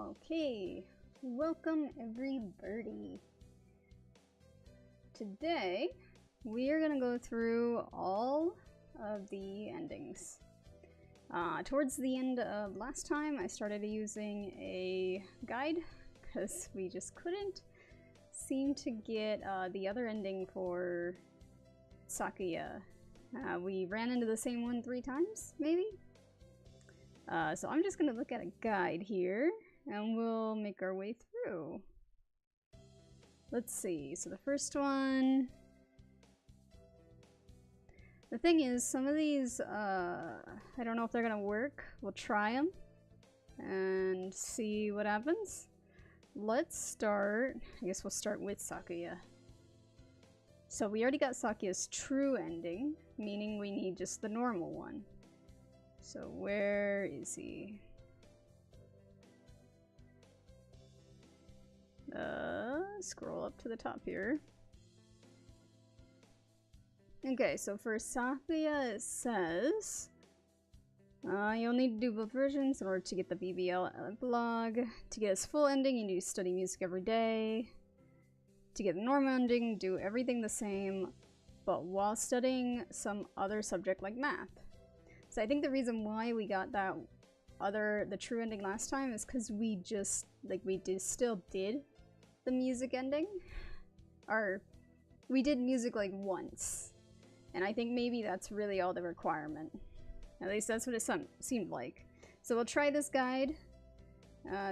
Okay, welcome Everybirdie. Today we are gonna go through all of the endings. Towards the end of last time, I started using a guide because we just couldn't seem to get the other ending for Sakuya. We ran into the same one 3 times, maybe? So I'm just gonna look at a guide here and we'll make our way through. Let's see, so the first one... The thing is, some of these, I don't know if they're gonna work. We'll try them and see what happens. Let's start, I guess we'll start with Sakuya. So we already got Sakuya's true ending, meaning we need just the normal one. So where is he? Scroll up to the top here. Okay, so for Sakuya it says you'll need to do both versions in order to get the BBL epilogue. To get its full ending, you need to study music every day. To get the normal ending, do everything the same, but while studying some other subject like math. So I think the reason why we got the true ending last time is because we just, still did the music ending. Or, we did music like once. And I think maybe that's really all the requirement. At least that's what it seemed like. So we'll try this guide,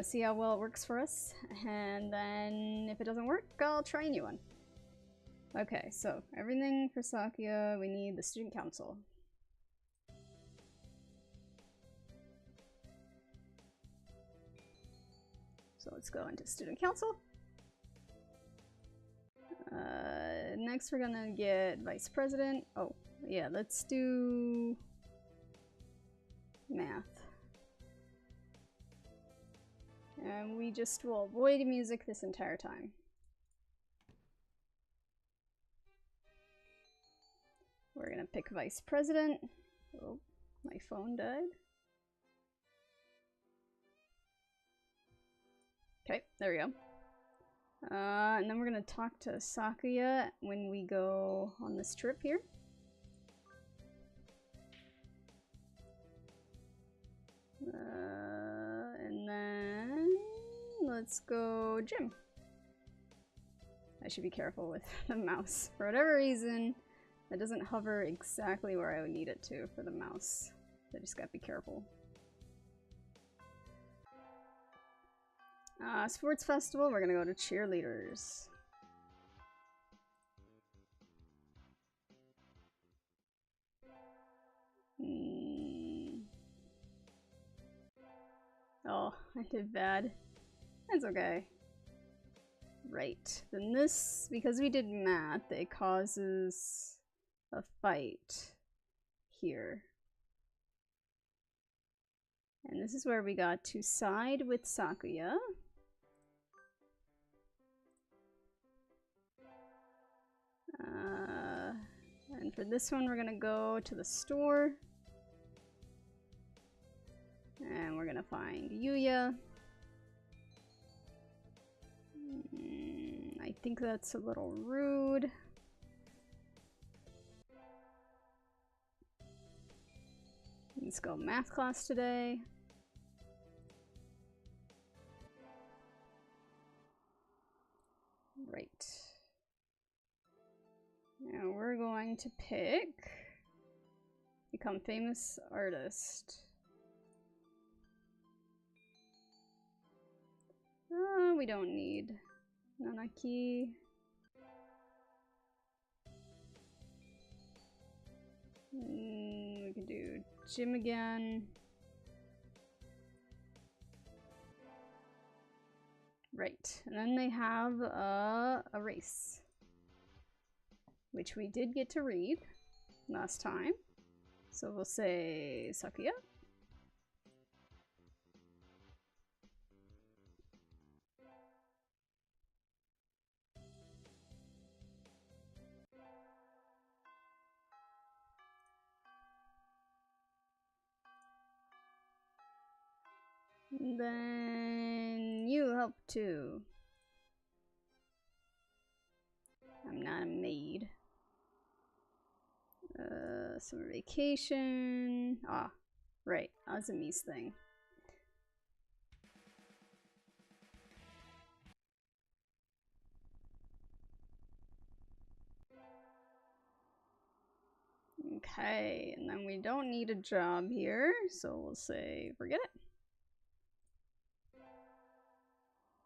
see how well it works for us, and then if it doesn't work, I'll try a new one. Okay, so everything for Sakuya, we need the student council. So let's go into student council. Next we're gonna get vice president. Oh, yeah, let's do math. And we just will avoid music this entire time. We're gonna pick vice president. Oh, my phone died. Okay, there we go. And then we're gonna talk to Sakuya when we go on this trip here. And then let's go gym. I should be careful with the mouse. For whatever reason, it doesn't hover exactly where I would need it to for the mouse. So I just gotta be careful. Sports festival, we're gonna go to cheerleaders. Oh, I did bad. That's okay. Right. Then this, because we did math, it causes a fight here. And this is where we got to side with Sakuya. And for this one, we're gonna go to the store. And we're gonna find Yuya. I think that's a little rude. Let's go math class today. Right. Now we're going to pick become famous artist. We don't need Nanaki. We can do gym again. Right, and then they have a race, which we did get to read last time. So we'll say Sakuya. Then help too. I'm not a maid. Summer vacation. Ah, right. Azumi's thing. Okay, and then we don't need a job here, so we'll say forget it.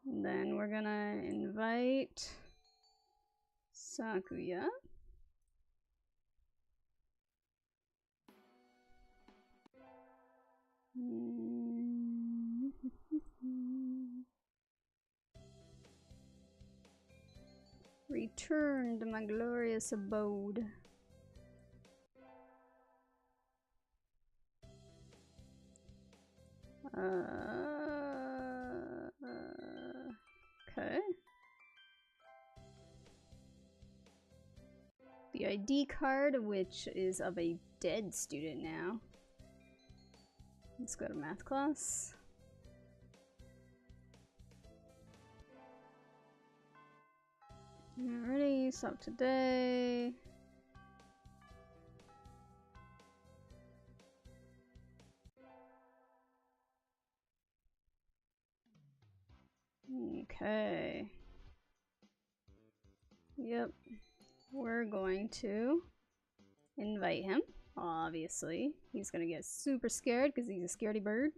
And then we're gonna invite Sakuya. Return to my glorious abode. Okay. The ID card, which is of a dead student now. Let's go to math class. Alrighty, so today. Okay. Yep. We're going to invite him. Obviously, he's gonna get super scared because he's a scaredy bird.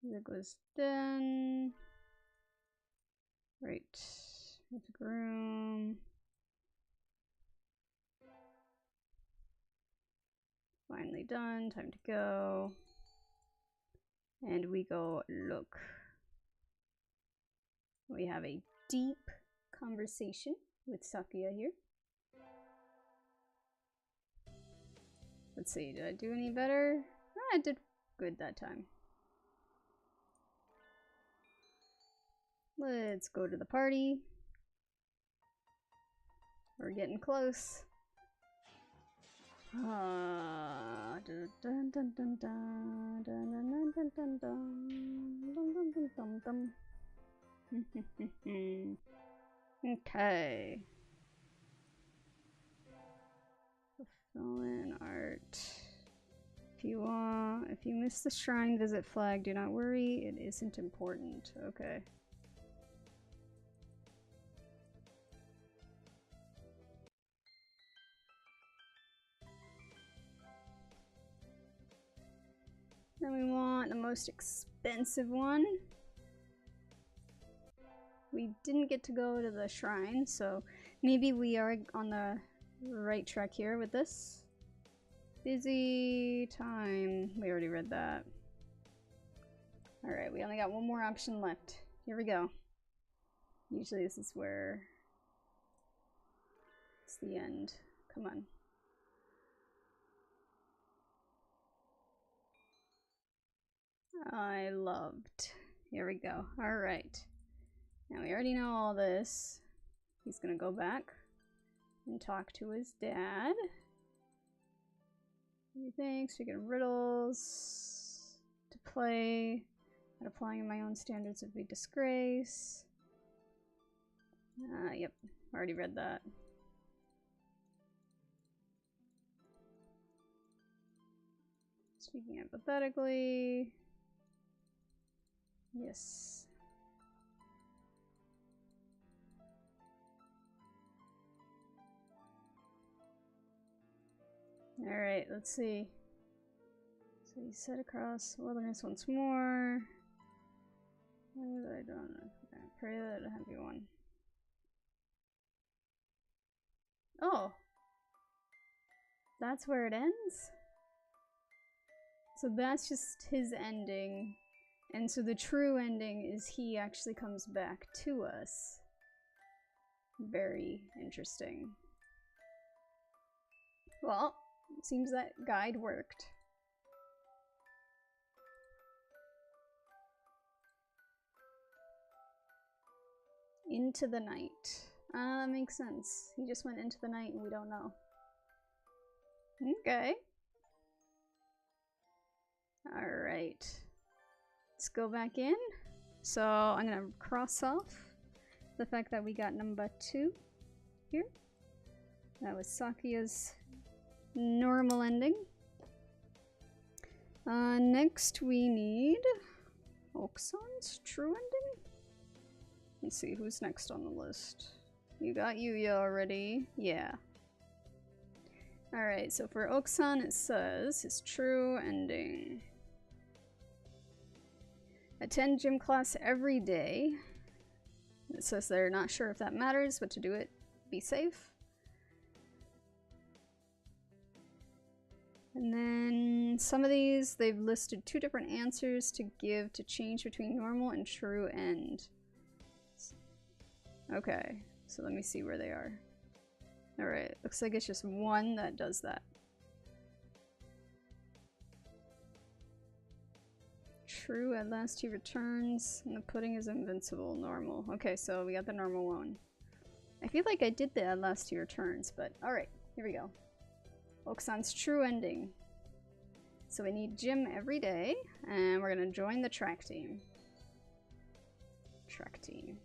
That goes done. Right. Music room. Finally done. Time to go. And we go look. We have a deep conversation with Sakuya here. Let's see, did I do any better? I did good that time. Let's go to the party. We're getting close. Okay. Fulfillment art. If you miss the shrine visit flag, do not worry, it isn't important. Okay. Then we want the most expensive one. We didn't get to go to the shrine, so maybe we are on the right track here with this. Busy time. We already read that. Alright, we only got one more option left. Here we go. Usually this is where it's the end. Come on. I loved. Here we go. Alright. Now we already know all this. He's gonna go back and talk to his dad. What do you think? Speaking of riddles to play, not applying in my own standards would be disgrace. Yep, already read that. Speaking hypothetically, yes. Alright, let's see. So you set across wilderness once more. I don't know. Okay, pray that I have you one. Oh! That's where it ends? So that's just his ending. And so the true ending is he actually comes back to us. Very interesting. Well, seems that guide worked. Into the night. That makes sense. He just went into the night and we don't know. Okay. Alright. Let's go back in. So I'm gonna cross off the fact that we got number 2 here. That was Sakuya's normal ending. Next we need Okusan's true ending? Let's see, who's next on the list? You got Yuya already. Yeah. Alright, so for Okusan it says his true ending. Attend gym class every day. It says they're not sure if that matters, but to do it, be safe. And then some of these, they've listed 2 different answers to give to change between normal and true end. Okay, so let me see where they are. Alright, looks like it's just one that does that. True, at last he returns, and the pudding is invincible. Normal. Okay, so we got the normal one. I feel like I did the at last he returns, but alright, here we go. Okusan's true ending. So we need gym every day, and we're gonna join the track team. Track team.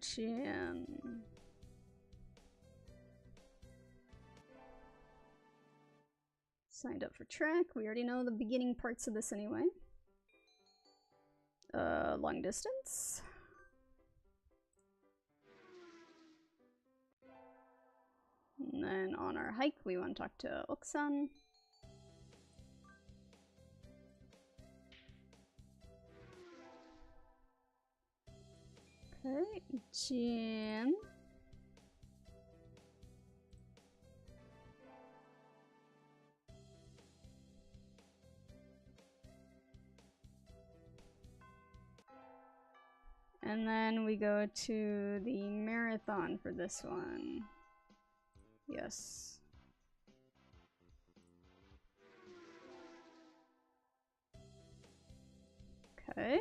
Gym. Signed up for track. We already know the beginning parts of this anyway. Long distance. And then on our hike, we want to talk to Okusan. Okay, gym. And then we go to the marathon for this one. Yes. Okay.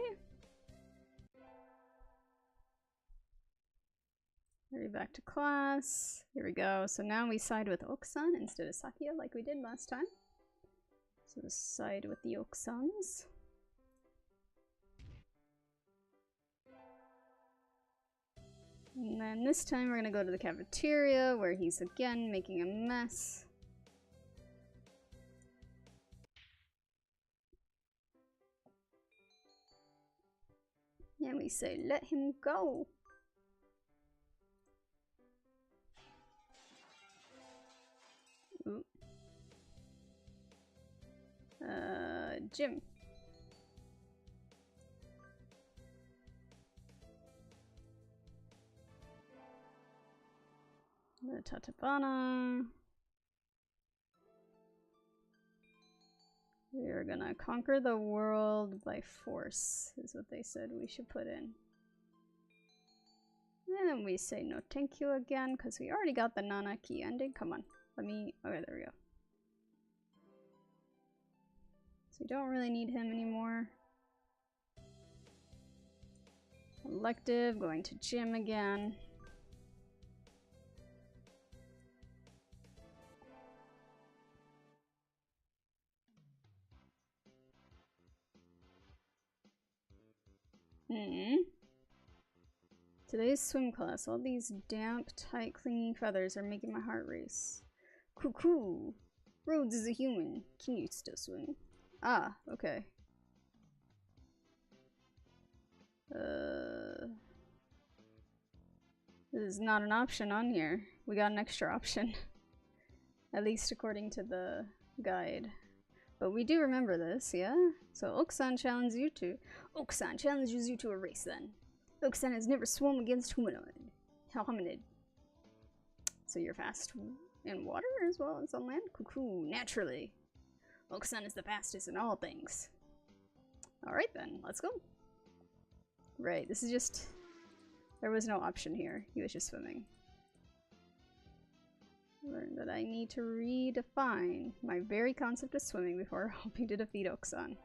Hurry back to class. Here we go. So now we side with Okusan instead of Sakuya like we did last time. So let's side with the Okusans. And then this time we're gonna go to the cafeteria where he's again making a mess. And we say, let him go. Ooh. Gym. The Tatabana. We are gonna conquer the world by force, is what they said we should put in. And we say no thank you again, because we already got the Nanaki ending. Come on, let me... Okay, there we go. So we don't really need him anymore. Elective, going to gym again. Today's swim class. All these damp, tight, clinging feathers are making my heart race. Cuckoo! Rhoads is a human. Can you still swim? Ah, okay. This is not an option on here. We got an extra option. At least according to the guide. But we do remember this, yeah? So Okusan challenges you to... Okusan challenges you to a race then. Okusan has never swum against hominid. So you're fast in water as well as on land? Cuckoo, naturally. Okusan is the fastest in all things. Alright then, let's go. Right, this is just... There was no option here. He was just swimming. Learned that I need to redefine my very concept of swimming before hoping to defeat Okusan.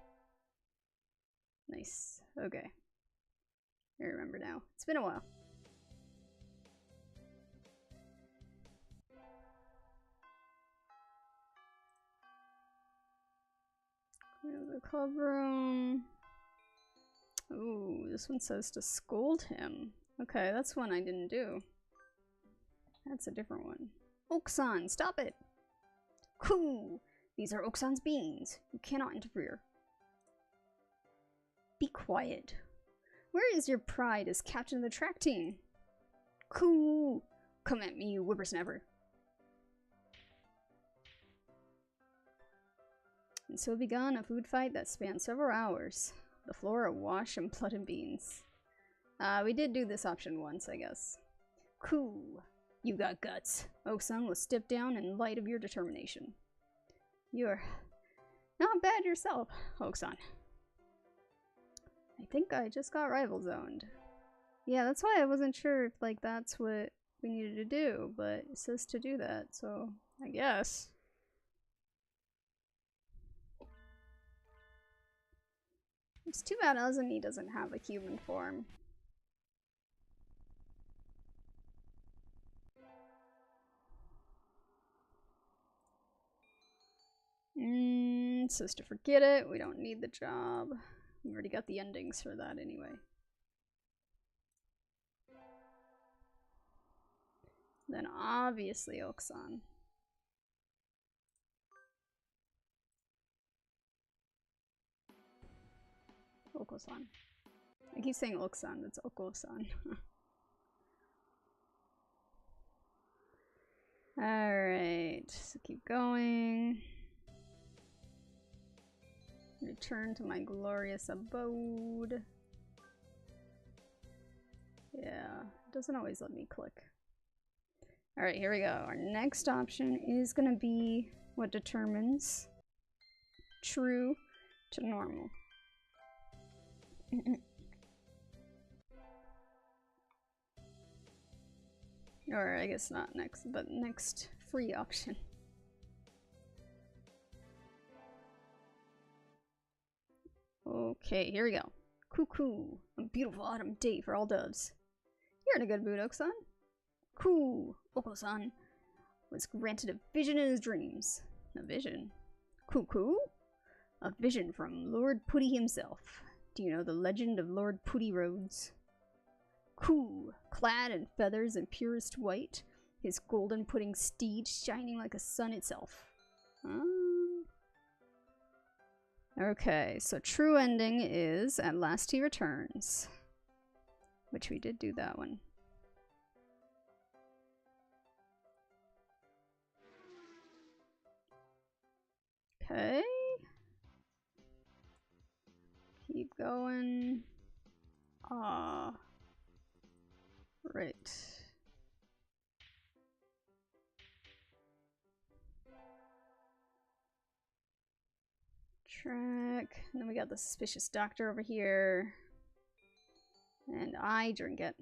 Nice. Okay. I remember now. It's been a while. The club room. Ooh, this one says to scold him. Okay, that's one I didn't do. That's a different one. Oksan, stop it! Cool! These are Oksan's beans. You cannot interfere. Be quiet. Where is your pride as captain of the track team? Cool! Come at me, you whippersnapper. And so began a food fight that spanned several hours. The floor awash in blood and beans. We did do this option once, I guess. Cool. You got guts. Oksan will step down in light of your determination. You're not bad yourself, Oksan. I think I just got rival zoned. Yeah, that's why I wasn't sure if, like, that's what we needed to do, but it says to do that, so I guess. It's too bad Azumi doesn't have a human form. It says to forget it. We don't need the job. We already got the endings for that anyway. Then obviously Oksan. Oko-san. I keep saying Oksan, that's Oko-san. Alright, so keep going. Return to my glorious abode. Yeah, it doesn't always let me click. Alright, here we go. Our next option is gonna be what determines true to normal. Or I guess not next, but next free option. Okay, here we go. Cuckoo, a beautiful autumn day for all doves. You're in a good mood, Oksan. Cool, Oko-san was granted a vision in his dreams. A vision? Cuckoo? A vision from Lord Putty himself. Do you know the legend of Lord Putty Rhoads? Cool, clad in feathers and purest white, his golden pudding steed shining like a sun itself. Okay, so true ending is at last he returns. Which we did do that one. Okay. Keep going. Right. Track. And then we got the suspicious doctor over here. And I drink it.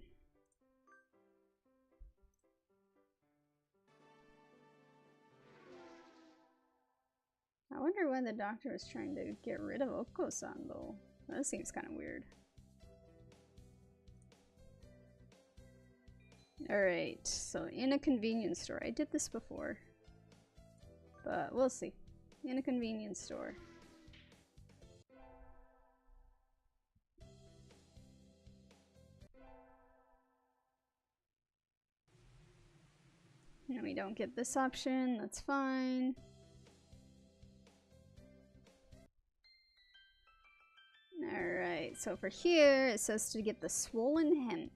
I wonder why the doctor was trying to get rid of Oko-san though. That seems kind of weird. Alright, so in a convenience store. I did this before. But we'll see. In a convenience store. And we don't get this option, that's fine. Alright, so for here, it says to get the swollen hemp.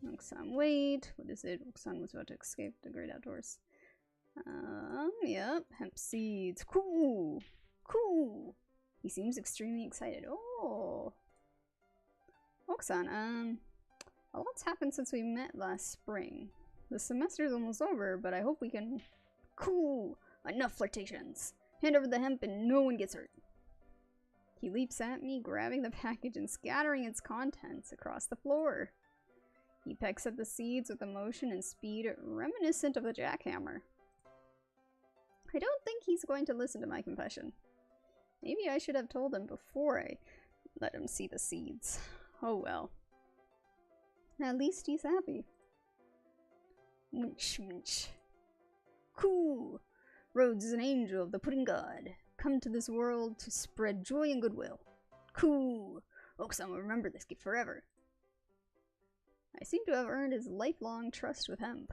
Oksan, wait. What is it? Oksan was about to escape the great outdoors. Yep. Hemp seeds. Cool. Cool. He seems extremely excited. Oh. Oksan, a lot's happened since we met last spring. The semester's almost over, but I hope we can... Cool. Enough flirtations. Hand over the hemp and no one gets hurt. He leaps at me, grabbing the package and scattering its contents across the floor. He pecks at the seeds with a motion and speed reminiscent of a jackhammer. I don't think he's going to listen to my confession. Maybe I should have told him before I let him see the seeds. Oh well. At least he's happy. Munch, munch. Cool! Rhoads is an angel of the pudding god, come to this world to spread joy and goodwill. Cool! 𝘿𝙊 will remember this gift forever. I seem to have earned his lifelong trust with hemp.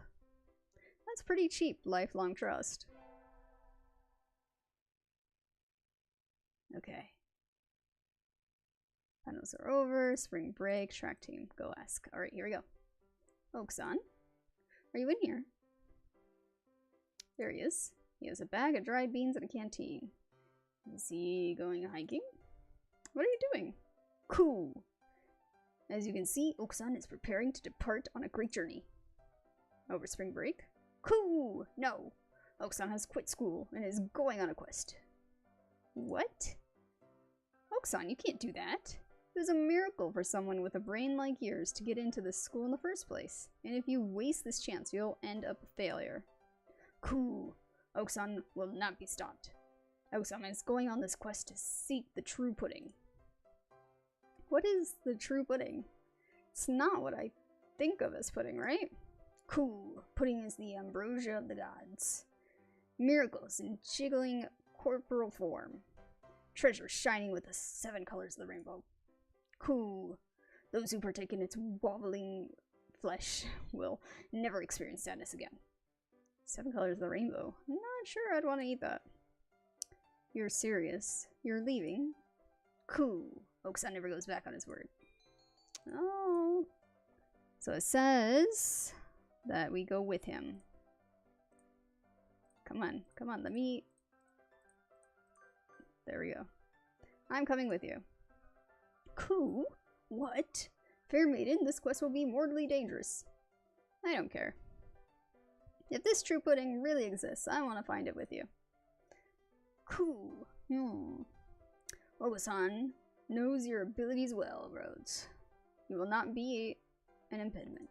That's pretty cheap, lifelong trust. Okay. Finals are over, spring break, track team, go ask. Alright, here we go. 𝘿𝙊, are you in here? There he is. He has a bag of dried beans and a canteen. Is he going hiking? What are you doing? Cool! As you can see, 𝘿𝙊 is preparing to depart on a great journey. Over spring break? Cool! No! 𝘿𝙊 has quit school and is going on a quest. What? 𝘿𝙊, you can't do that. It was a miracle for someone with a brain like yours to get into this school in the first place. And if you waste this chance, you'll end up a failure. Cool. 𝘿𝙊 will not be stopped. 𝘿𝙊 is going on this quest to seek the true pudding. What is the true pudding? It's not what I think of as pudding, right? Cool. Pudding is the ambrosia of the gods. Miracles in jiggling corporal form. Treasure shining with the 7 colors of the rainbow. Cool. Those who partake in its wobbling flesh will never experience sadness again. 7 colors of the rainbow. I'm not sure I'd want to eat that. You're serious. You're leaving? Cool. 𝘿𝙊 never goes back on his word. Oh. So it says that we go with him. Come on, let me... There we go. I'm coming with you. Cool? What? Fair maiden, this quest will be mortally dangerous. I don't care. If this true pudding really exists, I want to find it with you. Cool. 𝘿𝙊 knows your abilities well, Rhoads. You will not be an impediment.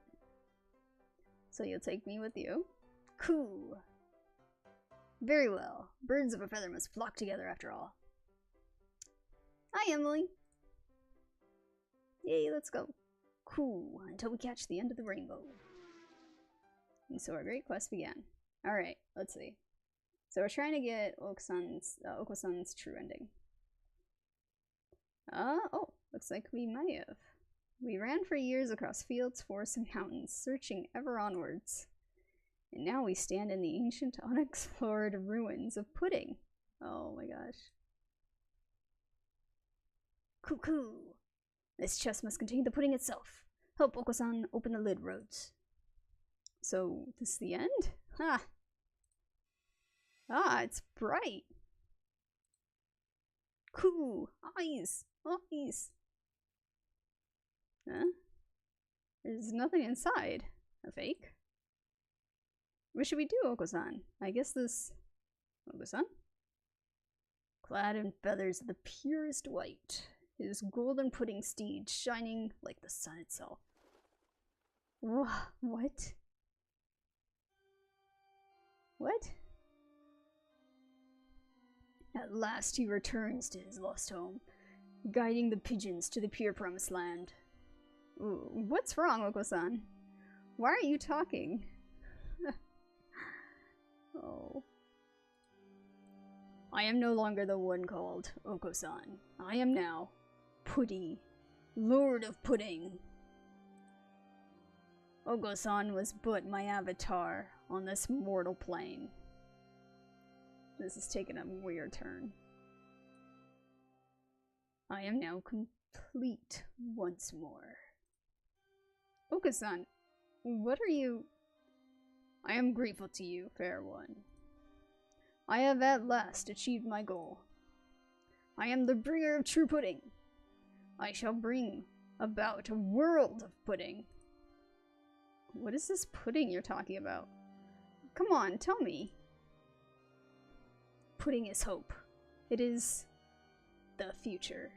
So you'll take me with you? Cool. Very well. Birds of a feather must flock together after all. Hi, Emily. Yay, let's go. Cool. Until we catch the end of the rainbow. And so our great quest began. Alright, let's see. So we're trying to get 𝘿𝙊's true ending. Oh, looks like we may have. We ran for years across fields, forests, and mountains, searching ever onwards. And now we stand in the ancient, unexplored ruins of pudding. Oh my gosh. Cuckoo! This chest must contain the pudding itself. Help 𝘿𝙊 open the lid, Rhoads. So, this is the end? Ha! Ah, it's bright! Cool! Eyes! Eyes! Huh? There's nothing inside. A fake? What should we do, 𝘿𝙊? I guess this... 𝘿𝙊? Clad in feathers of the purest white, his golden pudding steed shining like the sun itself. What? What? At last he returns to his lost home, guiding the pigeons to the pure promised land. Ooh, what's wrong, 𝘿𝙊? Why are you talking? Oh. I am no longer the one called 𝘿𝙊. I am now Puddy, Lord of Pudding. 𝘿𝙊 was but my avatar on this mortal plane. This is taking a weird turn. I am now complete once more. 𝘿𝙊, what are you... I am grateful to you, fair one. I have at last achieved my goal. I am the bringer of true pudding. I shall bring about a world of pudding. What is this pudding you're talking about? Come on, tell me. Pudding is hope. It is the future.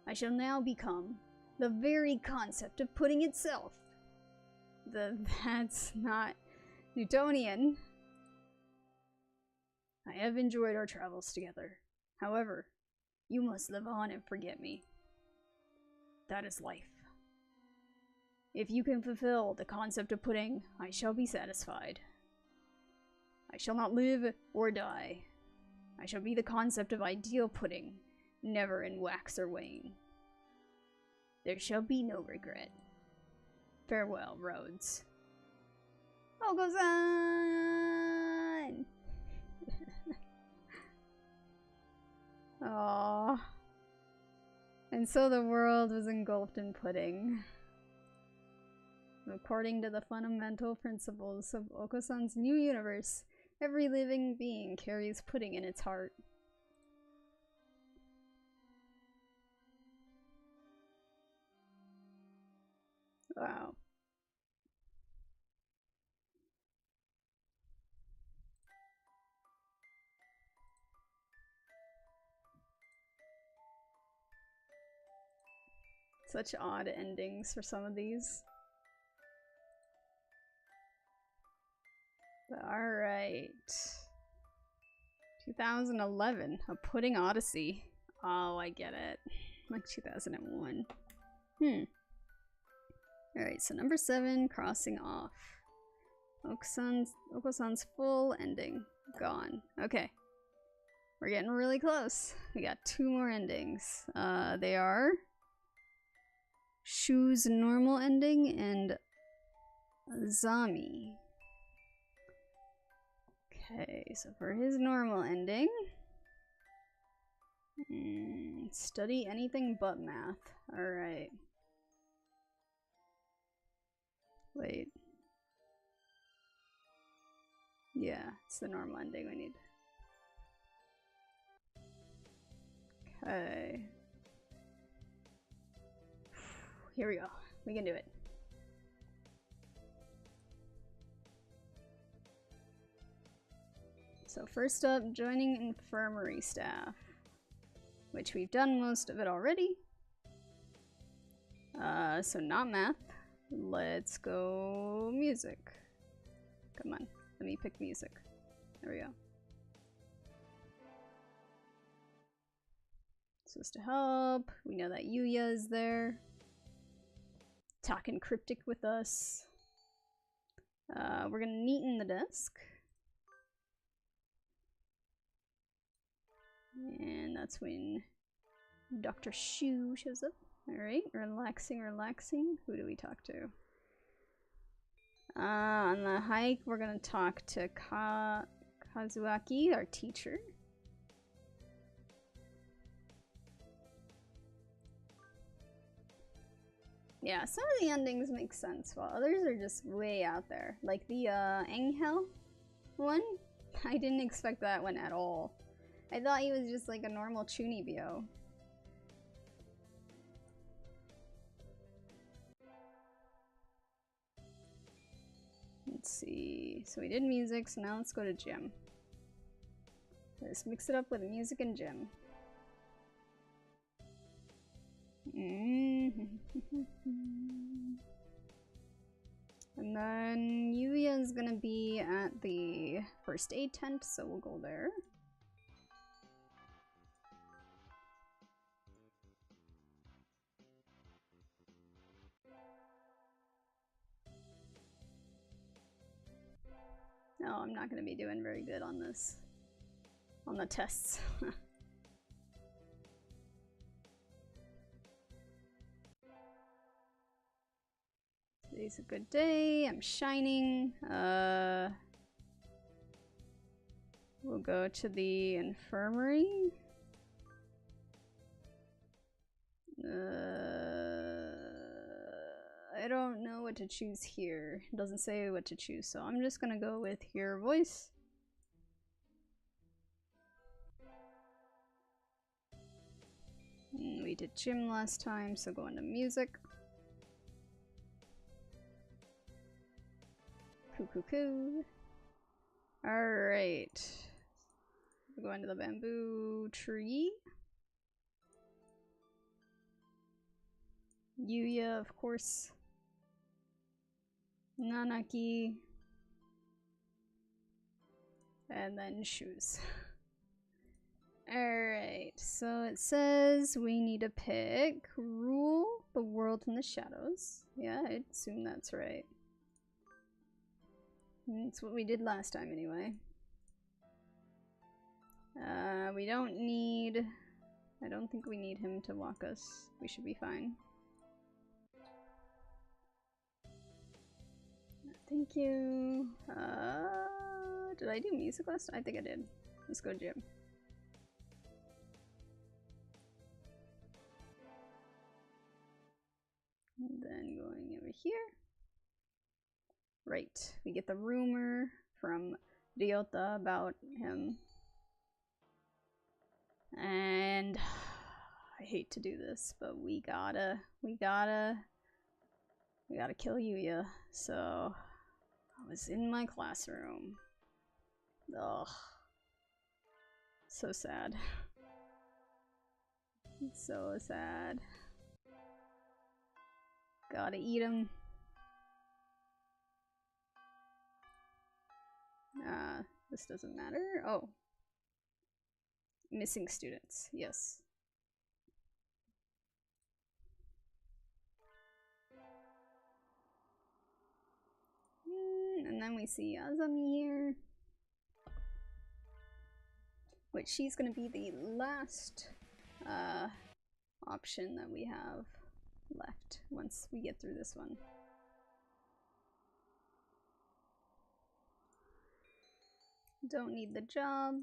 I shall now become the very concept of pudding itself. That's not Newtonian. I have enjoyed our travels together. However, you must live on and forget me. That is life. If you can fulfill the concept of pudding, I shall be satisfied. I shall not live or die. I shall be the concept of ideal pudding, never in wax or wane. There shall be no regret. Farewell, Rhoads. Ōko-san! Aww. And so the world was engulfed in pudding. According to the fundamental principles of Ōko-san's new universe, every living being carries pudding in its heart. Wow. Such odd endings for some of these. Alright. 2011. A Pudding Odyssey. Oh, I get it. Like 2001. Alright, so number 7, Crossing Off. Ōko-san's full ending. Gone. Okay. We're getting really close. We got 2 more endings. They are Shu's normal ending and Zami. Okay, so for his normal ending, study anything but math. Alright. Wait. Yeah, it's the normal ending we need. Okay. Here we go. We can do it. So first up, joining infirmary staff, which we've done most of it already. So not math. Let's go music. Come on, let me pick music. There we go. Supposed to help. We know that Yuya is there. Talking cryptic with us. We're gonna neaten the desk. And that's when Dr. Shu shows up. Alright, relaxing. Who do we talk to? On the hike, we're gonna talk to Kazuaki, our teacher. Yeah, some of the endings make sense, while others are just way out there. Like the Angel one, I didn't expect that one at all. I thought he was just like a normal Chunibyo. Let's see. So we did music, so now let's go to gym. Let's mix it up with music and gym. And then Yuya's gonna be at the first aid tent, so we'll go there. No, I'm not gonna be doing very good on this. On the tests. Today's a good day. I'm shining. We'll go to the infirmary. I don't know what to choose here. It doesn't say what to choose, so I'm just gonna go with Hear Voice. We did gym last time, so go into music. Coo. Alright. We're going to the bamboo tree. Yuya, of course. Nanaki. And then shoes. Alright, so it says we need to pick rule the world from the shadows. Yeah, I assume that's right. That's what we did last time anyway. We don't need... I don't think we need him to walk us. We should be fine. Thank you. Did I do music last time? I think I did. Let's go gym. And then going over here. Right. We get the rumor from 𝘿𝙊 about him. And I hate to do this, but we gotta kill 𝘿𝙊. So I was in my classroom. Ugh. So sad. So sad. Gotta eat him. This doesn't matter. Oh. Missing students. Yes. And then we see Azami here. Which she's gonna be the last option that we have left once we get through this one. Don't need the job.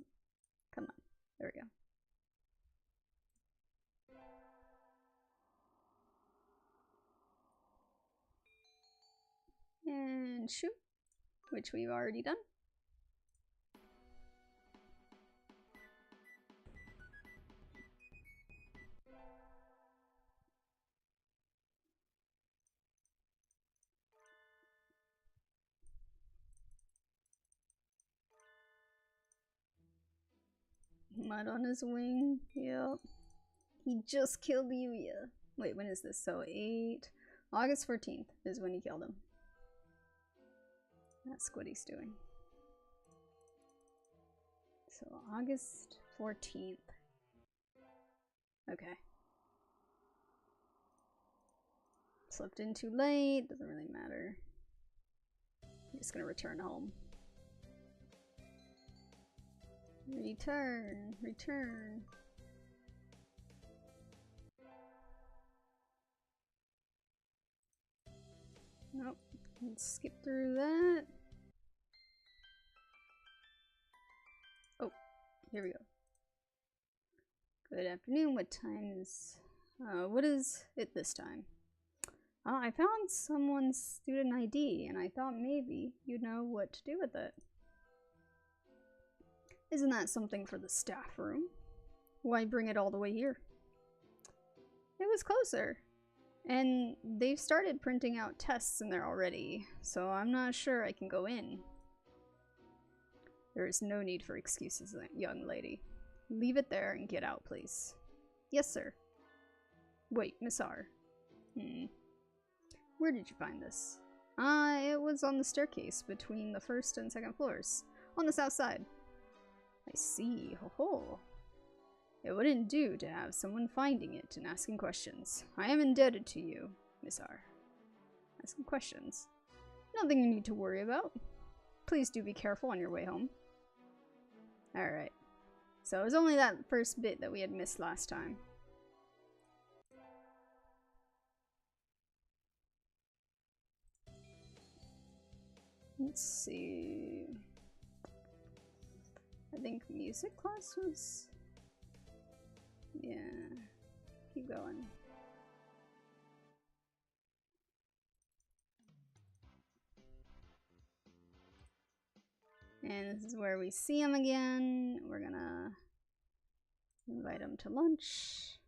Come on. There we go. And shoot, which we've already done. Mud on his wing. Yep. He just killed 𝘿𝙊. Wait, when is this? So August 14th is when he killed him. That's what he's doing. So August 14th. Okay. Slept in too late. Doesn't really matter. I'm just gonna return home. Return. Return. Nope. Let's skip through that. Oh, here we go. Good afternoon. What time is... what is it this time? I found someone's student ID, and I thought maybe you'd know what to do with it. Isn't that something for the staff room? Why bring it all the way here? It was closer. And they've started printing out tests in there already, so I'm not sure I can go in. There is no need for excuses, young lady. Leave it there and get out, please. Yes, sir. Wait, Miss R. Where did you find this? It was on the staircase between the first and second floors. On the south side. I see. Ho ho. It wouldn't do to have someone finding it and asking questions. I am indebted to you, Miss R. Asking questions. Nothing you need to worry about. Please do be careful on your way home. Alright. So it was only that first bit that we had missed last time. Let's see. I think music class was... Yeah. Keep going. And this is where we see him again. We're gonna invite him to lunch.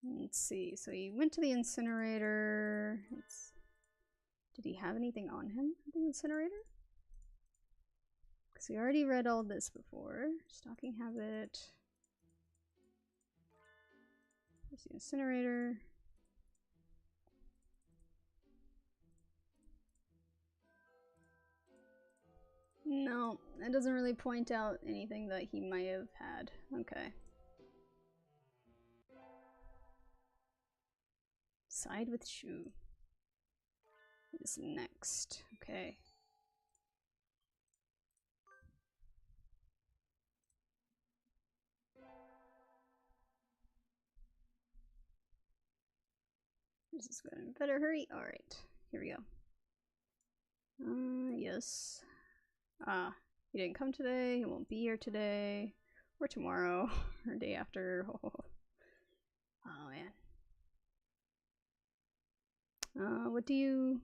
Let's see. So he went to the incinerator. Did he have anything on him at the incinerator? Because we already read all this before. Stalking habit. There's the incinerator. No, it doesn't really point out anything that he might have had. Okay. Side with shoe is next. Okay. This is going to better hurry. Alright, here we go. Yes. He didn't come today. He won't be here today. Or tomorrow. Or day after. Oh man. What do you...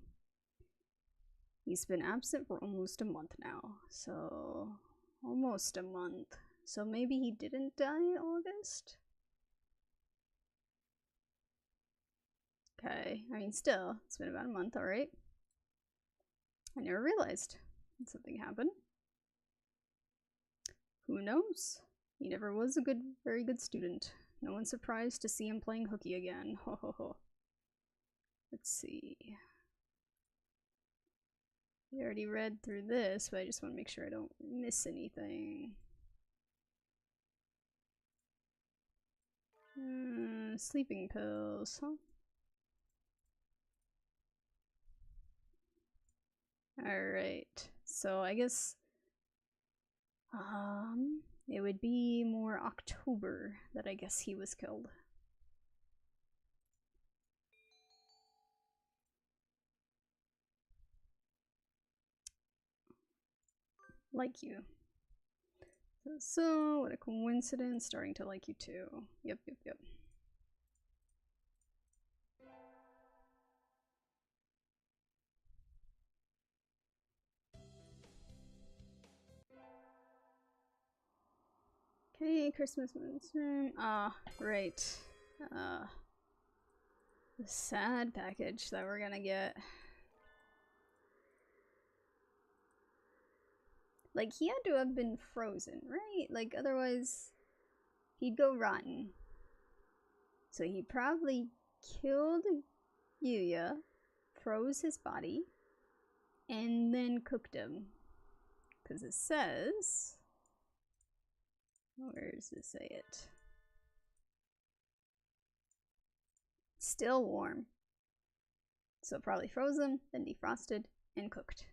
He's been absent for almost a month now. So... almost a month. So maybe he didn't die August? Okay, I mean still, it's been about a month, alright. I never realized that something happened. Who knows? He never was a very good student. No one's surprised to see him playing hooky again. Ho ho ho. Let's see. We already read through this, but I just want to make sure I don't miss anything. Sleeping pills, huh? Alright, so I guess it would be more October that I guess he was killed. Like you. So what a coincidence, starting to like you too. Yep. Okay, Christmas moonstone. Right. The sad package that we're gonna get. Like, he had to have been frozen, right? Like, otherwise, he'd go rotten. So he probably killed Yuya, froze his body, and then cooked him. Because it says... where does it say it? Still warm. So probably froze him, then defrosted, and cooked.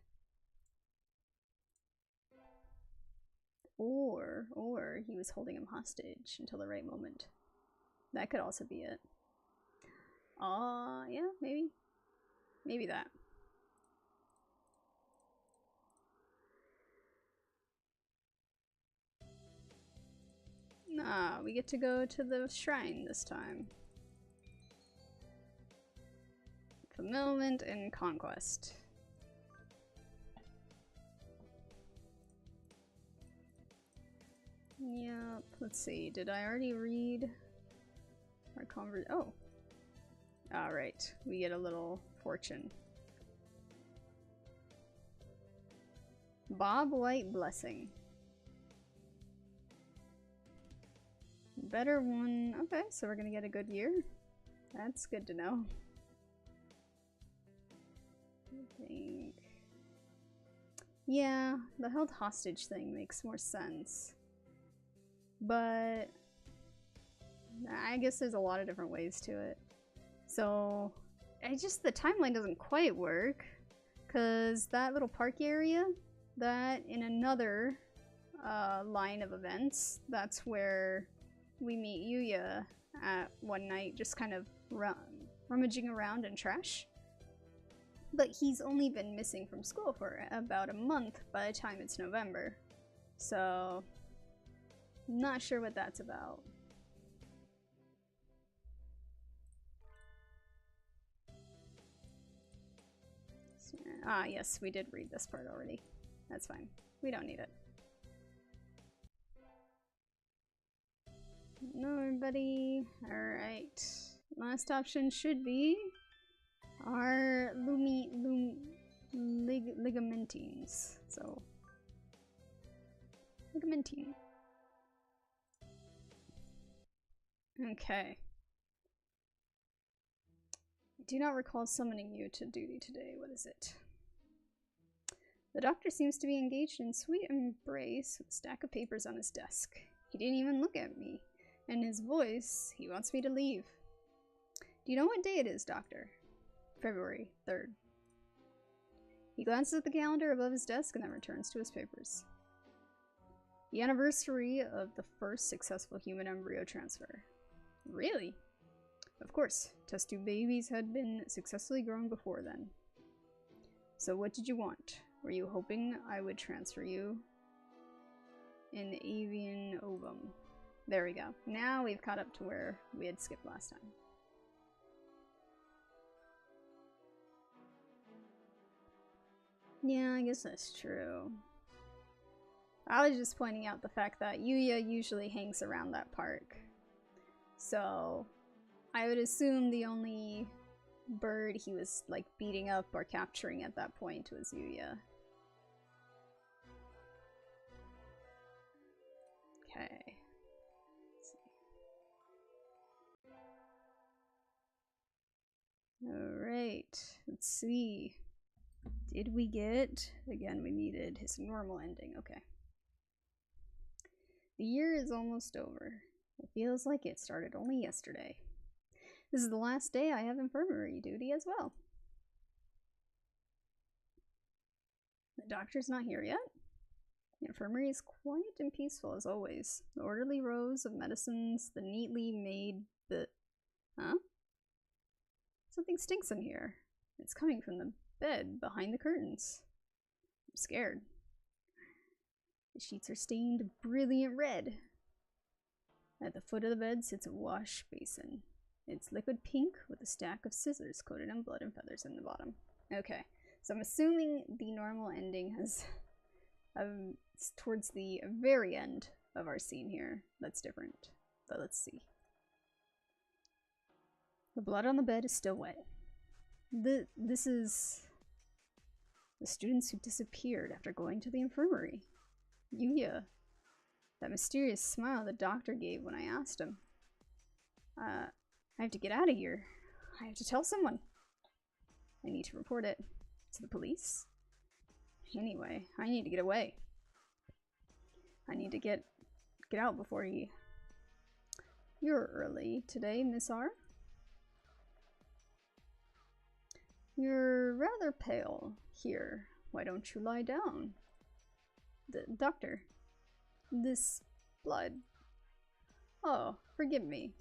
Or he was holding him hostage until the right moment. That could also be it. Yeah, maybe. Maybe that. We get to go to the shrine this time. Fulfillment and conquest. Yep, let's see. Did I already read our oh. Alright, we get a little fortune. Bob White blessing. Better one. Okay, so we're gonna get a good year. That's good to know. I think... yeah, the held hostage thing makes more sense. But I guess there's a lot of different ways to it. So the timeline doesn't quite work, because that little park area, that in another line of events, that's where we meet Yuya at one night, just kind of rummaging around in trash. But he's only been missing from school for about a month by the time it's November. So, not sure what that's about. Yes, we did read this part already. That's fine. We don't need it. No, everybody. Alright. Last option should be our ligamentines. So, ligamentine. Okay. I do not recall summoning you to duty today. What is it? The doctor seems to be engaged in sweet embrace with a stack of papers on his desk. He didn't even look at me. And his voice, he wants me to leave. Do you know what day it is, Doctor? February 3rd. He glances at the calendar above his desk and then returns to his papers. The anniversary of the first successful human embryo transfer. Really? Of course, test tube babies had been successfully grown before then. So what did you want? Were you hoping I would transfer you in avian ovum? There we go. Now we've caught up to where we had skipped last time. Yeah, I guess that's true. I was just pointing out the fact that 𝘿𝙊 usually hangs around that park. So I would assume the only bird he was like beating up or capturing at that point was 𝘿𝙊. Okay. Alright, let's see. Did we get... Again, we needed his normal ending. Okay. The year is almost over. It feels like it started only yesterday. This is the last day I have infirmary duty as well. The doctor's not here yet. The infirmary is quiet and peaceful as always. The orderly rows of medicines, the neatly made Huh? Something stinks in here. It's coming from the bed behind the curtains. I'm scared. The sheets are stained brilliant red. At the foot of the bed sits a wash basin. It's liquid pink with a stack of scissors coated in blood and feathers in the bottom. Okay, so I'm assuming the normal ending has it's towards the very end of our scene here. That's different, but let's see. The blood on the bed is still wet. This is the students who disappeared after going to the infirmary. 𝘿𝙊. That mysterious smile the doctor gave when I asked him. I have to get out of here. I have to tell someone. I need to report it to the police. Anyway, I need to get away. I need to get out before he... You're early today, Miss R. You're rather pale. Here, why don't you lie down? The doctor. This blood. Oh, forgive me.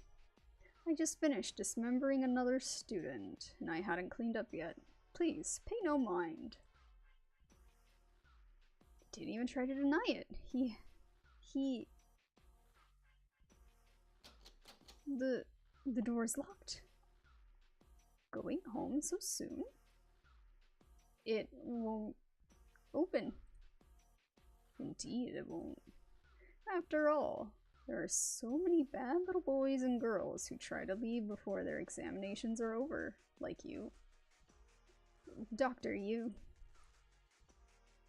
I just finished dismembering another student, and I hadn't cleaned up yet. Please, pay no mind. He didn't even try to deny it. The door's locked. Going home so soon? It won't open. Indeed, it won't. After all, there are so many bad little boys and girls who try to leave before their examinations are over, like you. Doctor, you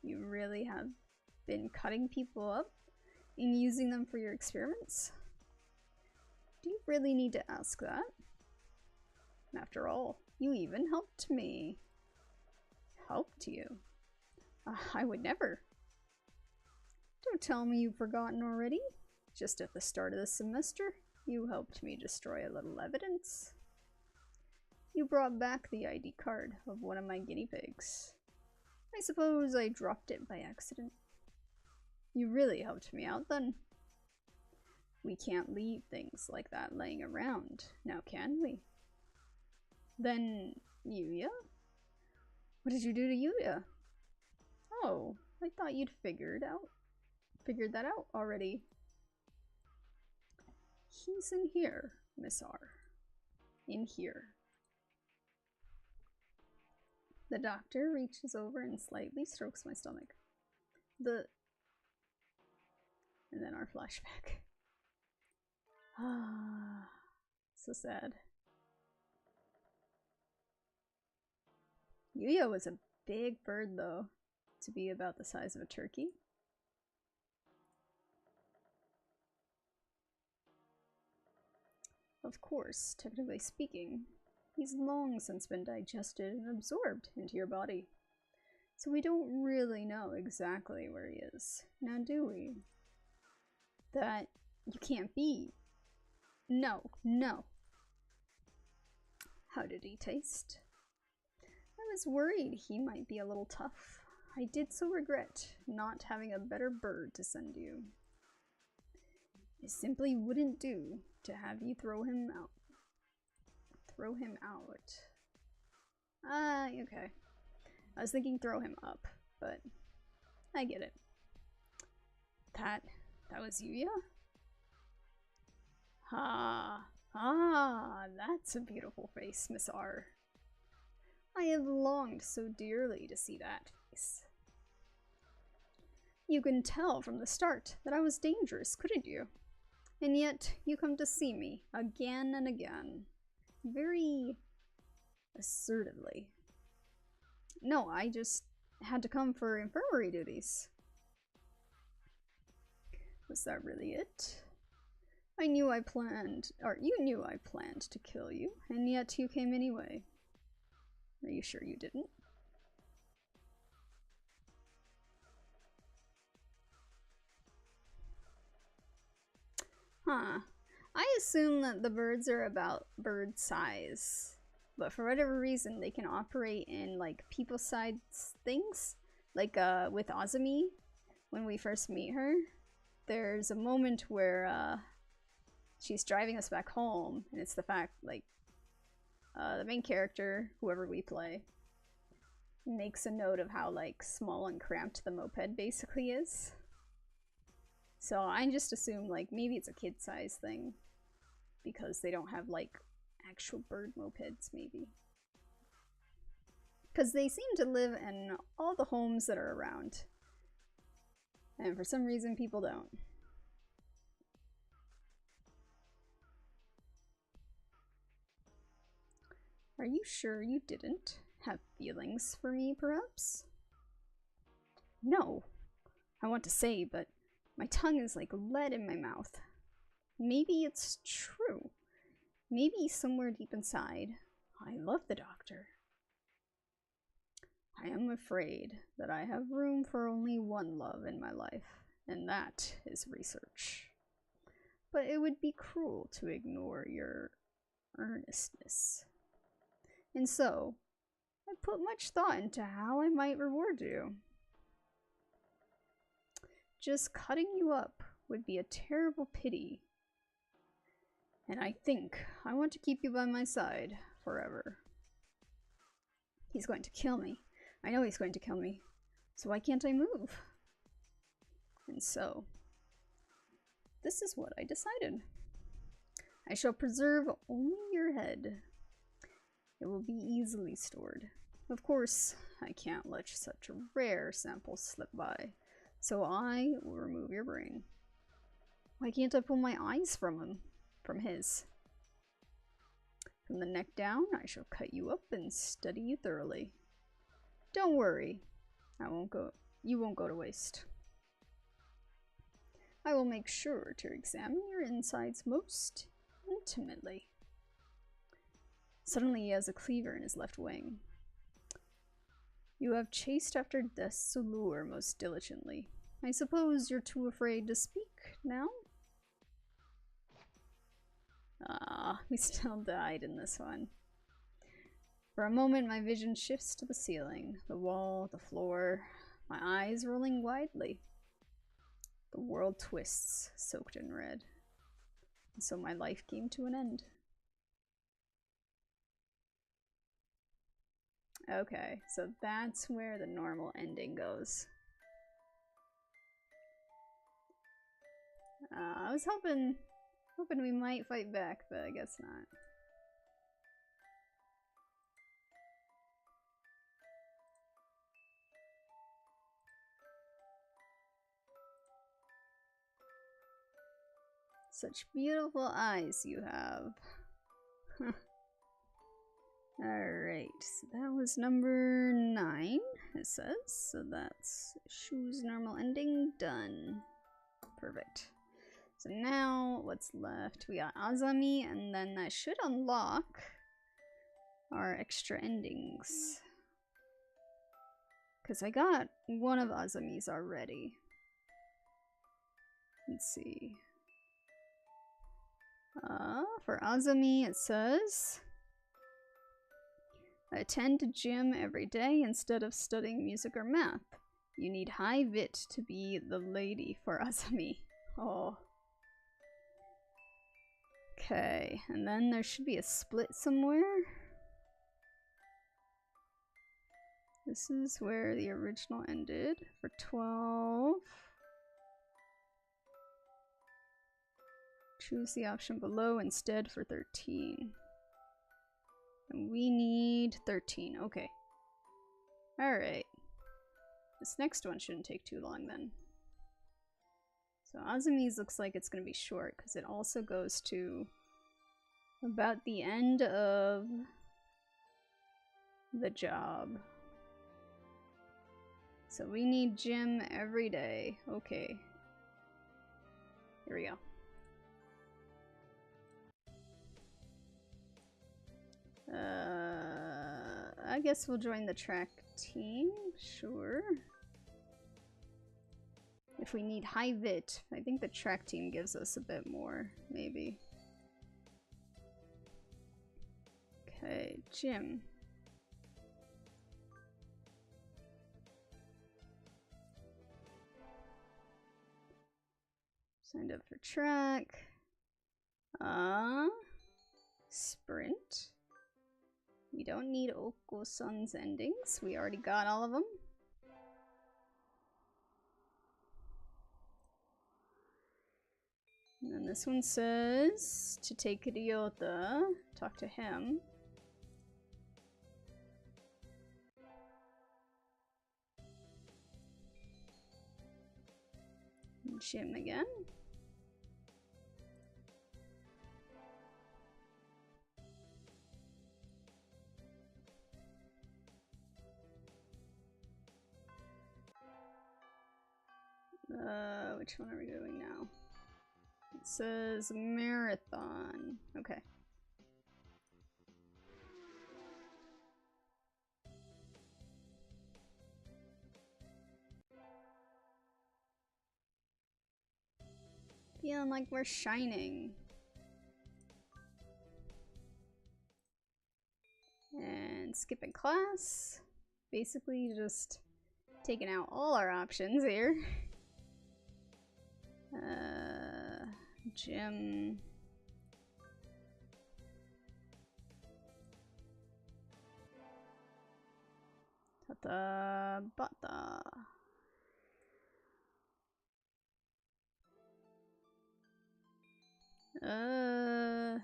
really have been cutting people up and using them for your experiments? Do you really need to ask that? After all, you even helped me. Helped you? I would never. Don't tell me you've forgotten already. Just at the start of the semester, you helped me destroy a little evidence. You brought back the ID card of one of my guinea pigs. I suppose I dropped it by accident. You really helped me out then. We can't leave things like that laying around, now can we? Then, 𝘿𝙊? What did you do to 𝘿𝙊? Oh, I thought you'd figured that out already. He's in here, Miss R. In here. The doctor reaches over and slightly strokes my stomach. And then our flashback. Ah, so sad. 𝘿𝙊 was a big bird, though, to be about the size of a turkey. Of course, technically speaking, he's long since been digested and absorbed into your body. So we don't really know exactly where he is. Now do we? That you can't be. No, no. How did he taste? I was worried he might be a little tough. I did so regret not having a better bird to send you. It simply wouldn't do to have you throw him out. Throw him out. Okay. I was thinking throw him up, but I get it. That was you, yeah? That's a beautiful face, Miss R. I have longed so dearly to see that face. You can tell from the start that I was dangerous, couldn't you? And yet you come to see me again and again, very assertively. No, I just had to come for infirmary duties. Was that really it? You knew I planned to kill you, and yet you came anyway. Are you sure you didn't? Huh. I assume that the birds are about bird size, but for whatever reason they can operate in like people-sized things. Like with 𝘿𝙊, when we first meet her, there's a moment where she's driving us back home, and it's the fact like the main character, whoever we play, makes a note of how like small and cramped the moped basically is. So I just assume like maybe it's a kid size thing because they don't have like actual bird mopeds, maybe. Because they seem to live in all the homes that are around. And for some reason people don't. Are you sure you didn't have feelings for me, perhaps? No. I want to say, but my tongue is like lead in my mouth. Maybe it's true. Maybe somewhere deep inside, I love the doctor. I am afraid that I have room for only one love in my life, and that is research. But it would be cruel to ignore your earnestness. And so, I put much thought into how I might reward you. Just cutting you up would be a terrible pity. And I think I want to keep you by my side forever. He's going to kill me. I know he's going to kill me. So why can't I move? And so, this is what I decided. I shall preserve only your head. It will be easily stored. Of course, I can't let such a rare sample slip by. So I will remove your brain. Why can't I pull my eyes from him? From his? From the neck down, I shall cut you up and study you thoroughly. Don't worry. You won't go to waste. I will make sure to examine your insides most intimately. Suddenly he has a cleaver in his left wing. You have chased after death's allure most diligently. I suppose you're too afraid to speak now? We still died in this one. For a moment my vision shifts to the ceiling, the wall, the floor, my eyes rolling widely. The world twists, soaked in red. And so my life came to an end. Okay, so that's where the normal ending goes. I was hoping we might fight back, but I guess not. Such beautiful eyes you have. Alright, so that was number 9, it says. So that's Shu's normal ending done. Perfect. So now what's left? We got 𝘿𝙊, and then that should unlock our extra endings. Because I got one of Azami's already. Let's see. For Azami it says, attend gym every day instead of studying music or math. You need high vit to be the lady for Azami. Oh. Okay, and then there should be a split somewhere. This is where the original ended for 12. Choose the option below instead for 13. And we need 13. Okay. Alright. This next one shouldn't take too long then. So Azami's looks like it's going to be short because it also goes to about the end of the job. So we need gym every day. Okay. Here we go. I guess we'll join the track team. Sure. If we need high vit, I think the track team gives us a bit more, maybe. Okay, gym. Signed up for track. Sprint. We don't need Oko-san's endings. We already got all of them. And then this one says to take Ryota, talk to him. Gym again. Which one are we doing now? It says marathon. Okay. Feeling like we're shining. And skipping class. Basically just taking out all our options here. Gym. Tata bata. I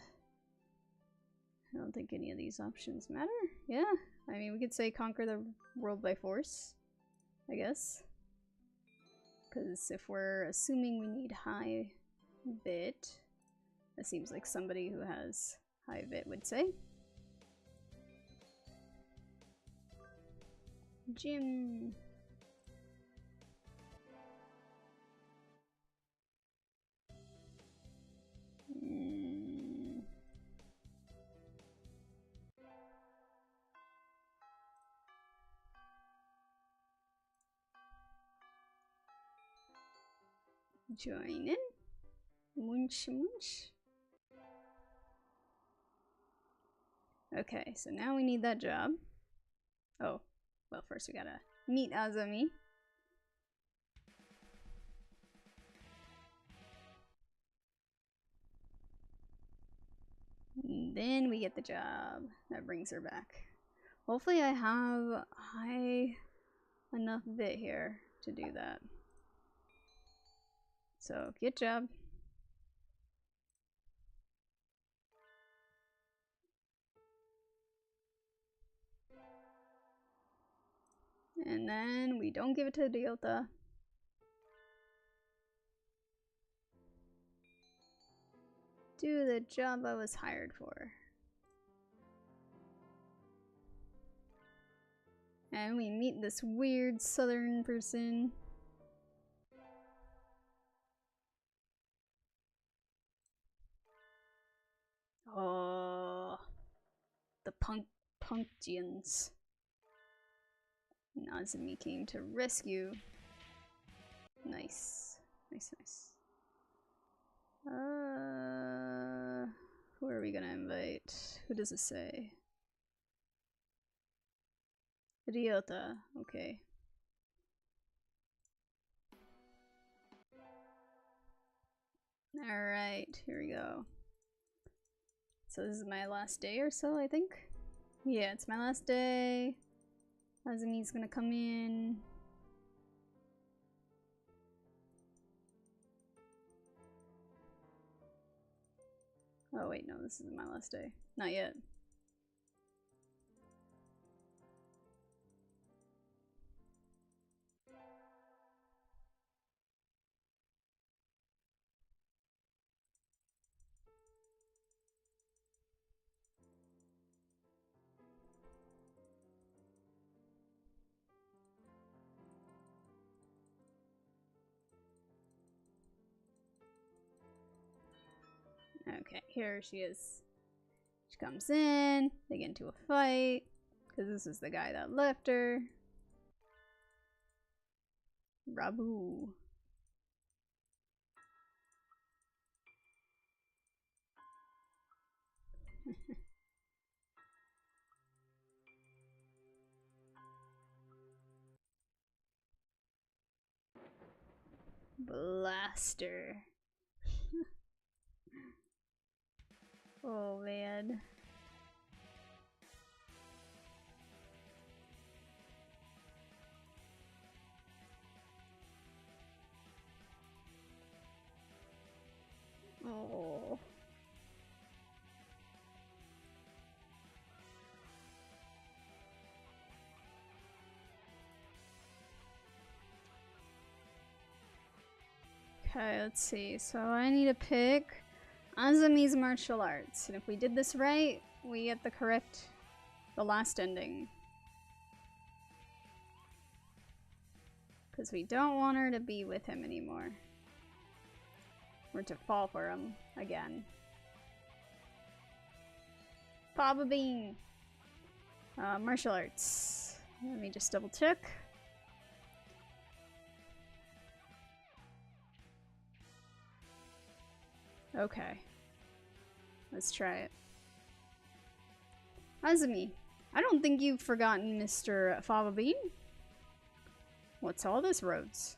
don't think any of these options matter. Yeah, I mean, we could say conquer the world by force, I guess. Because if we're assuming we need high vit, that seems like somebody who has high vit would say. Gym. Join in. Munch munch. Okay, so now we need that job. Oh, well, first we gotta meet Azami. And then we get the job. That brings her back. Hopefully I have high enough bit here to do that. So, get job. And then we don't give it to Ryota. Do the job I was hired for. And we meet this weird southern person. Oh, the punctions. Nazumi came to rescue. Nice. Nice, nice. Who are we gonna invite? Who does it say? Ryota. Okay. Alright, here we go. So this is my last day or so, I think? Yeah, it's my last day. Nazumi's gonna come in. Oh wait, no, this isn't my last day. Not yet. Okay, here she is. She comes in, they get into a fight, because this is the guy that left her. Rabu. Blaster. Oh man. Oh. Okay, let's see. So I need to pick Azumi's martial arts. And if we did this right, we get the last ending. Because we don't want her to be with him anymore. Or to fall for him again. Baba Bean! Martial arts. Let me just double check. Okay. Let's try it. Azumi, I don't think you've forgotten Mr. Fava Bean. What's all this, Rhoads?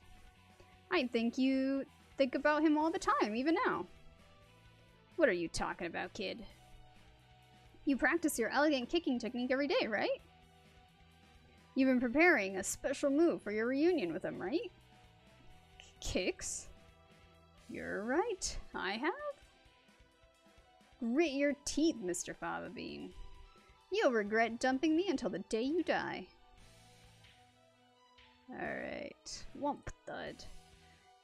I think you think about him all the time, even now. What are you talking about, kid? You practice your elegant kicking technique every day, right? You've been preparing a special move for your reunion with him, right? Kicks? You're right, I have. Grit your teeth, Mr. Fava Bean. You'll regret dumping me until the day you die. Alright. Womp thud.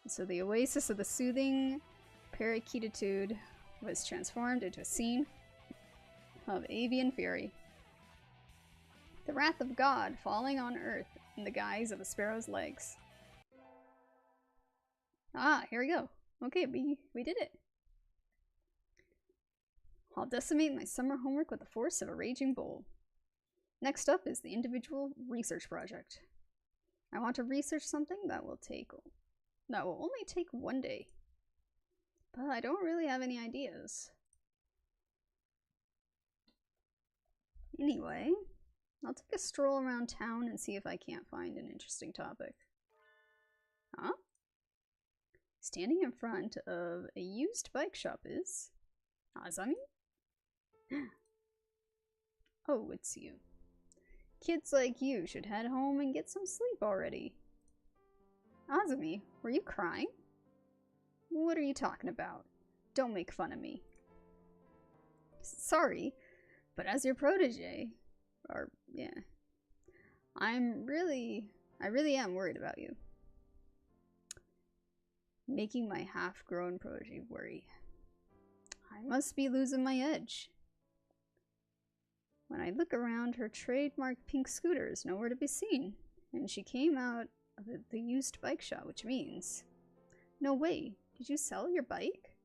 So the oasis of the soothing parakeetitude was transformed into a scene of avian fury. The wrath of God falling on earth in the guise of a sparrow's legs. Ah, here we go. Okay, we did it. I'll decimate my summer homework with the force of a raging bull. Next up is the individual research project. I want to research something that will only take 1 day. But I don't really have any ideas. Anyway, I'll take a stroll around town and see if I can't find an interesting topic. Huh? Standing in front of a used bike shop is Azami? Oh, it's you. Kids like you should head home and get some sleep already. Azumi, were you crying? What are you talking about? Don't make fun of me. Sorry, but as your protege, I really am worried about you. Making my half-grown protege worry. I must be losing my edge. When I look around, her trademark pink scooter is nowhere to be seen, and she came out of the used bike shop, which means... No way, did you sell your bike?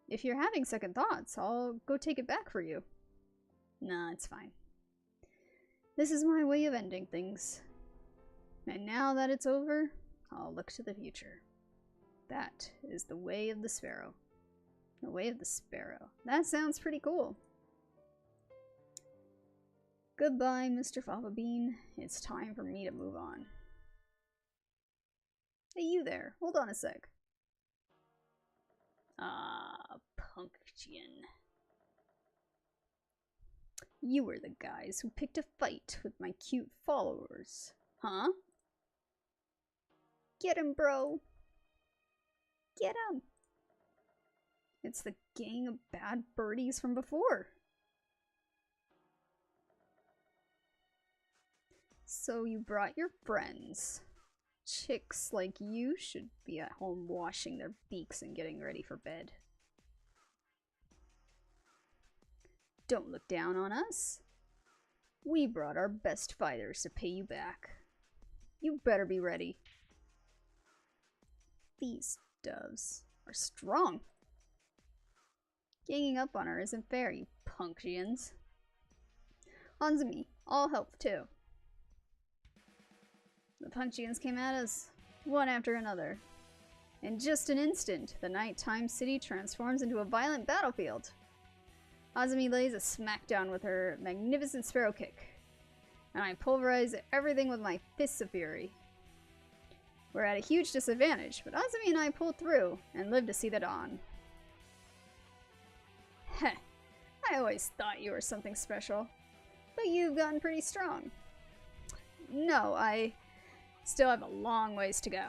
If you're having second thoughts, I'll go take it back for you. Nah, it's fine. This is my way of ending things. And now that it's over, I'll look to the future. That is the way of the sparrow. The way of the sparrow. That sounds pretty cool. Goodbye, Mr. Fava Bean. It's time for me to move on. Hey, you there. Hold on a sec. Ah, Pumpkin. You were the guys who picked a fight with my cute followers, huh? Get him, bro. Get him. It's the gang of bad birdies from before. So you brought your friends. Chicks like you should be at home washing their beaks and getting ready for bed. Don't look down on us. We brought our best fighters to pay you back. You better be ready. These doves are strong. Ganging up on her isn't fair, you punkians. Onzumi, I'll help too. The punchians came at us, one after another. In just an instant, the nighttime city transforms into a violent battlefield. Azumi lays a smackdown with her magnificent sparrow kick, and I pulverize everything with my fists of fury. We're at a huge disadvantage, but Azumi and I pull through and live to see the dawn. Heh, I always thought you were something special, but you've gotten pretty strong. No, I still have a long ways to go.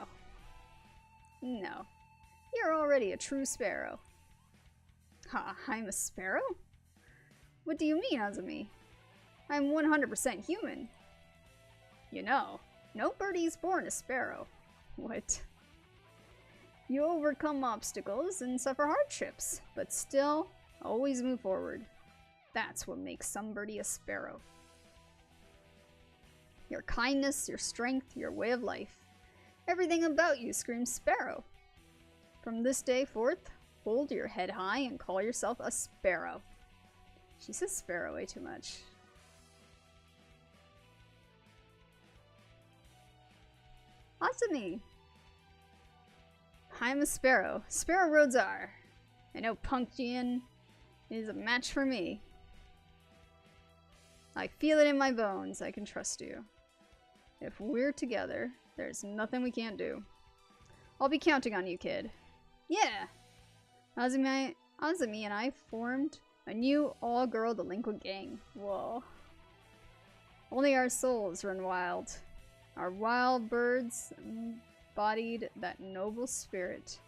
No, you're already a true sparrow. Ha, I'm a sparrow? What do you mean, Azumi? I'm 100% human. You know, no birdie is born a sparrow. What? You overcome obstacles and suffer hardships, but still always move forward. That's what makes some birdie a sparrow. Your kindness, your strength, your way of life. Everything about you screams sparrow. From this day forth, hold your head high and call yourself a sparrow. She says sparrow way too much. Azumi. I'm a sparrow. Sparrow Rhoads are. I know Pumpkin is a match for me. I feel it in my bones. I can trust you. If we're together, there's nothing we can't do. I'll be counting on you, kid. Yeah! Azumi and I formed a new all-girl delinquent gang. Whoa. Only our souls run wild. Our wild birds embodied that noble spirit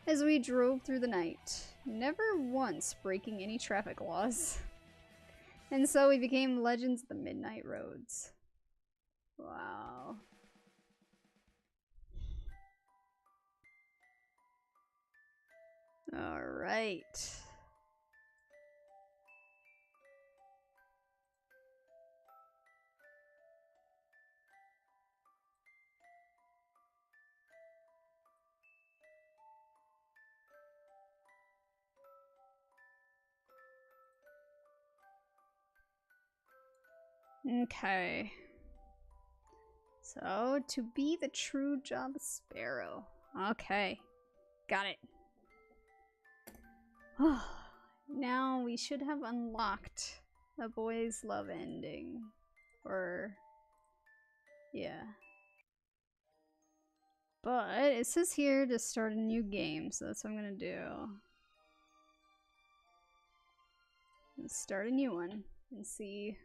as we drove through the night, never once breaking any traffic laws. And so we became legends of the midnight roads. Wow. All right. Okay. So, to be the true job sparrow. Okay. Got it. Now we should have unlocked the boys' love ending. Or, yeah. But it says here to start a new game, so that's what I'm gonna do. Let's start a new one and see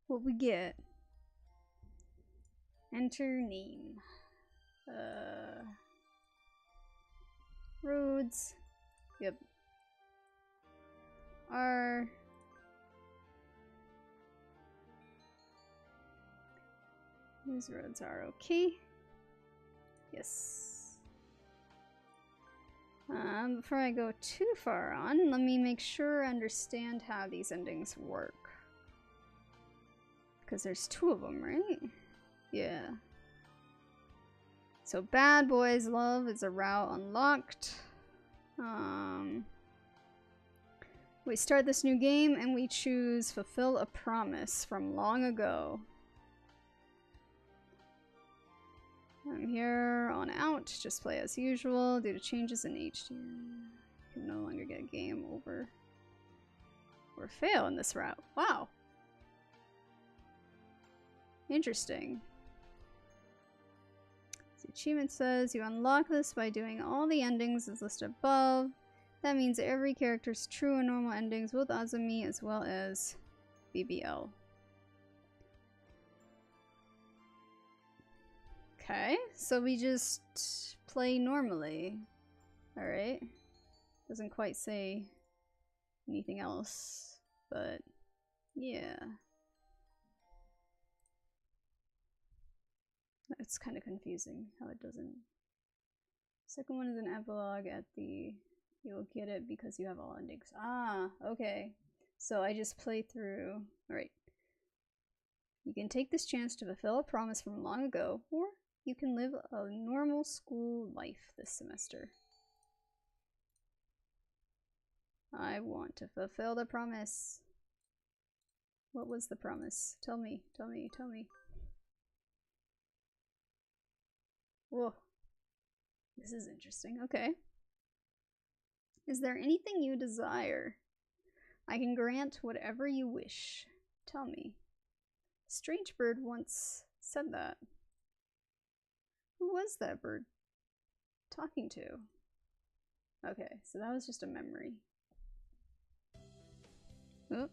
what we get. Enter name. Rhoads. Yep. R. These roads are okay. Yes. Before I go too far on, let me make sure I understand how these endings work. Because there's two of them, right? Yeah. So Bad Boys Love is a route unlocked. We start this new game and we choose Fulfill a Promise from long ago. From here on out, just play as usual. Due to changes in HD, you can no longer get a game over or fail in this route. Wow. Interesting. The achievement says you unlock this by doing all the endings as listed above. That means every character's true and normal endings, both Azumi as well as BBL. Okay, so we just play normally. Alright. Doesn't quite say anything else, but yeah. It's kind of confusing how it doesn't. Second one is an epilogue at the... You'll get it because you have all endings. Ah, okay. So I just play through... Alright. You can take this chance to fulfill a promise from long ago, or you can live a normal school life this semester. I want to fulfill the promise. What was the promise? Tell me, tell me, tell me. Whoa. This is interesting. Okay. Is there anything you desire? I can grant whatever you wish. Tell me. Strange bird once said that. Who was that bird talking to? Okay, so that was just a memory. Oh.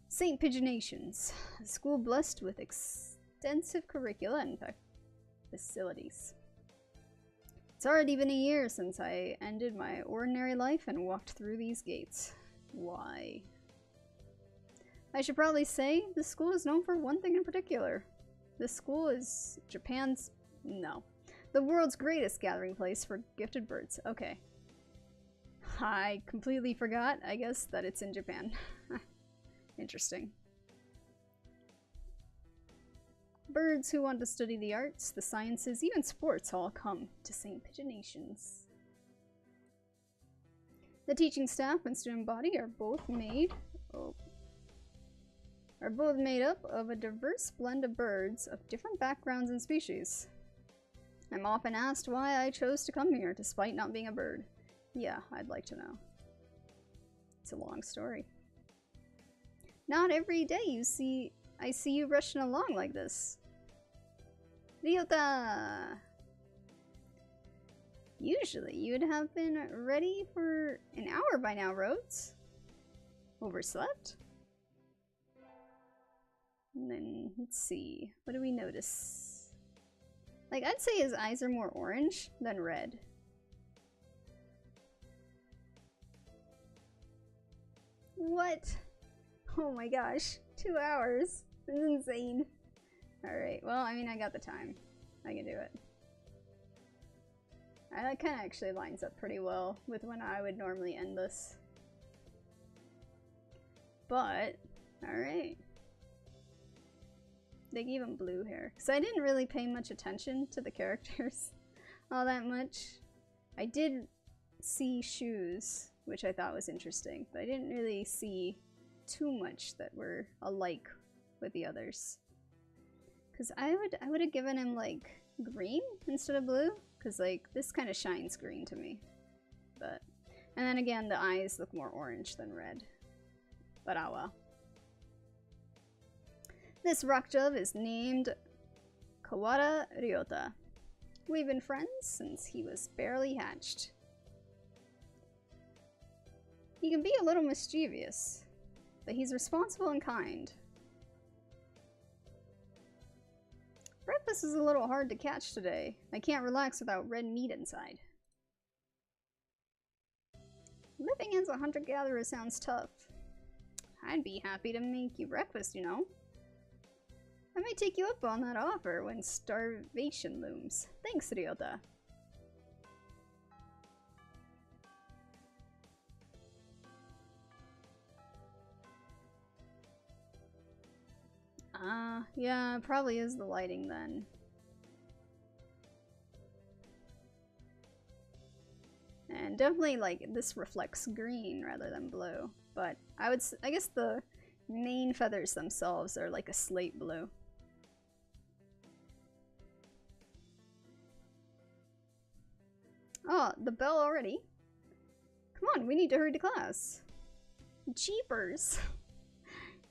St. Pigeonations, a school blessed with extensive curricula and facilities. It's already been a year since I ended my ordinary life and walked through these gates. Why? I should probably say this school is known for one thing in particular. This school is Japan's, no, the world's greatest gathering place for gifted birds. Okay. I completely forgot, I guess, that it's in Japan. Interesting. Birds who want to study the arts, the sciences, even sports all come to St. Pigeonations. The teaching staff and student body are both made up of a diverse blend of birds of different backgrounds and species. I'm often asked why I chose to come here despite not being a bird. Yeah, I'd like to know. It's a long story. Not every day I see you rushing along like this. Ryota! Usually you'd have been ready for an hour by now, Rhoads. Overslept? And then, let's see. What do we notice? Like, I'd say his eyes are more orange than red. What? Oh my gosh. 2 hours. This is insane. Alright, well, I mean, I got the time. I can do it. That kind of actually lines up pretty well with when I would normally end this. But, alright. They gave him blue hair. Because I didn't really pay much attention to the characters all that much. I did see shoes, which I thought was interesting, but I didn't really see too much that were alike with the others. Because I would have given him like green instead of blue, because like this kind of shines green to me. But and then again, the eyes look more orange than red. But ah well. This rock dove is named Kawada Ryota. We've been friends since he was barely hatched. He can be a little mischievous, but he's responsible and kind. Breakfast is a little hard to catch today. I can't relax without red meat inside. Living as a hunter-gatherer sounds tough. I'd be happy to make you breakfast, you know. I might take you up on that offer when starvation looms. Thanks, Ryota. Yeah, it probably is the lighting then. And definitely, like, this reflects green rather than blue. But I guess the main feathers themselves are like a slate blue. Oh, the bell already? Come on, we need to hurry to class. Jeepers.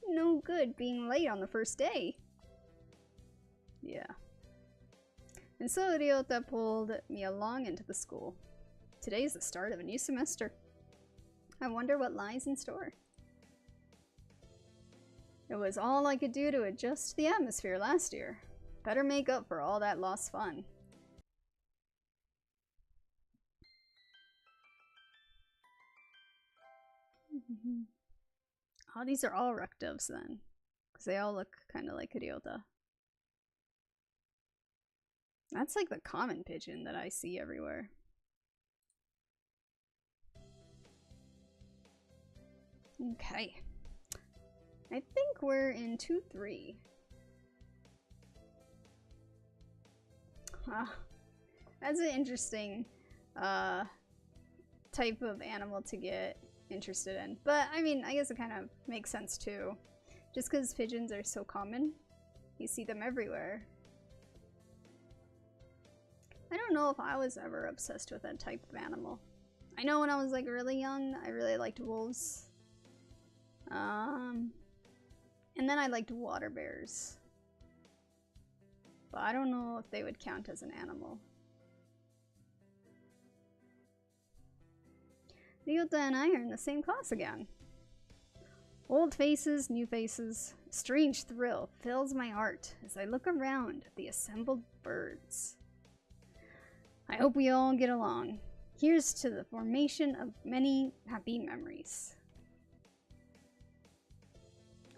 No good being late on the first day. Yeah. And so Ryota pulled me along into the school. Today's the start of a new semester. I wonder what lies in store. It was all I could do to adjust to the atmosphere last year. Better make up for all that lost fun. Oh, these are all Rectovs then. Because they all look kind of like Ryota. That's like the common pigeon that I see everywhere. Okay. I think we're in 2-3. That's an interesting type of animal to get interested in. But I mean, I guess it kind of makes sense too. Just because pigeons are so common, you see them everywhere. I don't know if I was ever obsessed with that type of animal. I know when I was like really young, I really liked wolves. And then I liked water bears. But I don't know if they would count as an animal. Ryota and I are in the same class again. Old faces, new faces. A strange thrill fills my heart as I look around at the assembled birds. I hope we all get along. Here's to the formation of many happy memories.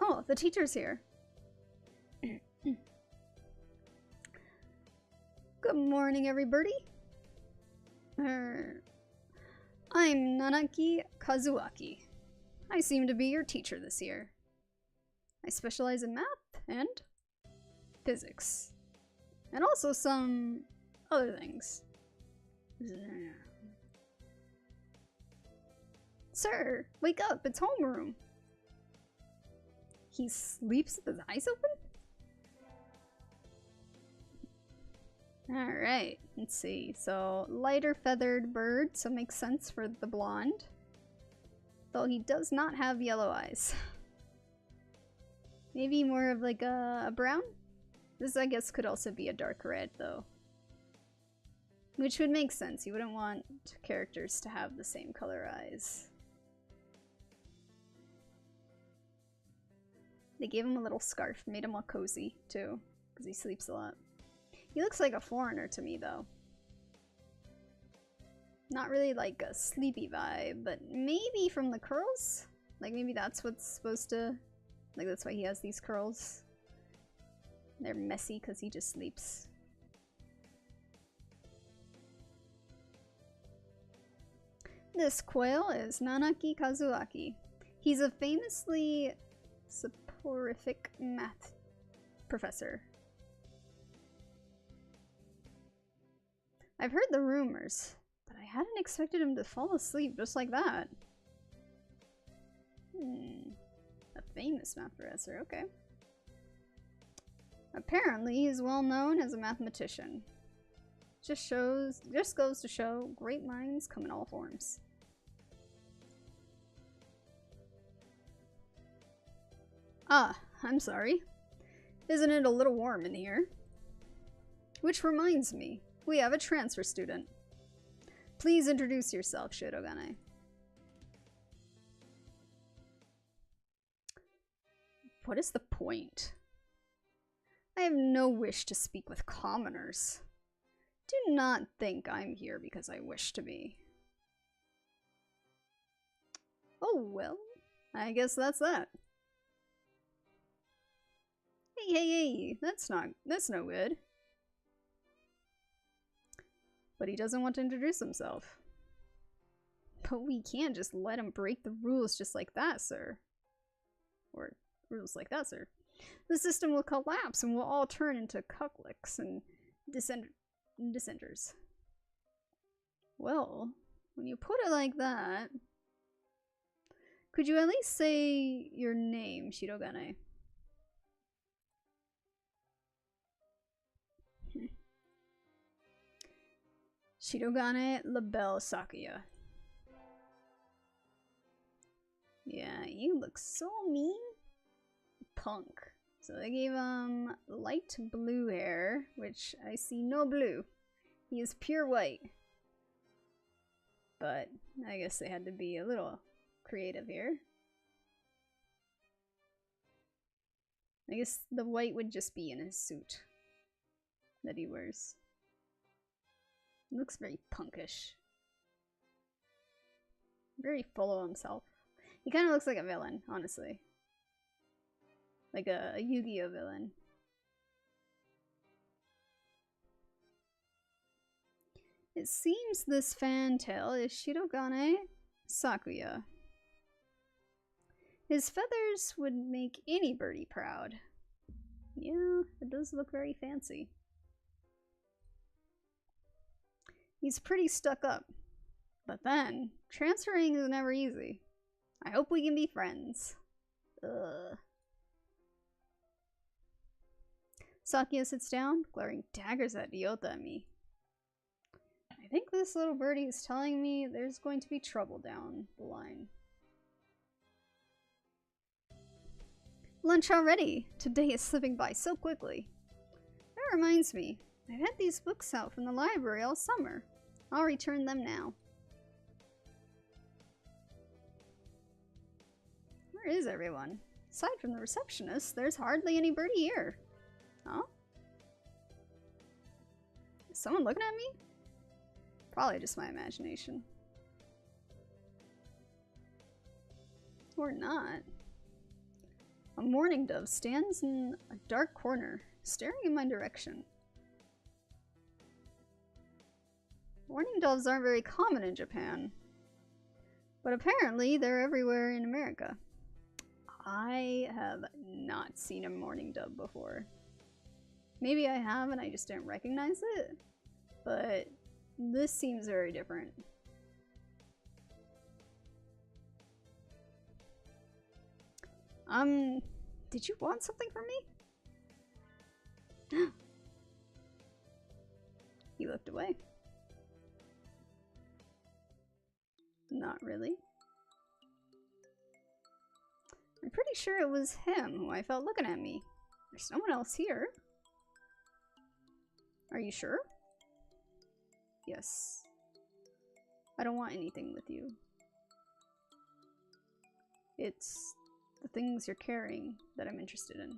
Oh, the teacher's here. Good morning, everybody. I'm Nanaki Kazuaki. I seem to be your teacher this year. I specialize in math and physics. And also some other things. Sir, wake up, it's homeroom. He sleeps with his eyes open? Alright, let's see. So, lighter feathered bird, so makes sense for the blonde. Though he does not have yellow eyes. Maybe more of like a brown? This, I guess, could also be a dark red, though. Which would make sense. You wouldn't want characters to have the same color eyes. They gave him a little scarf, made him all cozy, too, because he sleeps a lot. He looks like a foreigner to me, though. Not really like a sleepy vibe, but maybe from the curls? Like, maybe that's what's supposed to... Like, that's why he has these curls. They're messy because he just sleeps. This quail is Nanaki Kazuaki. He's a famously soporific math professor. I've heard the rumors, but I hadn't expected him to fall asleep just like that. A famous math professor, okay. Apparently he's well known as a mathematician. Just goes to show great minds come in all forms. Ah, I'm sorry. Isn't it a little warm in here? Which reminds me, we have a transfer student. Please introduce yourself, Shirogane. What is the point? I have no wish to speak with commoners. Do not think I'm here because I wish to be. Oh well, I guess that's that. Hey, that's no good. But he doesn't want to introduce himself. But we can't just let him break the rules just like that, sir. Or rules like that, sir. The system will collapse and we'll all turn into cucklicks and dissenters. Well, when you put it like that, could you at least say your name, Shirogane? 𝘿𝙊 𝙉𝙊𝙉𝙊. Yeah, you look so mean. Punk. So they gave him light blue hair, which I see no blue. He is pure white. But I guess they had to be a little creative here. I guess the white would just be in his suit that he wears. He looks very punkish. Very full of himself. He kind of looks like a villain, honestly. Like a Yu-Gi-Oh villain. It seems this fantail is 𝘿𝙊 𝙉𝙊. His feathers would make any birdie proud. Yeah, it does look very fancy. He's pretty stuck up. But then, transferring is never easy. I hope we can be friends. Ugh. Sakya sits down, glaring daggers at 𝘿𝙊 at me. I think this little birdie is telling me there's going to be trouble down the line. Lunch already! Today is slipping by so quickly. That reminds me, I've had these books out from the library all summer. I'll return them now. Where is everyone? Aside from the receptionist, there's hardly any birdie here. Huh? Is someone looking at me? Probably just my imagination. Or not. A mourning dove stands in a dark corner, staring in my direction. Mourning doves aren't very common in Japan, but apparently they're everywhere in America. I have not seen a mourning dove before. Maybe I have and I just didn't recognize it, but this seems very different. Did you want something from me? He looked away. Not really. I'm pretty sure it was him who I felt looking at me. There's no one else here. Are you sure? Yes. I don't want anything with you. It's the things you're carrying that I'm interested in.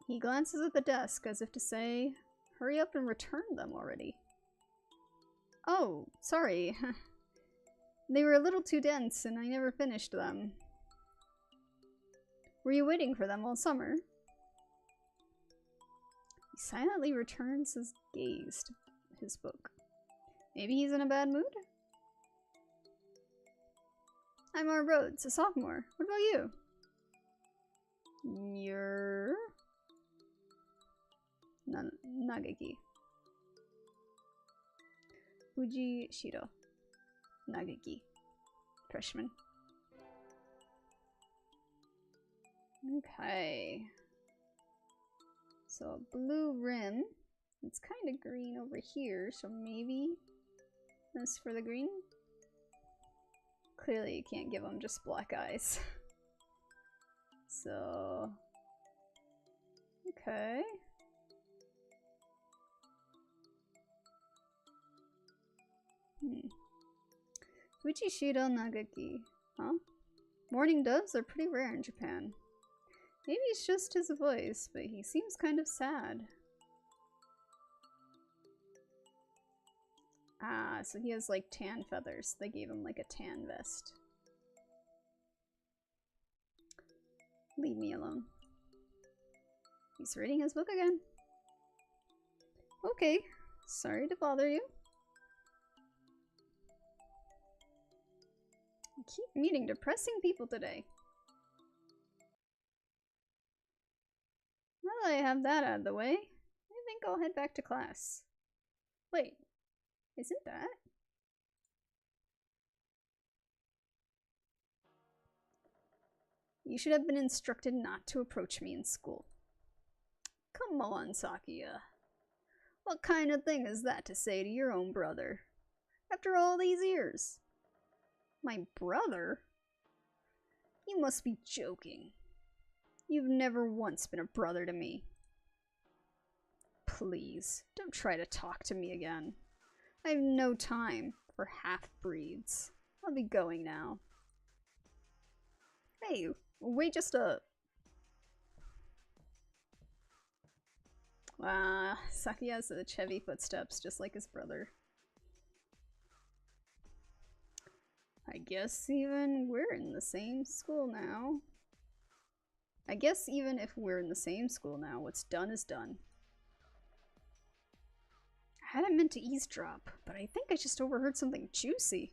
He glances at the desk as if to say, hurry up and return them already. Oh, sorry. They were a little too dense and I never finished them. Were you waiting for them all summer? He silently returns his gaze to his book. Maybe he's in a bad mood? I'm Rhoads, a sophomore. What about you? You're... Nageki. Fujishiro. Nageki. Freshman. Okay. So a blue rim. It's kind of green over here, so maybe that's for the green. Clearly you can't give them just black eyes. So... okay. Fujishiro Nageki. Huh? Mourning doves are pretty rare in Japan. Maybe it's just his voice, but he seems kind of sad. Ah, so he has like tan feathers. They gave him like a tan vest. Leave me alone. He's reading his book again. Okay, sorry to bother you. I keep meeting depressing people today. Now that I have that out of the way, I think I'll head back to class. Wait, isn't that? You should have been instructed not to approach me in school. Come on, Sakuya. What kind of thing is that to say to your own brother? After all these years? My brother? You must be joking. You've never once been a brother to me. Please, don't try to talk to me again. I have no time for half-breeds. I'll be going now. Hey, wait just a... Saki has the Chevy footsteps, just like his brother. I guess even we're in the same school now. I guess even if we're in the same school now, what's done is done. I hadn't meant to eavesdrop, but I think I just overheard something juicy.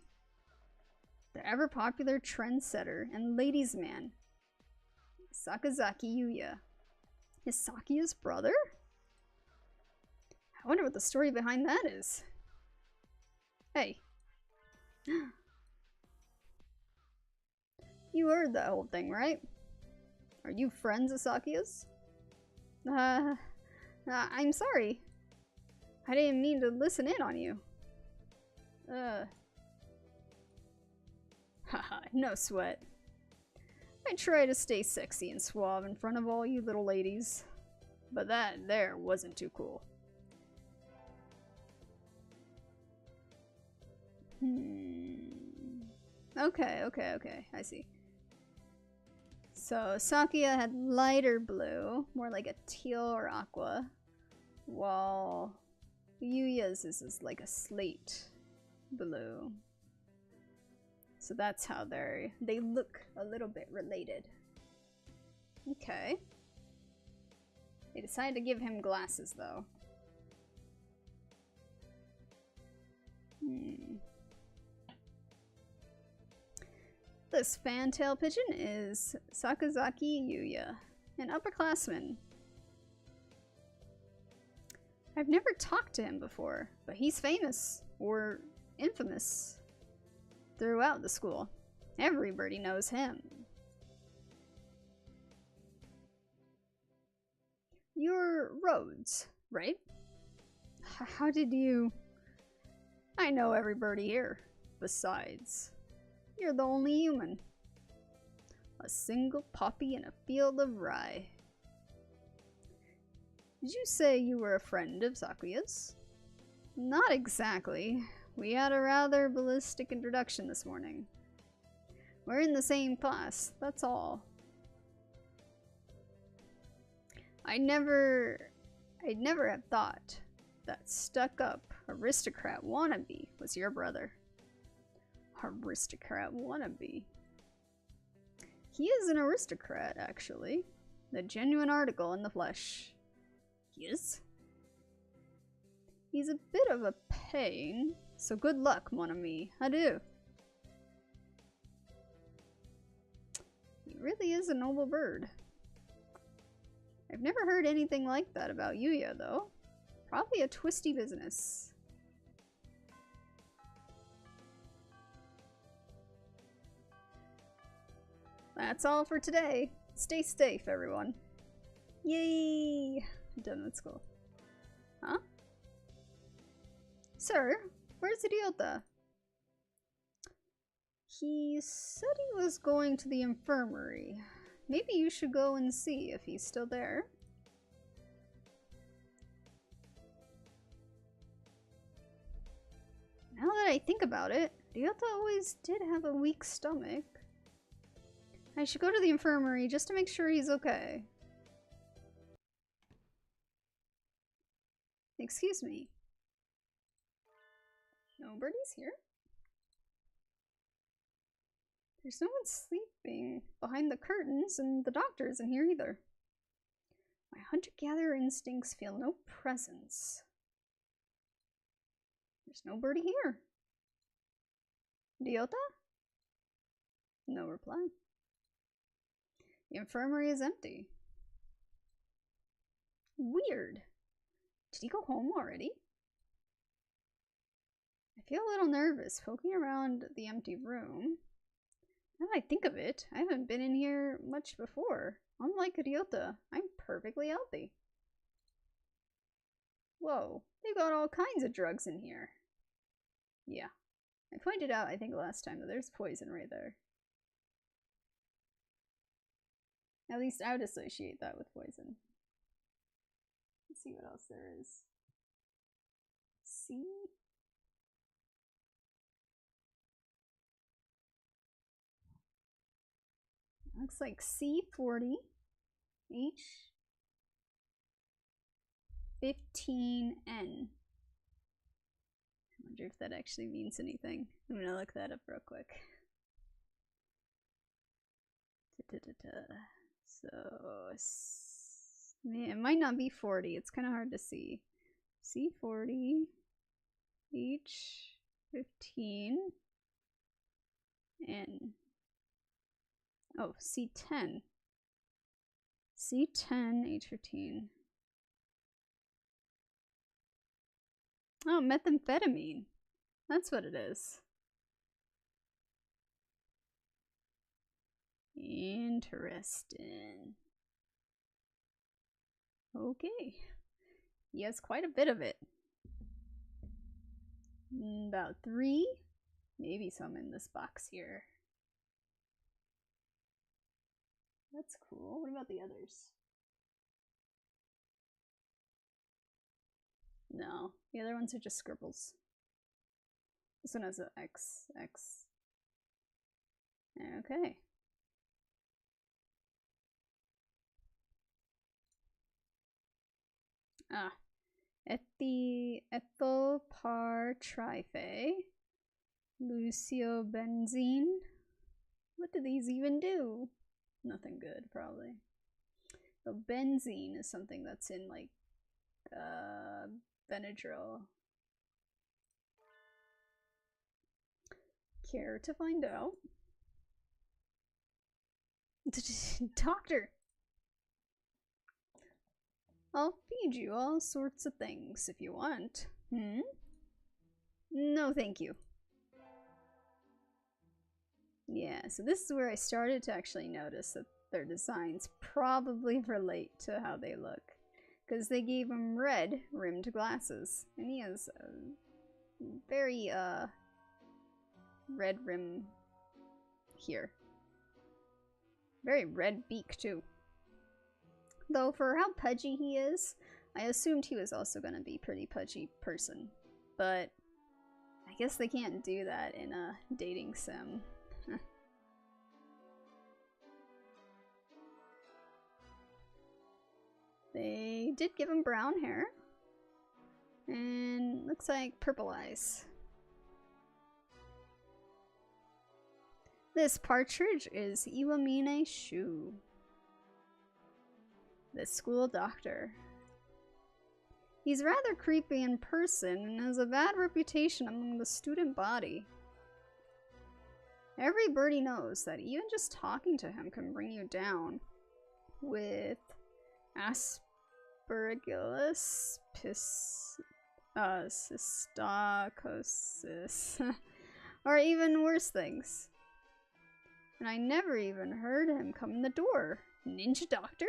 The ever-popular trendsetter and ladies' man, Sakazaki Yuya. Is Sakuya's brother? I wonder what the story behind that is. Hey. You heard that whole thing, right? Are you friends of Sakuya's? I'm sorry. I didn't mean to listen in on you. Haha, no sweat. I try to stay sexy and suave in front of all you little ladies, but that there wasn't too cool. Okay, I see. So Sakuya had lighter blue, more like a teal or aqua, while Yuya's is like a slate blue. So that's how they look a little bit related. Okay. They decided to give him glasses though. This fantail pigeon is Sakazaki Yuya, an upperclassman. I've never talked to him before, but he's famous, or infamous, throughout the school. Everybody knows him. You're Rhoads, right? How did you... I know everybody here. Besides, you're the only human. A single poppy in a field of rye. Did you say you were a friend of Sakuya's? Not exactly. We had a rather ballistic introduction this morning. We're in the same class, that's all. I'd never have thought that stuck-up aristocrat wannabe was your brother. Aristocrat wannabe. He is an aristocrat, actually. The genuine article in the flesh. He is? He's a bit of a pain, so good luck, mon ami. Adieu. He really is a noble bird. I've never heard anything like that about Yuya, though. Probably a twisty business. That's all for today. Stay safe, everyone. Yay! Done with school. Huh? Sir, where's 𝘿𝙊? He said he was going to the infirmary. Maybe you should go and see if he's still there. Now that I think about it, 𝘿𝙊 always did have a weak stomach. I should go to the infirmary just to make sure he's okay. Excuse me. Nobody's here? There's no one sleeping behind the curtains, and the doctor isn't here either. My hunter-gatherer instincts feel no presence. There's nobody here. 𝘿𝙊? No reply. The infirmary is empty. Weird. Did he go home already? I feel a little nervous poking around the empty room. Now that I think of it, I haven't been in here much before. Unlike Ryota, I'm perfectly healthy. Whoa, they've got all kinds of drugs in here. Yeah, I pointed out, I think last time, that there's poison right there. At least I would associate that with poison. Let's see what else there is. C? Looks like 𝘿40 𝘿15N. I wonder if that actually means anything. I'm gonna look that up real quick. So, man, it might not be 40. It's kind of hard to see. 𝘿40 𝘿15N. Oh, 𝘿10. 𝘿10 𝘿15. Oh, methamphetamine. That's what it is. Interesting. Okay. He has quite a bit of it. About 3. Maybe some in this box here. That's cool. What about the others? No, the other ones are just scribbles. This one has an X. Okay. Ah. 𝘿𝙊 𝙉𝙊 What do these even do? Nothing good, probably. But benzene is something that's in, like, Benadryl. Care to find out? Doctor! I'll feed you all sorts of things if you want. No, thank you. Yeah, so this is where I started to actually notice that their designs probably relate to how they look. Because they gave him red rimmed glasses. And he has a very, red rim here. Very red beak, too. Though for how pudgy he is, I assumed he was also going to be a pretty pudgy person. But I guess they can't do that in a dating sim. They did give him brown hair. And looks like purple eyes. This partridge is 𝘿𝙊 𝙉𝙊, the school doctor. He's rather creepy in person and has a bad reputation among the student body. Everybody knows that even just talking to him can bring you down with aspergillus cysticercosis, or even worse things. And I never even heard him come in the door. Ninja doctor?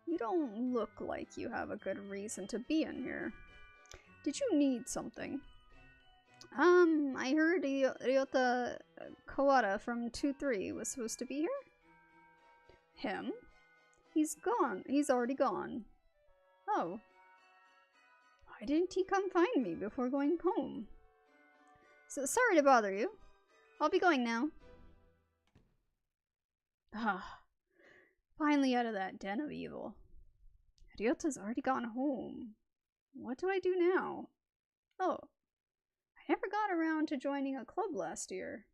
You don't look like you have a good reason to be in here. Did you need something? I heard Ryota Kawada from 2-3 was supposed to be here? Him? He's gone. He's already gone. Oh. Why didn't he come find me before going home? So sorry to bother you. I'll be going now. Ah. Finally out of that den of evil. Ryota's already gone home. What do I do now? Oh. I never got around to joining a club last year.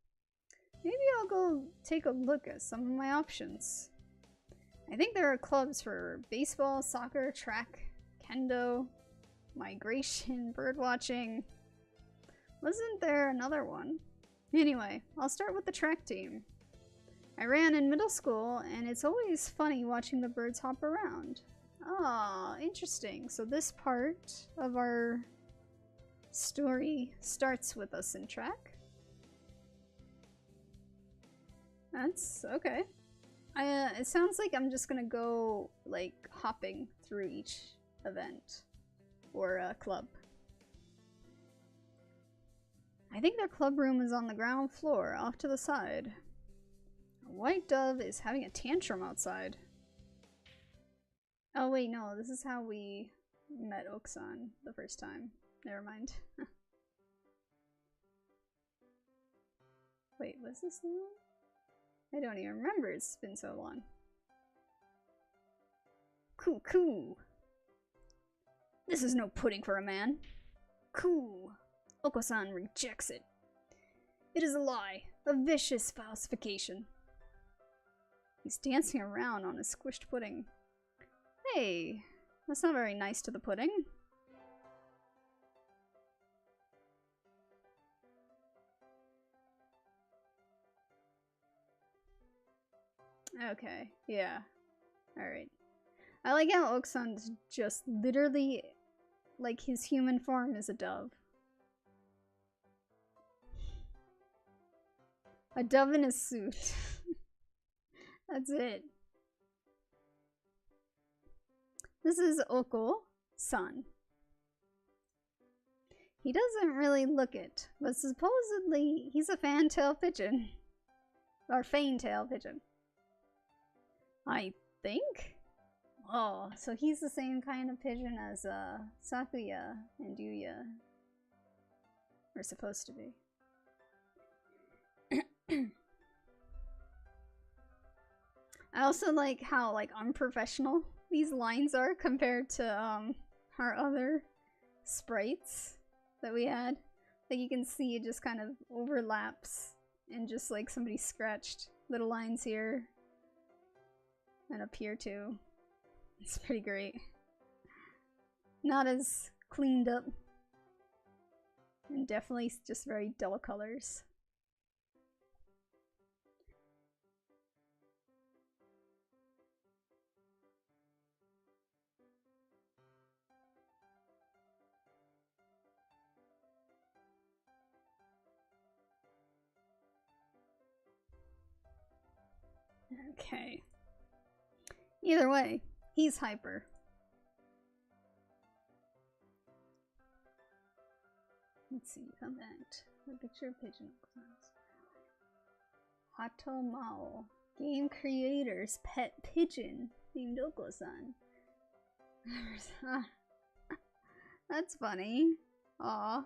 Maybe I'll go take a look at some of my options. I think there are clubs for baseball, soccer, track, kendo, migration, birdwatching. Wasn't there another one? Anyway, I'll start with the track team. I ran in middle school, and it's always funny watching the birds hop around. Ah, interesting. So this part of our story starts with us in track. That's okay. It sounds like I'm just gonna go, like, hopping through each event. Or club. I think their club room is on the ground floor, off to the side. A white dove is having a tantrum outside. Oh wait, no, this is how we met 𝘿𝙊 the first time. Never mind. Wait, was this the one? I don't even remember, it's been so long. Coo. This is no pudding for a man. Coo. 𝘿𝙊 rejects it. It is a lie, a vicious falsification. He's dancing around on a squished pudding. Hey, that's not very nice to the pudding. Okay, yeah. Alright. I like how 𝘿𝙊's just literally, like, his human form is a dove. A dove in a suit. That's it. This is 𝘿𝙊. He doesn't really look it, but supposedly he's a fantail pigeon. Or fantail pigeon. I think? Oh, so he's the same kind of pigeon as 𝘿𝙊 and 𝘿𝙊 are supposed to be. I also like how, like, unprofessional these lines are compared to our other sprites that we had. Like, you can see it just kind of overlaps and just, like, somebody scratched little lines here and up here too. It's pretty great. Not as cleaned up. And definitely just very dull colors. Okay. Either way, he's hyper. Let's see, come back. The picture of pigeon. Hatoful, game creator's pet pigeon named 𝘿𝙊. That's funny. Aw.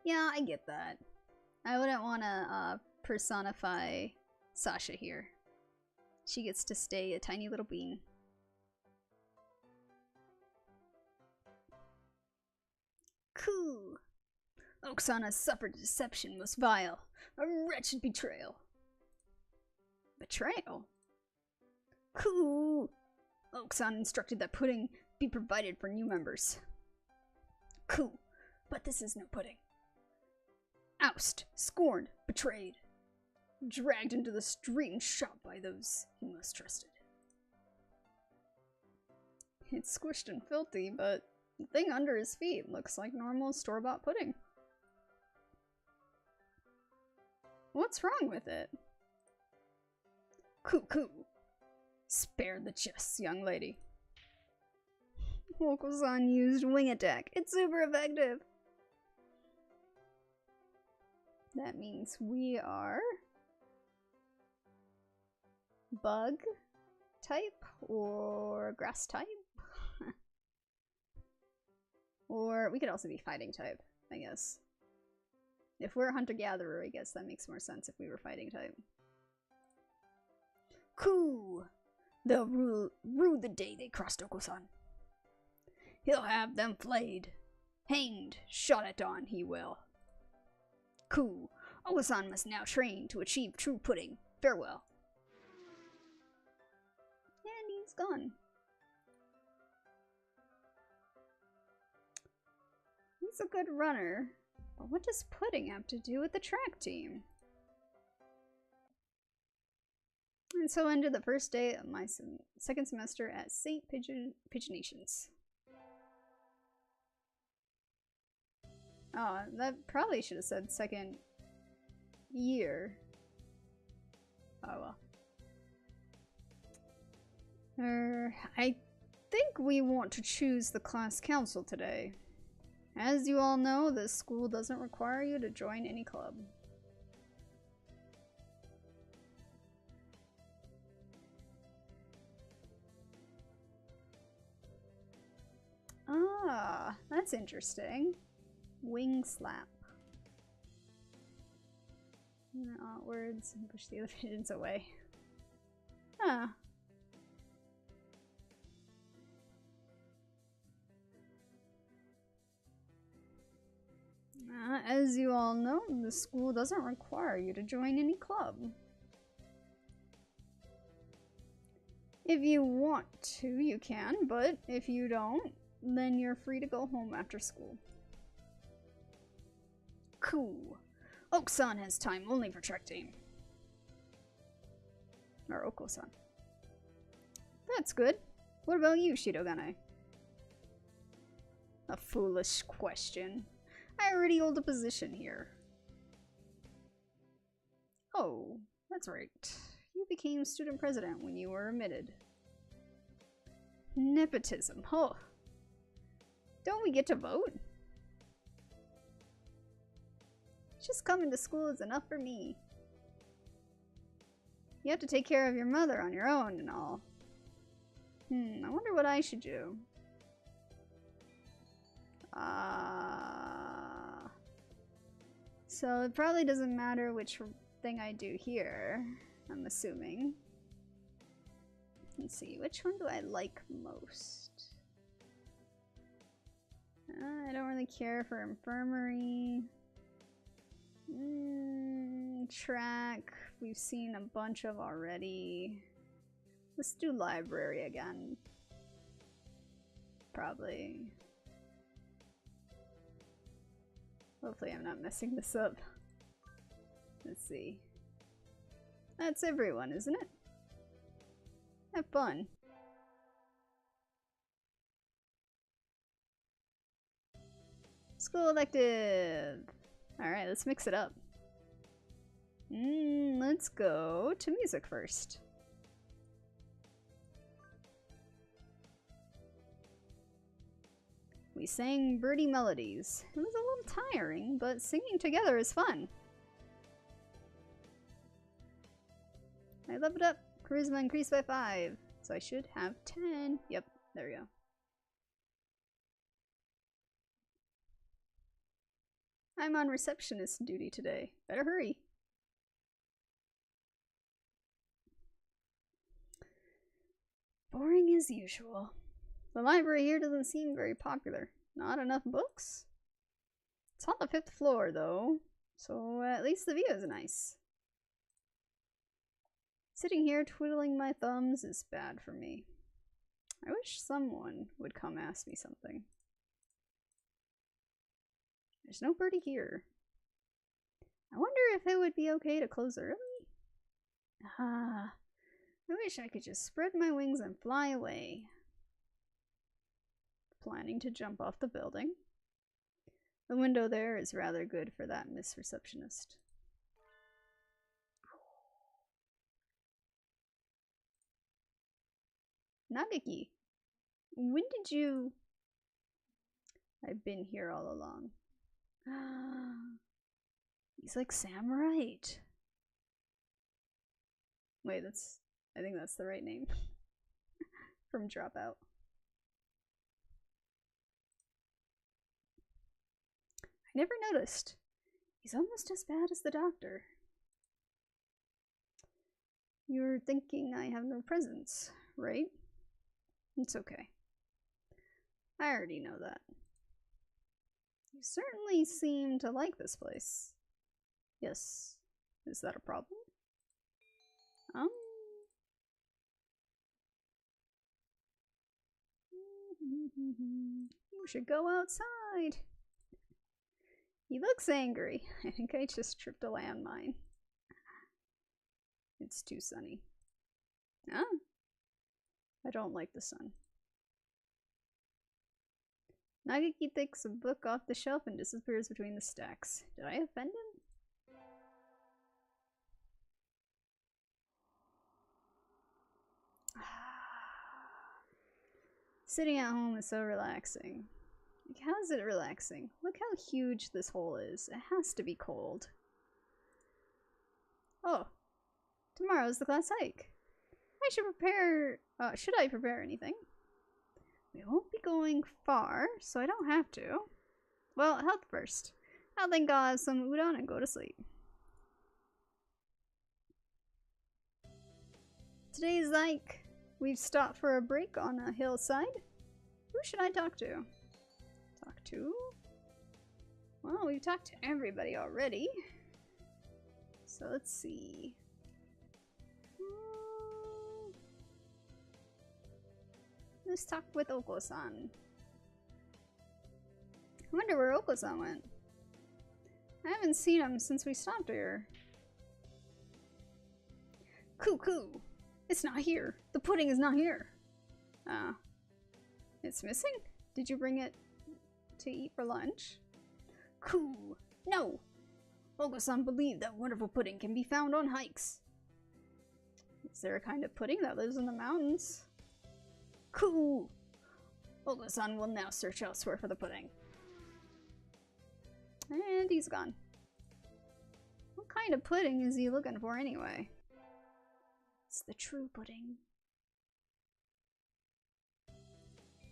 Yeah, I get that. I wouldn't want to personify Sasha here. She gets to stay a tiny little bean. Cool. 𝘿𝙊 has suffered deception most vile. A wretched betrayal. Betrayal? Cool. 𝘿𝙊 instructed that pudding be provided for new members. Cool. But this is no pudding. Oust. Scorned. Betrayed. Dragged into the street and shot by those he most trusted. It's squished and filthy, but the thing under his feet looks like normal store-bought pudding. What's wrong with it? Coo. Spare the chests, young lady. 𝘿𝙊 used wing attack. It's super effective. That means we are bug type or grass type. Or we could also be fighting type, I guess. If we're a hunter-gatherer, I guess that makes more sense if we were fighting type. Cool! They'll rue the day they crossed 𝘿𝙊. He'll have them flayed, hanged, shot at dawn, he will. Cool. 𝘿𝙊 must now train to achieve true pudding. Farewell. And he's gone. He's a good runner, but what does pudding have to do with the track team? And so ended the first day of my second semester at St. Pigeonations. Oh, that probably should have said second year. Oh well. I think we want to choose the class council today. As you all know, this school doesn't require you to join any club. Ah, that's interesting. Wing slap. Words and push the other pigeons away. Huh. As you all know, the school doesn't require you to join any club. If you want to, you can, but if you don't, then you're free to go home after school. Cool. Oak-san has time only for track team. Or Oko-san. That's good. What about you, Shidogane? A foolish question. I already hold a position here. Oh, that's right. You became student president when you were admitted. Nepotism, huh? Don't we get to vote? Just coming to school is enough for me. You have to take care of your mother on your own and all. I wonder what I should do. So it probably doesn't matter which thing I do here, I'm assuming. Let's see, which one do I like most? I don't really care for infirmary. Track, we've seen a bunch of already. Let's do library again. Probably. Hopefully I'm not messing this up. Let's see. That's everyone, isn't it? Have fun. School elective! Alright, let's mix it up. Let's go to music first. We sang birdie melodies. It was a little tiring, but singing together is fun. I leveled up. Charisma increased by 5. So I should have 10. Yep, there we go. I'm on receptionist duty today. Better hurry. Boring as usual. The library here doesn't seem very popular. Not enough books? It's on the 5th floor, though, so at least the view is nice. Sitting here twiddling my thumbs is bad for me. I wish someone would come ask me something. There's no birdie here. I wonder if it would be okay to close early? I wish I could just spread my wings and fly away. Planning to jump off the building. The window there is rather good for that Miss Receptionist. Nageki, when did you... I've been here all along. He's like Sam Wright. Wait, I think that's the right name. From Dropout. I never noticed. He's almost as bad as the doctor. You're thinking I have no presence, right? It's okay. I already know that. You certainly seem to like this place. Yes. Is that a problem? You should go outside. He looks angry. I think I just tripped a landmine. It's too sunny. Ah. I don't like the sun. Nageki takes a book off the shelf and disappears between the stacks. Did I offend him? Sitting at home is so relaxing. Like, how is it relaxing? Look how huge this hole is. It has to be cold. Oh, tomorrow's the class hike. Should I prepare anything? We won't be going far, so I don't have to. Well, health first. I'll then go have some udon and go to sleep. Today's hike. We've stopped for a break on a hillside. Who should I talk to? Talk to? Well, we've talked to everybody already. So let's see. Let's talk with Oko-san. I wonder where Oko-san went. I haven't seen him since we stopped here. Cuckoo! It's not here. The pudding is not here. It's missing? Did you bring it to eat for lunch? Coo! No! Oko-san believed that wonderful pudding can be found on hikes. Is there a kind of pudding that lives in the mountains? Coo! Oko-san will now search elsewhere for the pudding. And he's gone. What kind of pudding is he looking for anyway? It's the true pudding.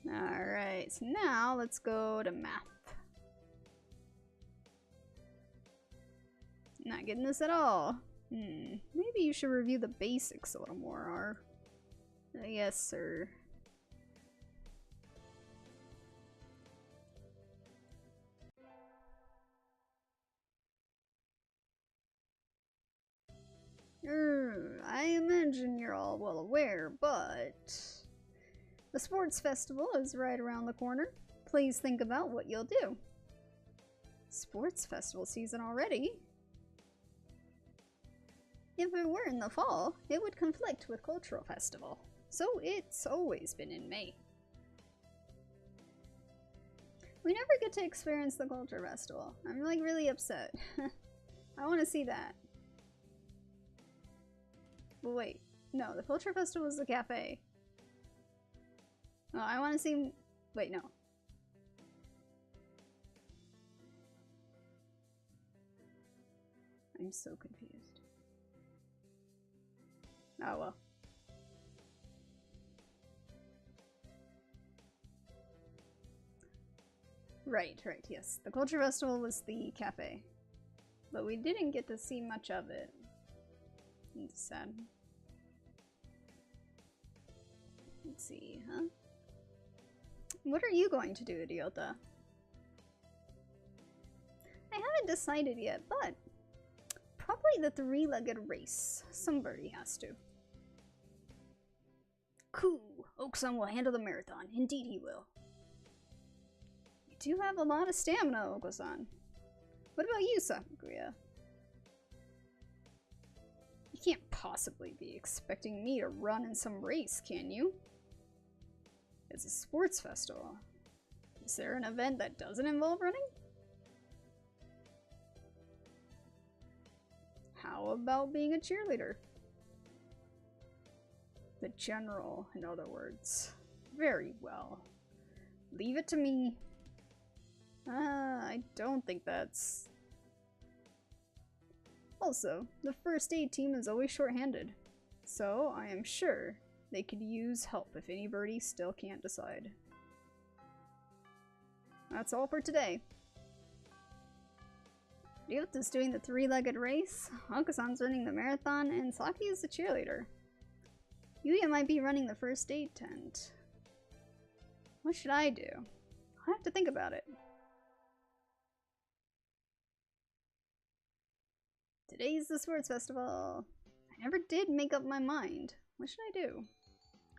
Alright, so now let's go to math. Not getting this at all. Maybe you should review the basics a little more, yes, sir. I imagine you're all well aware, but the sports festival is right around the corner. Please think about what you'll do. Sports festival season already? If it were in the fall, it would conflict with cultural festival, so it's always been in May. We never get to experience the culture festival. I'm like really upset. I want to see that. But wait, no, the culture festival is the cafe. Oh, I want to see. Wait, no. I'm so confused. Oh well. Right, yes. The culture festival was the cafe. But we didn't get to see much of it. It's sad. Let's see, huh? What are you going to do, Ryota? I haven't decided yet, but probably the three-legged race. Somebody has to. Cool. Oak-san will handle the marathon. Indeed he will. You do have a lot of stamina, Oko-san. What about you, Sakuya? You can't possibly be expecting me to run in some race, can you? It's a sports festival. Is there an event that doesn't involve running? How about being a cheerleader? The general, in other words. Very well. Leave it to me. I don't think that's... Also, the first aid team is always short-handed, so I am sure they could use help if anybody still can't decide. That's all for today. Ryota's doing the three-legged race, Oko-san's running the marathon, and Saki is the cheerleader. Yuya might be running the first aid tent. What should I do? I have to think about it. Today's the sports festival. I never did make up my mind. What should I do?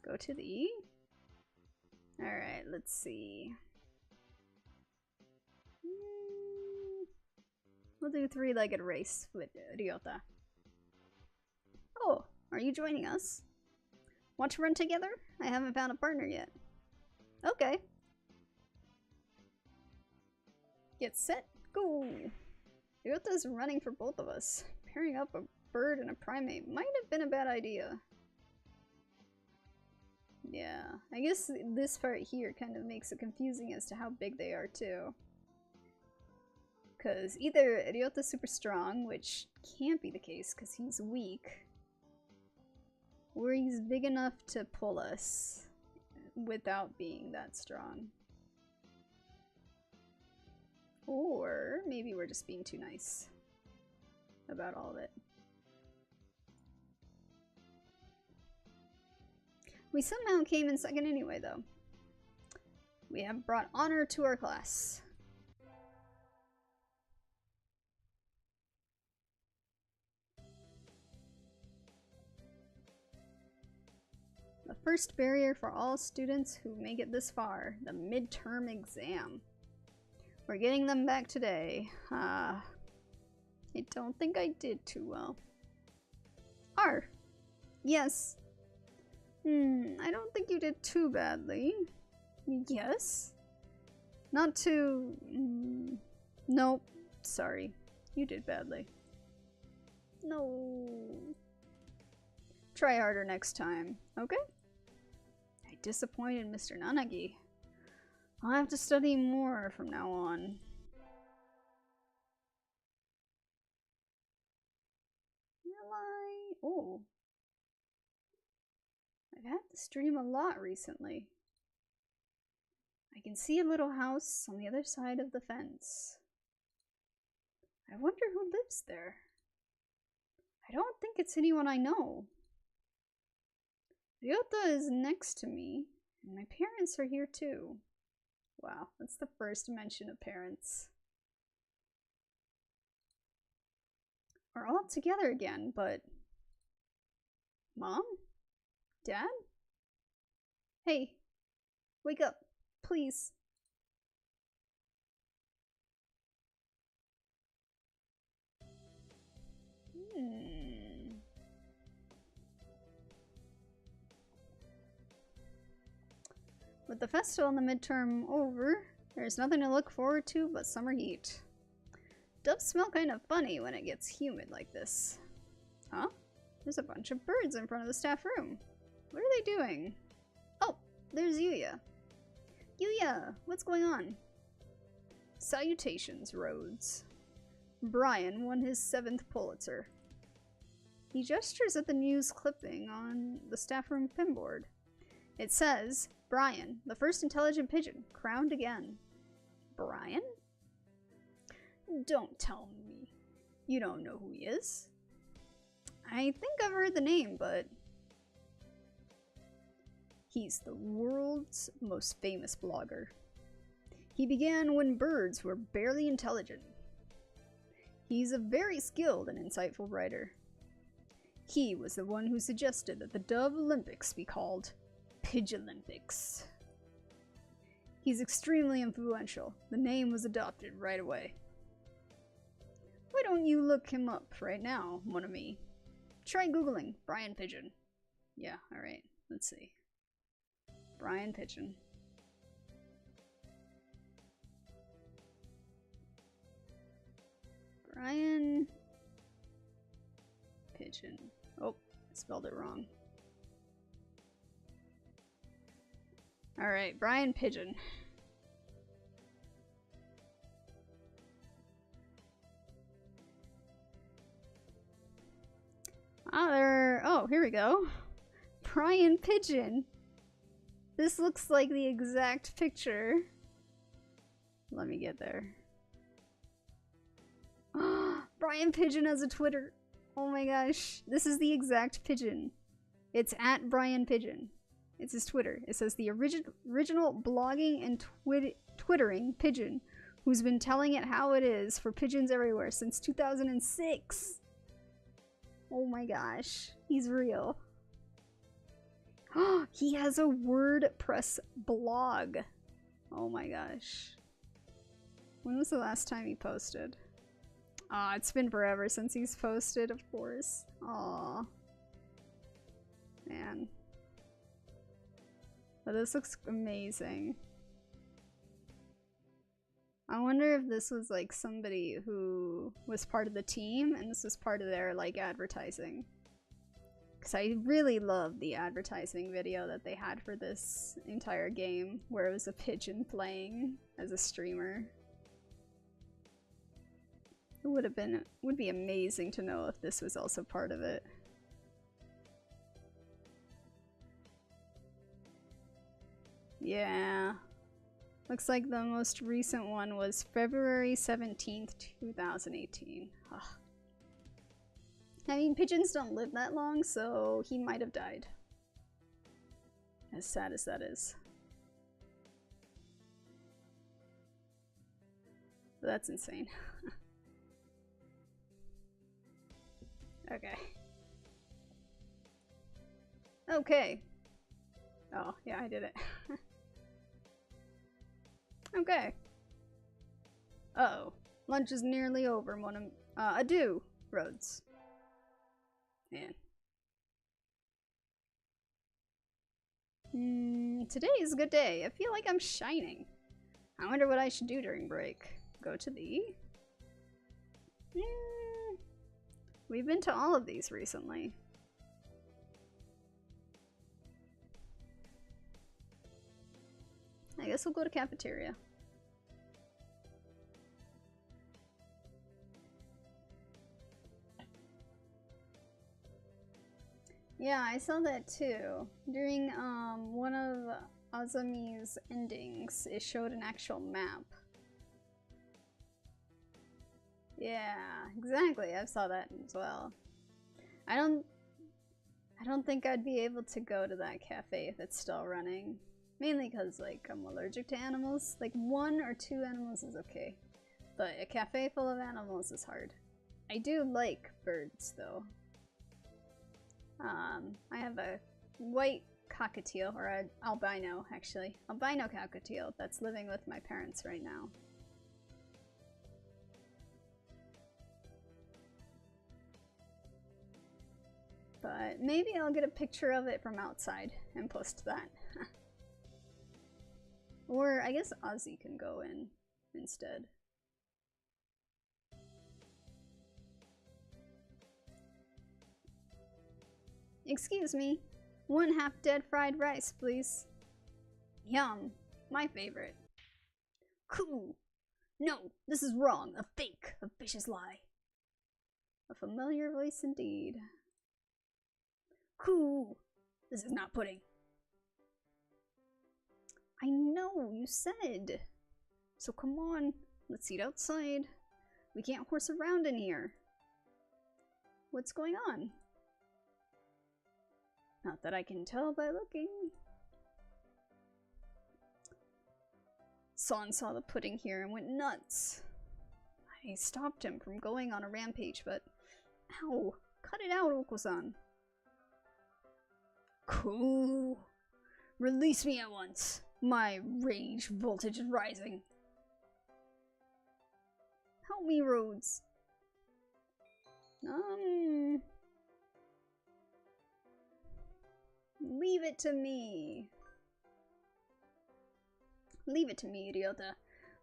Go to the E? Alright, let's see. We'll do three-legged race with Ryota. Oh, are you joining us? Want to run together? I haven't found a partner yet. Okay. Get set, go! Ryota's running for both of us. Pairing up a bird and a primate might have been a bad idea. Yeah, I guess this part here kind of makes it confusing as to how big they are too. Because either Ryota's super strong, which can't be the case because he's weak, or he's big enough to pull us without being that strong. Or maybe we're just being too nice about all of it. We somehow came in second anyway, though. We have brought honor to our class. The first barrier for all students who make it this far, the midterm exam. We're getting them back today. I don't think I did too well. R. Yes. I don't think you did too badly. Yes? Not too... Nope. Sorry. You did badly. No. Try harder next time, okay? I disappointed Mr. Nanagi. I'll have to study more from now on. Will I? Oh. I've had this dream a lot recently. I can see a little house on the other side of the fence. I wonder who lives there. I don't think it's anyone I know. Ryota is next to me, and my parents are here too. Wow, that's the first mention of parents. We're all together again, but... Mom? Dad? Hey, wake up, please. With the festival and the midterm over, there's nothing to look forward to but summer heat. Doves smell kind of funny when it gets humid like this. Huh? There's a bunch of birds in front of the staff room. What are they doing? Oh, there's Yuya. Yuya, what's going on? Salutations, Rhoads. Brian won his 7th Pulitzer. He gestures at the news clipping on the staff room pinboard. It says, Brian, the first intelligent pigeon, crowned again. Brian? Don't tell me. You don't know who he is? I think I've heard the name, but... He's the world's most famous blogger. He began when birds were barely intelligent. He's a very skilled and insightful writer. He was the one who suggested that the Dove Olympics be called Pidgeolympics. He's extremely influential. The name was adopted right away. Why don't you look him up right now, mon ami? Try googling Brian Pigeon. Yeah, alright, let's see. Brian Pigeon. Brian Pigeon. Oh, I spelled it wrong. Alright, Brian Pigeon. Oh, here we go. Brian Pigeon. This looks like the exact picture. Let me get there. Brian Pigeon has a Twitter. Oh my gosh. This is the exact pigeon. It's at Brian Pigeon. It's his Twitter. It says the original blogging and twittering pigeon who's been telling it how it is for pigeons everywhere since 2006. Oh my gosh. He's real. He has a WordPress blog. Oh my gosh. When was the last time he posted? Aw, it's been forever since he's posted, of course. Aw. Man. But this looks amazing. I wonder if this was like somebody who was part of the team and this was part of their like advertising. Because I really love the advertising video that they had for this entire game, where it was a pigeon playing as a streamer. It would be amazing to know if this was also part of it. Yeah. Looks like the most recent one was February 17th, 2018. Ugh. I mean, pigeons don't live that long, so he might have died. As sad as that is. But that's insane. Okay. Okay. Oh, yeah, I did it. Okay. Uh-oh. Lunch is nearly over. Adieu, Rhoads. Man. Today is a good day. I feel like I'm shining. I wonder what I should do during break. Go to the... We've been to all of these recently. I guess we'll go to cafeteria. Yeah, I saw that too. During one of Azami's endings, it showed an actual map. Yeah, exactly. I saw that as well. I don't think I'd be able to go to that cafe if it's still running. Mainly because, like, I'm allergic to animals. Like, 1 or 2 animals is okay. But a cafe full of animals is hard. I do like birds, though. I have a white cockatiel, or an albino, actually. Albino cockatiel that's living with my parents right now. But maybe I'll get a picture of it from outside and post that. Or I guess Ozzy can go in instead. Excuse me, 1/2 dead fried rice, please. Yum, my favorite. Cool. No, this is wrong. A fake, a vicious lie. A familiar voice indeed. Cool. This is not pudding. I know, you said. So come on, let's eat outside. We can't horse around in here. What's going on? Not that I can tell by looking. San saw the pudding here and went nuts. I stopped him from going on a rampage, but... Ow! Cut it out, Oko-san. Cool. Release me at once. My rage voltage is rising. Help me, Rhoads. Leave it to me. Leave it to me, idiota.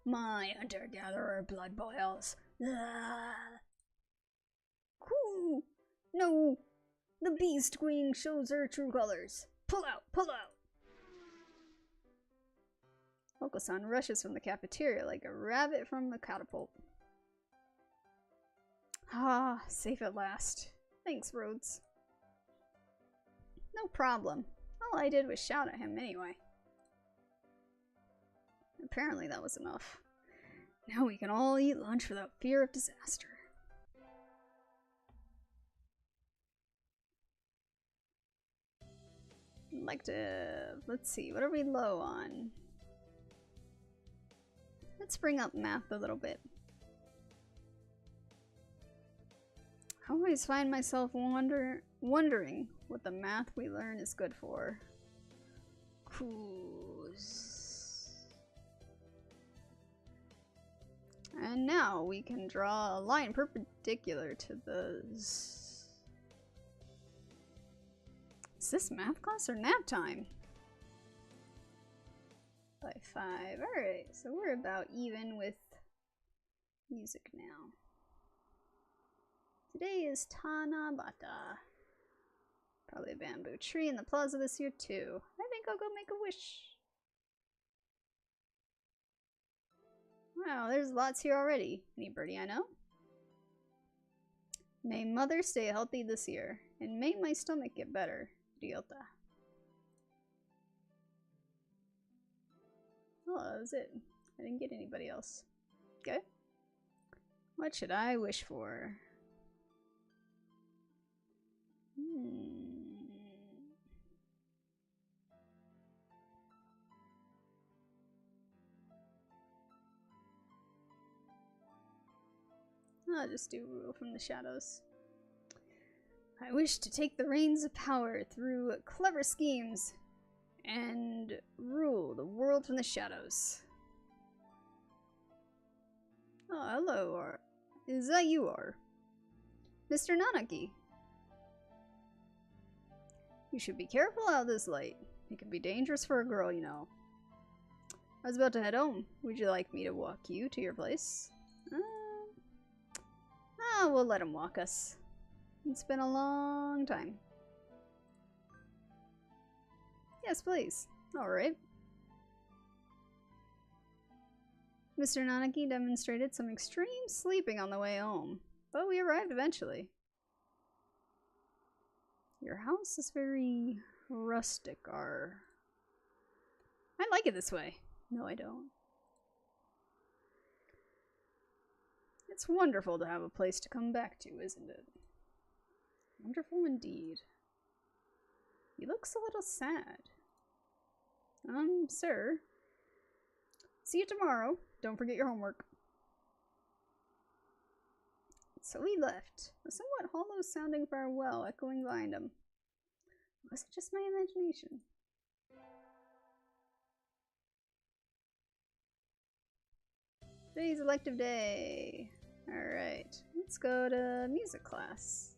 My hunter-gatherer blood boils. Cool. No. The beast queen shows her true colors. Pull out, pull out. Oko-san rushes from the cafeteria like a rabbit from the catapult. Ah, safe at last. Thanks, Rhoads. No problem. All I did was shout at him anyway. Apparently that was enough. Now we can all eat lunch without fear of disaster. I'd like to... Let's see, what are we low on? Let's bring up math a little bit. I always find myself wondering what the math we learn is good for. Cool. And now we can draw a line perpendicular to those. Is this math class or nap time? By 5. Alright, so we're about even with music now. Today is Tanabata. Probably a bamboo tree in the plaza this year too. I think I'll go make a wish. Wow, there's lots here already. Any birdie I know? May mother stay healthy this year, and may my stomach get better. 𝘿𝙊. Oh, that was it. I didn't get anybody else. Okay. What should I wish for? I'll just do rule from the shadows. I wish to take the reins of power through clever schemes and rule the world from the shadows. Oh, hello, is that you are? Mr. Nanaki. You should be careful out this light. It can be dangerous for a girl, you know. I was about to head home. Would you like me to walk you to your place? We'll let him walk us. It's been a long time. Yes, please. Alright. Mr. Nanaki demonstrated some extreme sleeping on the way home, but we arrived eventually. Your house is very rustic, I like it this way. No, I don't. It's wonderful to have a place to come back to, isn't it? Wonderful indeed. He looks a little sad. Sir. See you tomorrow. Don't forget your homework. So we left, a somewhat hollow-sounding farewell echoing behind him. Was it just my imagination? Today's elective day. Alright, let's go to music class.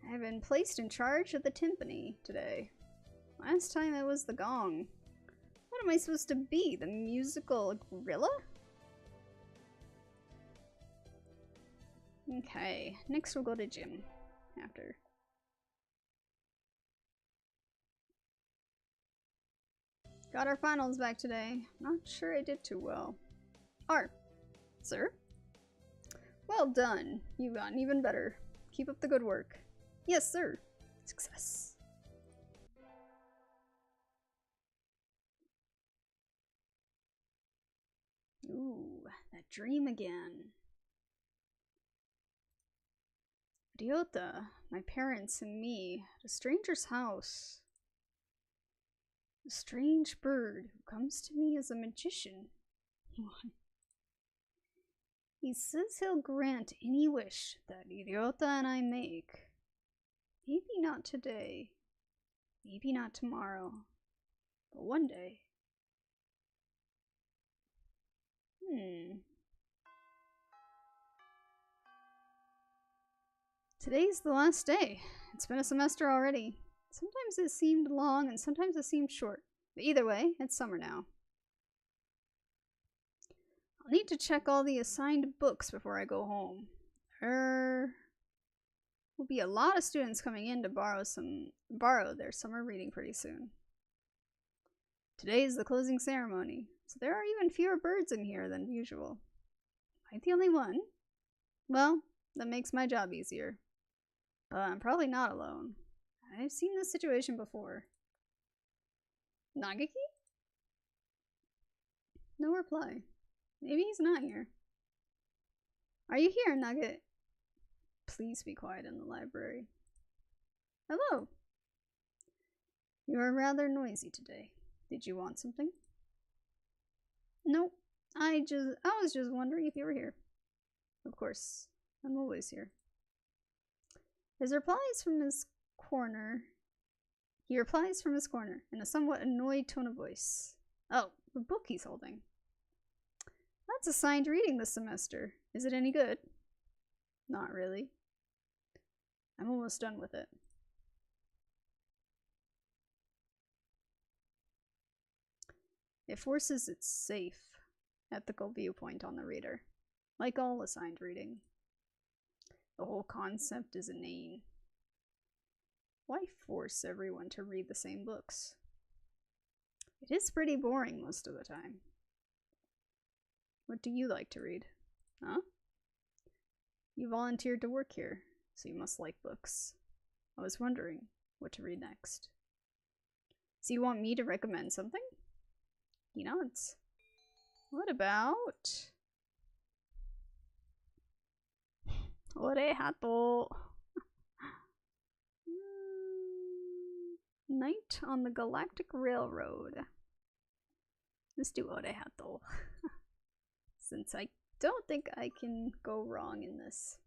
I have been placed in charge of the timpani today. Last time it was the gong. What am I supposed to be? The musical gorilla? Okay, next we'll go to gym after. Got our finals back today. Not sure I did too well. Sir? Well done. You've gotten even better. Keep up the good work. Yes, sir. Success. Ooh, that dream again. 𝘿𝙊, my parents and me, at a stranger's house. A strange bird who comes to me as a magician. He says he'll grant any wish that 𝘿𝙊 and I make. Maybe not today, maybe not tomorrow, but one day. Today's the last day. It's been a semester already. Sometimes it seemed long and sometimes it seemed short. But either way, it's summer now. I'll need to check all the assigned books before I go home. There will be a lot of students coming in to borrow their summer reading pretty soon. Today is the closing ceremony, so there are even fewer birds in here than usual. Am I the only one? Well, that makes my job easier. But I'm probably not alone. I've seen this situation before. Nagaki? No reply. Maybe he's not here. Are you here, Nugget? Please be quiet in the library. Hello. You are rather noisy today. Did you want something? Nope. I was just wondering if you were here. Of course. I'm always here. His replies from his corner. He replies from his corner in a somewhat annoyed tone of voice. Oh, the book he's holding. That's assigned reading this semester. Is it any good? Not really. I'm almost done with it. It forces its safe, ethical viewpoint on the reader, like all assigned reading. The whole concept is inane. Why force everyone to read the same books? It is pretty boring most of the time. What do you like to read? Huh? You volunteered to work here, so you must like books. I was wondering what to read next. So you want me to recommend something? He nods. What about... 𝘿𝙊 Night on the Galactic Railroad. Let's do 𝘿𝙊. Since I don't think I can go wrong in this.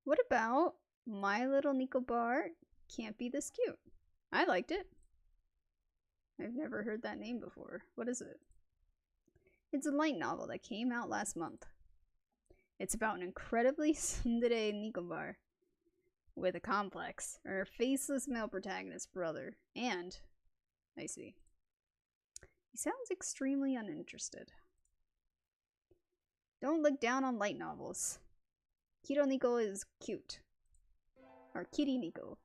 What about My Little Nicobar Can't Be This Cute? I liked it. I've never heard that name before. What is it? It's a light novel that came out last month. It's about an incredibly tsundere Nicobar with a complex, or a faceless male protagonist brother, and, I see, he sounds extremely uninterested. Don't look down on light novels. Kiro Nico is cute. Or Kitty Nico.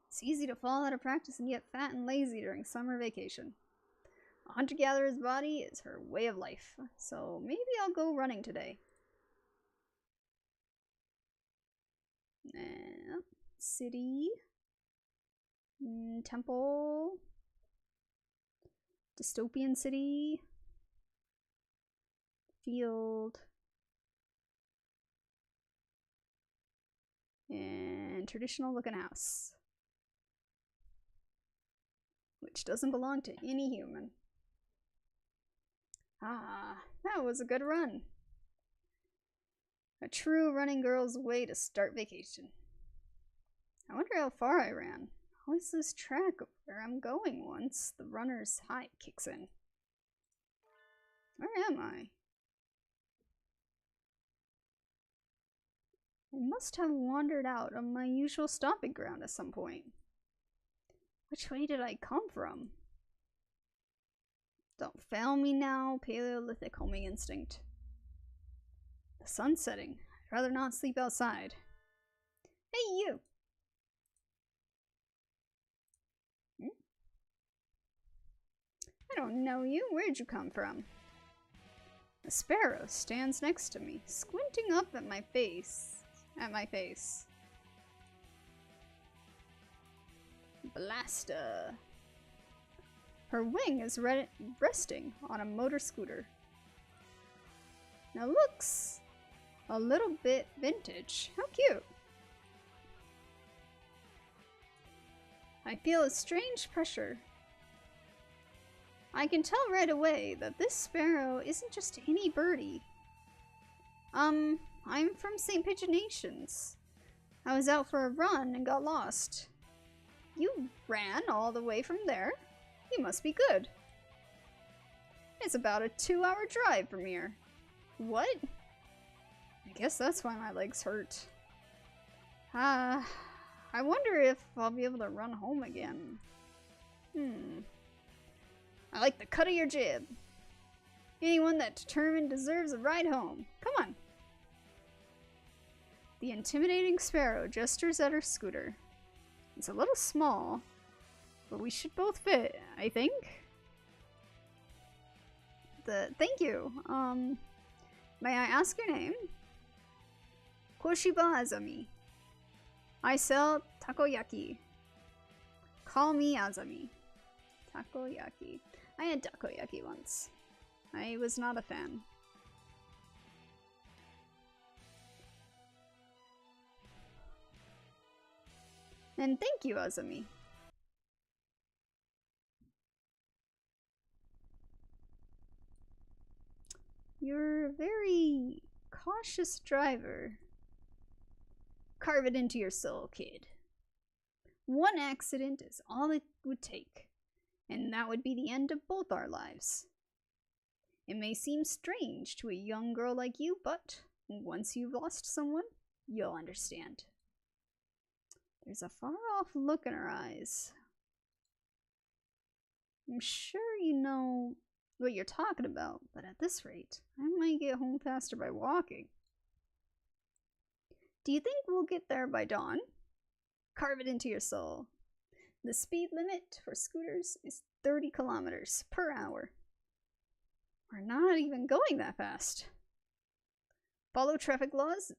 It's easy to fall out of practice and get fat and lazy during summer vacation. A hunter-gatherer's body is her way of life, so maybe I'll go running today. City. Temple. Dystopian city. Field. And traditional looking house. Which doesn't belong to any human. Ah, that was a good run. A true running girl's way to start vacation. I wonder how far I ran. I always lose track of where I'm going once the runner's high kicks in. Where am I? I must have wandered out of my usual stomping ground at some point. Which way did I come from? Don't fail me now, Paleolithic homing instinct. The sun's setting. I'd rather not sleep outside. Hey, you! I don't know you. Where'd you come from? A sparrow stands next to me, squinting up at my face. Blasta. Her wing is resting on a motor scooter. Now looks a little bit vintage. How cute. I feel a strange pressure. I can tell right away that this sparrow isn't just any birdie. I'm from St. Pigeonations. I was out for a run and got lost. You ran all the way from there? You must be good. It's about a 2-hour drive from here. What? I guess that's why my legs hurt. I wonder if I'll be able to run home again. I like the cut of your jib. Anyone that's determined deserves a ride home. Come on. The intimidating sparrow gestures at her scooter. It's a little small, but we should both fit, I think. Thank you. May I ask your name? 𝘿𝙊 𝙉𝙊𝙏. I sell takoyaki. Call me Azami. Takoyaki. I had takoyaki once. I was not a fan. And thank you, Azami. You're a very cautious driver. Carve it into your soul, kid. One accident is all it would take, and that would be the end of both our lives. It may seem strange to a young girl like you, but once you've lost someone, you'll understand. There's a far-off look in her eyes. I'm sure you know what you're talking about, but at this rate, I might get home faster by walking. Do you think we'll get there by dawn? Carve it into your soul. The speed limit for scooters is 30 kilometers per hour. We're not even going that fast. Following traffic laws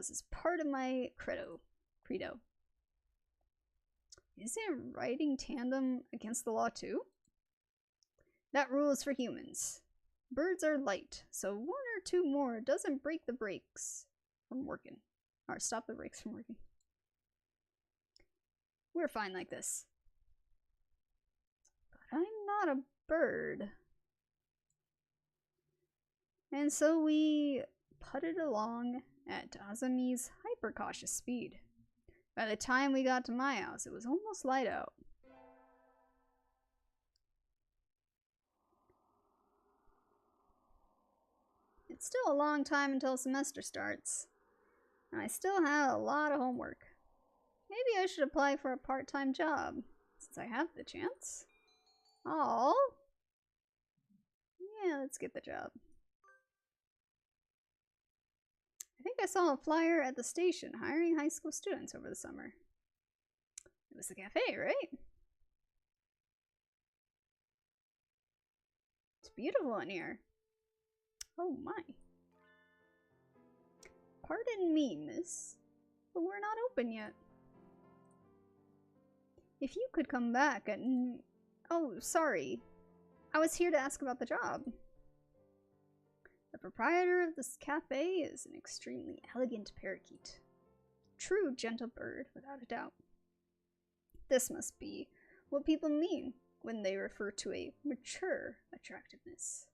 is part of my credo. Isn't riding tandem against the law too? That rule is for humans. Birds are light, so one or two more doesn't break the brakes from working. Or stop the brakes from working. We're fine like this. But I'm not a bird. And so we putted along at Azami's hyper-cautious speed. By the time we got to my house, it was almost light out. It's still a long time until semester starts, and I still have a lot of homework. Maybe I should apply for a part-time job, since I have the chance. Oh, yeah, let's get the job. I think I saw a flyer at the station hiring high school students over the summer. It was the cafe, right? It's beautiful in here. Oh my. Pardon me, miss, but we're not open yet. If you could come back and... Oh, sorry. I was here to ask about the job. The proprietor of this cafe is an extremely elegant parakeet. True gentle bird, without a doubt. This must be what people mean when they refer to a mature attractiveness.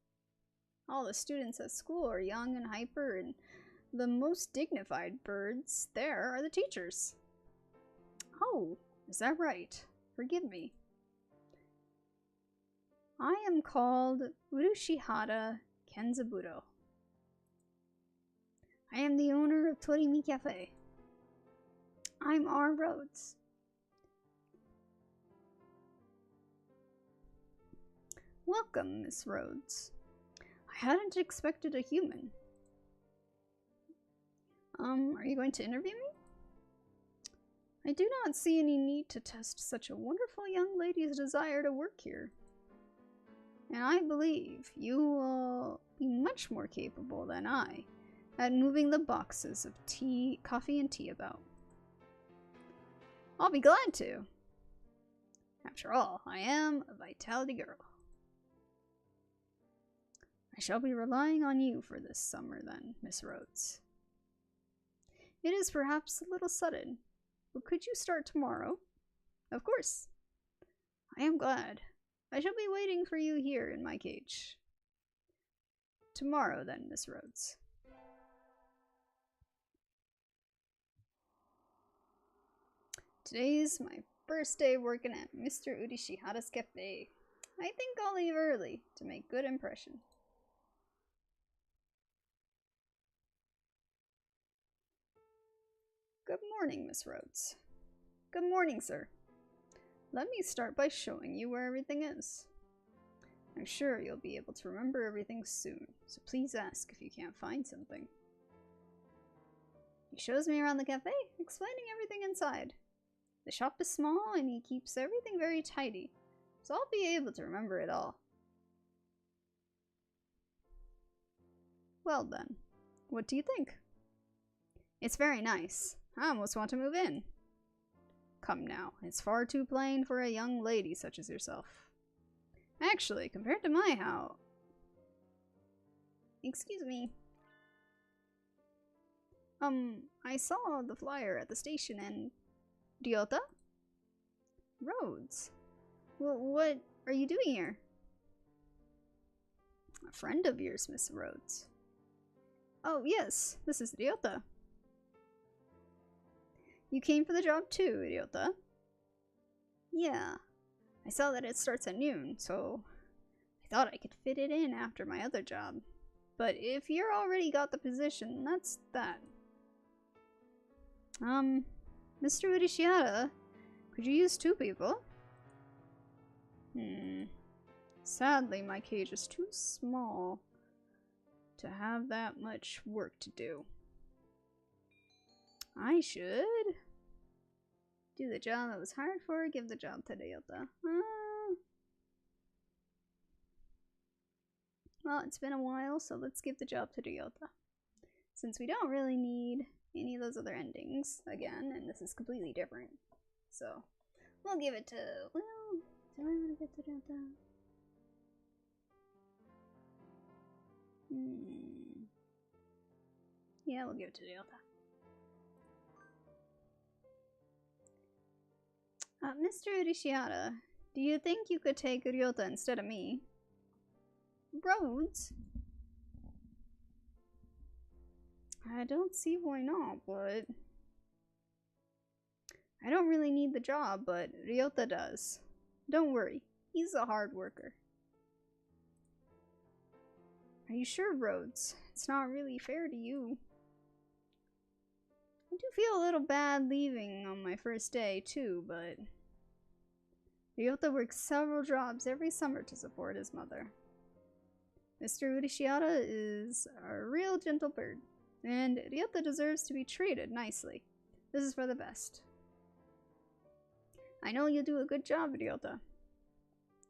All the students at school are young and hyper, and the most dignified birds there are the teachers. Oh, is that right? Forgive me. I am called 𝘿𝙊 𝙉𝙊𝙏. I am the owner of Torimi Cafe. I'm R. Rhoads. Welcome, Miss Rhoads. I hadn't expected a human. Are you going to interview me? I do not see any need to test such a wonderful young lady's desire to work here. And I believe you will be much more capable than I at moving the boxes of coffee and tea about. I'll be glad to. After all, I am a vitality girl. I shall be relying on you for this summer then, Miss Rhoads. It is perhaps a little sudden, but could you start tomorrow? Of course. I am glad. I shall be waiting for you here in my cage. Tomorrow then, Miss Rhoads. Today's my first day working at Mr. Urishihara's cafe. I think I'll leave early to make good impression. Good morning, Miss Rhoads. Good morning, sir. Let me start by showing you where everything is. I'm sure you'll be able to remember everything soon, so please ask if you can't find something. He shows me around the cafe, explaining everything inside. The shop is small and he keeps everything very tidy, so I'll be able to remember it all. Well then, what do you think? It's very nice. I almost want to move in. Come now, it's far too plain for a young lady such as yourself. Actually, compared to my house... Excuse me. I saw the flyer at the station and... 𝘿𝙊? Rhoads? What are you doing here? A friend of yours, Miss Rhoads. Oh yes, this is 𝘿𝙊. You came for the job too, 𝘿𝙊? Yeah. I saw that it starts at noon, so I thought I could fit it in after my other job. But if you're already got the position, that's that. Mr. Urishihara, could you use 2 people? Sadly, my cage is too small to have that much work to do. I should do the job I was hired for, give the job to Ryota. Well, it's been a while, so let's give the job to Ryota. Since we don't really need any of those other endings again, and this is completely different. So, we'll give it to, well, do I want to give it to Ryota? Yeah, we'll give it to Ryota. Mr. Urishiara, do you think you could take Ryota instead of me? Rhoads? I don't see why not, but... I don't really need the job, but Ryota does. Don't worry, he's a hard worker. Are you sure, Rhoads? It's not really fair to you. I do feel a little bad leaving on my first day, too, but... Ryota works several jobs every summer to support his mother. Mr. Urishiara is a real gentle bird, and Ryota deserves to be treated nicely. This is for the best. I know you'll do a good job, Ryota.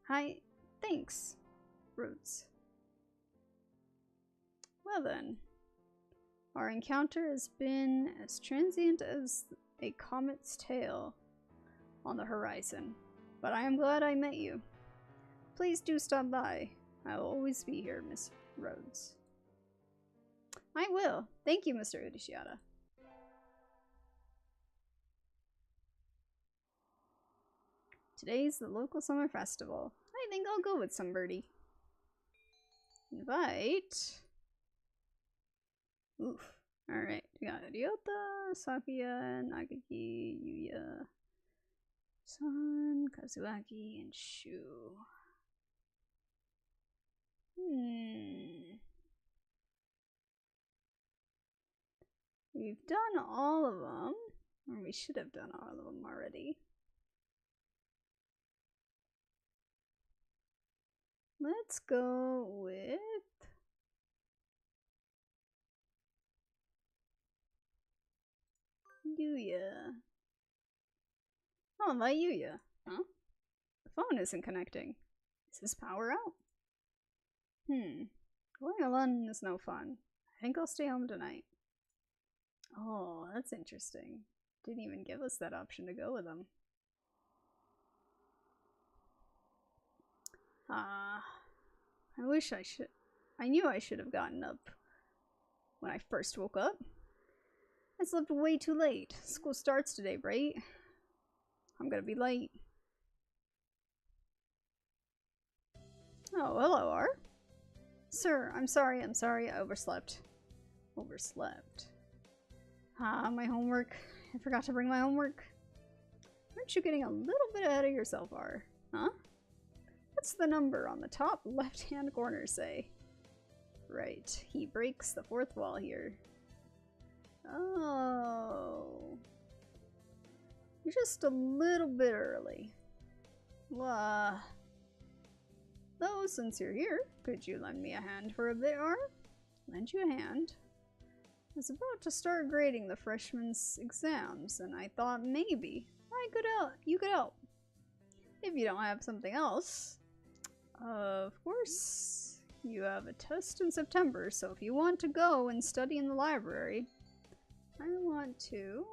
Hi, thanks, Rhoads. Well then, our encounter has been as transient as a comet's tail on the horizon, but I am glad I met you. Please do stop by. I will always be here, Miss Rhoads. I will. Thank you, Mr. Urishiara. Today's the local summer festival. I think I'll go with some birdie. Invite. Oof. Alright, we got Ryota, Sakuya, Nagaki, Yuya, San, Kazuaki, and Shu. We've done all of them, or we should have done all of them already. Let's go with Yuya. Oh, invite Yuya. Huh? The phone isn't connecting. Is his power out? Going alone is no fun. I think I'll stay home tonight. Oh, that's interesting. Didn't even give us that option to go with him. I wish I should. I knew I should have gotten up when I first woke up. I slept way too late. School starts today, right? I'm gonna be late. Oh, hello, R. Sir, I'm sorry, I overslept. My homework. I forgot to bring my homework. Aren't you getting a little bit ahead of yourself, R? Huh? What's the number on the top left-hand corner say? Right, he breaks the fourth wall here. Oh. You're just a little bit early. Though, since you're here, could you lend me a hand for a bit, R? Lend you a hand? I was about to start grading the freshmen's exams, and I thought maybe you could help. If you don't have something else. Of course, you have a test in September, so if you want to go and study in the library, I want to.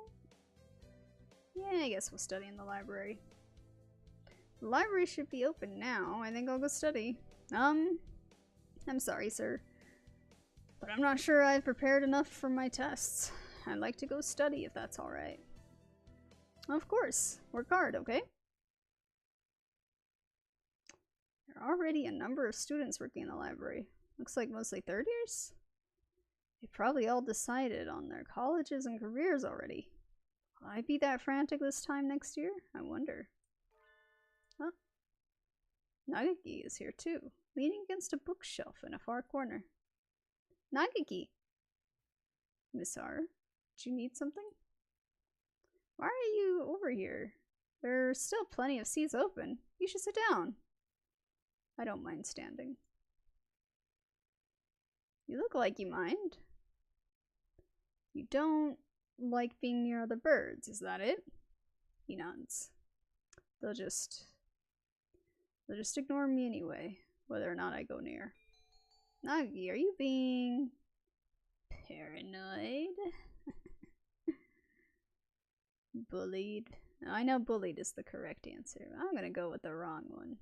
Yeah, I guess we'll study in the library. The library should be open now. I think I'll go study. I'm sorry, sir, but I'm not sure I've prepared enough for my tests. I'd like to go study if that's alright. Of course. Work hard, okay? There are already a number of students working in the library. Looks like mostly third years? They probably all decided on their colleges and careers already. Will I be that frantic this time next year? I wonder. Huh? Nagaki is here too, leaning against a bookshelf in a far corner. Nagaki! Miss R, do you need something? Why are you over here? There are still plenty of seats open. You should sit down. I don't mind standing. You look like you mind. You don't like being near other birds, is that it? He nods. They'll just ignore me anyway, whether or not I go near. Nagi, are you being paranoid? Bullied? No, I know bullied is the correct answer. I'm gonna go with the wrong one.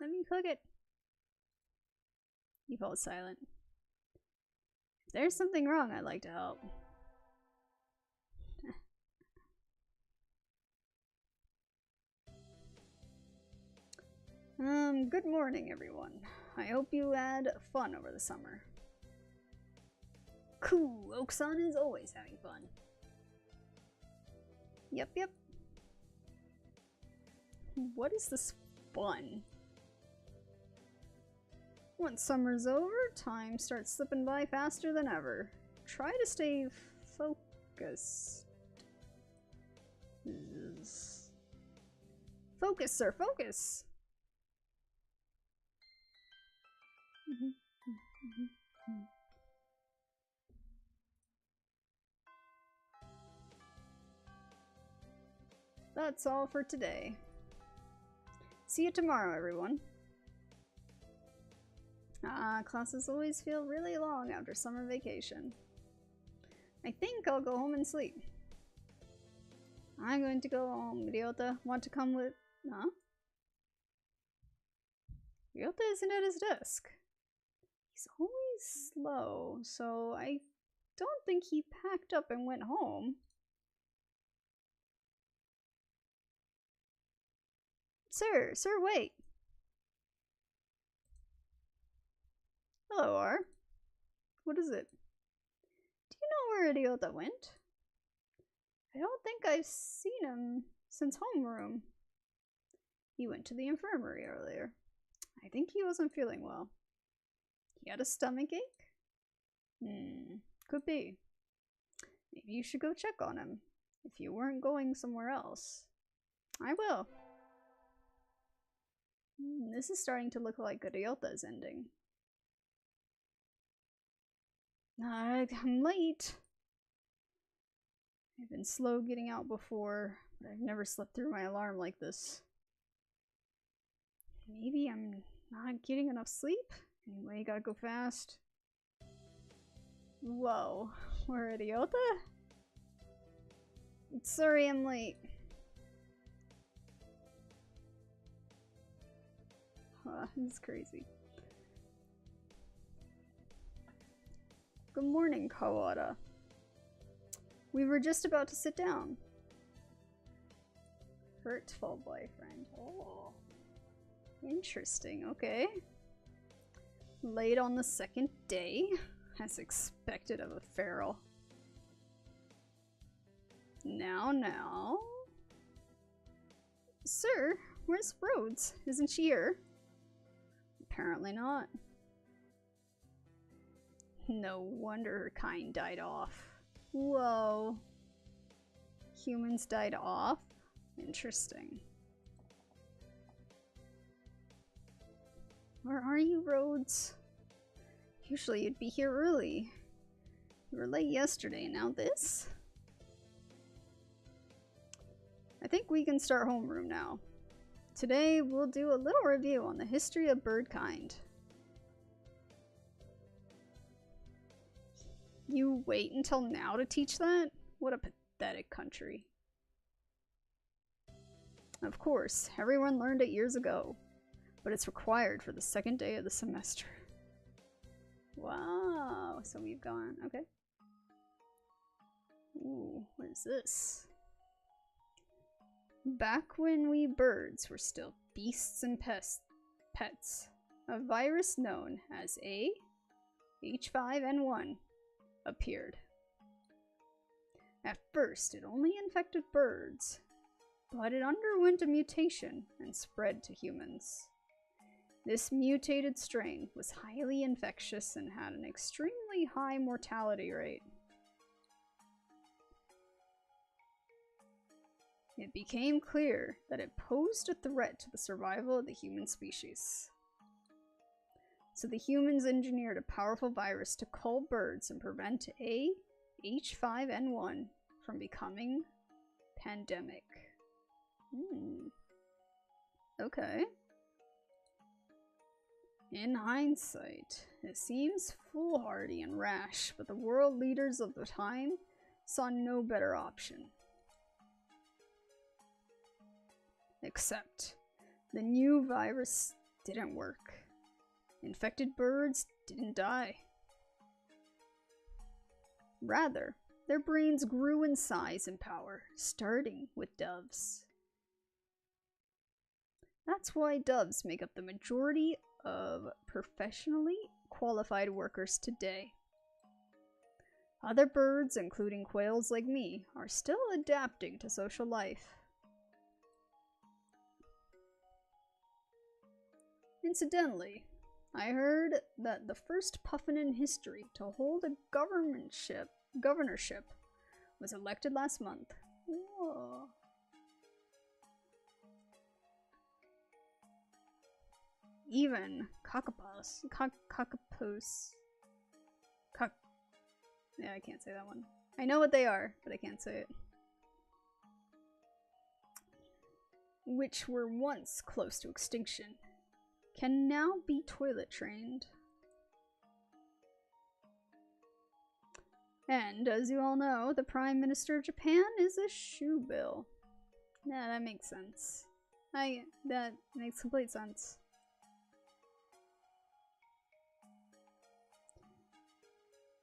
Let me cook it. You fall silent. If there's something wrong, I'd like to help. Good morning, everyone. I hope you had fun over the summer. Cool, Oak-san is always having fun. Yep. What is this fun? Once summer's over, time starts slipping by faster than ever. Try to stay focused. Focus, sir, focus! That's all for today. See you tomorrow, everyone. Classes always feel really long after summer vacation. I think I'll go home and sleep. I'm going to go home. Ryota, want to come with... Huh? Ryota isn't at his desk. He's always slow, so I don't think he packed up and went home. Sir, wait. Hello, R. What is it? Do you know where Ryota went? I don't think I've seen him since homeroom. He went to the infirmary earlier. I think he wasn't feeling well. He had a stomachache? Could be. Maybe you should go check on him, if you weren't going somewhere else. I will. This is starting to look like Ryota's ending. I'm late. I've been slow getting out before, but I've never slept through my alarm like this. Maybe I'm not getting enough sleep? Anyway, gotta go fast. Whoa, we're at Ryota? Sorry I'm late. This is crazy. Good morning, Kawada. We were just about to sit down. Hurtful boyfriend. Oh. Interesting, okay. Late on the second day, as expected of a feral. Now. Sir, where's Rhoads? Isn't she here? Apparently not. No wonder her kind died off. Whoa. Humans died off? Interesting. Where are you, Rhoads? Usually you'd be here early. You were late yesterday, now this? I think we can start homeroom now. Today we'll do a little review on the history of bird kind. You wait until now to teach that? What a pathetic country. Of course, everyone learned it years ago, but it's required for the second day of the semester. Wow, so we've gone, okay. Ooh, what is this? Back when we birds were still beasts and pets, a virus known as H5N1 appeared. At first, it only infected birds, but it underwent a mutation and spread to humans. This mutated strain was highly infectious and had an extremely high mortality rate. it became clear that it posed a threat to the survival of the human species. So the humans engineered a powerful virus to cull birds and prevent H5N1 from becoming pandemic. Okay. In hindsight, it seems foolhardy and rash, but the world leaders of the time saw no better option. Except, the new virus didn't work. Infected birds didn't die. Rather, their brains grew in size and power, starting with doves. That's why doves make up the majority of professionally qualified workers today. Other birds, including quails like me, are still adapting to social life. Incidentally, I heard that the first puffin in history to hold a governorship was elected last month. Whoa. Even yeah, I can't say that one. I know what they are, but I can't say it. Which were once close to extinction, can now be toilet trained. And as you all know, the Prime Minister of Japan is a shoe bill. Yeah, that makes sense. That makes complete sense.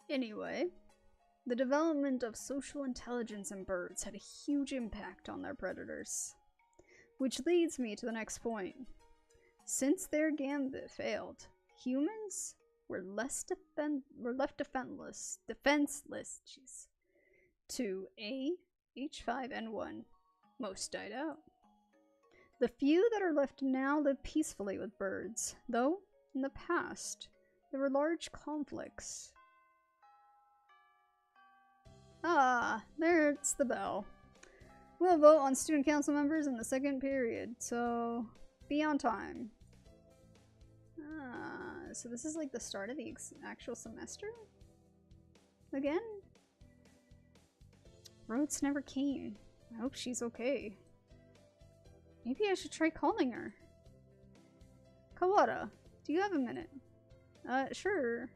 Anyway, the development of social intelligence in birds had a huge impact on their predators. Which leads me to the next point. Since their gambit failed, humans were left defenseless to H5N1. Most died out. The few that are left now live peacefully with birds, though in the past there were large conflicts. Ah, there's the bell. We'll vote on student council members in the second period, so be on time. Ah, so this is like the start of the actual semester? Again? Rhoads never came. I hope she's okay. Maybe I should try calling her. Kawada, do you have a minute? Sure.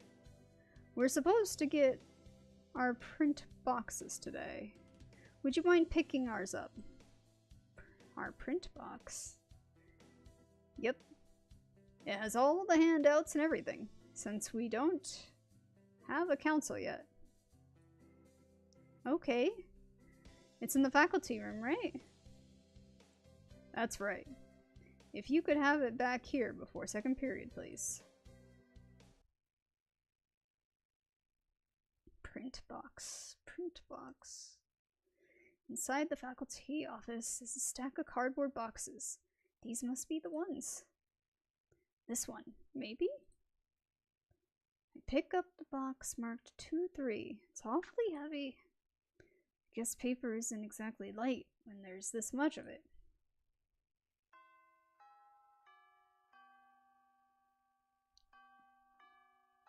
We're supposed to get our print boxes today. Would you mind picking ours up? Our print box? Yep. It has all the handouts and everything, since we don't have a council yet. Okay. It's in the faculty room, right? That's right. If you could have it back here before second period, please. Print box. Print box. Inside the faculty office is a stack of cardboard boxes. These must be the ones. This one, maybe? I pick up the box marked 2-3. It's awfully heavy. I guess paper isn't exactly light when there's this much of it.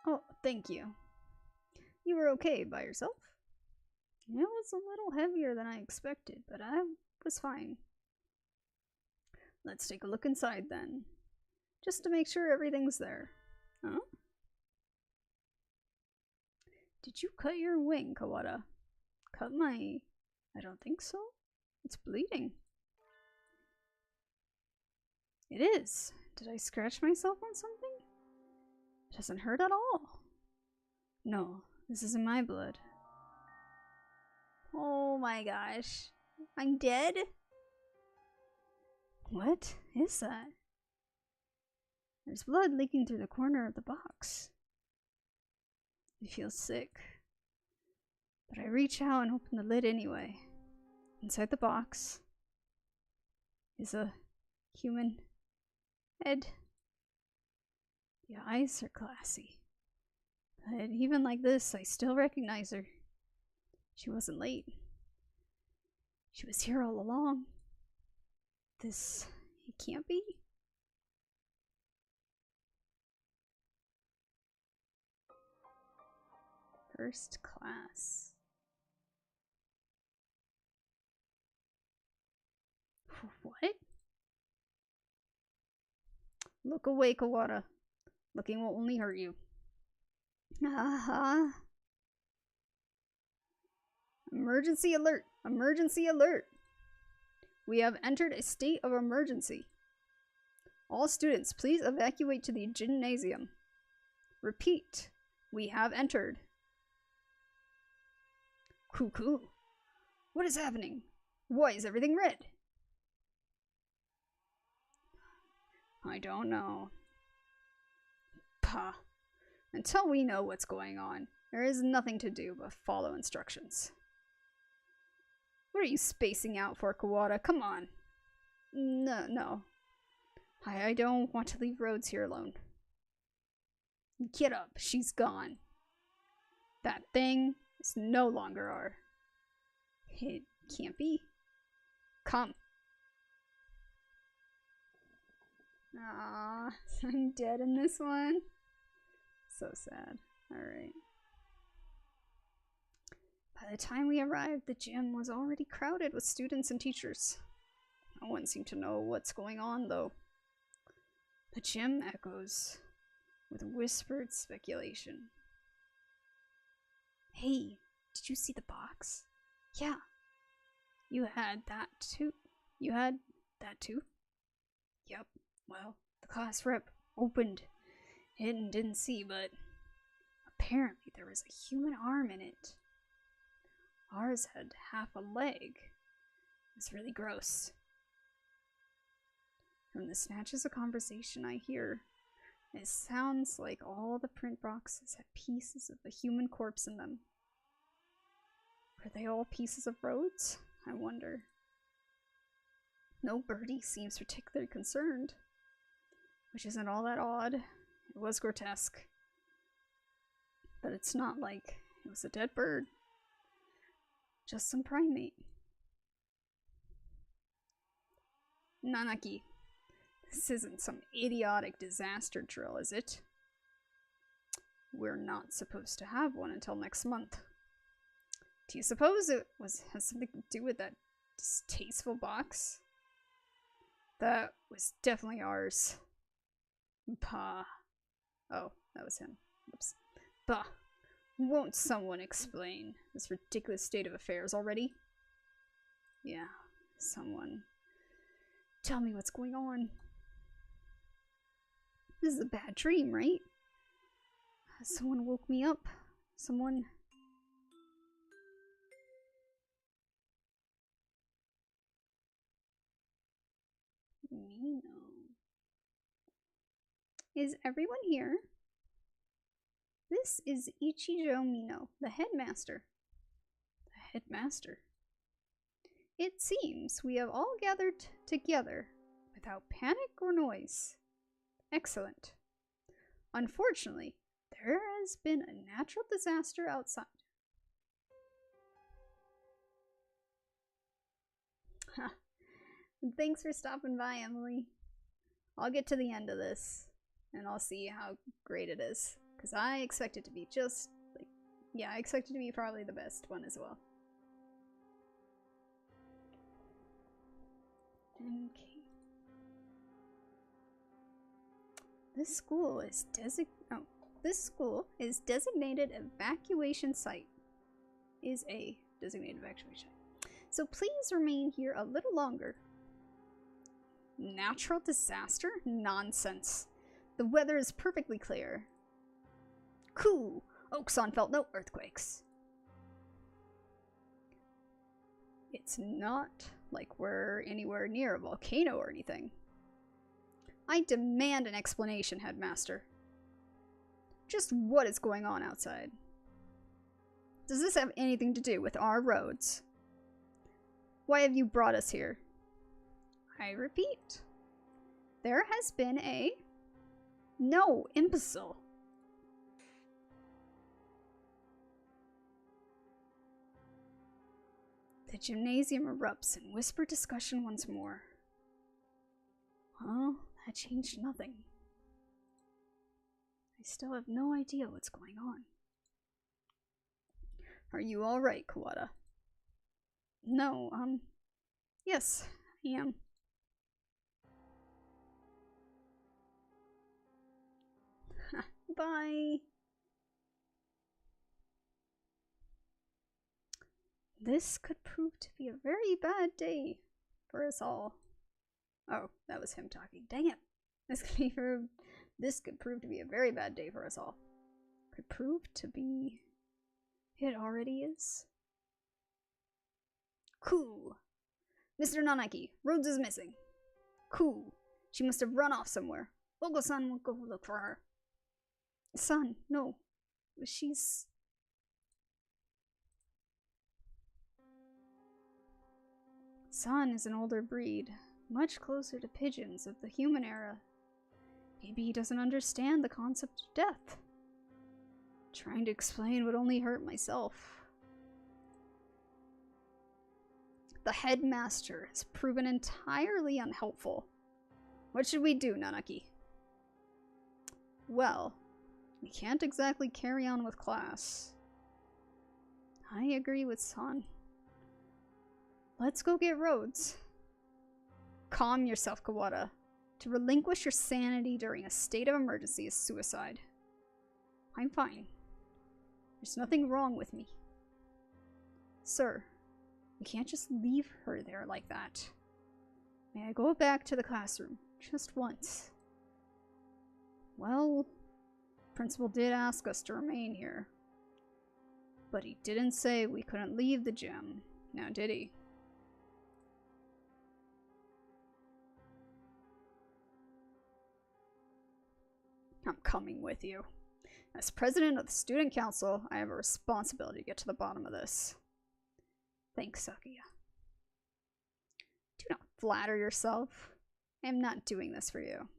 Oh, thank you. You were okay by yourself? It was a little heavier than I expected, but I was fine. Let's take a look inside then, just to make sure everything's there. Huh? Did you cut your wing, Kawada? Cut my... I don't think so. It's bleeding. It is. Did I scratch myself on something? It doesn't hurt at all. No, this isn't my blood. Oh my gosh. I'm dead? What is that? There's blood leaking through the corner of the box. I feel sick. But I reach out and open the lid anyway. Inside the box is a human head. The eyes are glassy. But even like this, I still recognize her. She wasn't late. She was here all along. This... it can't be? First class. What? Look away, Kawada. Looking will only hurt you. Emergency alert! Emergency alert! We have entered a state of emergency. All students, please evacuate to the gymnasium. Repeat, we have entered. Cuckoo. What is happening? Why is everything red? I don't know. Pah. Until we know what's going on, there is nothing to do but follow instructions. What are you spacing out for, Kawada? Come on. No. I don't want to leave Rhoads here alone. Get up. She's gone. That thing is no longer our... It can't be. Come. Ah, I'm dead in this one. So sad. Alright. By the time we arrived, the gym was already crowded with students and teachers. No one seemed to know what's going on, though. The gym echoes with whispered speculation. Hey, did you see the box? Yeah. You had that too? Yep. Well, the class rep opened it and didn't see, but apparently there was a human arm in it. Ours had half a leg. It's really gross. From the snatches of conversation I hear, it sounds like all the print boxes had pieces of a human corpse in them. Were they all pieces of Rhoads? I wonder. No birdie seems particularly concerned, which isn't all that odd. It was grotesque. But it's not like it was a dead bird. Just some primate. Nanaki, this isn't some idiotic disaster drill, is it? We're not supposed to have one until next month. Do you suppose it has something to do with that distasteful box? That was definitely ours. Bah. Oh, that was him. Oops. Bah. Won't someone explain this ridiculous state of affairs already? Yeah, someone. Tell me what's going on. This is a bad dream, right? Someone woke me up. Someone... Mino. Is everyone here? This is Ichijo Mino, the headmaster. The headmaster? It seems we have all gathered together without panic or noise. Excellent. Unfortunately, there has been a natural disaster outside. Thanks for stopping by, Emily. I'll get to the end of this, and I'll see how great it is. Because I expect it to be just, like, yeah, I expect it to be probably the best one as well. Okay. This school is designated evacuation site. Is a designated evacuation site. So please remain here a little longer. Natural disaster? Nonsense. The weather is perfectly clear. Cool. Oakson felt no earthquakes. It's not like we're anywhere near a volcano or anything. I demand an explanation, Headmaster. Just what is going on outside? Does this have anything to do with our Rhoads? Why have you brought us here? I repeat. There has been a... No, imbecile. The gymnasium erupts in whispered discussion once more. Well, that changed nothing. I still have no idea what's going on. Are you alright, Kawada? No, yes, I am. Bye. This could prove to be a very bad day for us all. Oh, that was him talking. Dang it. This could prove to be a very bad day for us all. Could prove to be... It already is. Cool. Mr. Nanaki, Rhoads is missing. Cool. She must have run off somewhere. Ogo-san will go look for her. Son, no. She's... San is an older breed, much closer to pigeons of the human era. Maybe he doesn't understand the concept of death. Trying to explain would only hurt myself. The headmaster has proven entirely unhelpful. What should we do, Nanaki? Well, we can't exactly carry on with class. I agree with San. Let's go get Rhoads. Calm yourself, Kawada. To relinquish your sanity during a state of emergency is suicide. I'm fine. There's nothing wrong with me. Sir, we can't just leave her there like that. May I go back to the classroom? Just once. Well, Principal did ask us to remain here. But he didn't say we couldn't leave the gym, now did he? I'm coming with you. As president of the student council, I have a responsibility to get to the bottom of this. Thanks, Sakuya. Do not flatter yourself. I am not doing this for you.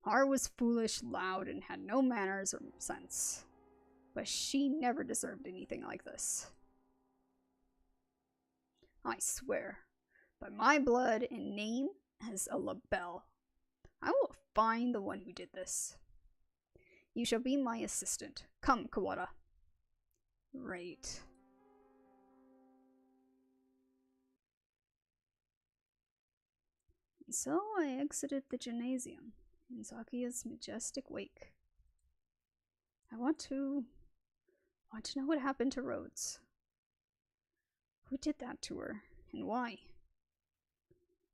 Har was foolish, loud, and had no manners or sense. But she never deserved anything like this. I swear, by my blood and name as a 𝘿𝙊, I will find the one who did this. You shall be my assistant. Come, Kawada. Right. And so I exited the gymnasium in Sakuya's majestic wake. I want to know what happened to Rhoads. Who did that to her, and why?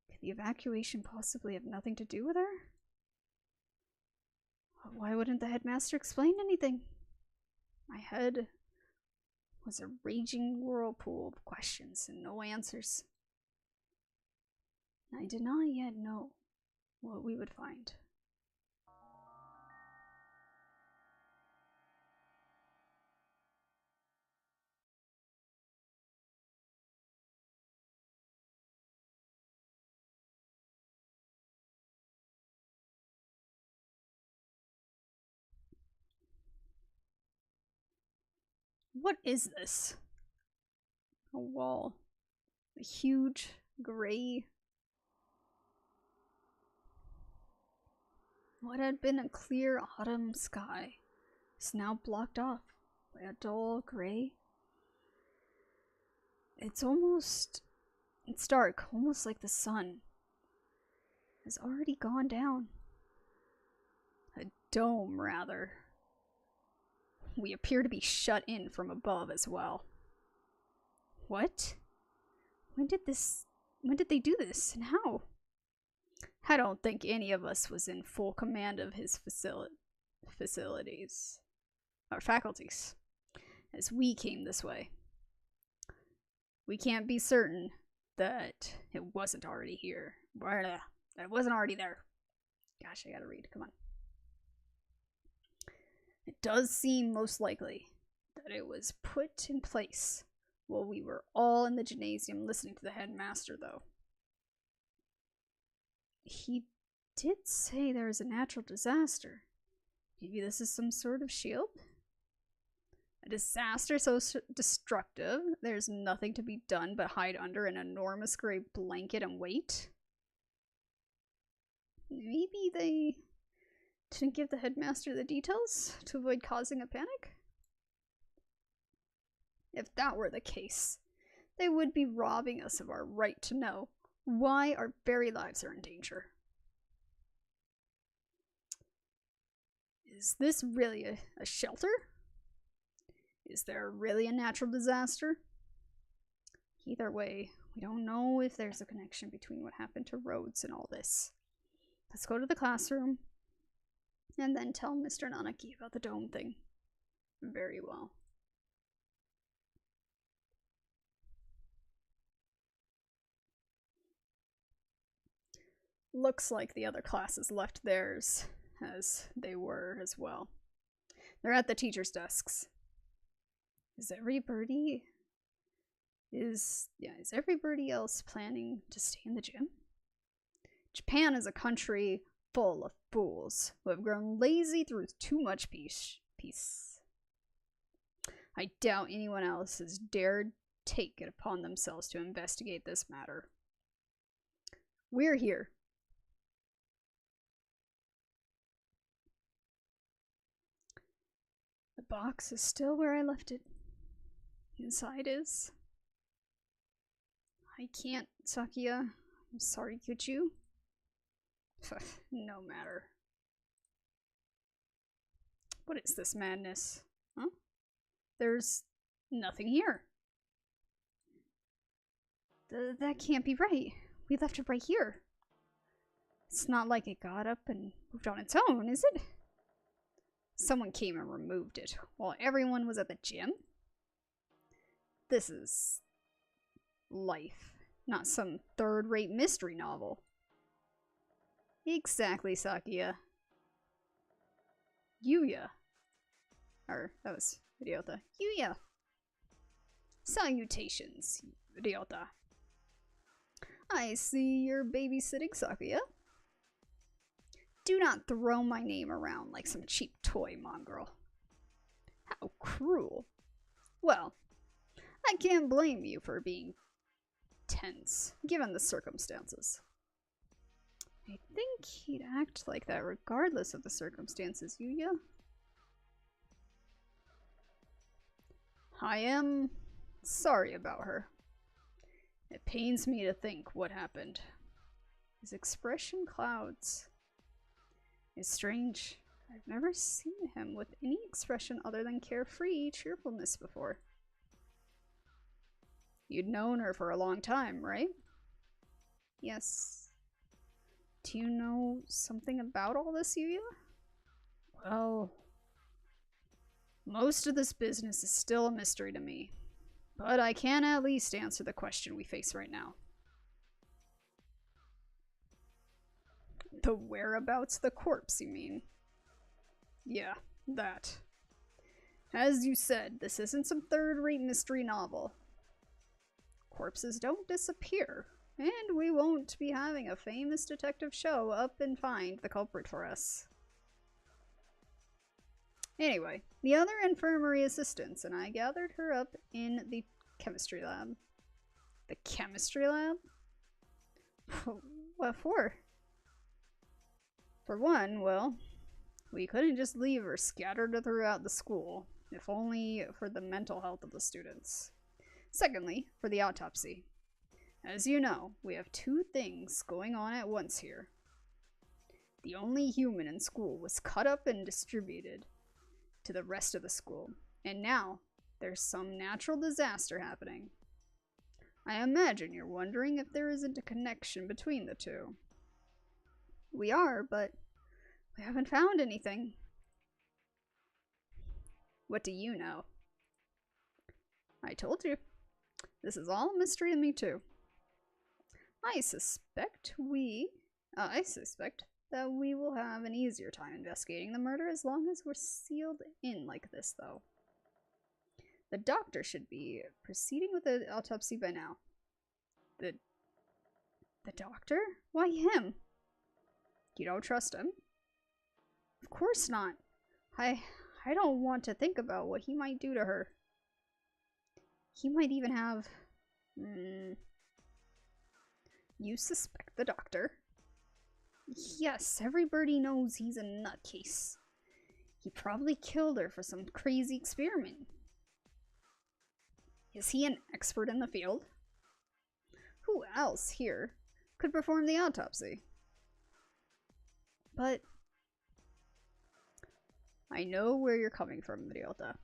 Could the evacuation possibly have nothing to do with her? Why wouldn't the headmaster explain anything? My head was a raging whirlpool of questions and no answers. I did not yet know what we would find. What is this? A wall. A huge, gray... What had been a clear autumn sky is now blocked off by a dull gray. It's dark, almost like the sun has already gone down. A dome, rather. We appear to be shut in from above as well. What? When did they do this, and how? I don't think any of us was in full command of his facilities, or faculties, as we came this way. We can't be certain that it wasn't already here. That it wasn't already there. Gosh, I gotta read, come on. It does seem most likely that it was put in place while we were all in the gymnasium listening to the headmaster, though. He did say there was a natural disaster. Maybe this is some sort of shield? A disaster so destructive, there's nothing to be done but hide under an enormous gray blanket and wait? Maybe they didn't give the headmaster the details to avoid causing a panic? If that were the case, they would be robbing us of our right to know why our very lives are in danger. Is this really a shelter? Is there really a natural disaster? Either way, we don't know if there's a connection between what happened to Rhoads and all this. Let's go to the classroom and then tell Mr. Nanaki about the dome thing. Very well. Looks like the other classes left theirs as they were as well. They're at the teachers' desks. Is everybody else planning to stay in the gym? Japan is a country full of fools who have grown lazy through too much peace. I doubt anyone else has dared take it upon themselves to investigate this matter. We're here. The box is still where I left it. Inside is. I can't, Sakuya. I'm sorry, could you? No matter. What is this madness? Huh? There's nothing here. That can't be right. We left it right here. It's not like it got up and moved on its own, is it? Someone came and removed it while everyone was at the gym? This is life, not some third-rate mystery novel. Exactly, Sakuya. Yuya. Or, that was Ryota. Yuya. Salutations, Ryota. I see you're babysitting Sakuya. Do not throw my name around like some cheap toy, mongrel. How cruel. Well, I can't blame you for being tense, given the circumstances. I think he'd act like that regardless of the circumstances, Yuya. I am sorry about her. It pains me to think what happened. His expression clouds. It's strange. I've never seen him with any expression other than carefree cheerfulness before. You'd known her for a long time, right? Yes. Do you know something about all this, Yuya? Well, most of this business is still a mystery to me, but I can at least answer the question we face right now. The whereabouts of the corpse, you mean? Yeah, that. As you said, this isn't some third-rate mystery novel. Corpses don't disappear, and we won't be having a famous detective show up and find the culprit for us. Anyway, the other infirmary assistants and I gathered her up in the chemistry lab. The chemistry lab? What for? For one, well, we couldn't just leave her scattered throughout the school, if only for the mental health of the students. Secondly, for the autopsy. As you know, we have two things going on at once here. The only human in school was cut up and distributed to the rest of the school, and now there's some natural disaster happening. I imagine you're wondering if there isn't a connection between the two. We are, but we haven't found anything. What do you know? I told you. This is all a mystery to me too. I suspect that we will have an easier time investigating the murder as long as we're sealed in like this, though. The doctor should be proceeding with the autopsy by now. The doctor? Why him? You don't trust him? Of course not. I don't want to think about what he might do to her. He might even have... You suspect the doctor? Yes, everybody knows he's a nutcase. He probably killed her for some crazy experiment. Is he an expert in the field? Who else here could perform the autopsy? But I know where you're coming from, 𝘿𝙊.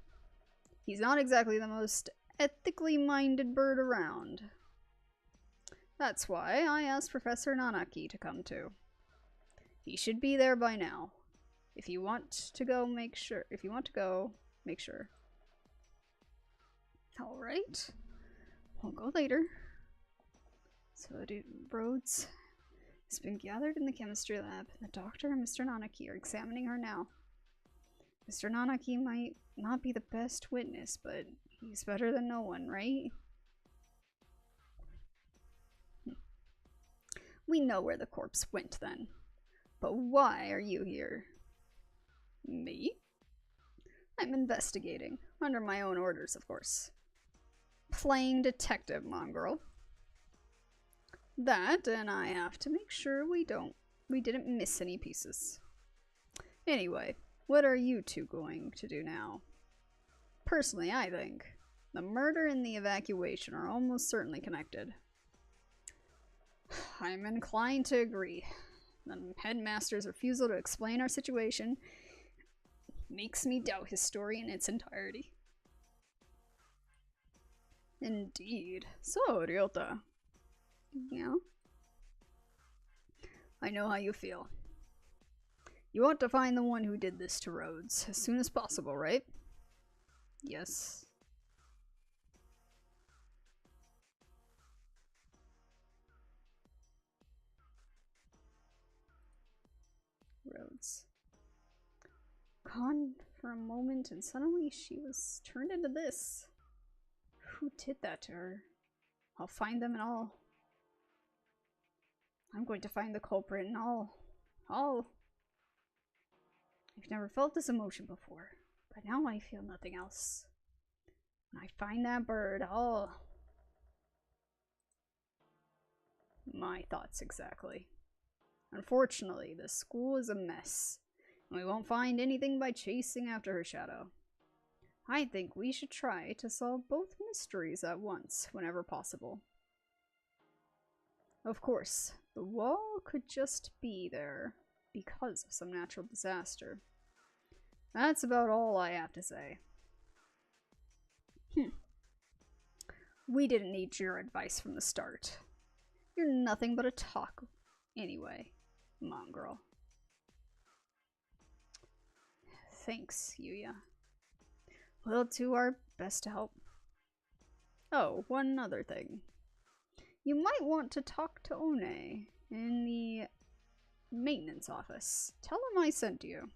He's not exactly the most ethically minded bird around. That's why I asked Professor Nanaki to come too. He should be there by now. If you want to go, make sure. Alright. We'll go later. So, Rhoads has been gathered in the chemistry lab. The doctor and Mr. Nanaki are examining her now. Mr. Nanaki might not be the best witness, but he's better than no one, right? We know where the corpse went then. But why are you here? Me? I'm investigating. Under my own orders, of course. Playing detective, mongrel. That, and I have to make sure we didn't miss any pieces. Anyway, what are you two going to do now? Personally, I think the murder and the evacuation are almost certainly connected. I'm inclined to agree. The headmaster's refusal to explain our situation makes me doubt his story in its entirety. Indeed. So, 𝘿𝙊. Yeah? I know how you feel. You want to find the one who did this to Rhoads as soon as possible, right? Yes. Rhoads. Gone for a moment and suddenly she was turned into this. Who did that to her? I'll find them and I'm going to find the culprit and I've never felt this emotion before, but now I feel nothing else. When I find that bird, my thoughts exactly. Unfortunately, the school is a mess, and we won't find anything by chasing after her shadow. I think we should try to solve both mysteries at once, whenever possible. Of course, the wall could just be there because of some natural disaster. That's about all I have to say. We didn't need your advice from the start. You're nothing but a talk anyway, mongrel. Thanks, Yuya. We'll do our best to help. Oh, one other thing. You might want to talk to 𝘿𝙊 in the maintenance office. Tell him I sent you.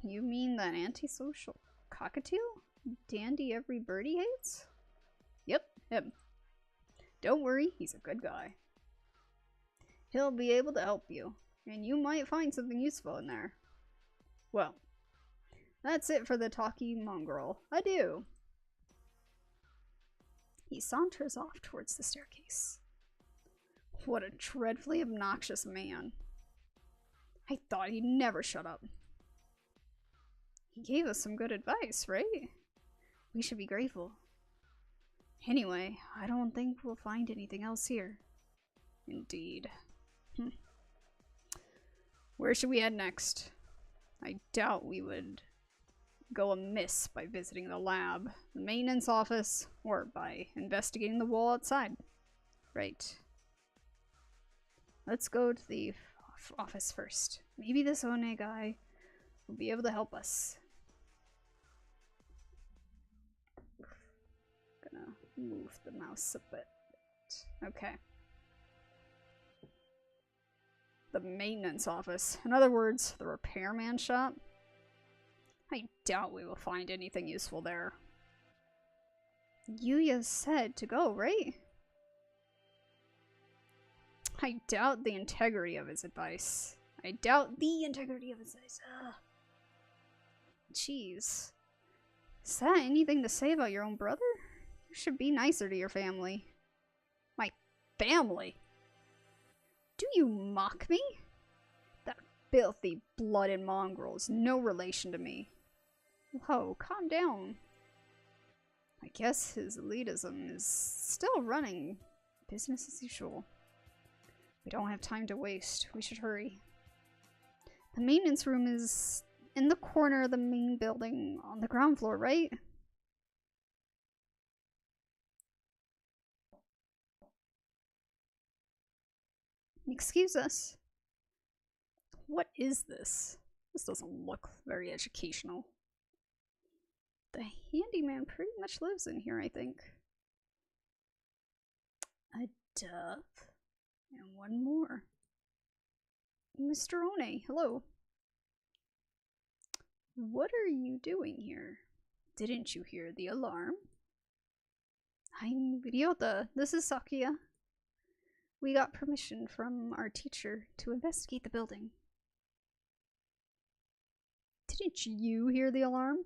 You mean that antisocial cockatiel? Dandy Everybirdie hates? Yep, him. Don't worry, he's a good guy. He'll be able to help you, and you might find something useful in there. Well, that's it for the talky mongrel. Adieu. He saunters off towards the staircase. What a dreadfully obnoxious man. I thought he'd never shut up. He gave us some good advice, right? We should be grateful. Anyway, I don't think we'll find anything else here. Indeed. Where should we head next? I doubt we would go amiss by visiting the lab, the maintenance office, or by investigating the wall outside. Right. Let's go to the office first. Maybe this 𝘿𝙊 guy will be able to help us. Gonna move the mouse a bit. Okay. The maintenance office. In other words, the repairman shop. I doubt we will find anything useful there. Yuya said to go, right? I doubt the integrity of his advice. Jeez. Is that anything to say about your own brother? You should be nicer to your family. My family? Do you mock me? That filthy blooded mongrel is no relation to me. Whoa, calm down. I guess his elitism is still running business as usual. We don't have time to waste. We should hurry. The maintenance room is in the corner of the main building on the ground floor, right? Excuse us. What is this? This doesn't look very educational. The handyman pretty much lives in here, I think. A dove. And one more. Mr. 𝘿𝙊, hello. What are you doing here? Didn't you hear the alarm? I'm Ryota. This is Sakuya. We got permission from our teacher to investigate the building. Didn't you hear the alarm?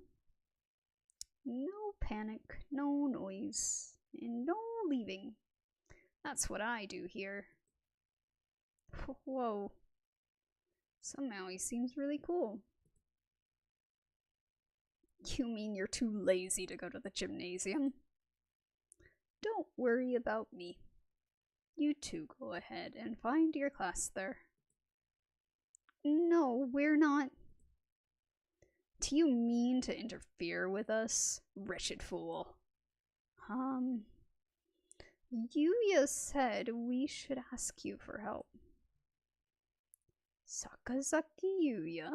No panic, no noise, and no leaving. That's what I do here. Whoa. Somehow he seems really cool. You mean you're too lazy to go to the gymnasium? Don't worry about me. You two go ahead and find your class there. No, we're not. Do you mean to interfere with us, wretched fool? Yuya said we should ask you for help. Sakazaki Yuya?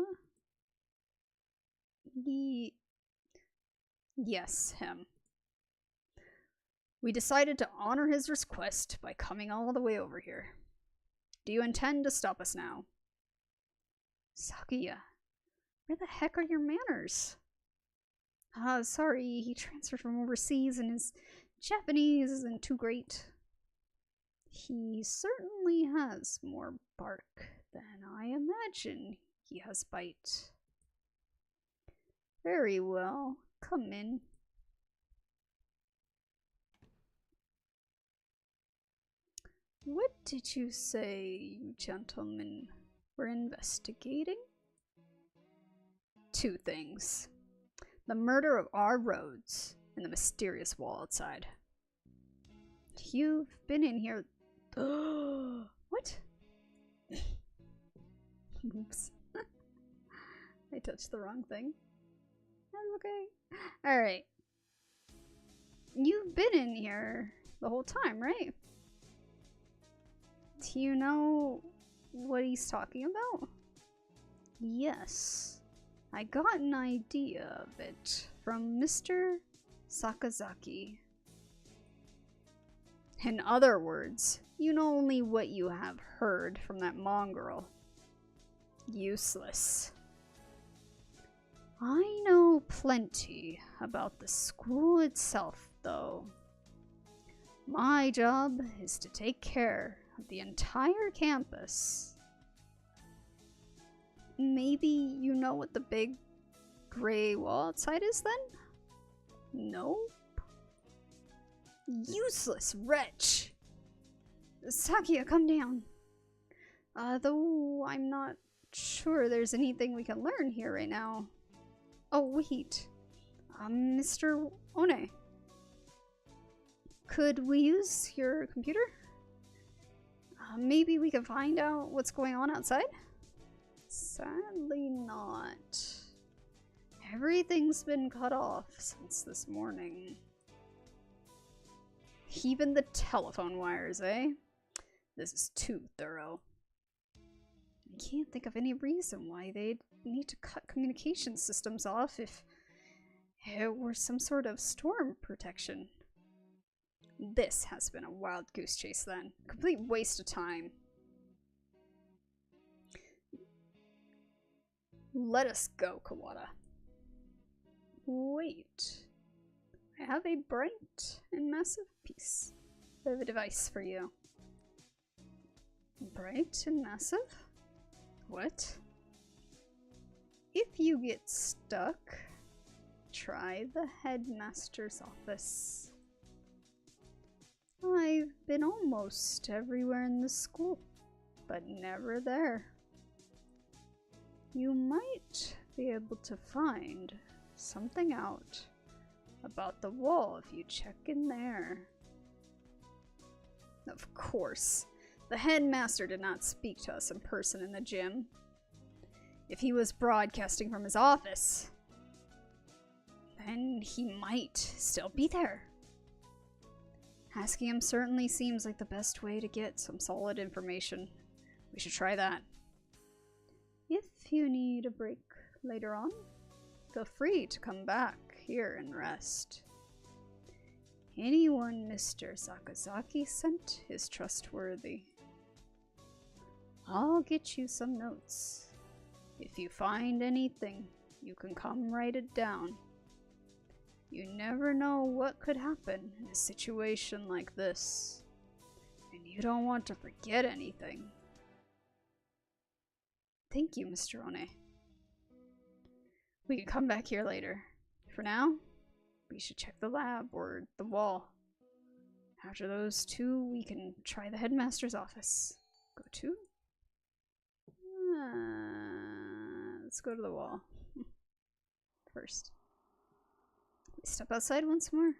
Yes, him. We decided to honor his request by coming all the way over here. Do you intend to stop us now? Sakuya, where the heck are your manners? Sorry, he transferred from overseas and his Japanese isn't too great. He certainly has more bark than I imagine he has bite. Very well, come in. What did you say you gentlemen were investigating? Two things. The murder of our Rhoads and the mysterious wall outside. You've been in here... What? Oops. I touched the wrong thing. That's okay. Alright. You've been in here the whole time, right? Do you know what he's talking about? Yes. I got an idea of it from Mr. Sakazaki. In other words, you know only what you have heard from that mongrel. Useless. I know plenty about the school itself, though. My job is to take care of the entire campus. Maybe you know what the big gray wall outside is then? Nope. Useless wretch! Sakuya, come down. Though I'm not sure there's anything we can learn here right now. Oh, wait. Mr. 𝘿𝙊. Could we use your computer? Maybe we can find out what's going on outside? Sadly not. Everything's been cut off since this morning. Even the telephone wires, eh? This is too thorough. I can't think of any reason why they'd need to cut communication systems off if it were some sort of storm protection. This has been a wild goose chase then. Complete waste of time. Let us go, Kawada. Wait. I have a bright and massive piece of advice for you. Bright and massive? What? If you get stuck, try the headmaster's office. I've been almost everywhere in the school, but never there. You might be able to find something out about the wall if you check in there. Of course, the headmaster did not speak to us in person in the gym. If he was broadcasting from his office, then he might still be there. Asking him certainly seems like the best way to get some solid information. We should try that. If you need a break later on, feel free to come back here and rest. Anyone Mr. Sakazaki sent is trustworthy. I'll get you some notes. If you find anything, you can come write it down. You never know what could happen in a situation like this, and you don't want to forget anything. Thank you, Mr. One. We can come back here later. For now, we should check the lab or the wall. After those two, we can try the headmaster's office. Go to? Let's go to the wall first. We step outside once more.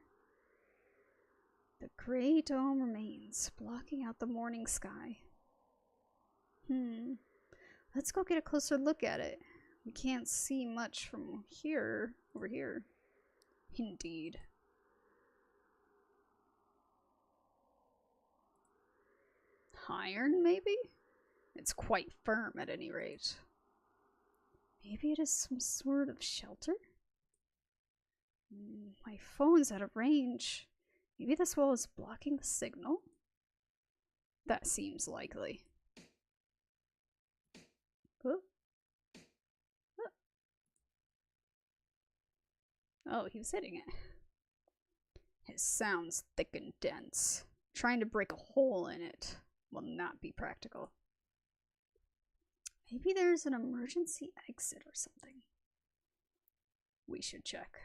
The gray dome remains, blocking out the morning sky. Let's go get a closer look at it. We can't see much from here, over here. Indeed. Iron, maybe? It's quite firm at any rate. Maybe it is some sort of shelter? My phone's out of range. Maybe this wall is blocking the signal? That seems likely. Oh, he was hitting it. It sounds thick and dense. Trying to break a hole in it will not be practical. Maybe there's an emergency exit or something. We should check.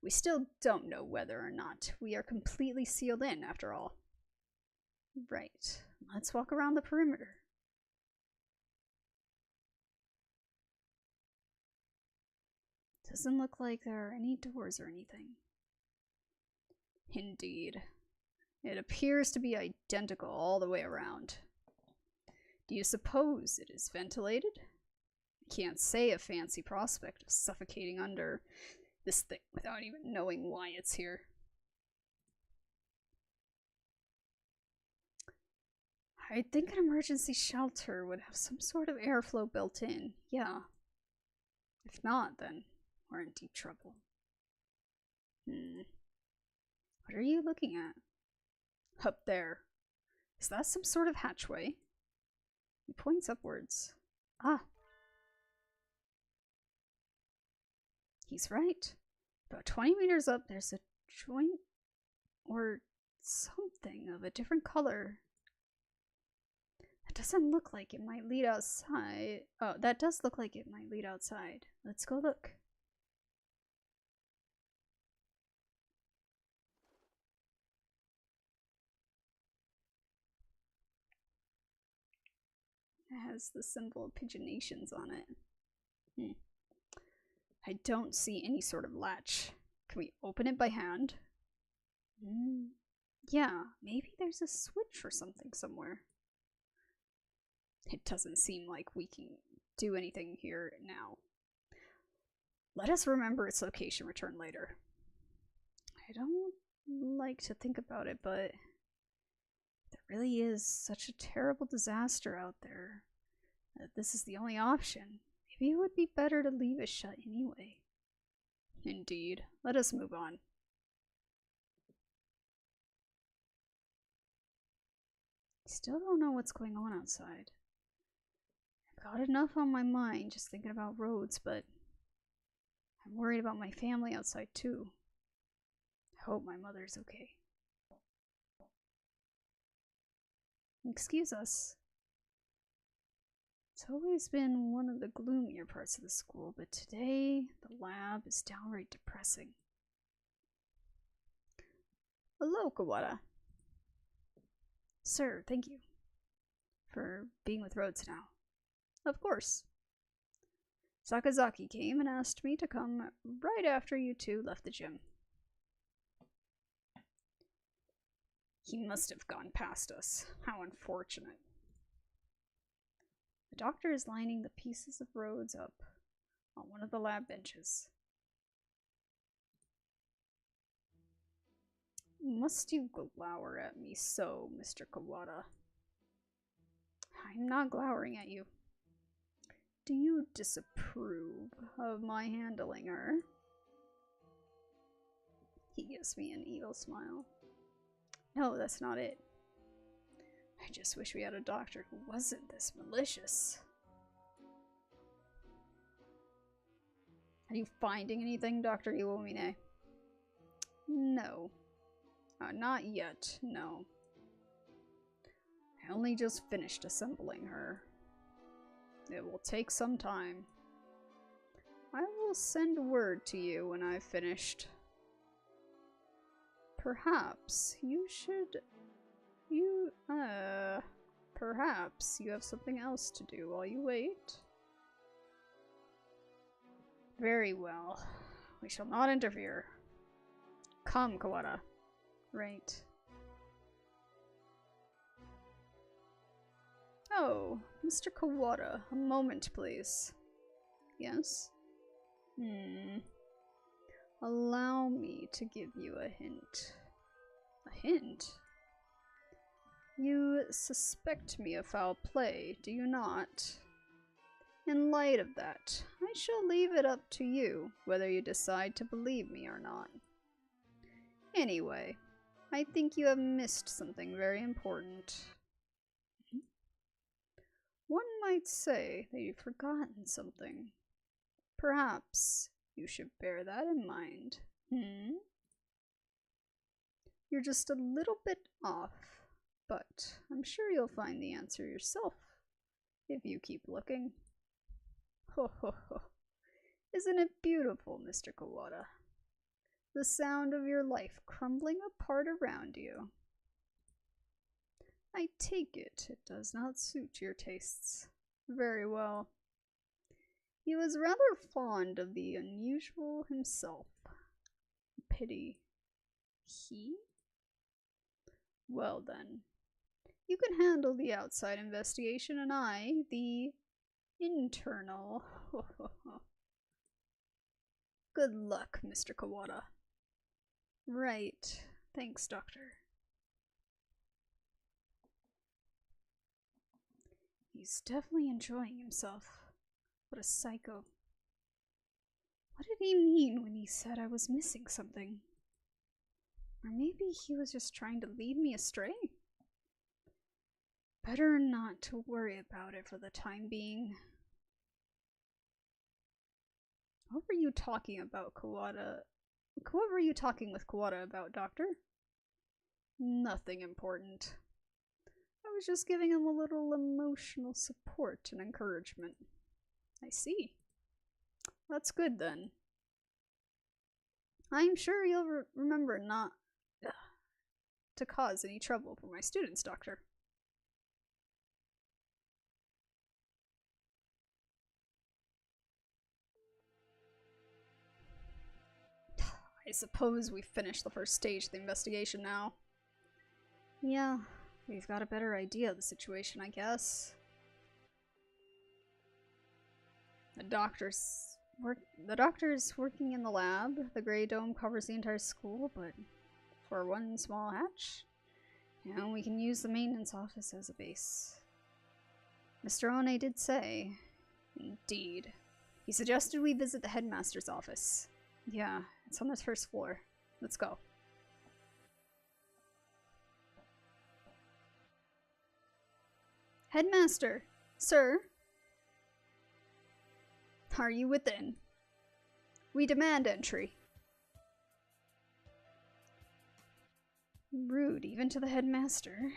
We still don't know whether or not we are completely sealed in, after all. Right. Let's walk around the perimeter. Doesn't look like there are any doors or anything. Indeed. It appears to be identical all the way around. Do you suppose it is ventilated? I can't say a fancy prospect of suffocating under this thing without even knowing why it's here. I think an emergency shelter would have some sort of airflow built in. Yeah. If not, then we're in deep trouble. What are you looking at? Up there. Is that some sort of hatchway? He points upwards. Ah. He's right. About 20 meters up, there's a joint or something of a different color. That doesn't look like it might lead outside. Oh, that does look like it might lead outside. Let's go look. It has the symbol of pigeonations on it. I don't see any sort of latch. Can we open it by hand? Yeah, maybe there's a switch or something somewhere. It doesn't seem like we can do anything here now. Let us remember its location, return later. I don't like to think about it, but there really is such a terrible disaster out there that this is the only option. Maybe it would be better to leave it shut anyway. Indeed. Let us move on. Still don't know what's going on outside. I've got enough on my mind just thinking about Rhoads, but I'm worried about my family outside too. I hope my mother's okay. Excuse us. It's always been one of the gloomier parts of the school, but today the lab is downright depressing. Hello, Kawada. Sir, thank you. for being with Rhoads now. Of course. Sakazaki came and asked me to come right after you two left the gym. He must have gone past us. How unfortunate. The doctor is lining the pieces of Rhoads up on one of the lab benches. Must you glower at me so, Mr. Kawada? I'm not glowering at you. Do you disapprove of my handling her? He gives me an evil smile. No, that's not it. I just wish we had a doctor who wasn't this malicious. Are you finding anything, Dr. 𝘿𝙊? No. Not yet, no. I only just finished assembling her. It will take some time. I will send word to you when I've finished. Perhaps you should... Perhaps you have something else to do while you wait. Very well. We shall not interfere. Come, Kawada. Right. Oh, Mr. Kawada, a moment, please. Yes? Allow me to give you a hint. A hint? You suspect me of foul play, do you not? In light of that, I shall leave it up to you whether you decide to believe me or not. Anyway, I think you have missed something very important. One might say that you've forgotten something. Perhaps you should bear that in mind. You're just a little bit off, but I'm sure you'll find the answer yourself if you keep looking. Ho ho ho. Isn't it beautiful, Mr. Kawada? The sound of your life crumbling apart around you. I take it does not suit your tastes. Very well. He was rather fond of the unusual himself. Pity. He? Well then. You can handle the outside investigation and I, the internal. Good luck, Mr. Kawada. Right. Thanks, Doctor. He's definitely enjoying himself. What a psycho. What did he mean when he said I was missing something? Or maybe he was just trying to lead me astray? Better not to worry about it for the time being. What were you talking about, Kawada? What were you talking with Kawada about, Doctor? Nothing important. I was just giving him a little emotional support and encouragement. I see. That's good then. I'm sure you'll remember not to cause any trouble for my students, Doctor. I suppose we've finished the first stage of the investigation now. Yeah, we've got a better idea of the situation, I guess. The doctor's working in the lab. The gray dome covers the entire school, but for one small hatch, and we can use the maintenance office as a base. Mr. One did say. Indeed. He suggested we visit the headmaster's office. Yeah, it's on the first floor. Let's go. Headmaster, sir. Are you within? We demand entry. Rude, even to the headmaster.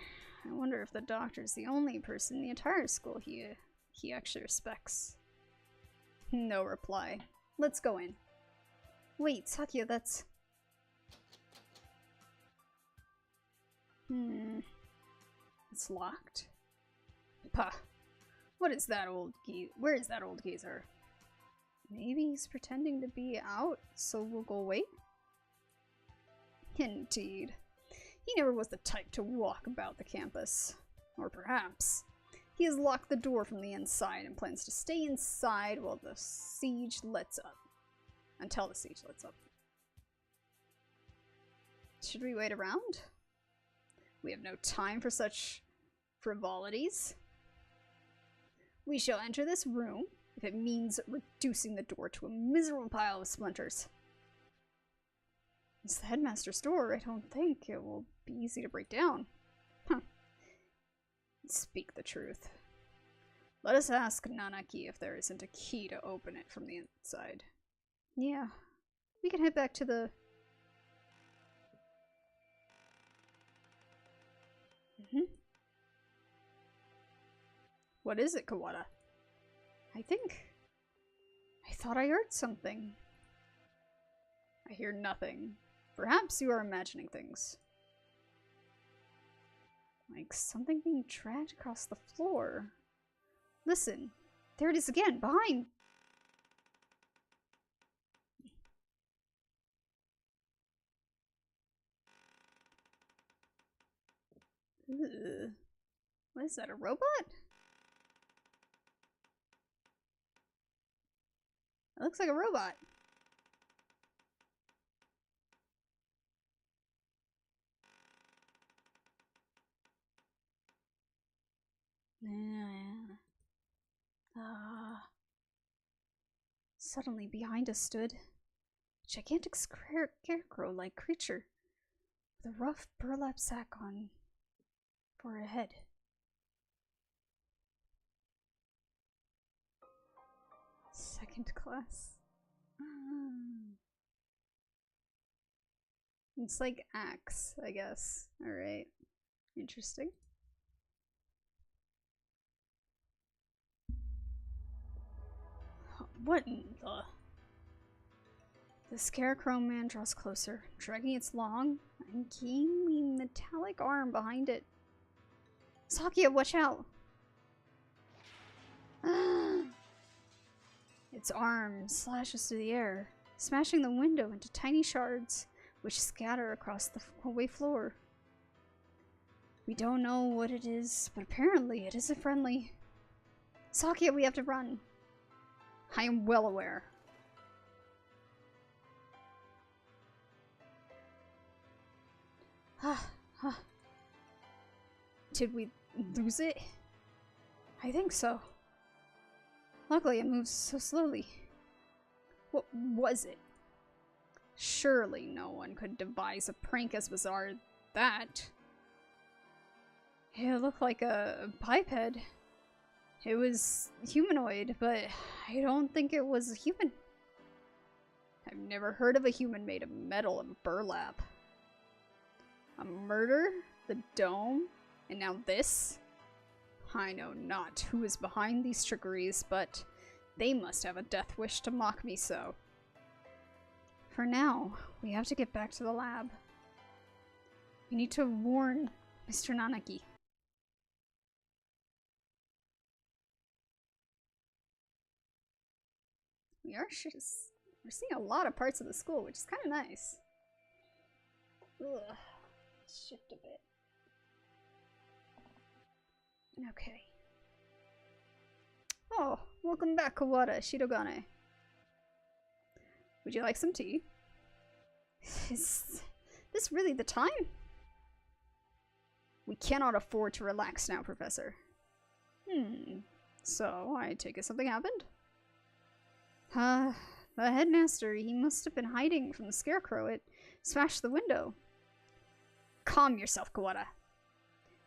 I wonder if the doctor's the only person in the entire school he actually respects. No reply. Let's go in. Wait, Sakya, that's... It's locked. Pah. What is that old Where is that old geezer? Maybe he's pretending to be out, so we'll go wait? Indeed. He never was the type to walk about the campus. Or perhaps he has locked the door from the inside and plans to stay inside while the siege lets up. Until the siege lets up. Should we wait around? We have no time for such frivolities. We shall enter this room if it means reducing the door to a miserable pile of splinters. It's the headmaster's door. I don't think it will be easy to break down. Huh. Speak the truth. Let us ask Nanaki if there isn't a key to open it from the inside. Yeah. We can head back to the... What is it, Kawada? I thought I heard something. I hear nothing. Perhaps you are imagining things. Like something being dragged across the floor. Listen, there it is again, behind. Ugh. What is that, a robot? It looks like a robot. Suddenly behind us stood a gigantic scarecrow-like creature with a rough burlap sack on for a head. Second class. It's like axe, I guess. Alright. Interesting. What in the... The scarecrow man draws closer, dragging its long, ungainly metallic arm behind it. Sakia, watch out! Its arm slashes through the air, smashing the window into tiny shards, which scatter across the hallway floor. We don't know what it is, but apparently it isn't friendly. Sakia, we have to run. I am well aware. Did we lose it? I think so. Luckily, it moves so slowly. What was it? Surely no one could devise a prank as bizarre as that. It looked like a biped. It was humanoid, but I don't think it was a human. I've never heard of a human made of metal and burlap. A murder? The dome? And now this? I know not who is behind these trickeries, but they must have a death wish to mock me so. For now, we have to get back to the lab. We need to warn Mr. Nanaki. We're seeing a lot of parts of the school, which is kind of nice. Ugh. Shift a bit. Okay. Oh, welcome back, Kawada Shirogane. Would you like some tea? Is this really the time? We cannot afford to relax now, Professor. So, I take it something happened? The headmaster, he must have been hiding from the scarecrow. It smashed the window. Calm yourself, Kawada.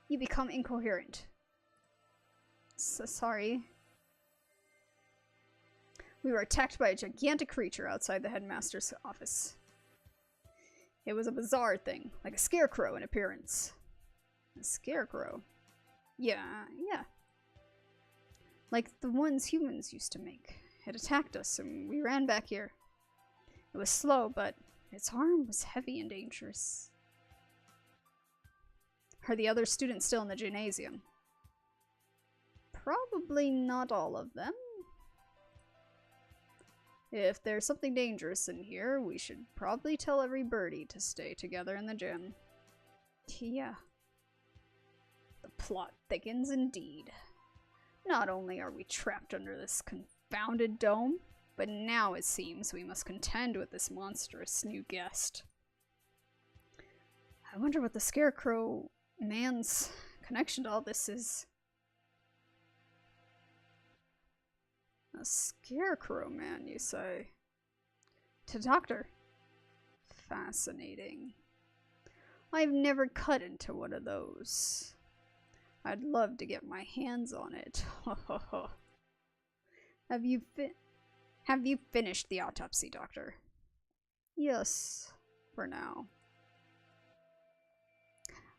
You become incoherent. So sorry. We were attacked by a gigantic creature outside the headmaster's office. It was a bizarre thing, like a scarecrow in appearance. A scarecrow? Yeah. Like the ones humans used to make. It attacked us and we ran back here. It was slow, but its arm was heavy and dangerous. Are the other students still in the gymnasium? probably not all of them. If there's something dangerous in here, we should probably tell Everybirdie to stay together in the gym. Yeah. The plot thickens indeed. Not only are we trapped under this confounded dome, but now it seems we must contend with this monstrous new guest. I wonder what the Scarecrow man's connection to all this is. A Scarecrow man, you say? To Doctor. Fascinating. I've never cut into one of those. I'd love to get my hands on it. Have you finished the autopsy, Doctor? Yes, for now.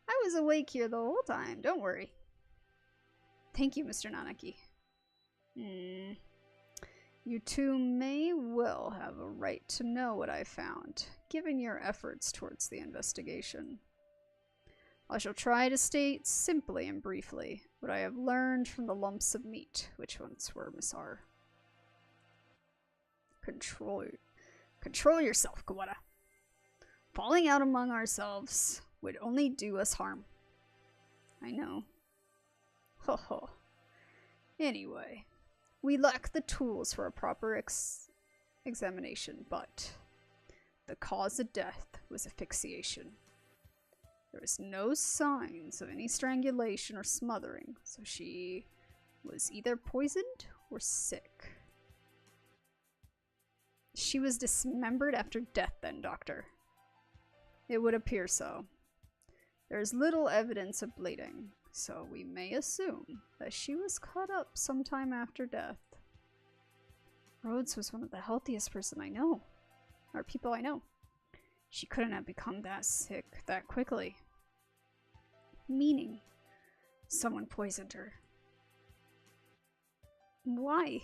I was awake here the whole time, don't worry. Thank you, Mr. Nanaki. You two may well have a right to know what I found, given your efforts towards the investigation. I shall try to state simply and briefly what I have learned from the lumps of meat which once were Miss R. Control yourself, Kawada. Falling out among ourselves would only do us harm. I know. Ho ho. Anyway, we lack the tools for a proper examination, but the cause of death was asphyxiation. There was no signs of any strangulation or smothering, so she was either poisoned or sick. She was dismembered after death then, Doctor. It would appear so. There is little evidence of bleeding, so we may assume that she was cut up sometime after death. Rhoads was one of the healthiest people I know. She couldn't have become that sick that quickly. Meaning, someone poisoned her. Why?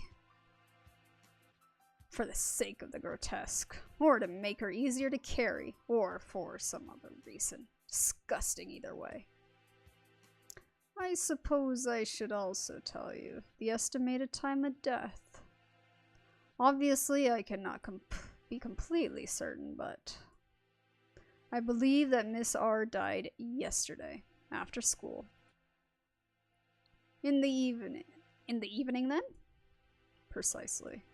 For the sake of the grotesque, or to make her easier to carry, or for some other reason. Disgusting either way. I suppose I should also tell you the estimated time of death. Obviously, I cannot be completely certain, but I believe that Miss R died yesterday, after school. In the evening then? Precisely.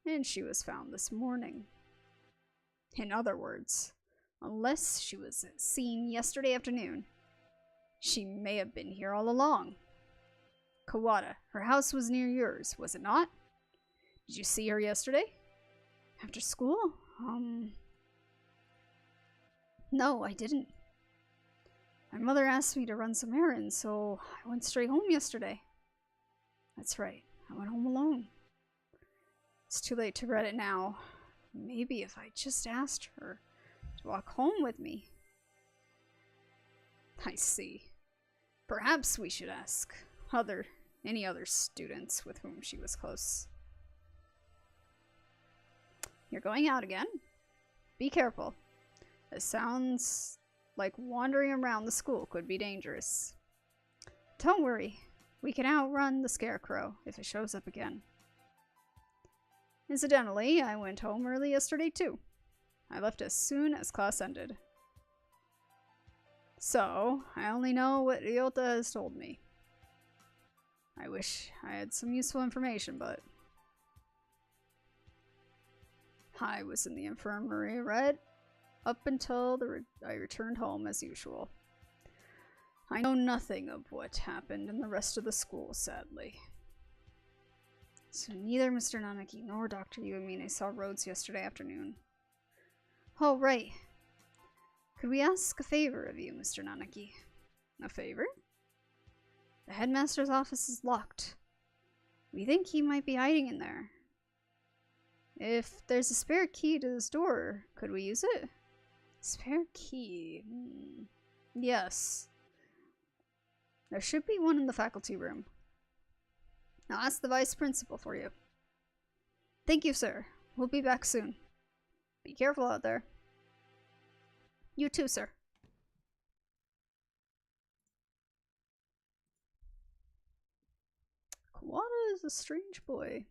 And she was found this morning. In other words, unless she was seen yesterday afternoon, she may have been here all along. Kawada, her house was near yours, was it not? Did you see her yesterday? After school? No, I didn't. My mother asked me to run some errands, so I went straight home yesterday. That's right, I went home alone. It's too late to regret it now. Maybe if I just asked her to walk home with me. I see. Perhaps we should ask any other students with whom she was close. You're going out again? Be careful. It sounds like wandering around the school could be dangerous. Don't worry. We can outrun the Scarecrow if it shows up again. Incidentally, I went home early yesterday too. I left as soon as class ended. So, I only know what Ryota has told me. I wish I had some useful information, but I was in the infirmary right up until I returned home as usual. I know nothing of what happened in the rest of the school, sadly. So neither Mr. Nanaki nor Dr. Uemine saw Rhoads yesterday afternoon. Oh, right. Could we ask a favor of you, Mr. Nanaki? A favor? The headmaster's office is locked. We think he might be hiding in there. If there's a spare key to this door, could we use it? Spare key? Yes. There should be one in the faculty room. I'll ask the vice principal for you. Thank you, sir. We'll be back soon. Be careful out there. You too, sir. is a strange boy.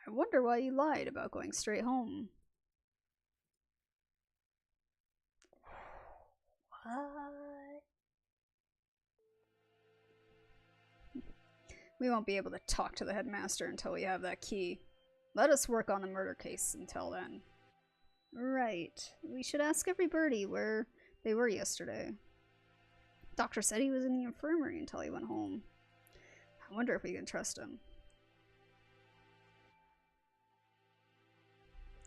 I wonder why he lied about going straight home. What? We won't be able to talk to the headmaster until we have that key. Let us work on the murder case until then. Right. We should ask Everybirdie where they were yesterday. Doctor said he was in the infirmary until he went home. I wonder if we can trust him.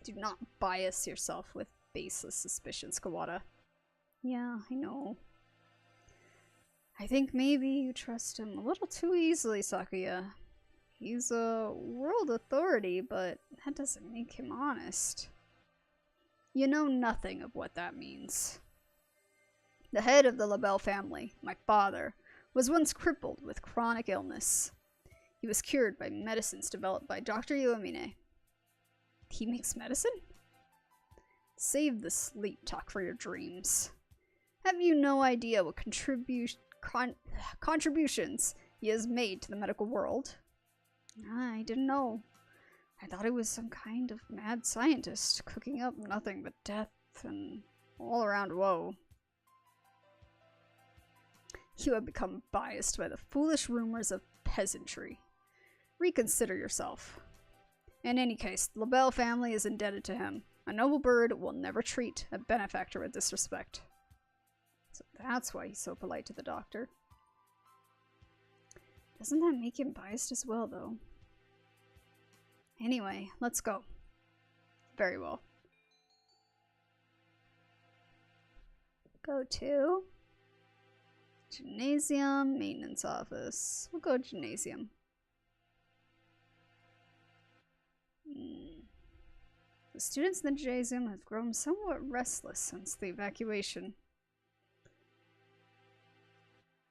Do not bias yourself with baseless suspicions, Kawada. Yeah, I know. I think maybe you trust him a little too easily, Sakuya. He's a world authority, but that doesn't make him honest. You know nothing of what that means. The head of the 𝘿𝙊 family, my father, was once crippled with chronic illness. He was cured by medicines developed by Dr. 𝘿𝙊. He makes medicine? Save the sleep talk for your dreams. Have you no idea what contributions he has made to the medical world? I didn't know. I thought he was some kind of mad scientist, cooking up nothing but death and all-around woe. You have become biased by the foolish rumors of peasantry. Reconsider yourself. In any case, the 𝘿𝙁 family is indebted to him. A noble bird will never treat a benefactor with disrespect. So that's why he's so polite to the doctor. Doesn't that make him biased as well, though? Anyway, let's go. Very well. Go to gymnasium, maintenance office. We'll go gymnasium. The students in the gymnasium have grown somewhat restless since the evacuation.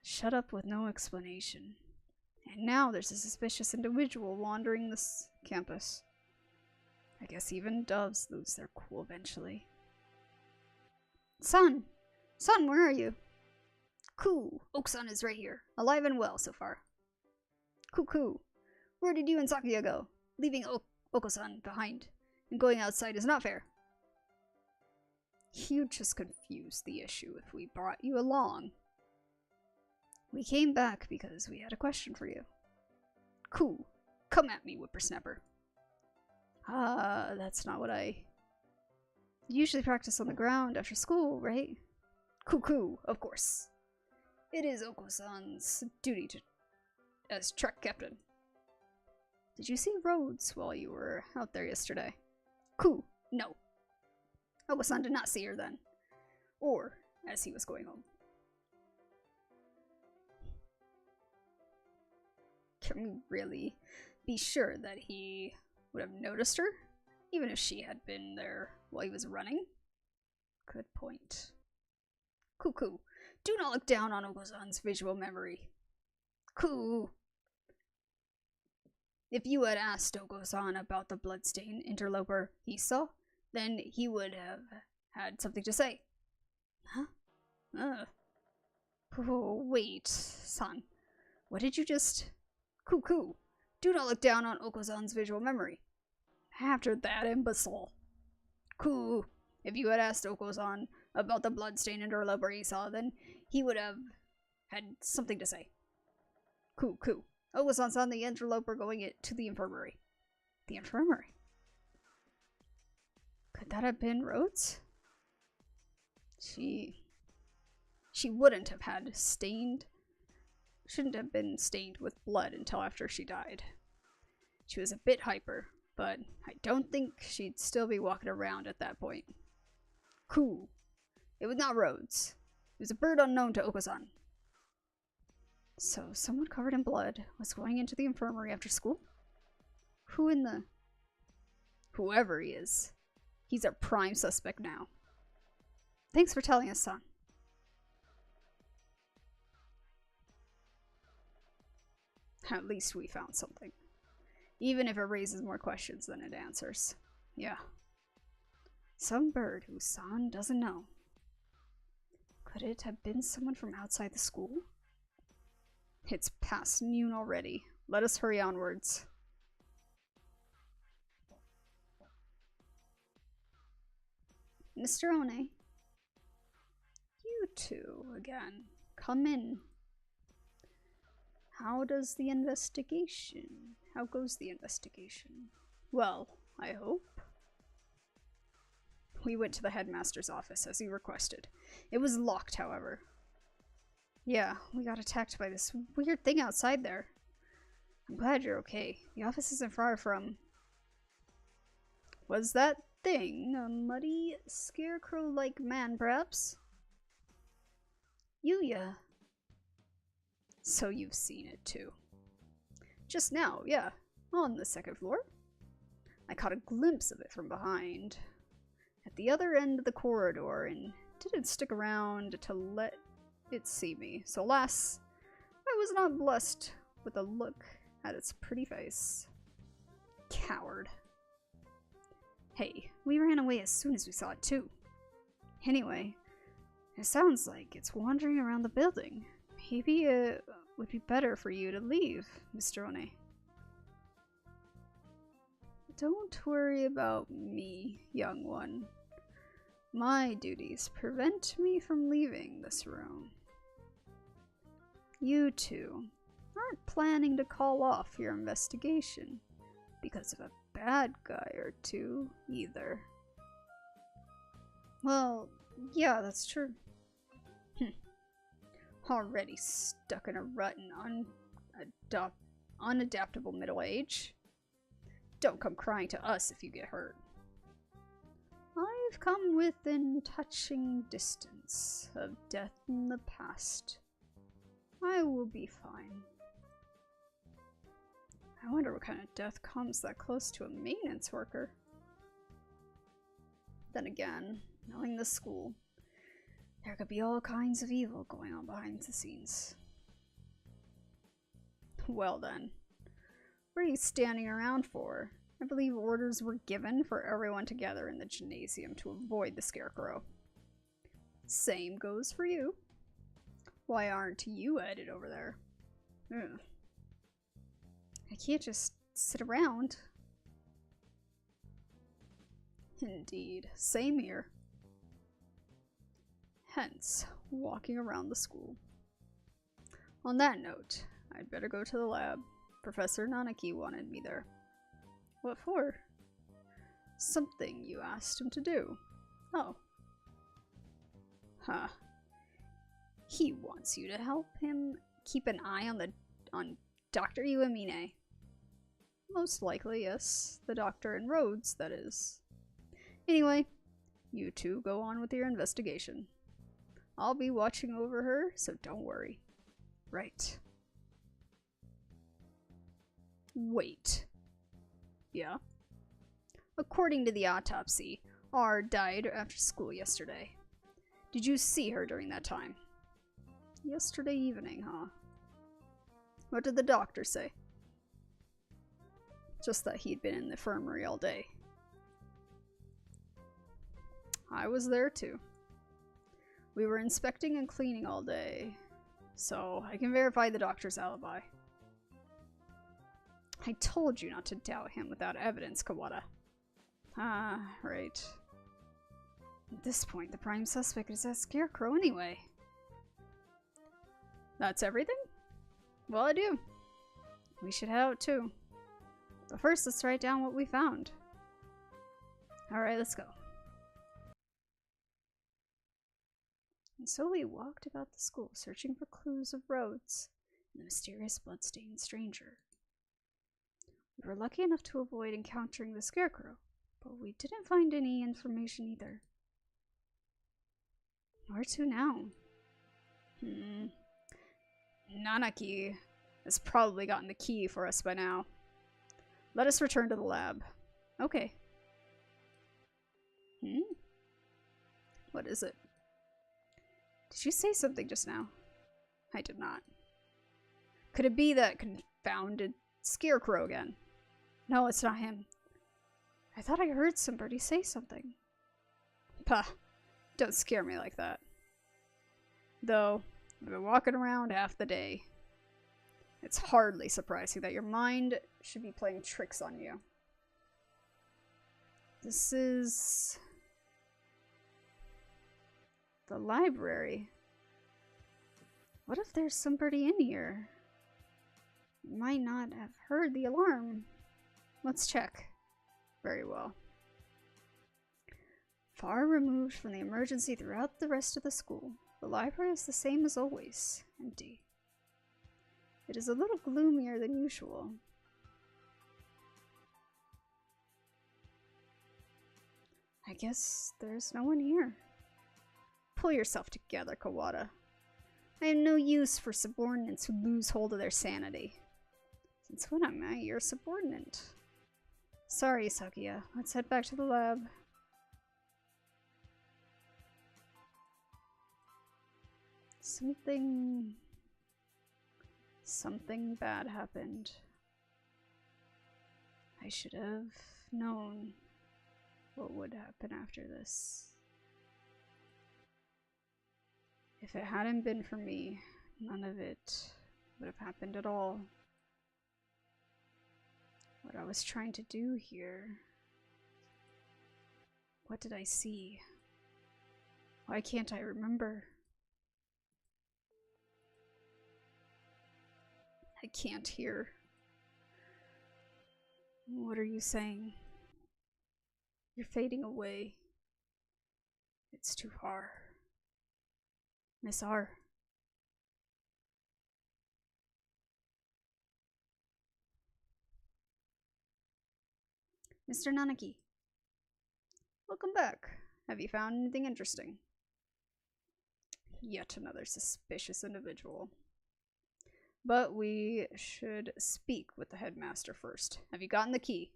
Shut up with no explanation. And now there's a suspicious individual wandering this campus. I guess even doves lose their cool eventually. Son! Son, where are you? Cool. Oak-san is right here. Alive and well so far. Coo. Where did you and Sakuya go? Leaving Oko-san behind and going outside is not fair. You'd just confuse the issue if we brought you along. We came back because we had a question for you. Cool. Come at me, whippersnapper. That's not what I... You usually practice on the ground after school, right? Coo, of course. It is Oko-san's duty as track captain. Did you see Rhoads while you were out there yesterday? Coo, no. Oko-san did not see her then. Or as he was going home. Can we really be sure that he would have noticed her? Even if she had been there while he was running? Good point. Coo. Do not look down on Oko-san's visual memory. Coo. If you had asked Oko-san about the bloodstained interloper he saw, then he would have had something to say. Huh? Oh, wait, son. What did you just... Coo. Do not look down on Oko-san's visual memory. After that imbecile. Coo. If you had asked Oko-san about the bloodstained interloper he saw, then he would have had something to say. Coo. Oko-san saw the interloper going to the infirmary. The infirmary? Could that have been Rhoads? She wouldn't have had shouldn't have been stained with blood until after she died. She was a bit hyper, but I don't think she'd still be walking around at that point. Cool. It was not Rhoads. It was a bird unknown to Oko-san. So someone covered in blood was going into the infirmary after school? Whoever he is. He's our prime suspect now. Thanks for telling us, son. At least we found something. Even if it raises more questions than it answers. Yeah. Some bird whose son doesn't know. Could it have been someone from outside the school? It's past noon already. Let us hurry onwards. Mr. One. You two again. Come in. How goes the investigation? Well, I hope. We went to the headmaster's office as he requested. It was locked, however. Yeah, we got attacked by this weird thing outside there. I'm glad you're okay. The office isn't far from... Was that thing a muddy, scarecrow-like man, perhaps? Yuya. So you've seen it, too. Just now, yeah. On the second floor. I caught a glimpse of it from behind. At the other end of the corridor, and didn't stick around to let it see me. So alas, I was not blessed with a look at its pretty face. Coward. Hey, we ran away as soon as we saw it too. Anyway, it sounds like it's wandering around the building. Maybe it would be better for you to leave, Mr. One. Don't worry about me, young one. My duties prevent me from leaving this room. You two aren't planning to call off your investigation because of a bad guy or two, either. Well, yeah, that's true. Already stuck in a rut and unadaptable middle age. Don't come crying to us if you get hurt. I've come within touching distance of death in the past. I will be fine. I wonder what kind of death comes that close to a maintenance worker. Then again, knowing the school, there could be all kinds of evil going on behind the scenes. Well then, what are you standing around for? I believe orders were given for everyone to gather in the gymnasium to avoid the scarecrow. Same goes for you. Why aren't you headed over there? Ugh. I can't just sit around. Indeed, same here. Hence, walking around the school. On that note, I'd better go to the lab. Professor Nanaki wanted me there. What for? Something you asked him to do. Oh. Huh. He wants you to help him keep an eye on Dr. 𝘿𝙊. Most likely, yes. The doctor in Rhoads, that is. Anyway, you two go on with your investigation. I'll be watching over her, so don't worry. Right. Wait. Yeah? According to the autopsy, R died after school yesterday. Did you see her during that time? Yesterday evening, huh? What did the doctor say? Just that he'd been in the infirmary all day. I was there too. We were inspecting and cleaning all day, so I can verify the doctor's alibi. I told you not to doubt him without evidence, Kawada. Ah, right. At this point, the prime suspect is that scarecrow anyway. That's everything? Well, I do. We should head out too. But first, let's write down what we found. Alright, let's go. And so we walked about the school, searching for clues of Rhoads and the mysterious bloodstained stranger. We were lucky enough to avoid encountering the scarecrow, but we didn't find any information either. Where to now? Nanaki has probably gotten the key for us by now. Let us return to the lab. Okay. What is it? Did you say something just now? I did not. Could it be that confounded scarecrow again? No, it's not him. I thought I heard somebody say something. Pah, don't scare me like that. Though, I've been walking around half the day. It's hardly surprising that your mind should be playing tricks on you. This is the library. What if there's somebody in here? You might not have heard the alarm. Let's check. Very well. Far removed from the emergency throughout the rest of the school, the library is the same as always, empty. It is a little gloomier than usual. I guess there's no one here. Pull yourself together, Kawada. I have no use for subordinates who lose hold of their sanity. Since when am I your subordinate? Sorry, Sakuya. Let's head back to the lab. Something bad happened. I should have known what would happen after this. If it hadn't been for me, none of it would have happened at all. What I was trying to do here. What did I see? Why can't I remember? I can't hear. What are you saying? You're fading away. It's too far. Miss R. Mr. Nanaki. Welcome back. Have you found anything interesting? Yet another suspicious individual. But we should speak with the headmaster first. Have you gotten the key?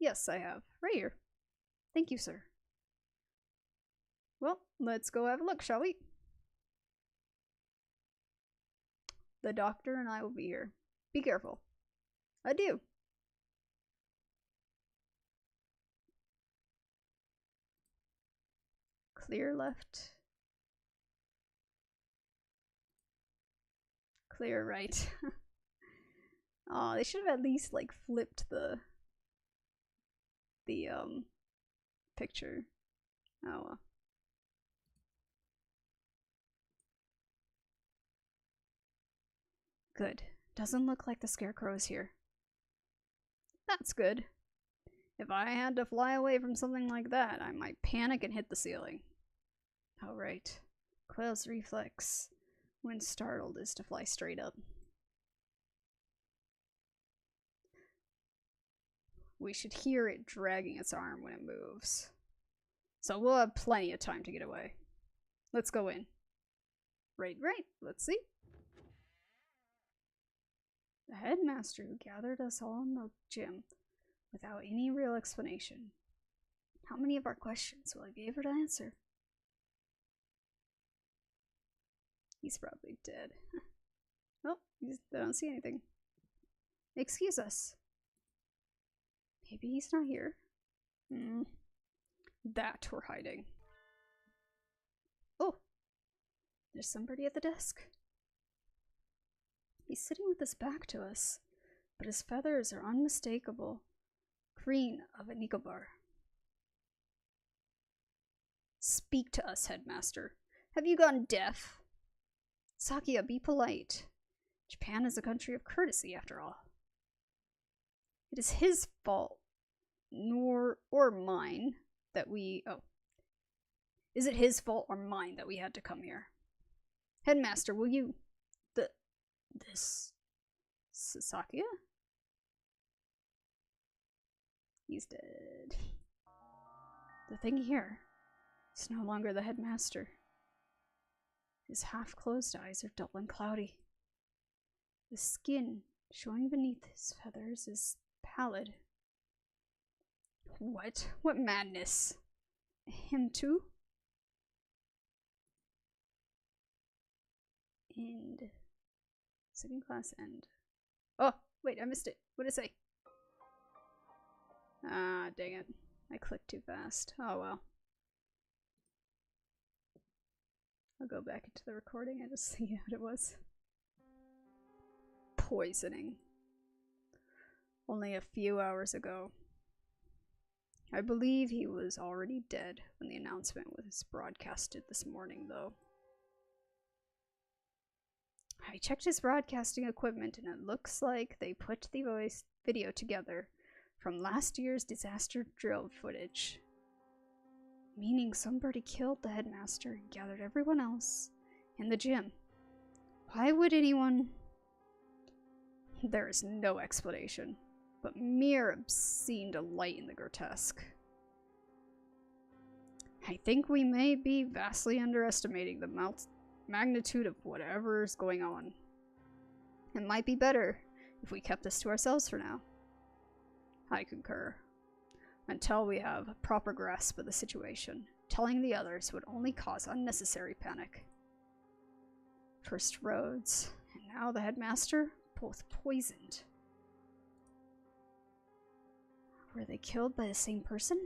Yes, I have. Right here. Thank you, sir. Well, let's go have a look, shall we? The doctor and I will be here. Be careful. Adieu. Clear left. Clear right. Aw, they should have at least like flipped the picture. Oh well. Good. Doesn't look like the scarecrow is here. That's good. If I had to fly away from something like that, I might panic and hit the ceiling. Oh right. Quail's reflex when startled is to fly straight up. We should hear it dragging its arm when it moves. So we'll have plenty of time to get away. Let's go in. Right. Let's see. The headmaster who gathered us all in the gym without any real explanation. How many of our questions will I be able to answer? He's probably dead. Oh, I don't see anything. Excuse us. Maybe he's not here. That we're hiding. Oh, there's somebody at the desk. He's sitting with his back to us, but his feathers are unmistakable. Green of a Nicobar. Speak to us, headmaster. Have you gone deaf? Sakuya, be polite. Japan is a country of courtesy, after all. It is his fault, or mine, that we... Oh. Is it his fault or mine that we had to come here? Headmaster, will you... This... Sakuya? He's dead. The thing here is no longer the headmaster. His half-closed eyes are dull and cloudy. The skin showing beneath his feathers is pallid. What? What madness? Him too? End. Second class end. Oh, wait, I missed it. What did it say? Ah, dang it. I clicked too fast. Oh well. I'll go back into the recording and just see what it was. poisoning. Only a few hours ago. I believe he was already dead when the announcement was broadcasted this morning, though. I checked his broadcasting equipment, and it looks like they put the voice video together from last year's disaster drill footage. Meaning somebody killed the headmaster and gathered everyone else in the gym. Why would anyone... There is no explanation, but mere obscene delight in the grotesque. I think we may be vastly underestimating the magnitude of whatever is going on. It might be better if we kept this to ourselves for now. I concur. Until we have a proper grasp of the situation, telling the others would only cause unnecessary panic. First Rhoads, and now the headmaster, both poisoned. Were they killed by the same person?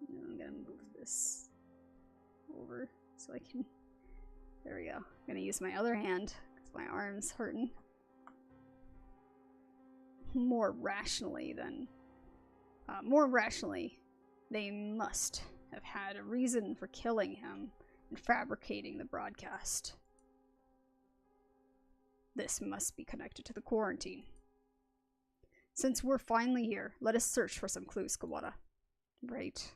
I'm gonna move this over so I can... There we go. I'm gonna use my other hand because my arm's hurting. More rationally, they must have had a reason for killing him and fabricating the broadcast. This must be connected to the quarantine. Since we're finally here, let us search for some clues, 𝘿𝙊. Right.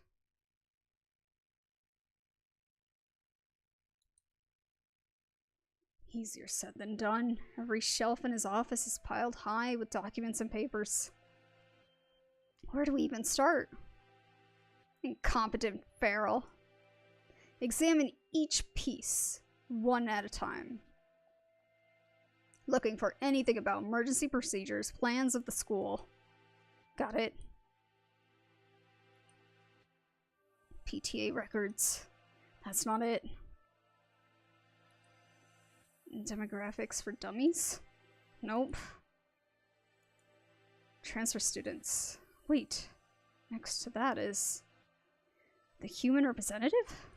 Easier said than done. Every shelf in his office is piled high with documents and papers. Where do we even start? Incompetent feral. Examine each piece, one at a time. Looking for anything about emergency procedures, plans of the school. Got it. PTA records. That's not it. Demographics for dummies? Nope. Transfer students. Wait. Next to that is... the human representative?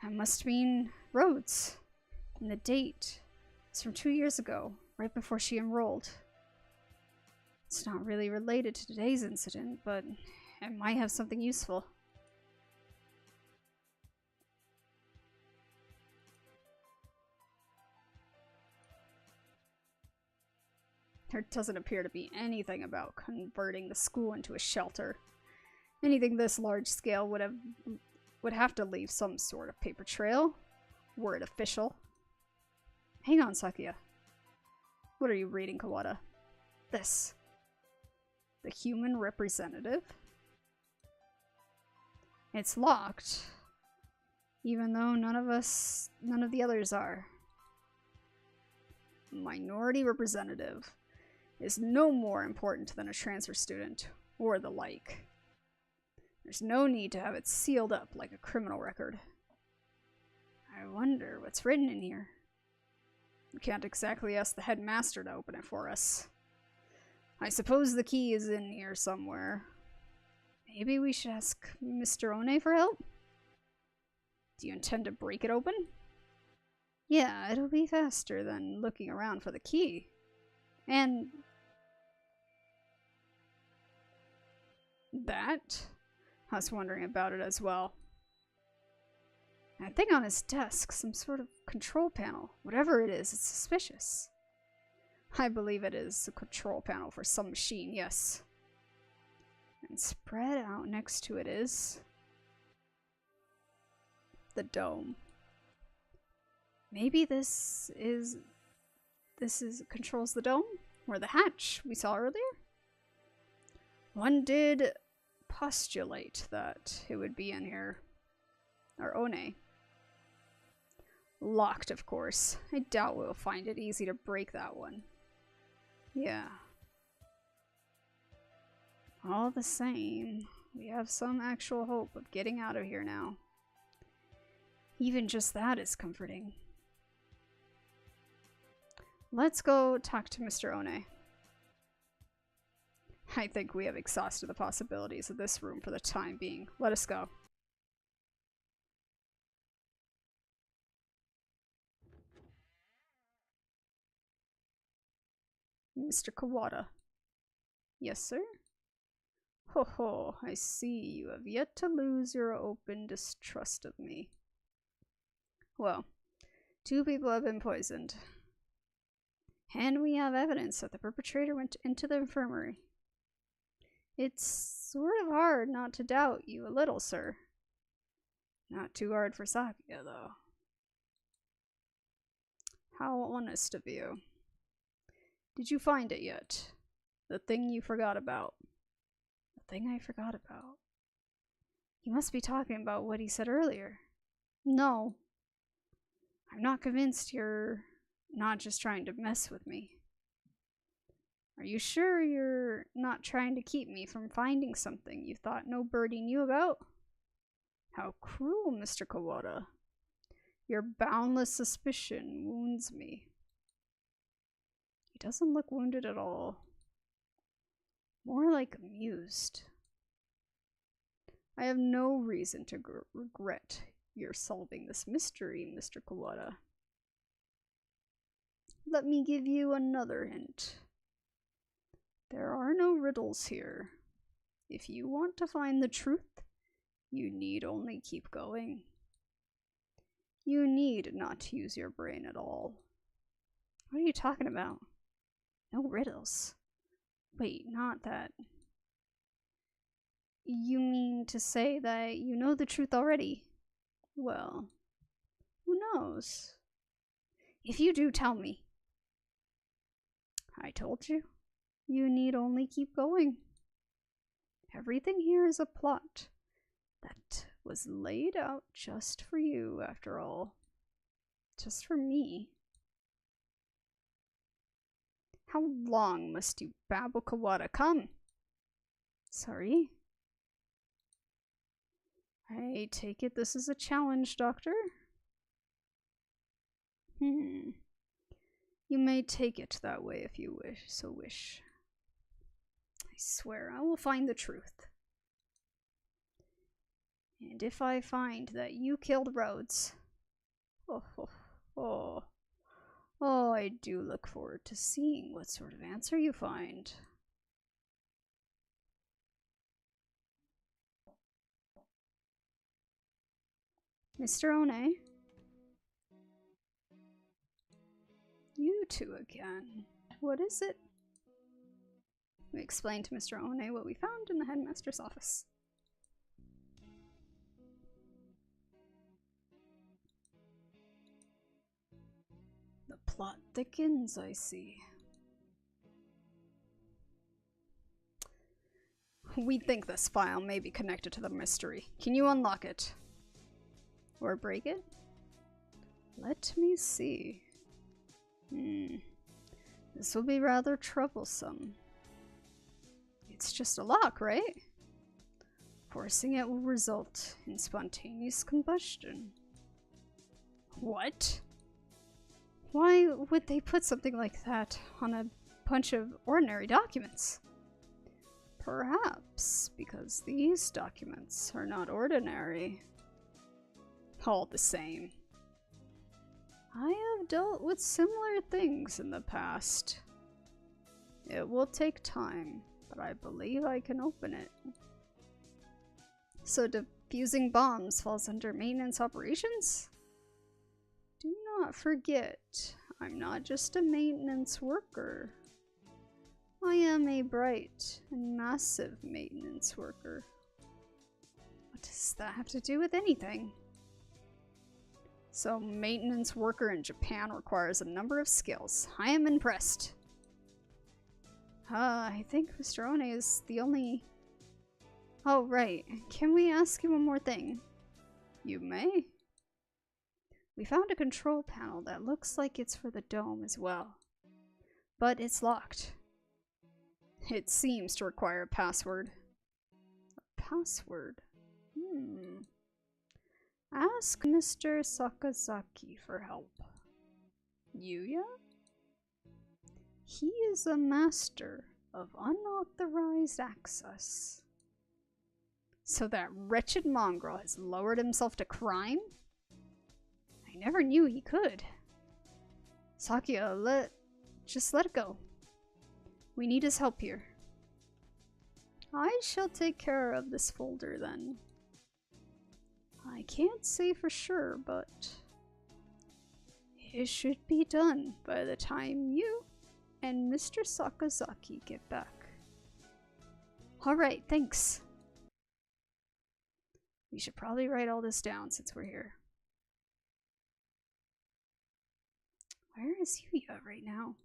That must mean Rhoads. And the date is from 2 years ago, right before she enrolled. It's not really related to today's incident, but it might have something useful. There doesn't appear to be anything about converting the school into a shelter. Anything this large scale would have to leave some sort of paper trail. Were it official. Hang on, Sakuya. What are you reading, 𝘿𝙊? This. The human representative? It's locked. Even though none of the others are. Minority representative is no more important than a transfer student, or the like. There's no need to have it sealed up like a criminal record. I wonder what's written in here. We can't exactly ask the headmaster to open it for us. I suppose the key is in here somewhere. Maybe we should ask Mr. 𝘿𝙊 for help? Do you intend to break it open? Yeah, it'll be faster than looking around for the key. And... that? I was wondering about it as well. I think on his desk, some sort of control panel. Whatever it is, it's suspicious. I believe it is a control panel for some machine, yes. And spread out next to it is... the dome. Maybe this controls the dome? Or the hatch we saw earlier? One did postulate that it would be in here. Or 𝘿𝙊. Locked, of course. I doubt we'll find it easy to break that one. Yeah. All the same, we have some actual hope of getting out of here now. Even just that is comforting. Let's go talk to Mr. 𝘿𝙊. I think we have exhausted the possibilities of this room for the time being. Let us go. Mr. Kawada. Yes, sir? Ho ho, I see you have yet to lose your open distrust of me. Well, 2 people have been poisoned. And we have evidence that the perpetrator went into the infirmary. It's sort of hard not to doubt you a little, sir. Not too hard for Sakuya, though. How honest of you. Did you find it yet? The thing you forgot about. The thing I forgot about? You must be talking about what he said earlier. No. I'm not convinced you're not just trying to mess with me. Are you sure you're not trying to keep me from finding something you thought no birdie knew about? How cruel, Mr. Kawada. Your boundless suspicion wounds me. He doesn't look wounded at all. More like amused. I have no reason to regret your solving this mystery, Mr. Kawada. Let me give you another hint. There are no riddles here. If you want to find the truth, you need only keep going. You need not to use your brain at all. What are you talking about? No riddles. Wait, not that. You mean to say that you know the truth already? Well, who knows? If you do, tell me. I told you. You need only keep going. Everything here is a plot that was laid out just for you, after all. Just for me. How long must you babble, Kawada? Come! Sorry? I take it this is a challenge, Doctor? You may take it that way if you wish. I swear I will find the truth. And if I find that you killed Rhoads, I do look forward to seeing what sort of answer you find. Mr. One? You two again. What is it? We explained to Mr. One what we found in the headmaster's office. The plot thickens, I see. We think this file may be connected to the mystery. Can you unlock it? Or break it? Let me see. This will be rather troublesome. It's just a lock, right? Forcing it will result in spontaneous combustion. What? Why would they put something like that on a bunch of ordinary documents? Perhaps because these documents are not ordinary. All the same. I have dealt with similar things in the past. It will take time, but I believe I can open it. So defusing bombs falls under maintenance operations? Do not forget, I'm not just a maintenance worker. I am a bright and massive maintenance worker. What does that have to do with anything? So, maintenance worker in Japan requires a number of skills. I am impressed. I think Mr. One is the only... Oh, right. Can we ask you one more thing? You may. We found a control panel that looks like it's for the dome as well. But it's locked. It seems to require a password. A password? Ask Mr. Sakazaki for help. Yuya? He is a master of unauthorized access. So that wretched mongrel has lowered himself to crime? I never knew he could. Sakuya, just let it go. We need his help here. I shall take care of this folder then. I can't say for sure, but it should be done by the time you and Mr. Sakazaki get back. Alright, thanks. We should probably write all this down since we're here. Where is Yuya right now?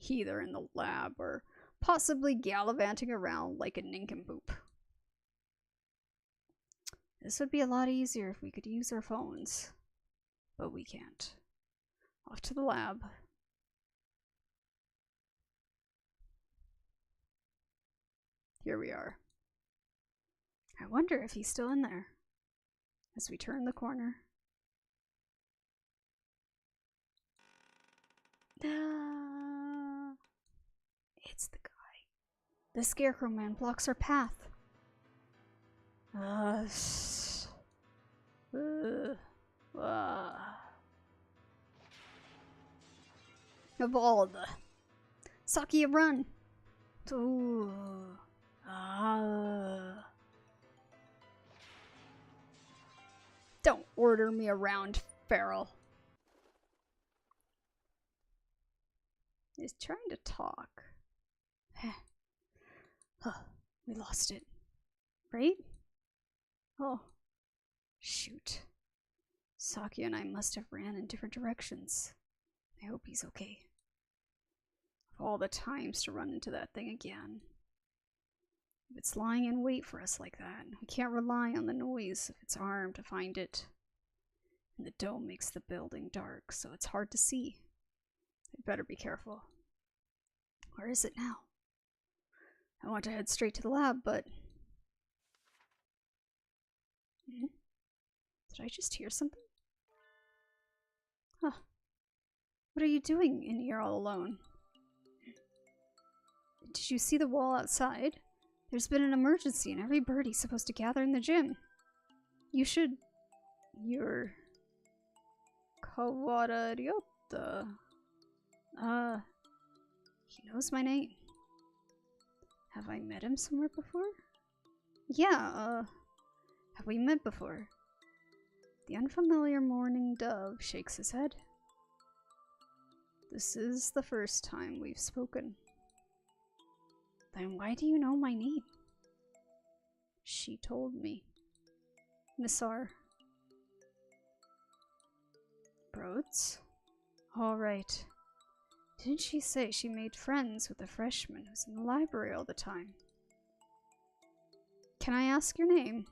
Either in the lab or possibly gallivanting around like a nincompoop. This would be a lot easier if we could use our phones. But we can't. Off to the lab. Here we are. I wonder if he's still in there. As we turn the corner. It's the guy. The Scarecrow Man blocks our path. Of all the Saki, run! Don't order me around, Feral. He's trying to talk. We lost it. Right? Oh. Shoot. Saki and I must have ran in different directions. I hope he's okay. Of all the times to run into that thing again. If it's lying in wait for us like that, we can't rely on the noise of its arm to find it. And the dome makes the building dark, so it's hard to see. I'd better be careful. Where is it now? I want to head straight to the lab, but... Did I just hear something? Huh. What are you doing in here all alone? Did you see the wall outside? There's been an emergency and every birdie's supposed to gather in the gym. You should... You're... Kawada Ryota. He knows my name. Have I met him somewhere before? Yeah, have we met before? The unfamiliar mourning dove shakes his head. This is the first time we've spoken. Then why do you know my name? She told me. Miss R. Rhoads? All right. Didn't she say she made friends with a freshman who's in the library all the time? Can I ask your name?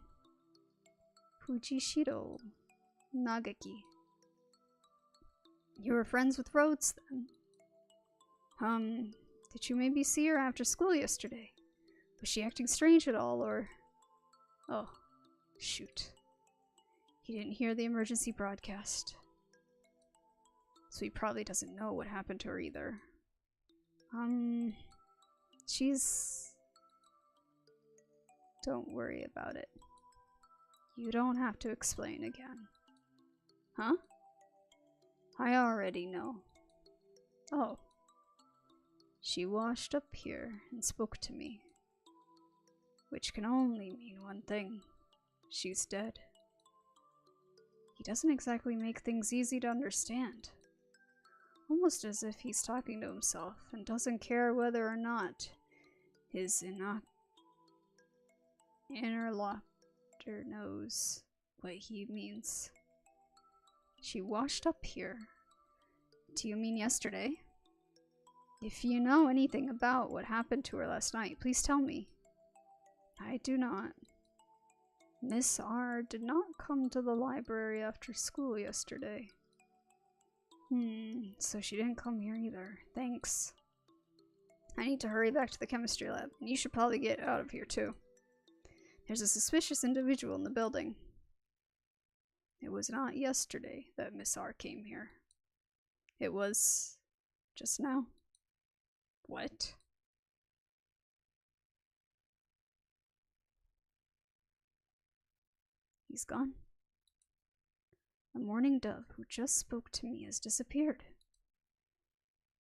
Fujishiro Nagaki. You were friends with Rhoads then? Did you maybe see her after school yesterday? Was she acting strange at all, or... Oh, shoot. He didn't hear the emergency broadcast. So he probably doesn't know what happened to her either. She's... Don't worry about it. You don't have to explain again. Huh? I already know. Oh. She washed up here and spoke to me. Which can only mean one thing. She's dead. He doesn't exactly make things easy to understand. Almost as if he's talking to himself and doesn't care whether or not his interlocutor knows what he means. She washed up here. Do you mean yesterday? If you know anything about what happened to her last night, please tell me. I do not. Miss R did not come to the library after school yesterday. So she didn't come here either. Thanks. I need to hurry back to the chemistry lab, and you should probably get out of here too. There's a suspicious individual in the building. It was not yesterday that Miss R came here. It was... just now. What? He's gone. The mourning dove who just spoke to me has disappeared.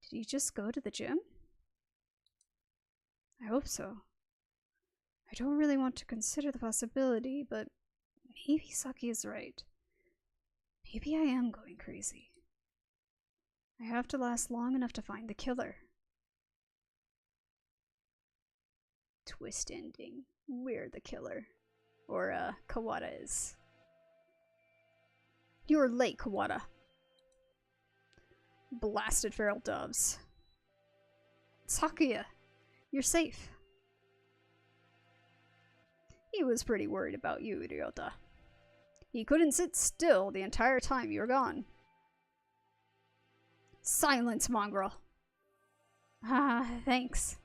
Did he just go to the gym? I hope so. I don't really want to consider the possibility, but maybe Saki is right. Maybe I am going crazy. I have to last long enough to find the killer. Twist ending. We're the killer. Or, Kawada is. You're late, Kawada. Blasted feral doves. Sakuya, you're safe. He was pretty worried about you, Ryota. He couldn't sit still the entire time you were gone. Silence, mongrel. Ah, thanks.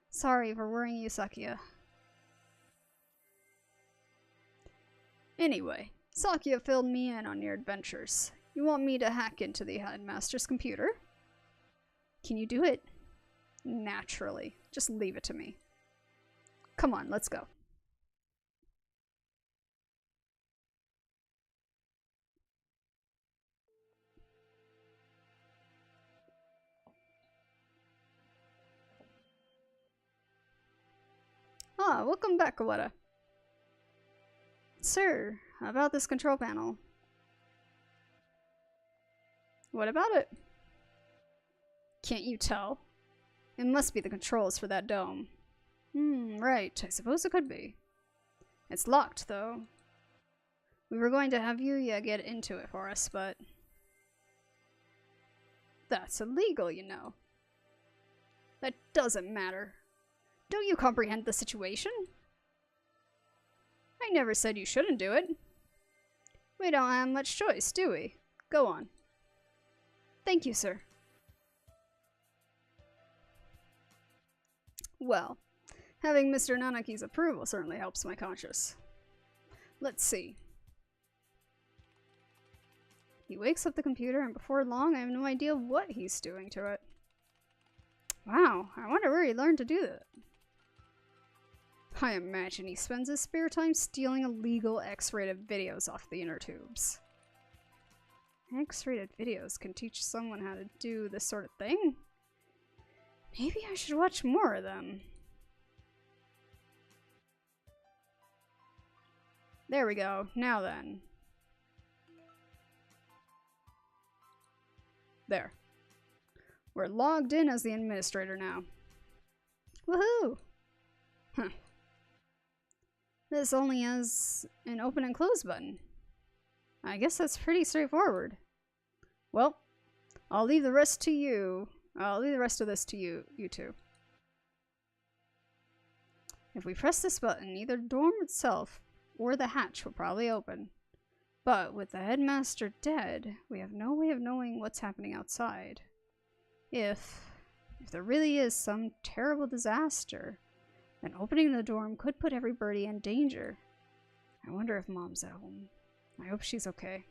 Sorry for worrying you, Sakuya. Anyway, Sakuya filled me in on your adventures. You want me to hack into the headmaster's computer? Can you do it? Naturally. Just leave it to me. Come on, let's go. Ah, welcome back, Kawada. Sir, about this control panel. What about it? Can't you tell? It must be the controls for that dome. Right. I suppose it could be. It's locked, though. We were going to have Yuya get into it for us, but... That's illegal, you know. That doesn't matter. Don't you comprehend the situation? I never said you shouldn't do it. We don't have much choice, do we? Go on. Thank you, sir. Well, having Mr. Nanaki's approval certainly helps my conscience. Let's see. He wakes up the computer, and before long I have no idea what he's doing to it. Wow, I wonder where he learned to do that. I imagine he spends his spare time stealing illegal X-rated videos off the inner tubes. X-rated videos can teach someone how to do this sort of thing? Maybe I should watch more of them. There we go. Now then. There. We're logged in as the administrator now. Woohoo! Huh. This only has an open and close button. I guess that's pretty straightforward. Well, I'll leave the rest to you. I'll leave the rest of this to you two. If we press this button, either the dorm itself or the hatch will probably open. But with the headmaster dead, we have no way of knowing what's happening outside. If there really is some terrible disaster, then opening the dorm could put Everybirdie in danger. I wonder if Mom's at home. I hope she's okay.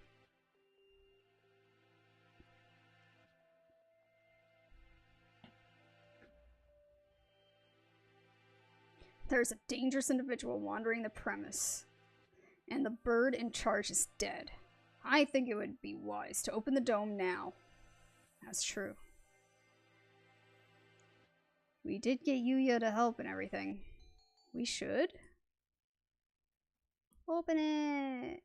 There's a dangerous individual wandering the premise, and the bird in charge is dead. I think it would be wise to open the dome now. That's true. We did get Yuya to help and everything. We should open it.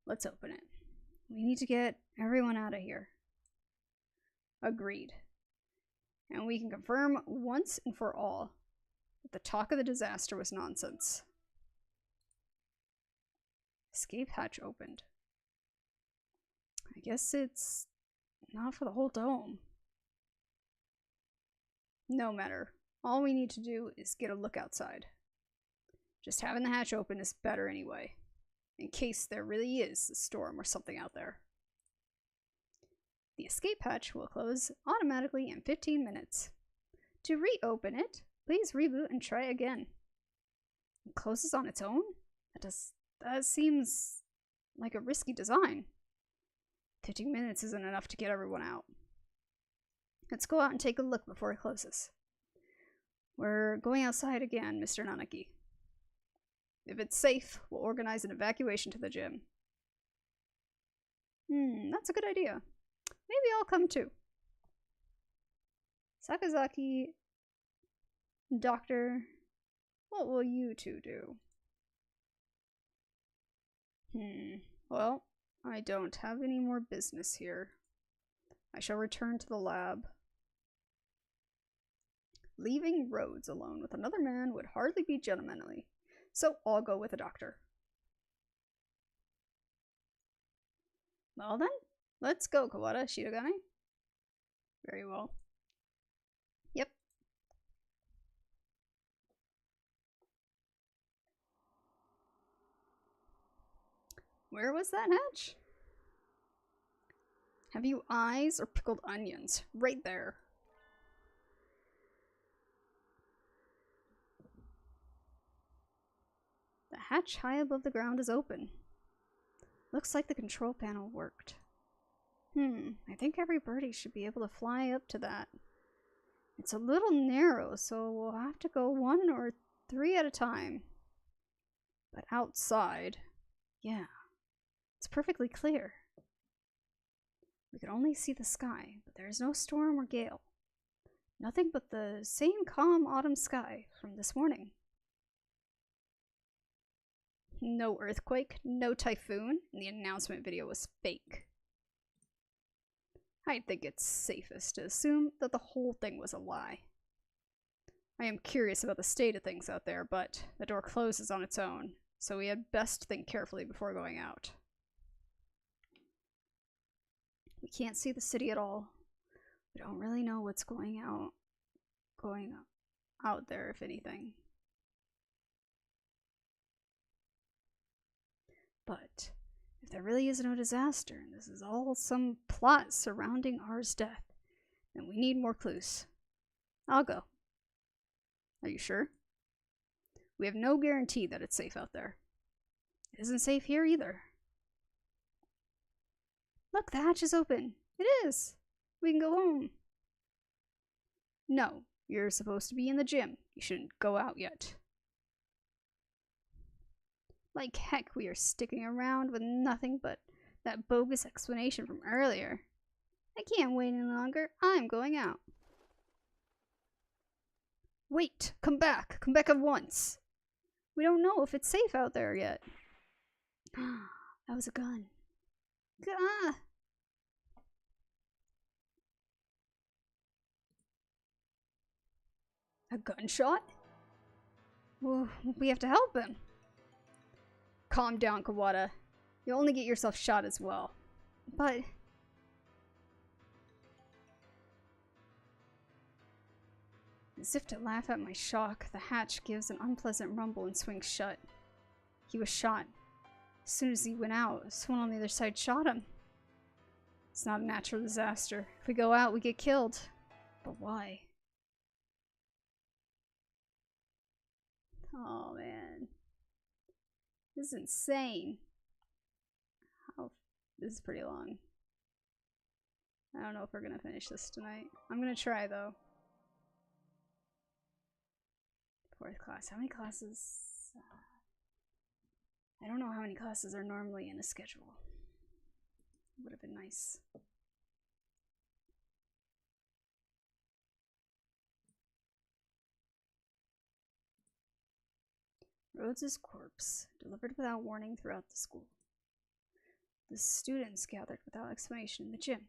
Let's open it. We need to get everyone out of here. Agreed. And we can confirm once and for all that the talk of the disaster was nonsense. Escape hatch opened. I guess it's not for the whole dome. No matter. All we need to do is get a look outside. Just having the hatch open is better anyway, in case there really is a storm or something out there. The escape hatch will close automatically in 15 minutes. To reopen it, please reboot and try again. It closes on its own? That seems like a risky design. 15 minutes isn't enough to get everyone out. Let's go out and take a look before it closes. We're going outside again, Mr. Nanaki. If it's safe, we'll organize an evacuation to the gym. That's a good idea. Maybe I'll come too. Sakazaki Doctor, what will you two do? Well, I don't have any more business here. I shall return to the lab. Leaving Rhoads alone with another man would hardly be gentlemanly, so I'll go with the doctor. Well then, let's go, Kawada Shirogane. Very well. Yep. Where was that hatch? Have you eyes or pickled onions? Right there. The hatch high above the ground is open. Looks like the control panel worked. I think Everybirdie should be able to fly up to that. It's a little narrow, so we'll have to go 1 or 3 at a time. But outside, yeah, it's perfectly clear. We can only see the sky, but there is no storm or gale. Nothing but the same calm autumn sky from this morning. No earthquake, no typhoon, and the announcement video was fake. I think it's safest to assume that the whole thing was a lie. I am curious about the state of things out there, but the door closes on its own, so we had best think carefully before going out. We can't see the city at all. We don't really know what's going out there, if anything. But if there really is no disaster, and this is all some plot surrounding R's death, then we need more clues. I'll go. Are you sure? We have no guarantee that it's safe out there. It isn't safe here either. Look, the hatch is open. It is. We can go home. No, you're supposed to be in the gym. You shouldn't go out yet. Like heck, we are sticking around with nothing but that bogus explanation from earlier. I can't wait any longer. I'm going out. Wait, come back. Come back at once. We don't know if it's safe out there yet. That was a gun. Ah! A gunshot? Well, we have to help him. Calm down, Kawada. You'll only get yourself shot as well. But... as if to laugh at my shock, the hatch gives an unpleasant rumble and swings shut. He was shot. As soon as he went out, someone on the other side shot him. It's not a natural disaster. If we go out, we get killed. But why? Oh, man. This is insane. This is pretty long. I don't know if we're gonna finish this tonight. I'm gonna try, though. 4th class. How many classes? I don't know how many classes are normally in a schedule. Would have been nice. Rhoads' corpse, delivered without warning throughout the school. The students gathered without explanation in the gym.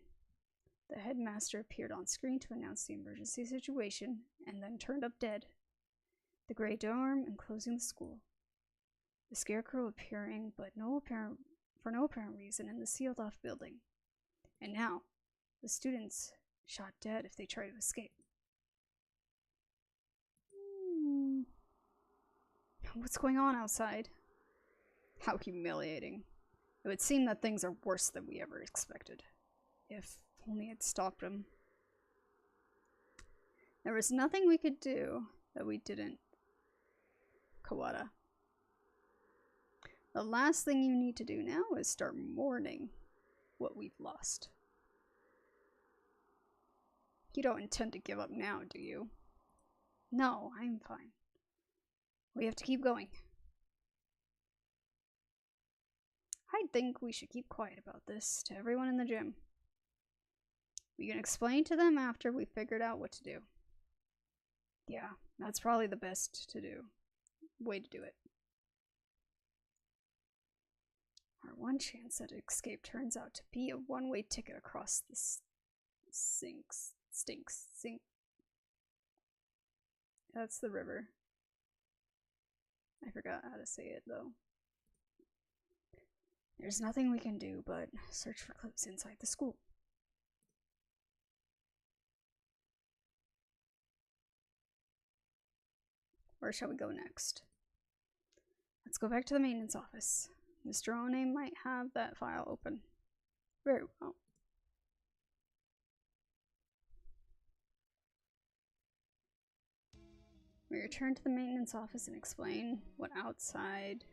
The headmaster appeared on screen to announce the emergency situation, and then turned up dead. The gray dorm enclosing the school. The scarecrow appearing, but for no apparent reason, in the sealed-off building. And now, the students shot dead if they try to escape. What's going on outside? How humiliating. It would seem that things are worse than we ever expected. If only I'd stopped him. There was nothing we could do that we didn't. Kawada. The last thing you need to do now is start mourning what we've lost. You don't intend to give up now, do you? No, I'm fine. We have to keep going. I think we should keep quiet about this to everyone in the gym. We can explain to them after we figured out what to do. Yeah, That's probably the best way to do it. Our one chance at escape turns out to be a one-way ticket across this sink. That's the river. I forgot how to say it though. There's nothing we can do but search for clues inside the school. Where shall we go next? Let's go back to the maintenance office. Mr. 𝘿𝙊 might have that file open. Very well. We return to the maintenance office and explain what outside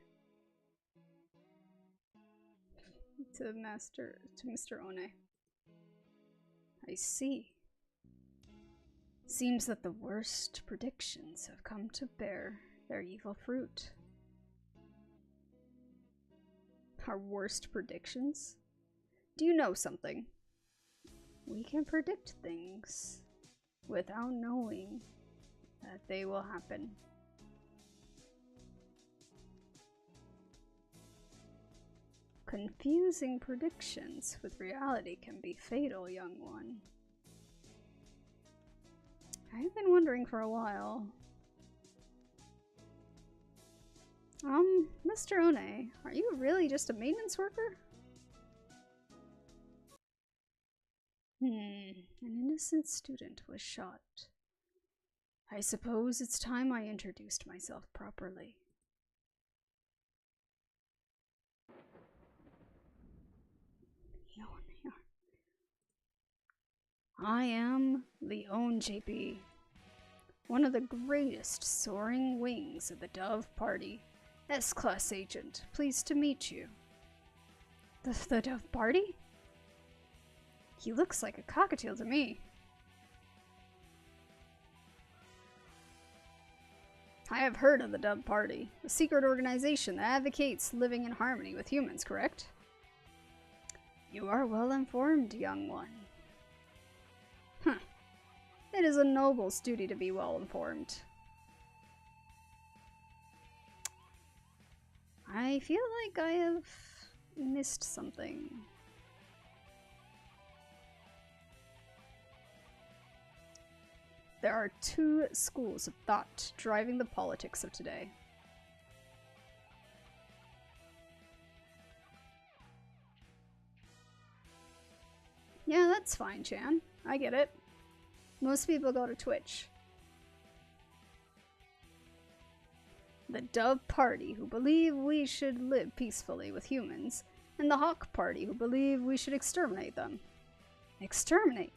to Mr. 𝘿𝙊. I see. Seems that the worst predictions have come to bear their evil fruit. Our worst predictions? Do you know something? We can predict things without knowing that they will happen. Confusing predictions with reality can be fatal, young one. I've been wondering for a while. Mr. 𝘿𝙊, are you really just a maintenance worker? An innocent student was shot. I suppose it's time I introduced myself properly. I am 𝘿𝙊, one of the greatest soaring wings of the Dove Party. S-Class Agent, pleased to meet you. The Dove Party? He looks like a cockatiel to me. I have heard of the Dove Party, a secret organization that advocates living in harmony with humans, correct? You are well informed, young one. Huh. It is a noble's duty to be well informed. I feel like I have missed something. There are two schools of thought driving the politics of today. Yeah, that's fine, Chan. I get it. Most people go to Twitch. The Dove Party, who believe we should live peacefully with humans, and the Hawk Party, who believe we should exterminate them. Exterminate?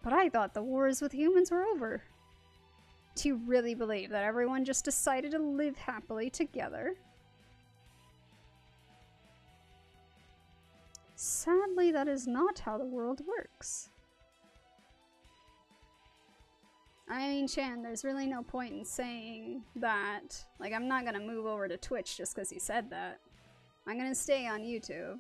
But I thought the wars with humans were over. Do you really believe that everyone just decided to live happily together? Sadly, that is not how the world works. I mean, Chan, there's really no point in saying that. Like, I'm not gonna move over to Twitch just because you said that. I'm gonna stay on YouTube.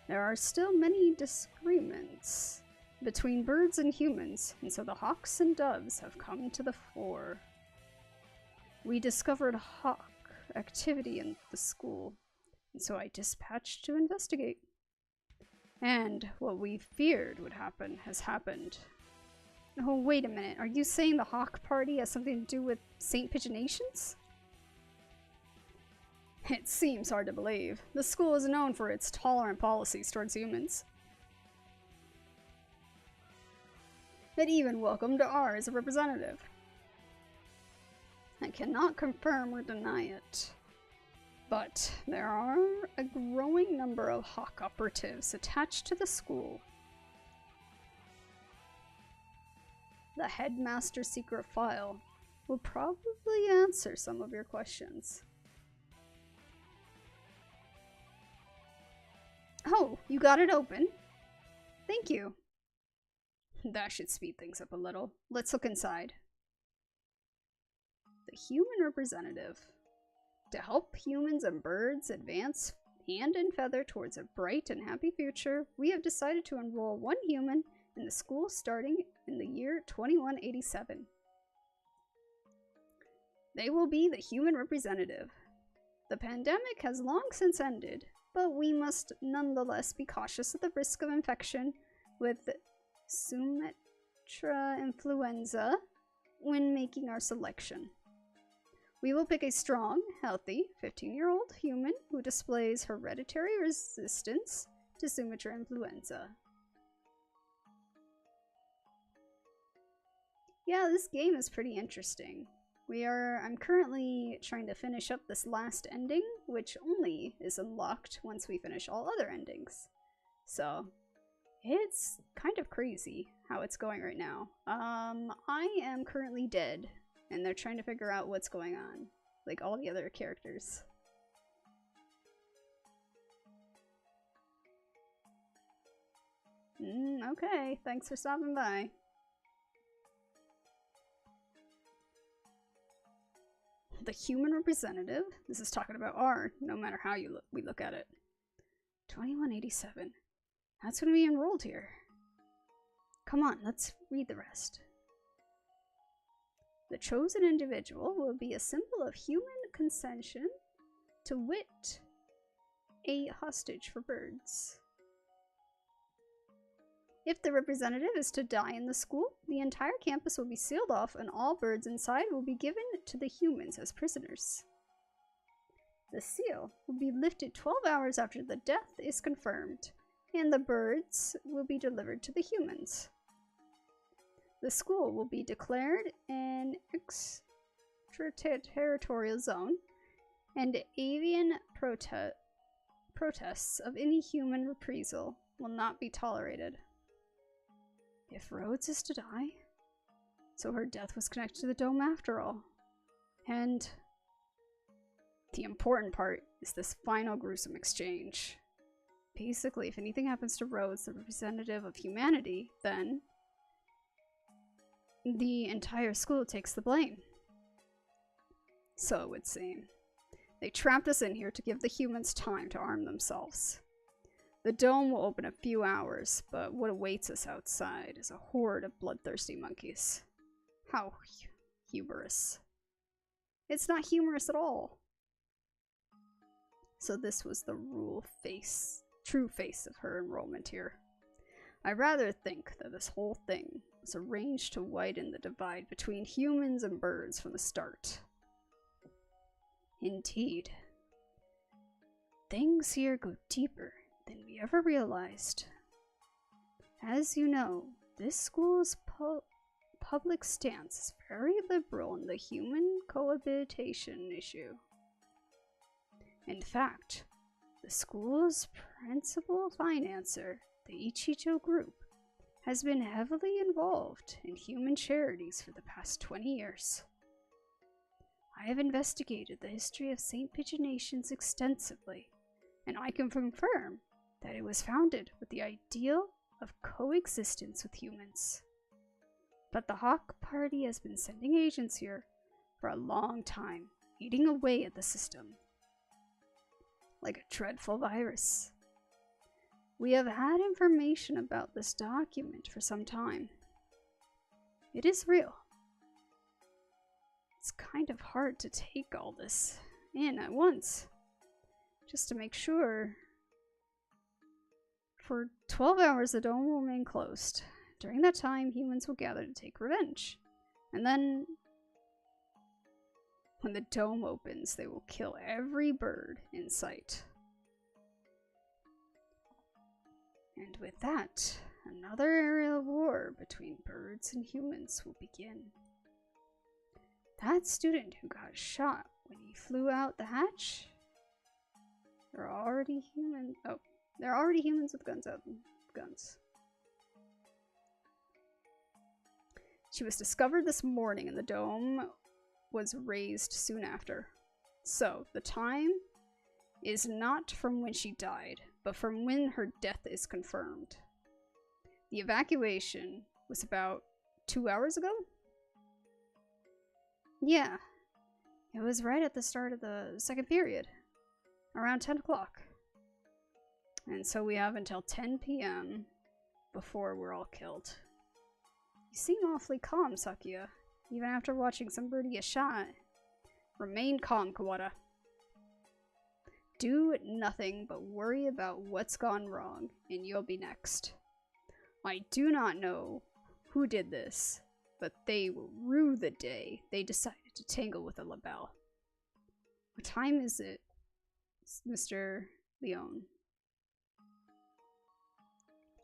There are still many disagreements between birds and humans, and so the hawks and doves have come to the fore. We discovered hawk activity in the school, and so I dispatched to investigate. And what we feared would happen has happened. Oh, wait a minute. Are you saying the Hawk Party has something to do with St. Pigeonations? It seems hard to believe. The school is known for its tolerant policies towards humans. It even welcomed R as a representative. I cannot confirm or deny it. But there are a growing number of Hawk operatives attached to the school. The headmaster's secret file will probably answer some of your questions. Oh, you got it open? Thank you. That should speed things up a little. Let's look inside. The human representative. To help humans and birds advance hand and feather towards a bright and happy future, we have decided to enroll one human in the school starting in the year 2187. They will be the human representative. The pandemic has long since ended, but we must nonetheless be cautious of the risk of infection with 𝘿𝙊 influenza when making our selection. We will pick a strong, healthy, 15-year-old human who displays hereditary resistance to 𝘿𝙊 influenza. Yeah, this game is pretty interesting. I'm currently trying to finish up this last ending, which only is unlocked once we finish all other endings. So, it's kind of crazy how it's going right now. I am currently dead, and they're trying to figure out what's going on, like all the other characters. Okay, thanks for stopping by. The human representative? This is talking about R, no matter how we look at it. 2187. That's when we enrolled here. Come on, let's read the rest. The chosen individual will be a symbol of human conscension, to wit, a hostage for birds. If the representative is to die in the school, the entire campus will be sealed off and all birds inside will be given to the humans as prisoners. The seal will be lifted 12 hours after the death is confirmed, and the birds will be delivered to the humans. The school will be declared an extraterritorial zone, and avian protests of any human reprisal will not be tolerated. If Rhoads is to die, so her death was connected to the dome after all. And the important part is this final gruesome exchange. Basically, if anything happens to Rhoads, the representative of humanity, then the entire school takes the blame. So it would seem. They trapped us in here to give the humans time to arm themselves. The dome will open in a few hours, but what awaits us outside is a horde of bloodthirsty monkeys. How humorous. It's not humorous at all. So this was the true face of her enrollment here. I rather think that this whole thing was arranged to widen the divide between humans and birds from the start. Indeed. Things here go deeper than we ever realized. As you know, this school's public stance is very liberal on the human cohabitation issue. In fact, the school's principal financer, the Ichijo Group, has been heavily involved in human charities for the past 20 years. I have investigated the history of St. Pigeonations extensively, and I can confirm that it was founded with the ideal of coexistence with humans. But the Hawk Party has been sending agents here for a long time, eating away at the system. Like a dreadful virus. We have had information about this document for some time. It is real. It's kind of hard to take all this in at once, just to make sure. For 12 hours, the dome will remain closed. During that time, humans will gather to take revenge. And then, when the dome opens, they will kill every bird in sight. And with that, another aerial war between birds and humans will begin. That student who got shot when he flew out the hatch? They're already human. Oh, they're already humans with guns out. Guns. She was discovered this morning, and the dome was raised soon after. So, the time is not from when she died, but from when her death is confirmed. The evacuation was about 2 hours ago? Yeah. It was right at the start of the second period. Around 10 o'clock. And so we have until 10 p.m. before we're all killed. You seem awfully calm, Sakuya, even after watching somebody get shot. Remain calm, Kawada. Do nothing but worry about what's gone wrong, and you'll be next. I do not know who did this, but they will rue the day they decided to tangle with a 𝘿𝙊. What time is it, Mr. Leon?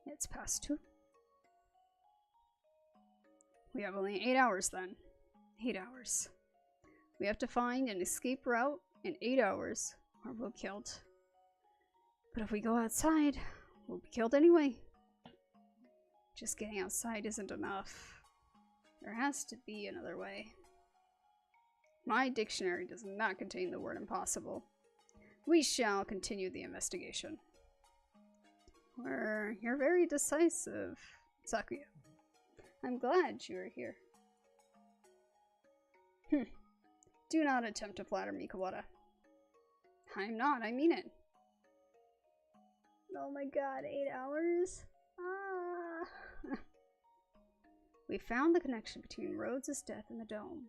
It's past 2. We have only 8 hours then. 8 hours. We have to find an escape route in 8 hours, or we'll be killed. But if we go outside, we'll be killed anyway. Just getting outside isn't enough. There has to be another way. My dictionary does not contain the word impossible. We shall continue the investigation. You're very decisive, Sakuya. I'm glad you are here. Do not attempt to flatter me, Kawada. I'm not, I mean it. Oh my god, 8 hours? Ah. We found the connection between Rhoads' death and the dome.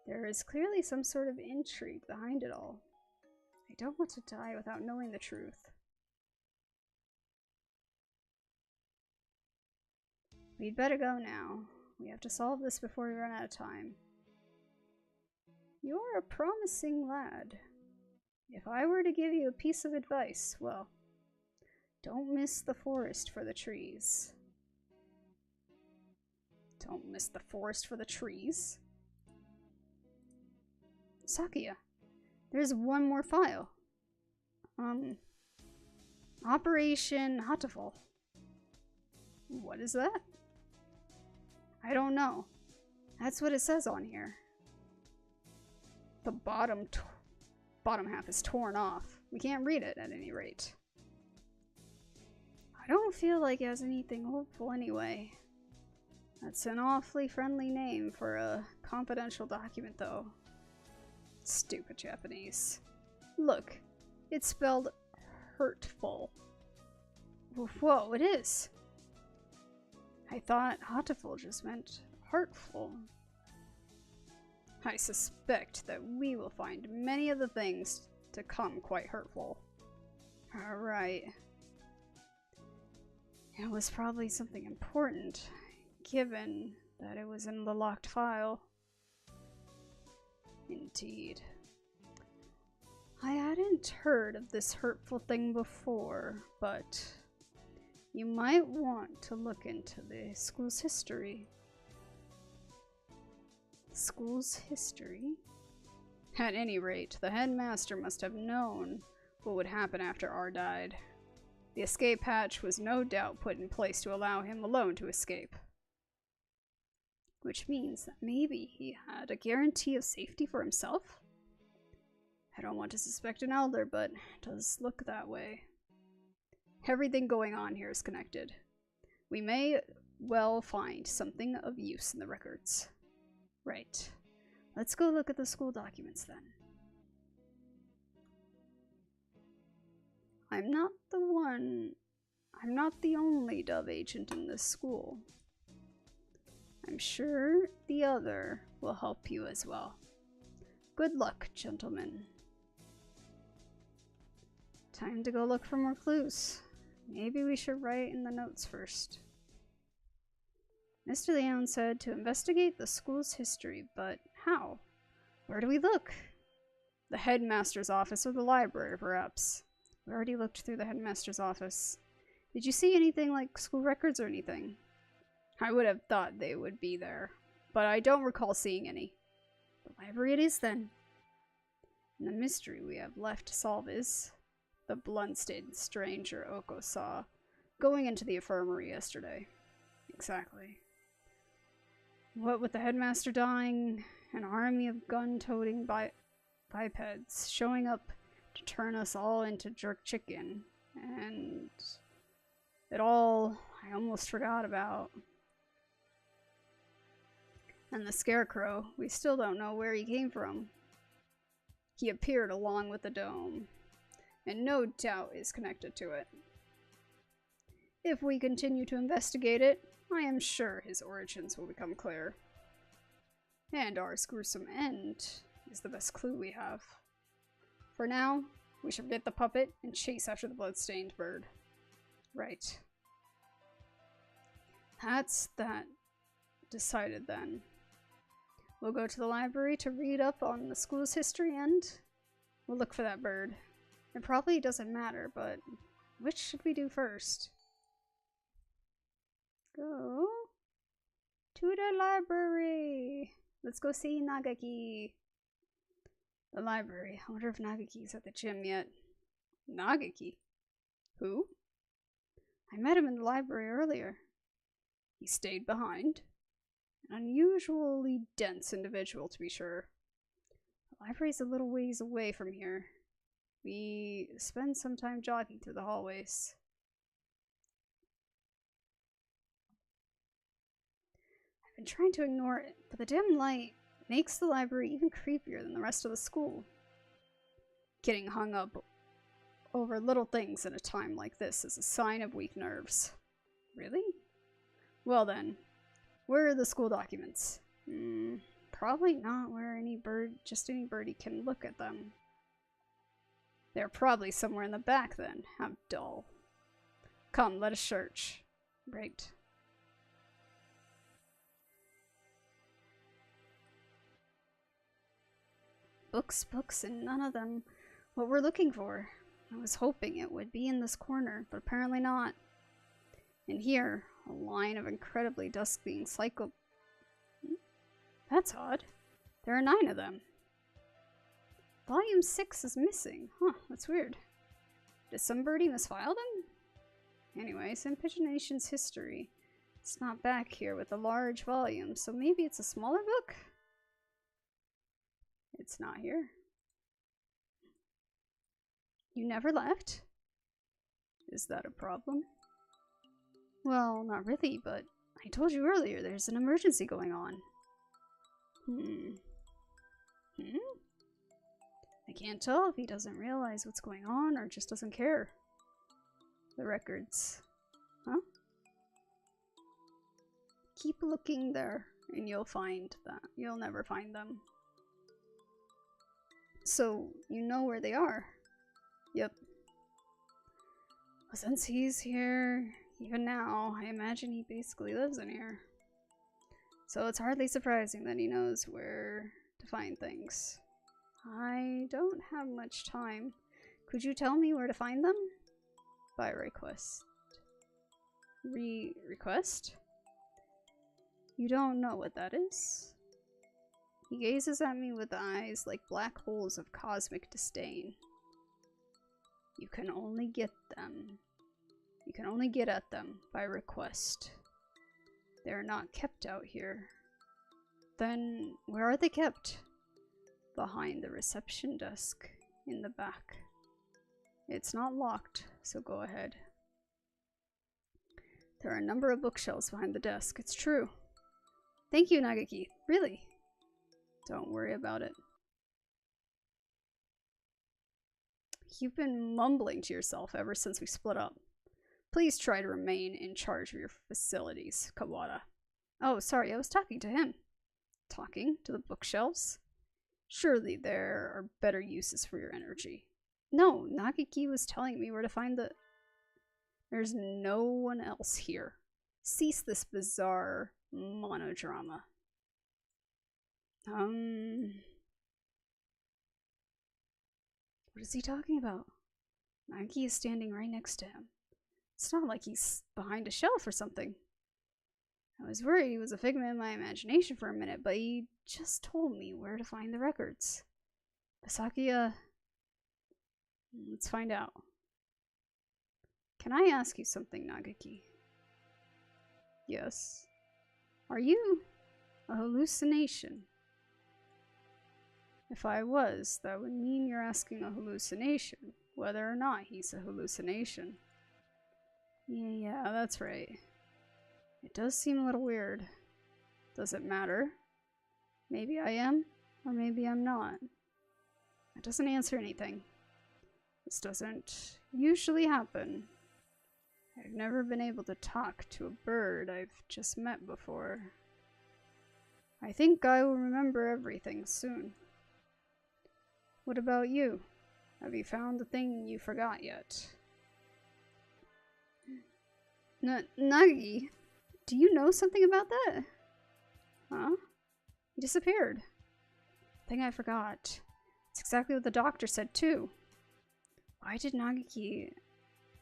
There is clearly some sort of intrigue behind it all. I don't want to die without knowing the truth. We'd better go now. We have to solve this before we run out of time. You're a promising lad. If I were to give you a piece of advice, well, don't miss the forest for the trees. Don't miss the forest for the trees? Sakuya, there's one more file. Operation Hatoful. What is that? I don't know. That's what it says on here. The bottom half is torn off. We can't read it at any rate. I don't feel like it has anything hopeful anyway. That's an awfully friendly name for a confidential document, though. Stupid Japanese. Look, it's spelled hurtful. Whoa, it is. I thought Hatoful just meant heartful. I suspect that we will find many of the things to come quite hurtful. Alright. It was probably something important, given that it was in the locked file. Indeed. I hadn't heard of this hurtful thing before, but you might want to look into the school's history. School's history? At any rate, the headmaster must have known what would happen after R died. The escape hatch was no doubt put in place to allow him alone to escape. Which means that maybe he had a guarantee of safety for himself? I don't want to suspect an elder, but it does look that way. Everything going on here is connected. We may well find something of use in the records. Right. Let's go look at the school documents then. I'm not the only Dove agent in this school. I'm sure the other will help you as well. Good luck, gentlemen. Time to go look for more clues. Maybe we should write in the notes first. Mr. Leon said to investigate the school's history, but how? Where do we look? The headmaster's office or the library, perhaps. We already looked through the headmaster's office. Did you see anything like school records or anything? I would have thought they would be there, but I don't recall seeing any. The library it is then. And the mystery we have left to solve is the blood-stained stranger Oko saw going into the infirmary yesterday. Exactly. What with the headmaster dying, an army of gun-toting bipeds showing up to turn us all into jerk chicken, and it all I almost forgot about. And the scarecrow, we still don't know where he came from. He appeared along with the dome, and no doubt is connected to it. If we continue to investigate it, I am sure his origins will become clear. And our gruesome end is the best clue we have. For now, we should get the puppet and chase after the bloodstained bird. Right. That's that. Decided then. We'll go to the library to read up on the school's history and we'll look for that bird. It probably doesn't matter, but which should we do first? Go to the library. Let's go see Nagaki. The library. I wonder if Nagaki's at the gym yet. Nagaki? Who? I met him in the library earlier. He stayed behind. An unusually dense individual, to be sure. The library's a little ways away from here. We spend some time jogging through the hallways. I've been trying to ignore it, but the dim light makes the library even creepier than the rest of the school. Getting hung up over little things at a time like this is a sign of weak nerves. Really? Well then, where are the school documents? Probably not where just any birdie can look at them. They're probably somewhere in the back then. How dull. Come, let us search. Right. Books, books, and none of them what we're looking for. I was hoping it would be in this corner, but apparently not. And here, a line of incredibly dusty encyclopedias. That's odd. There are 9 of them. Volume 6 is missing. Huh, that's weird. Did some birdie misfile them? Anyways, in Pigeon Nation's history, it's not back here with a large volume, so maybe it's a smaller book? It's not here. You never left? Is that a problem? Well, not really, but I told you earlier there's an emergency going on. I can't tell if he doesn't realize what's going on or just doesn't care. The records. Huh? Keep looking there and you'll find that. You'll never find them. So, you know where they are? Yep. Well, since he's here, even now, I imagine he basically lives in here. So it's hardly surprising that he knows where to find things. I don't have much time. Could you tell me where to find them? By request. Request? You don't know what that is? He gazes at me with eyes like black holes of cosmic disdain. You can only get them. You can only get at them by request. They are not kept out here. Then where are they kept? Behind the reception desk in the back. It's not locked, so go ahead. There are a number of bookshelves behind the desk. It's true. Thank you, Nagaki. Really. Don't worry about it. You've been mumbling to yourself ever since we split up. Please try to remain in charge of your facilities, Kawada. Oh, sorry, I was talking to him. Talking to the bookshelves? Surely there are better uses for your energy. No, Nagaki was telling me where to find the... There's no one else here. Cease this bizarre monodrama. What is he talking about? Nagaki is standing right next to him. It's not like he's behind a shelf or something. I was worried he was a figment of my imagination for a minute, but he just told me where to find the records. Basaki, let's find out. Can I ask you something, Nagaki? Yes. Are you a hallucination? If I was, that would mean you're asking a hallucination, whether or not he's a hallucination. Yeah, that's right. It does seem a little weird. Does it matter? Maybe I am, or maybe I'm not. It doesn't answer anything. This doesn't usually happen. I've never been able to talk to a bird I've just met before. I think I will remember everything soon. What about you? Have you found the thing you forgot yet? Nagi, do you know something about that? Huh? He disappeared. Thing I forgot. It's exactly what the doctor said too. Why did Nagiki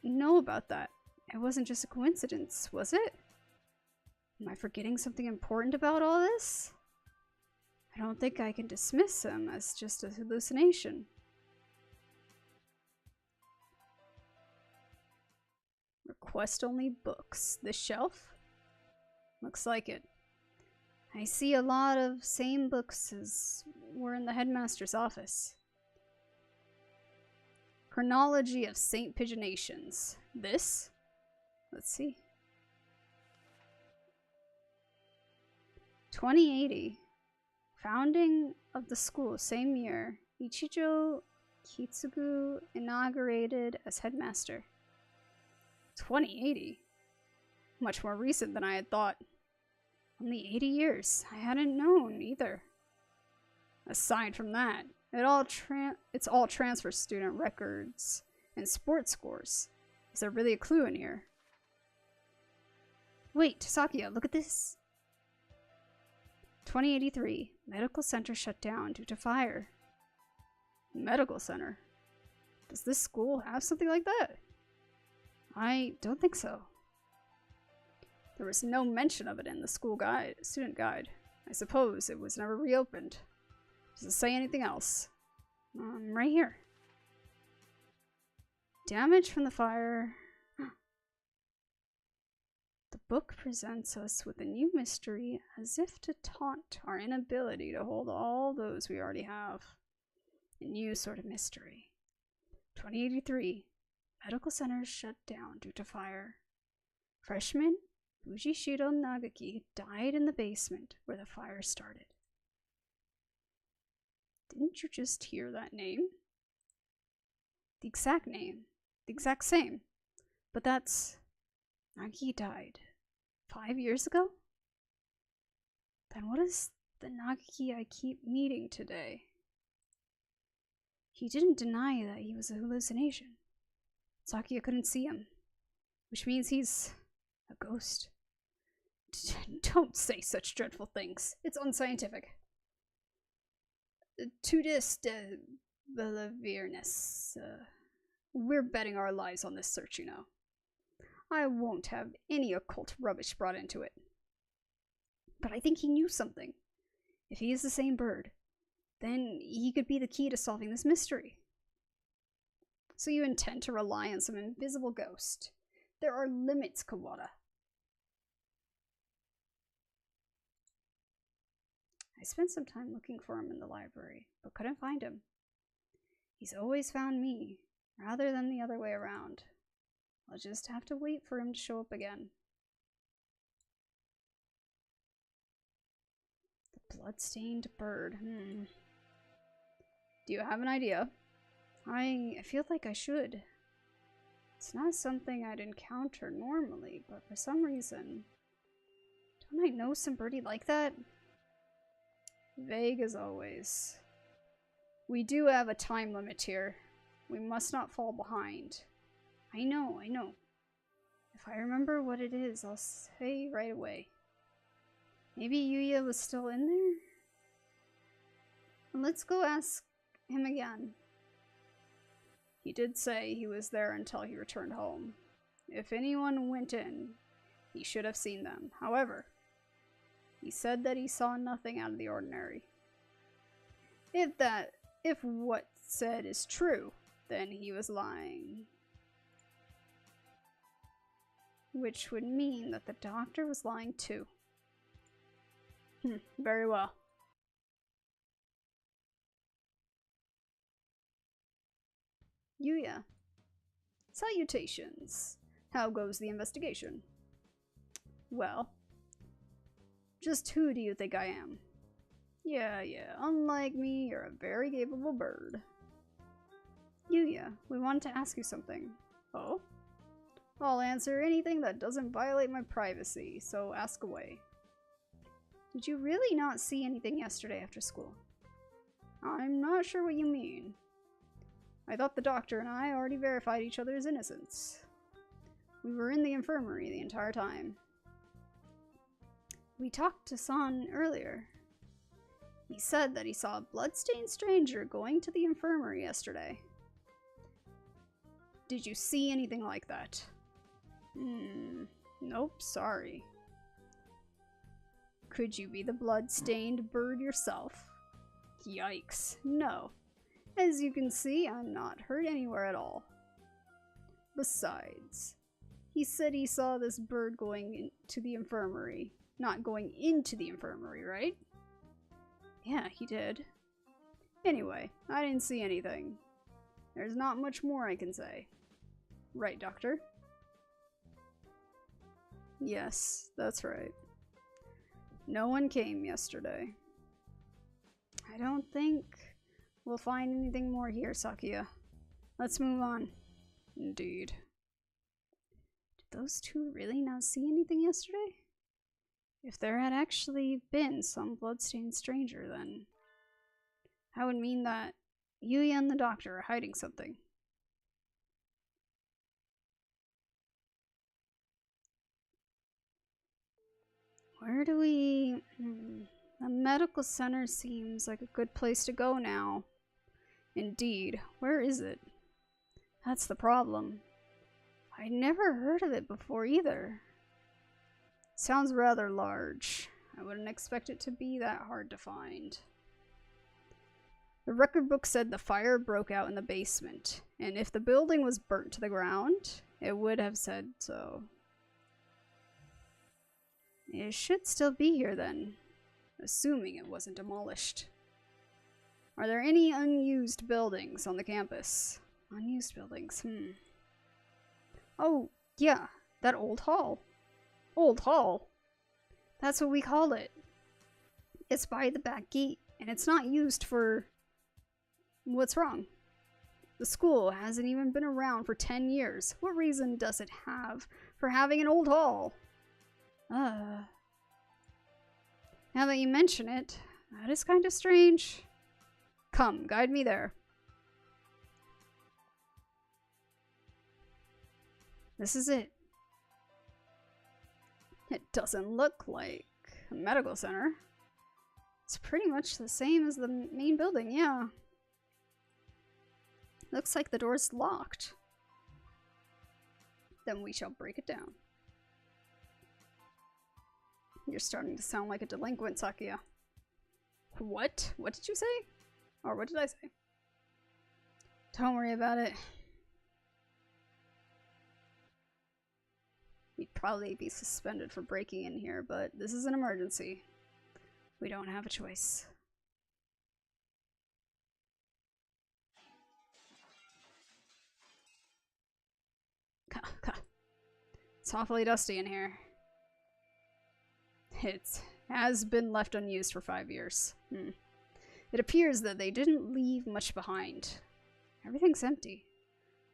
know about that? It wasn't just a coincidence, was it? Am I forgetting something important about all this? I don't think I can dismiss him as just a hallucination. Request only books. This shelf? Looks like it. I see a lot of same books as were in the headmaster's office. Chronology of Saint Pigeonations. This? Let's see. 2080. Founding of the school, same year. Ichijo Kitsugu inaugurated as headmaster. 2080? Much more recent than I had thought. Only 80 years. I hadn't known either. Aside from that, it's all transfer student records and sports scores. Is there really a clue in here? Wait, Sakia, look at this. 2083. Medical center shut down due to fire. Medical center? Does this school have something like that? I don't think so. There was no mention of it in the school guide, student guide. I suppose it was never reopened. Does it say anything else? Right here. Damage from the fire. The book presents us with a new mystery as if to taunt our inability to hold all those we already have. A new sort of mystery. 2083. Medical centers shut down due to fire. Freshman Fujishiro Nagaki died in the basement where the fire started. Didn't you just hear that name? The exact name. The exact same. But that's... Nagaki died 5 years ago? Then what is the Nagaki I keep meeting today? He didn't deny that he was a hallucination. Sakia couldn't see him, which means he's a ghost. Don't say such dreadful things. It's unscientific. To this 𝘿𝙊 we're betting our lives on this search, you know. I won't have any occult rubbish brought into it. But I think he knew something. If he is the same bird, then he could be the key to solving this mystery. So you intend to rely on some invisible ghost. There are limits, Kawada. I spent some time looking for him in the library, but couldn't find him. He's always found me, rather than the other way around. I'll just have to wait for him to show up again. The blood-stained bird. Do you have an idea? I feel like I should. It's not something I'd encounter normally, but for some reason... Don't I know some birdie like that? Vague as always. We do have a time limit here. We must not fall behind. I know. If I remember what it is, I'll say right away. Maybe Yuya was still in there? Let's go ask him again. He did say he was there until he returned home. If anyone went in, he should have seen them. However, he said that he saw nothing out of the ordinary. If what said is true, then he was lying. Which would mean that the doctor was lying too. Very well. Yuya. Salutations. How goes the investigation? Well, just who do you think I am? Yeah, unlike me, you're a very capable bird. Yuya, we wanted to ask you something. Oh? I'll answer anything that doesn't violate my privacy, so ask away. Did you really not see anything yesterday after school? I'm not sure what you mean. I thought the doctor and I already verified each other's innocence. We were in the infirmary the entire time. We talked to San earlier. He said that he saw a bloodstained stranger going to the infirmary yesterday. Did you see anything like that? Nope, sorry. Could you be the blood-stained bird yourself? Yikes, no. As you can see, I'm not hurt anywhere at all. Besides, he said he saw this bird going into the infirmary. Not going into the infirmary, right? Yeah, he did. Anyway, I didn't see anything. There's not much more I can say. Right, Doctor? Yes, that's right. No one came yesterday. I don't think we'll find anything more here, Sakuya. Let's move on. Indeed. Did those two really not see anything yesterday? If there had actually been some bloodstained stranger, then that would mean that Yuya and the doctor are hiding something. Where do we... The medical center seems like a good place to go now. Indeed. Where is it? That's the problem. I'd never heard of it before either. Sounds rather large. I wouldn't expect it to be that hard to find. The record book said the fire broke out in the basement, and if the building was burnt to the ground, it would have said so. It should still be here then, assuming it wasn't demolished. Are there any unused buildings on the campus? Unused buildings, Oh, yeah, that old hall. Old hall? That's what we call it. It's by the back gate, and it's not used for... What's wrong? The school hasn't even been around for 10 years. What reason does it have for having an old hall? Now that you mention it, that is kind of strange. Come, guide me there. This is it. It doesn't look like a medical center. It's pretty much the same as the main building, yeah. Looks like the door's locked. Then we shall break it down. You're starting to sound like a delinquent, Sakuya. What? What did you say? Or what did I say? Don't worry about it. You'd probably be suspended for breaking in here, but this is an emergency. We don't have a choice. It's awfully dusty in here. It has been left unused for 5 years. It appears that they didn't leave much behind. Everything's empty.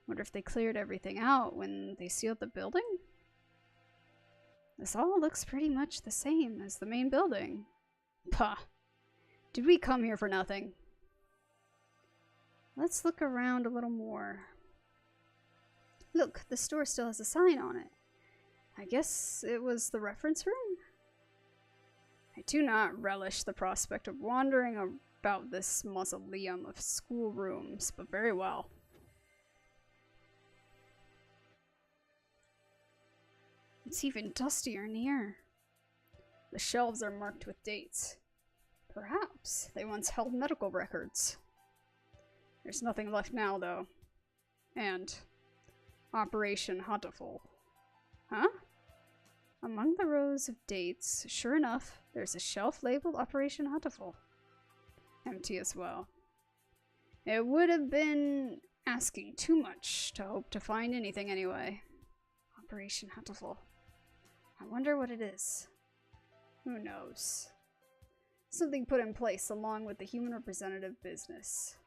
Wonder if they cleared everything out when they sealed the building? This all looks pretty much the same as the main building. Pah. Did we come here for nothing? Let's look around a little more. Look, the store still has a sign on it. I guess it was the reference room? I do not relish the prospect of wandering about this mausoleum of schoolrooms, but very well. It's even dustier in here. The shelves are marked with dates. Perhaps they once held medical records. There's nothing left now, though. And Operation Hatoful. Huh? Among the rows of dates, sure enough, there's a shelf labeled Operation Hatoful. Empty as well. It would have been asking too much to hope to find anything anyway. Operation Hatoful. I wonder what it is. Who knows? Something put in place along with the human representative business.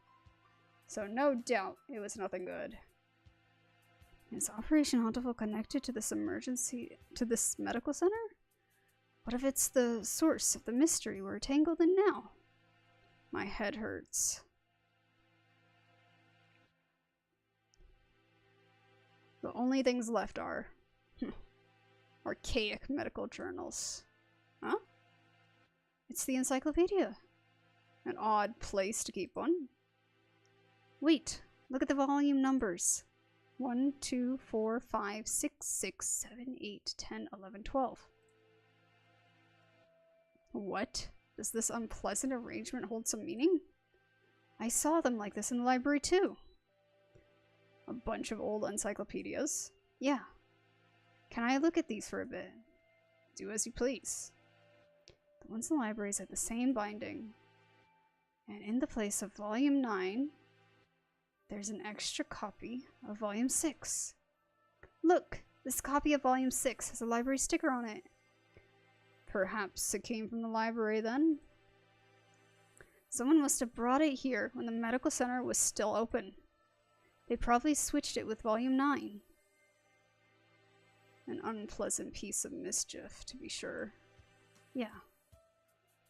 So no doubt it was nothing good. Is Operation Hatoful connected to this medical center? What if it's the source of the mystery we're tangled in now? My head hurts. The only things left are archaic medical journals. Huh? It's the encyclopedia. An odd place to keep one. Wait, look at the volume numbers. 1, 2, 4, 5, 6, 6, 7, 8, 10, 11, 12. What? Does this unpleasant arrangement hold some meaning? I saw them like this in the library too. A bunch of old encyclopedias? Yeah. Can I look at these for a bit? Do as you please. The ones in the libraries have the same binding. And in the place of volume 9, there's an extra copy of volume 6. Look! This copy of volume 6 has a library sticker on it. Perhaps it came from the library then? Someone must have brought it here when the medical center was still open. They probably switched it with volume 9. An unpleasant piece of mischief, to be sure. Yeah.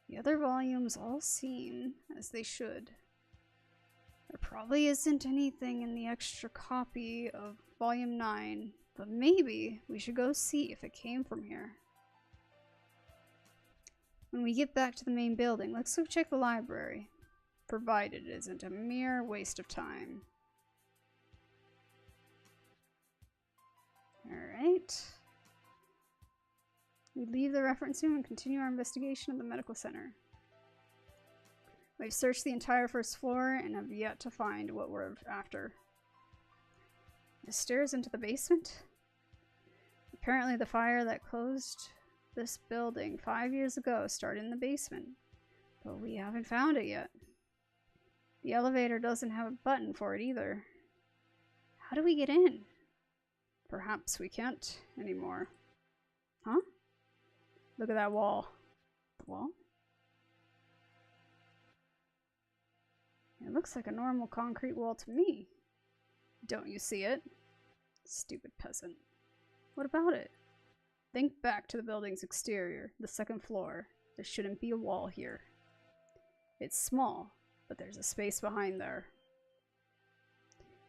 The other volumes all seem as they should. There probably isn't anything in the extra copy of volume 9, but maybe we should go see if it came from here. When we get back to the main building, let's go check the library, provided it isn't a mere waste of time. Alright. We leave the reference room and continue our investigation of the medical center. We've searched the entire first floor and have yet to find what we're after. The stairs into the basement? Apparently the fire that closed this building 5 years ago started in the basement, but we haven't found it yet. The elevator doesn't have a button for it either. How do we get in? Perhaps we can't anymore. Huh? Look at that wall. The wall? It looks like a normal concrete wall to me. Don't you see it? Stupid peasant. What about it? Think back to the building's exterior, the second floor. There shouldn't be a wall here. It's small, but there's a space behind there.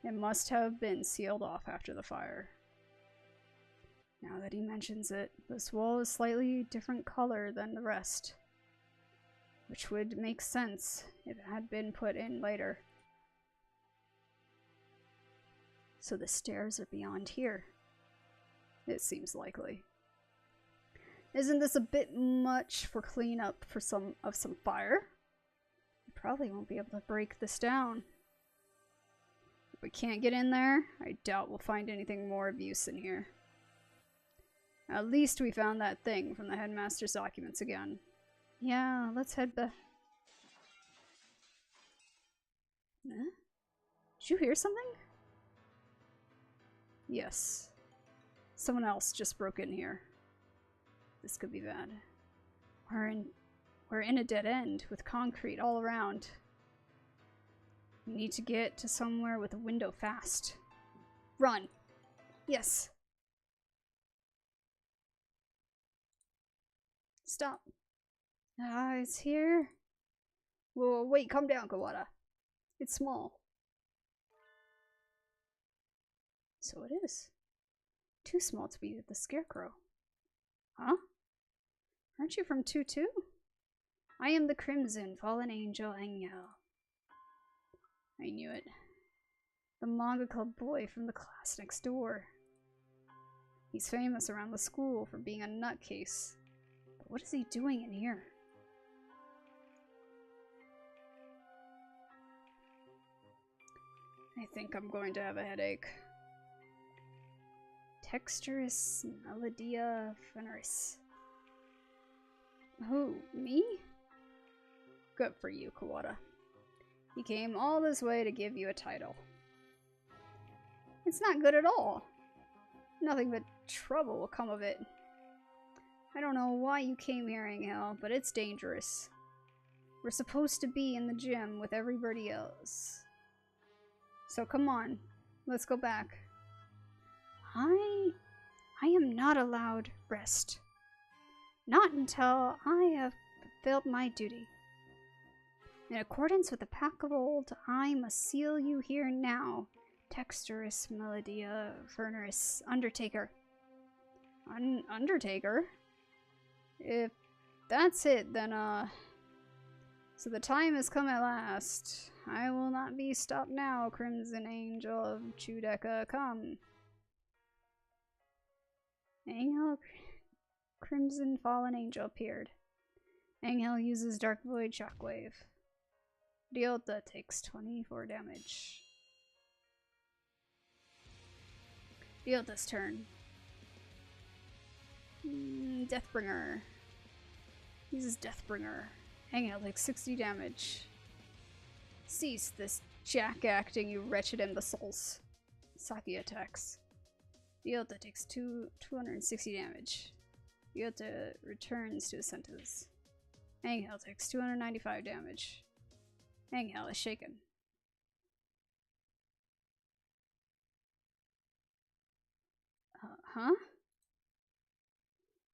It must have been sealed off after the fire. Now that he mentions it, this wall is slightly different color than the rest, which would make sense if it had been put in later. So the stairs are beyond here. It seems likely. Isn't this a bit much for cleanup for some fire? We probably won't be able to break this down. If we can't get in there, I doubt we'll find anything more of use in here. At least we found that thing from the headmaster's documents again. Yeah, let's head back. Huh? Did you hear something? Yes. Someone else just broke in here. This could be bad. We're in a dead end with concrete all around. We need to get to somewhere with a window fast. Run! Yes! Stop. It's here. Whoa, wait, calm down, Kawada. It's small. So it is. Too small to be the Scarecrow. Huh? Aren't you from 2-2? I am the Crimson Fallen Angel 𝘿𝙊. I knew it. The manga club boy from the class next door. He's famous around the school for being a nutcase. But what is he doing in here? I think I'm going to have a headache. Texturous 𝘿𝙊 𝙉𝙊. Who, me? Good for you, Kawada. He came all this way to give you a title. It's not good at all. Nothing but trouble will come of it. I don't know why you came here, 𝘿𝙊, but it's dangerous. We're supposed to be in the gym with everybody else. So come on, let's go back. I am not allowed rest. Not until I have fulfilled my duty. In accordance with the pact of old, I must seal you here now, Texturus Melodia Furnace Undertaker. Undertaker? If that's it, then, so the time has come at last. I will not be stopped now, Crimson Angel of Chudeka, come. Angel, Crimson Fallen Angel appeared. Angel uses Dark Void Shockwave. 𝘿𝙊 takes 24 damage. 𝘿𝙊's turn. Deathbringer. Uses Deathbringer. Angel takes 60 damage. Cease this jack-acting, you wretched imbeciles. Saki attacks. 𝘿𝙊 takes 260 damage. 𝘿𝙊 returns to his senses. Angel takes 295 damage. Angel is shaken. Huh?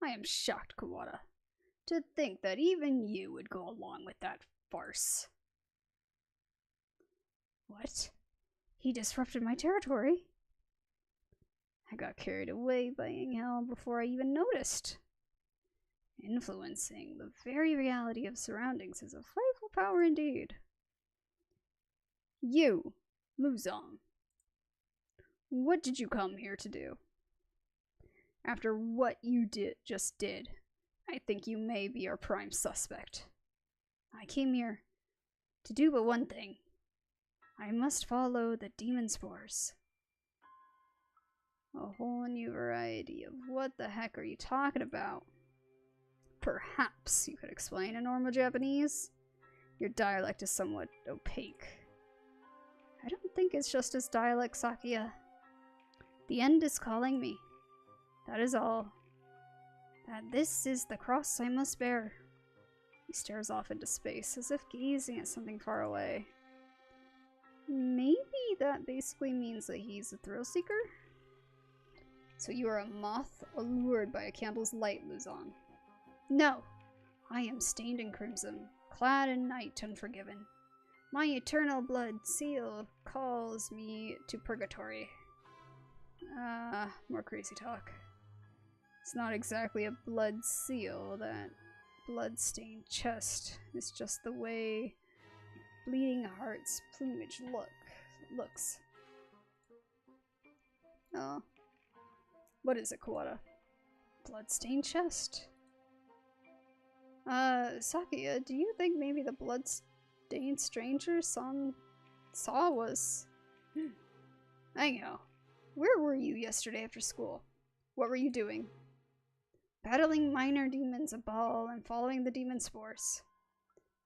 I am shocked, Kawada. To think that even you would go along with that farce. What? He disrupted my territory? I got carried away by Angel before I even noticed. Influencing the very reality of surroundings is a frightful power indeed. You, Muzong. What did you come here to do? After what you just did, I think you may be our prime suspect. I came here to do but one thing. I must follow the demon spores. A whole new variety of what the heck are you talking about? Perhaps you could explain in normal Japanese? Your dialect is somewhat opaque. I don't think it's just his dialect, Sakuya. The end is calling me. That is all. That this is the cross I must bear. He stares off into space, as if gazing at something far away. Maybe that basically means that he's a thrill seeker? So you are a moth allured by a candle's light, Muzong. No! I am stained in crimson, clad in night unforgiven. My eternal blood seal calls me to purgatory. More crazy talk. It's not exactly a blood seal, that blood-stained chest. It's just the way Bleeding Heart's plumage looks. Oh. What is it, Kawada? Blood-stained chest? Sakuya, do you think maybe the blood-stained stranger saw was... Anyhow, where were you yesterday after school? What were you doing? Battling minor demons a ball and following the demon spores.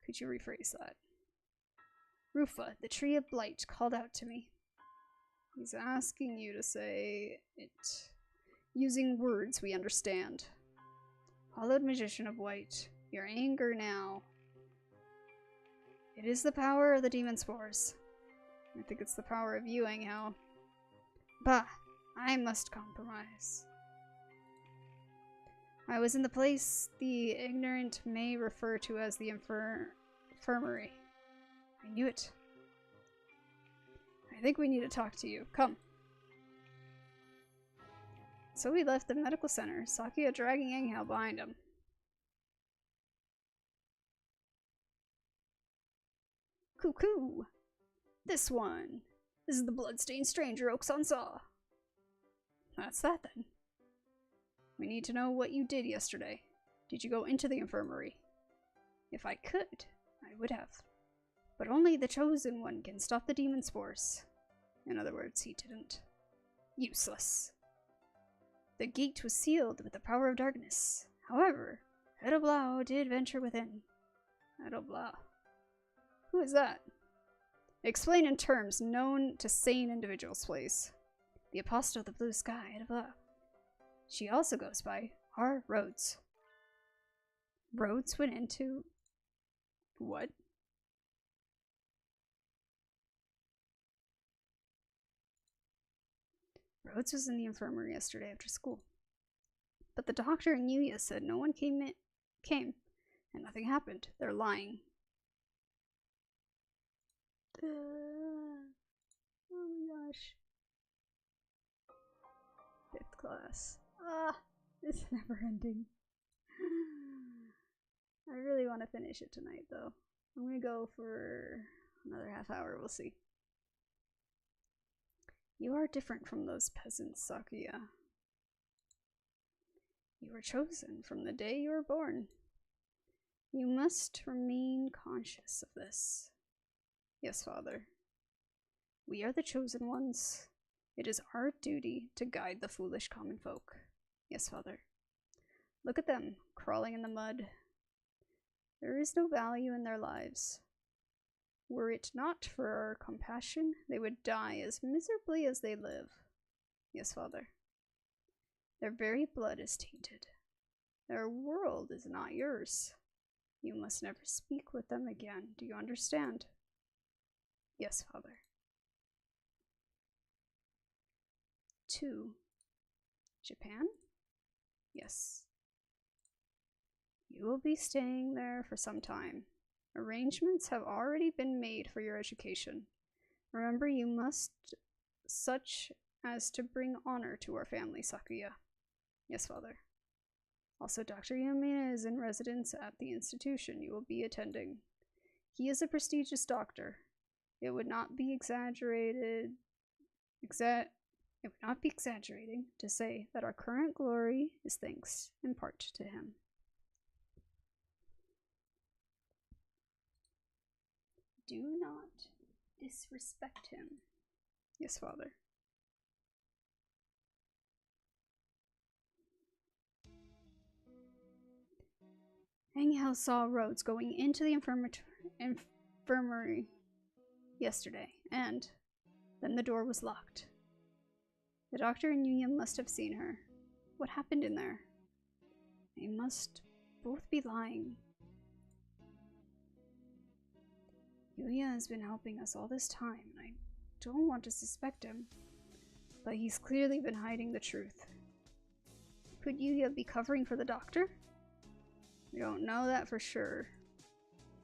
Could you rephrase that? Rufa, the tree of blight, called out to me. He's asking you to say it using words we understand. Hollowed Magician of White, your anger now. It is the power of the demon spores. I think it's the power of you, Angel. Bah, I must compromise. I was in the place the ignorant may refer to as the infirmary. I knew it. I think we need to talk to you. Come. So we left the medical center, Sakuya dragging Angel behind him. Cuckoo! This one. This is the bloodstained stranger Okusan saw. That's that then. We need to know what you did yesterday. Did you go into the infirmary? If I could, I would have. But only the chosen one can stop the demon spores. In other words, he didn't. Useless. The gate was sealed with the power of darkness. However, 𝘿𝙊 did venture within. 𝘿𝙊. Who is that? Explain in terms known to sane individuals, please. The apostle of the blue sky, 𝘿𝙊. She also goes by our Rhoads. Rhoads went into... what? Rhoads was in the infirmary yesterday after school. But the doctor and Yuya said no one came, and nothing happened. They're lying. Oh my gosh. 5th class. It's never ending. I really want to finish it tonight, though. I'm gonna go for another half hour, we'll see. You are different from those peasants, Sakuya. You were chosen from the day you were born. You must remain conscious of this. Yes, Father. We are the chosen ones. It is our duty to guide the foolish common folk. Yes, Father. Look at them, crawling in the mud. There is no value in their lives. Were it not for our compassion, they would die as miserably as they live. Yes, Father. Their very blood is tainted. Their world is not yours. You must never speak with them again. Do you understand? Yes, Father. 2. Japan? Yes. You will be staying there for some time. Arrangements have already been made for your education. Remember, you must such as to bring honor to our family, Sakuya. Yes, Father. Also, Dr. Yamina is in residence at the institution you will be attending. He is a prestigious doctor. It would not be exaggerating to say that our current glory is thanks in part to him. Do not disrespect him. Yes, Father. 𝘿𝙊 saw Rhoads going into the infirmary yesterday, and then the door was locked. The doctor and Yuya must have seen her. What happened in there? They must both be lying. Yuya has been helping us all this time, and I don't want to suspect him, but he's clearly been hiding the truth. Could Yuya be covering for the doctor? We don't know that for sure.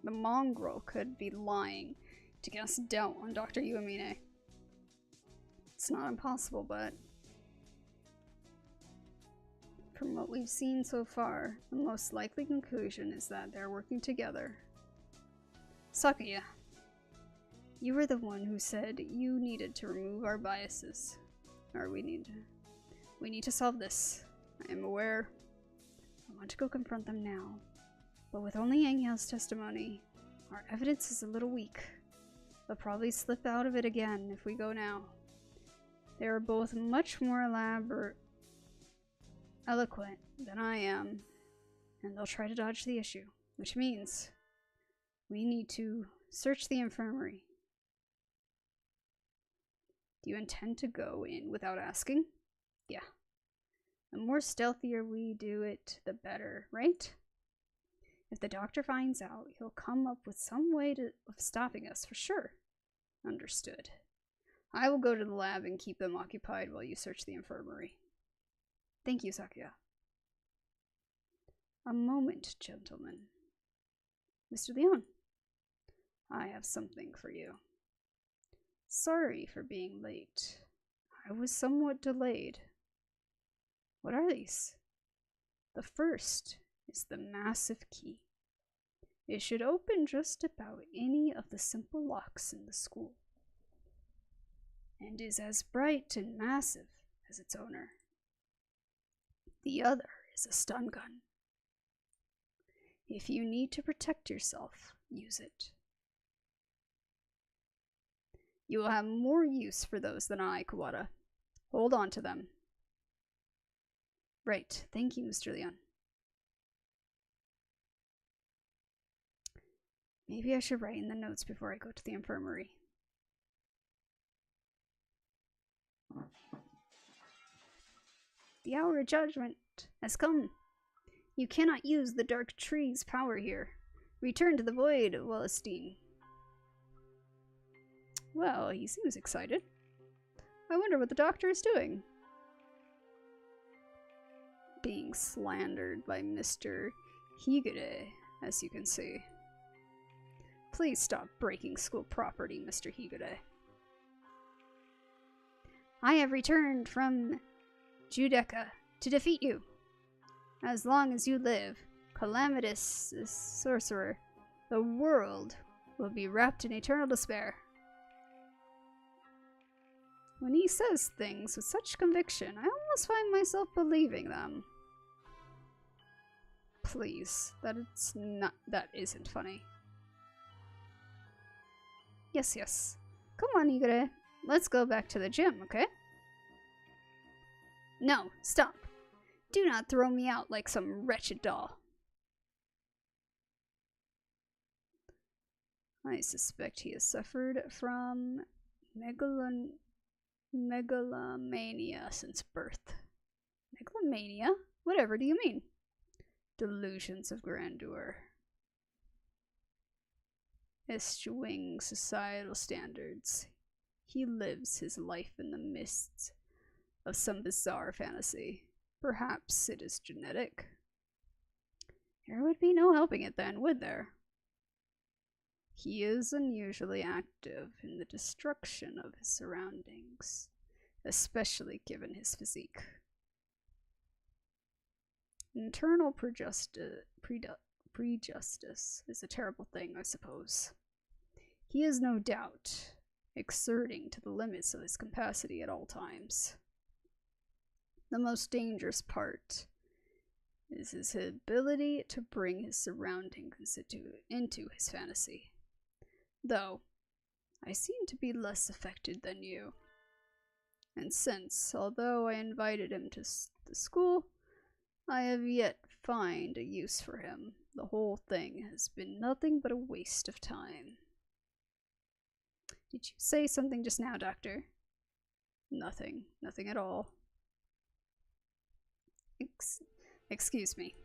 The mongrel could be lying to cast doubt on Dr. Yamine. It's not impossible, but from what we've seen so far, the most likely conclusion is that they're working together. Sakuya, you were the one who said you needed to remove our biases. Or we need to solve this. I am aware. I want to go confront them now. But with only 𝘿𝙊's testimony, our evidence is a little weak. They'll probably slip out of it again if we go now. They are both much more eloquent than I am, and they'll try to dodge the issue, which means we need to search the infirmary. Do you intend to go in without asking? Yeah. The more stealthier we do it, the better, right? If the doctor finds out, he'll come up with some way of stopping us for sure. Understood. I will go to the lab and keep them occupied while you search the infirmary. Thank you, Sakuya. A moment, gentlemen. Mr. Leon, I have something for you. Sorry for being late. I was somewhat delayed. What are these? The first is the massive key. It should open just about any of the simple locks in the school, and is as bright and massive as its owner. The other is a stun gun. If you need to protect yourself, use it. You will have more use for those than I, Kawada. Hold on to them. Right, thank you, Mr. Leon. Maybe I should write in the notes before I go to the infirmary. The hour of judgment has come. You cannot use the dark tree's power here. Return to the void, 𝘿𝙊. Well, he seems excited. I wonder what the doctor is doing. being slandered by Mr. 𝘿𝙊, as you can see. Please stop breaking school property, Mr. 𝘿𝙊. I have returned from Judeca to defeat you. As long as you live, calamitous sorcerer, the world will be wrapped in eternal despair. When he says things with such conviction, I almost find myself believing them. Please, that isn't funny. Yes. Come on, 𝘿𝙊. Let's go back to the gym, okay? No, stop. Do not throw me out like some wretched doll. I suspect he has suffered from megalomania since birth. Megalomania? Whatever do you mean? Delusions of grandeur. Eschewing societal standards, he lives his life in the midst of some bizarre fantasy. Perhaps it is genetic. There would be no helping it then, would there? He is unusually active in the destruction of his surroundings, especially given his physique. Internal prejudice is a terrible thing, I suppose. He is no doubt exerting to the limits of his capacity at all times. The most dangerous part is his ability to bring his surroundings into his fantasy. Though, I seem to be less affected than you. And since, although I invited him to the school, I have yet find a use for him, the whole thing has been nothing but a waste of time. Did you say something just now, Doctor? Nothing. Nothing at all. Excuse me.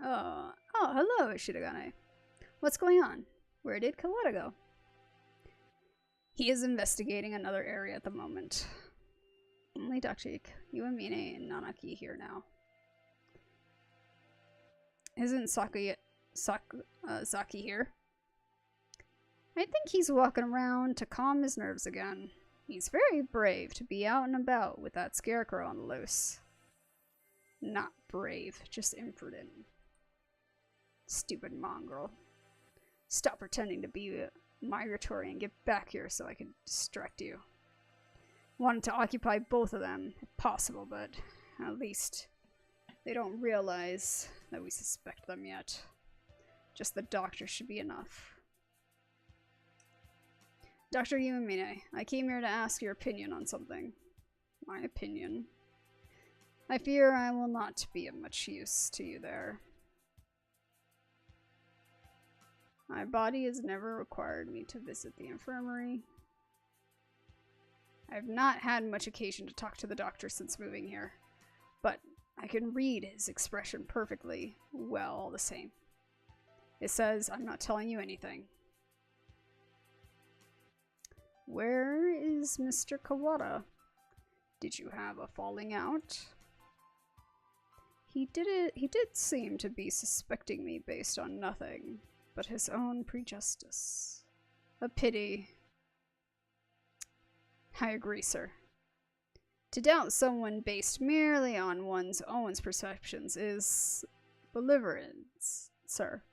Oh, hello, Shirogane. What's going on? Where did Kawada go? He is investigating another area at the moment. Only Dr. 𝘿𝙊 and Nanaki here now. Isn't Saki here? I think he's walking around to calm his nerves again. He's very brave to be out and about with that scarecrow on the loose. Not brave, just imprudent. Stupid mongrel. Stop pretending to be migratory and get back here so I can distract you. Wanted to occupy both of them, if possible, but at least they don't realize that we suspect them yet. Just the doctor should be enough. Dr. 𝘿𝙊, I came here to ask your opinion on something. My opinion? I fear I will not be of much use to you there. My body has never required me to visit the infirmary. I have not had much occasion to talk to the doctor since moving here, but I can read his expression perfectly well all the same. It says I'm not telling you anything. Where is Mr. Kawada? Did you have a falling out? He did seem to be suspecting me based on nothing but his own prejudice. A pity. I agree, sir. To doubt someone based merely on one's own perceptions is belligerence, sir.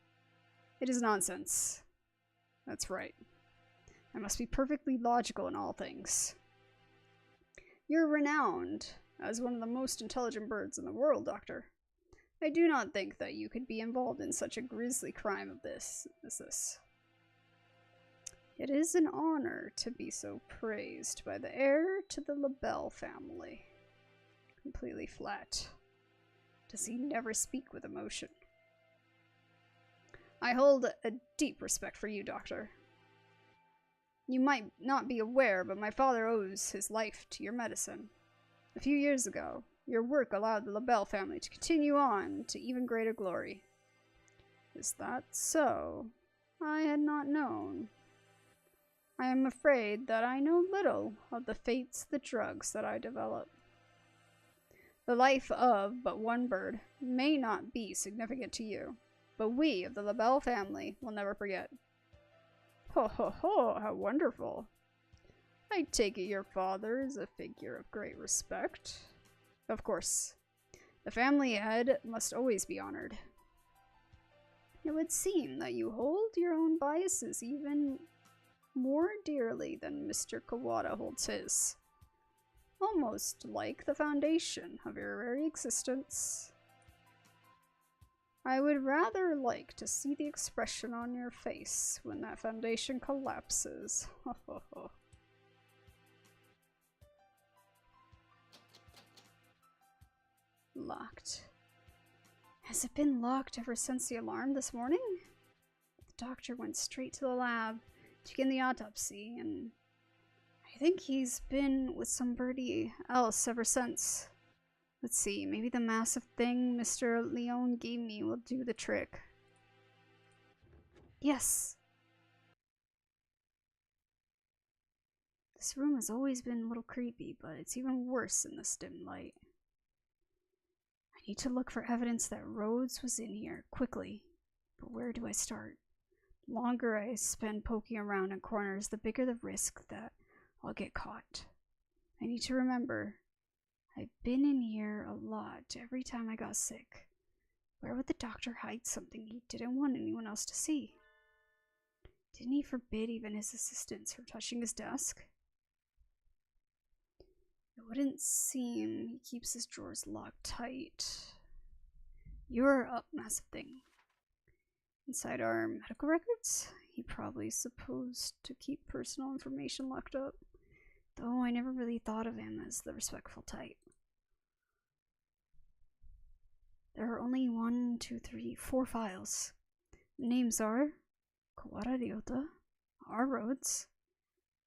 It is nonsense. That's right. I must be perfectly logical in all things. You're renowned as one of the most intelligent birds in the world, Doctor. I do not think that you could be involved in such a grisly crime as this. It is an honor to be so praised by the heir to the 𝘿𝙊 family. Completely flat. Does he never speak with emotion? I hold a deep respect for you, Doctor. You might not be aware, but my father owes his life to your medicine. A few years ago, your work allowed the 𝘿𝙊 family to continue on to even greater glory. Is that so? I had not known. I am afraid that I know little of the fates of the drugs that I develop. The life of but one bird may not be significant to you, but we of the 𝘿𝙊 family will never forget. Ho ho ho, how wonderful. I take it your father is a figure of great respect. Of course. The family head must always be honored. It would seem that you hold your own biases even more dearly than Mr. Kawada holds his. Almost like the foundation of your very existence. I would rather like to see the expression on your face when that foundation collapses. Ho ho ho. Locked. Has it been locked ever since the alarm this morning? The doctor went straight to the lab to begin the autopsy, and I think he's been with somebody else ever since. Let's see, maybe the massive thing Mr. Leon gave me will do the trick. Yes! This room has always been a little creepy, but it's even worse in this dim light. I need to look for evidence that Rhoads was in here, quickly. But where do I start? The longer I spend poking around in corners, the bigger the risk that I'll get caught. I need to remember, I've been in here a lot every time I got sick. Where would the doctor hide something he didn't want anyone else to see? Didn't he forbid even his assistants from touching his desk? It wouldn't seem he keeps his drawers locked tight. You're up, massive thing. Inside our medical records? He probably supposed to keep personal information locked up. Though I never really thought of him as the respectful type. There are only 4 files. The names are Kawada Ryota, R. Rhoads,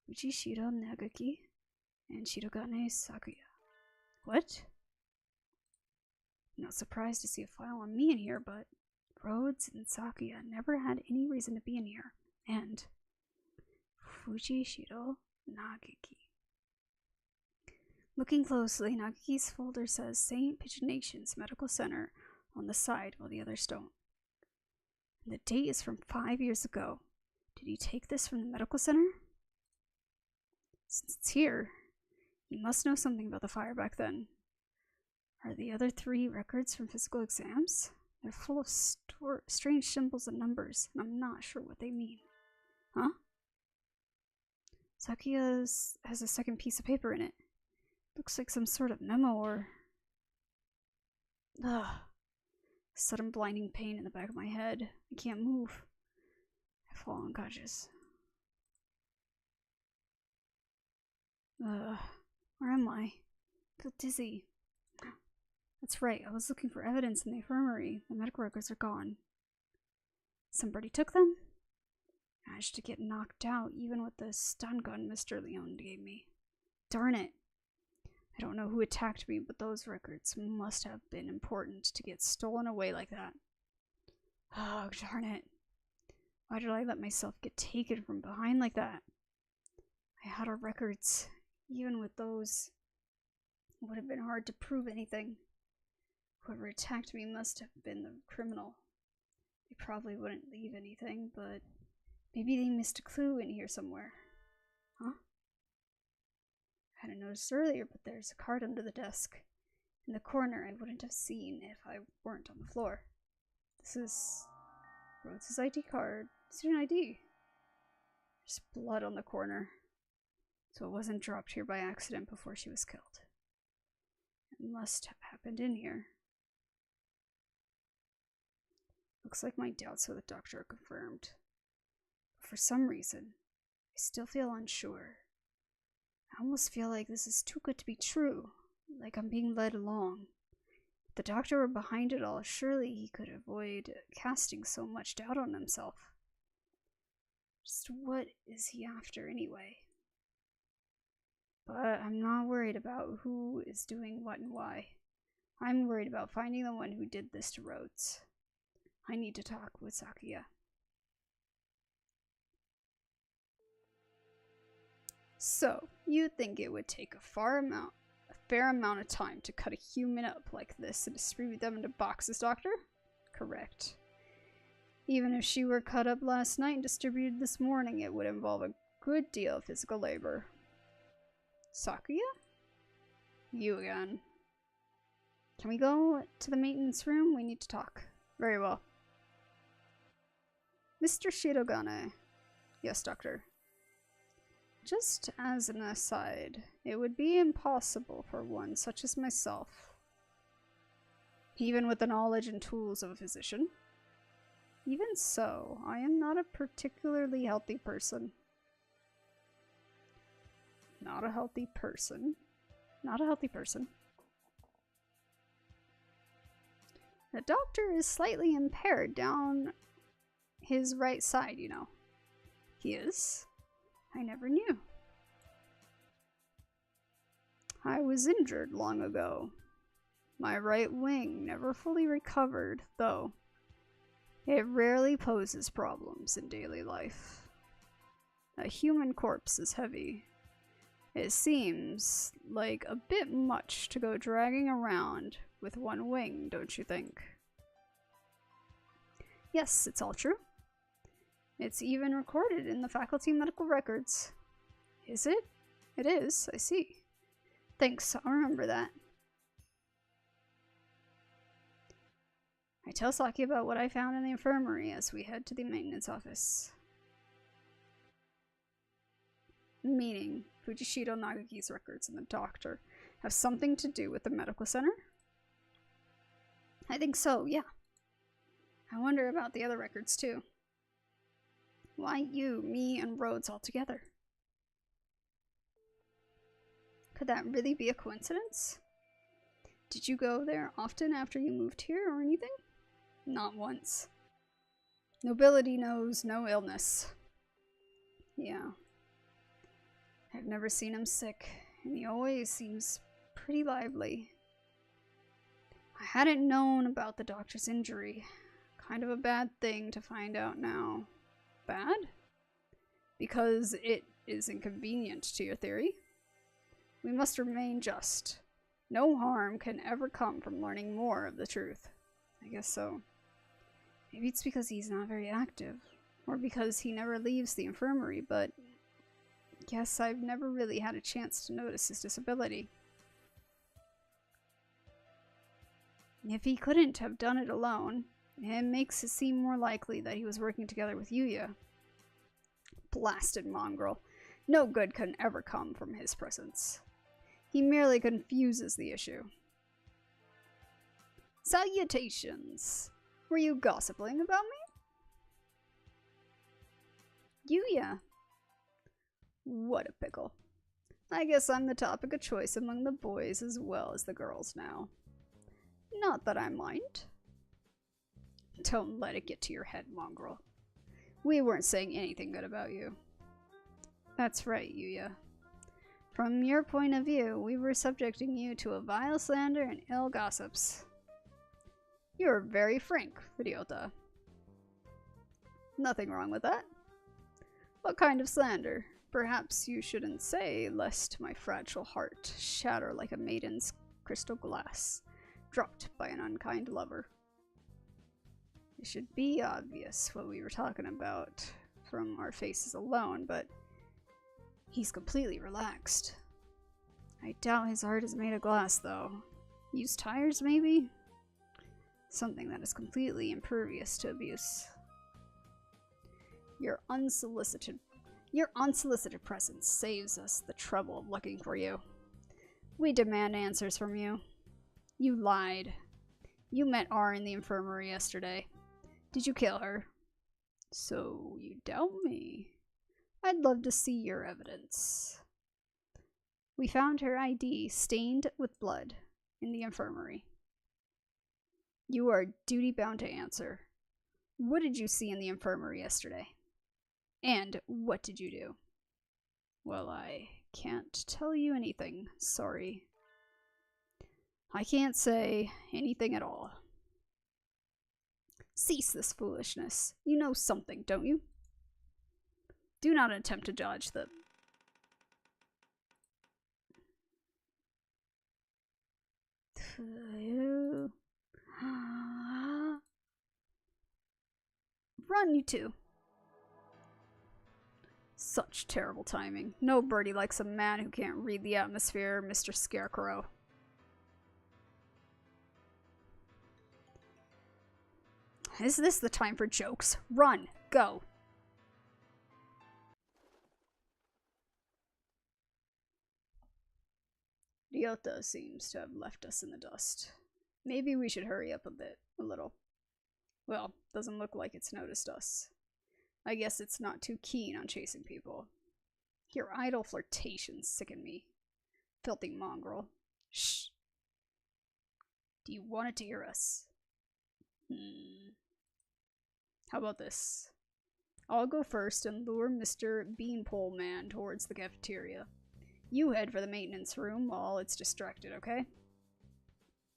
Ujishiro Nagaki, and Shirogane Sakuya. What? I'm not surprised to see a file on me in here, but Rhoads and Sakuya never had any reason to be in here. And Fujishiro Nagaki. Looking closely, Nagaki's folder says St. Pigeonations Medical Center on the side, while the others don't. And the date is from 5 years ago. Did he take this from the medical center? Since it's here, he must know something about the fire back then. Are the other 3 records from physical exams? They're full of strange symbols and numbers, and I'm not sure what they mean. Huh? Sakuya has a second piece of paper in it. Looks like some sort of memo or... Ugh. Sudden blinding pain in the back of my head. I can't move. I fall unconscious. Where am I? I feel dizzy. That's right, I was looking for evidence in the infirmary. The medical records are gone. Somebody took them? I managed to get knocked out even with the stun gun Mr. Leon gave me. Darn it. I don't know who attacked me, but those records must have been important to get stolen away like that. Oh, darn it. Why did I let myself get taken from behind like that? I had our records. Even with those, it would have been hard to prove anything. Whoever attacked me must have been the criminal. They probably wouldn't leave anything, but maybe they missed a clue in here somewhere. Huh? I hadn't noticed earlier, but there's a card under the desk. In the corner I wouldn't have seen if I weren't on the floor. This is Rhoads' ID card. Student ID. There's blood on the corner. So it wasn't dropped here by accident before she was killed. It must have happened in here. Looks like my doubts with the doctor are confirmed. But for some reason, I still feel unsure. I almost feel like this is too good to be true, like I'm being led along. If the doctor were behind it all, surely he could avoid casting so much doubt on himself. Just what is he after anyway? But I'm not worried about who is doing what and why. I'm worried about finding the one who did this to Rhoads. I need to talk with Sakuya. So, you think it would take a fair fair amount of time to cut a human up like this and distribute them into boxes, Doctor? Correct. Even if she were cut up last night and distributed this morning, it would involve a good deal of physical labor. Sakuya? You again. Can we go to the maintenance room? We need to talk. Very well. Mr. Shirogane. Yes, Doctor. Just as an aside, it would be impossible for one such as myself, even with the knowledge and tools of a physician. Even so, I am not a particularly healthy person. Not a healthy person. Not a healthy person. The doctor is slightly impaired down his right side, you know. He is? I never knew. I was injured long ago. My right wing never fully recovered, though. It rarely poses problems in daily life. A human corpse is heavy. It seems like a bit much to go dragging around with one wing, don't you think? Yes, it's all true. It's even recorded in the faculty medical records. Is it? It is, I see. Thanks, I'll remember that. I tell Saki about what I found in the infirmary as we head to the maintenance office. Meaning, Fujishiro Nagaki's records and the doctor have something to do with the medical center? I think so, yeah. I wonder about the other records too. Why you, me, and Rhoads all together? Could that really be a coincidence? Did you go there often after you moved here or anything? Not once. Nobility knows no illness. Yeah. I've never seen him sick, and he always seems pretty lively. I hadn't known about the doctor's injury. Kind of a bad thing to find out now. Bad? Because it is inconvenient to your theory? We must remain just. No harm can ever come from learning more of the truth. I guess so. Maybe it's because he's not very active, or because he never leaves the infirmary, but guess I've never really had a chance to notice his disability. If he couldn't have done it alone, it makes it seem more likely that he was working together with Yuya. Blasted mongrel. No good can ever come from his presence. He merely confuses the issue. Salutations! Were you gossiping about me? Yuya. What a pickle. I guess I'm the topic of choice among the boys as well as the girls now. Not that I mind. Don't let it get to your head, mongrel. We weren't saying anything good about you. That's right, Yuya. From your point of view, we were subjecting you to a vile slander and ill gossips. You're very frank, Ryota. Nothing wrong with that. What kind of slander? Perhaps you shouldn't say, lest my fragile heart shatter like a maiden's crystal glass, dropped by an unkind lover. It should be obvious what we were talking about from our faces alone, but he's completely relaxed. I doubt his heart is made of glass, though. Used tires, maybe? Something that is completely impervious to abuse. Your unsolicited presence saves us the trouble of looking for you. We demand answers from you. You lied. You met R in the infirmary yesterday. Did you kill her? So you doubt me? I'd love to see your evidence. We found her ID stained with blood in the infirmary. You are duty-bound to answer. What did you see in the infirmary yesterday? And what did you do? Well, I can't tell you anything, sorry. I can't say anything at all. Cease this foolishness. You know something, don't you? Do not attempt to dodge the... Run, you two. Such terrible timing. No birdie likes a man who can't read the atmosphere, Mr. Scarecrow. Is this the time for jokes? Run! Go! Ryota seems to have left us in the dust. Maybe we should hurry up a little. Well, doesn't look like it's noticed us. I guess it's not too keen on chasing people. Your idle flirtations sicken me. Filthy mongrel. Shh! Do you want it to hear us? How about this? I'll go first and lure Mr. Beanpole Man towards the cafeteria. You head for the maintenance room while it's distracted, okay?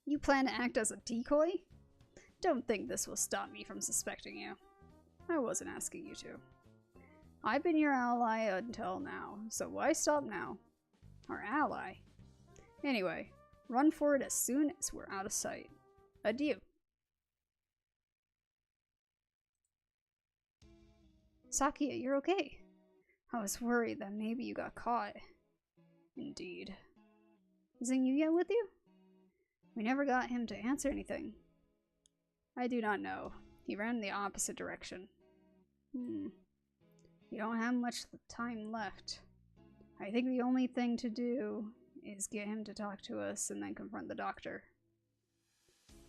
You plan to act as a decoy? Don't think this will stop me from suspecting you. I wasn't asking you to. I've been your ally until now, so why stop now? Our ally? Anyway, run for it as soon as we're out of sight. Adieu. Sakia, you're okay. I was worried that maybe you got caught. Indeed. Isn't Yuya with you? We never got him to answer anything. I do not know. He ran in the opposite direction. We don't have much time left. I think the only thing to do is get him to talk to us and then confront the doctor.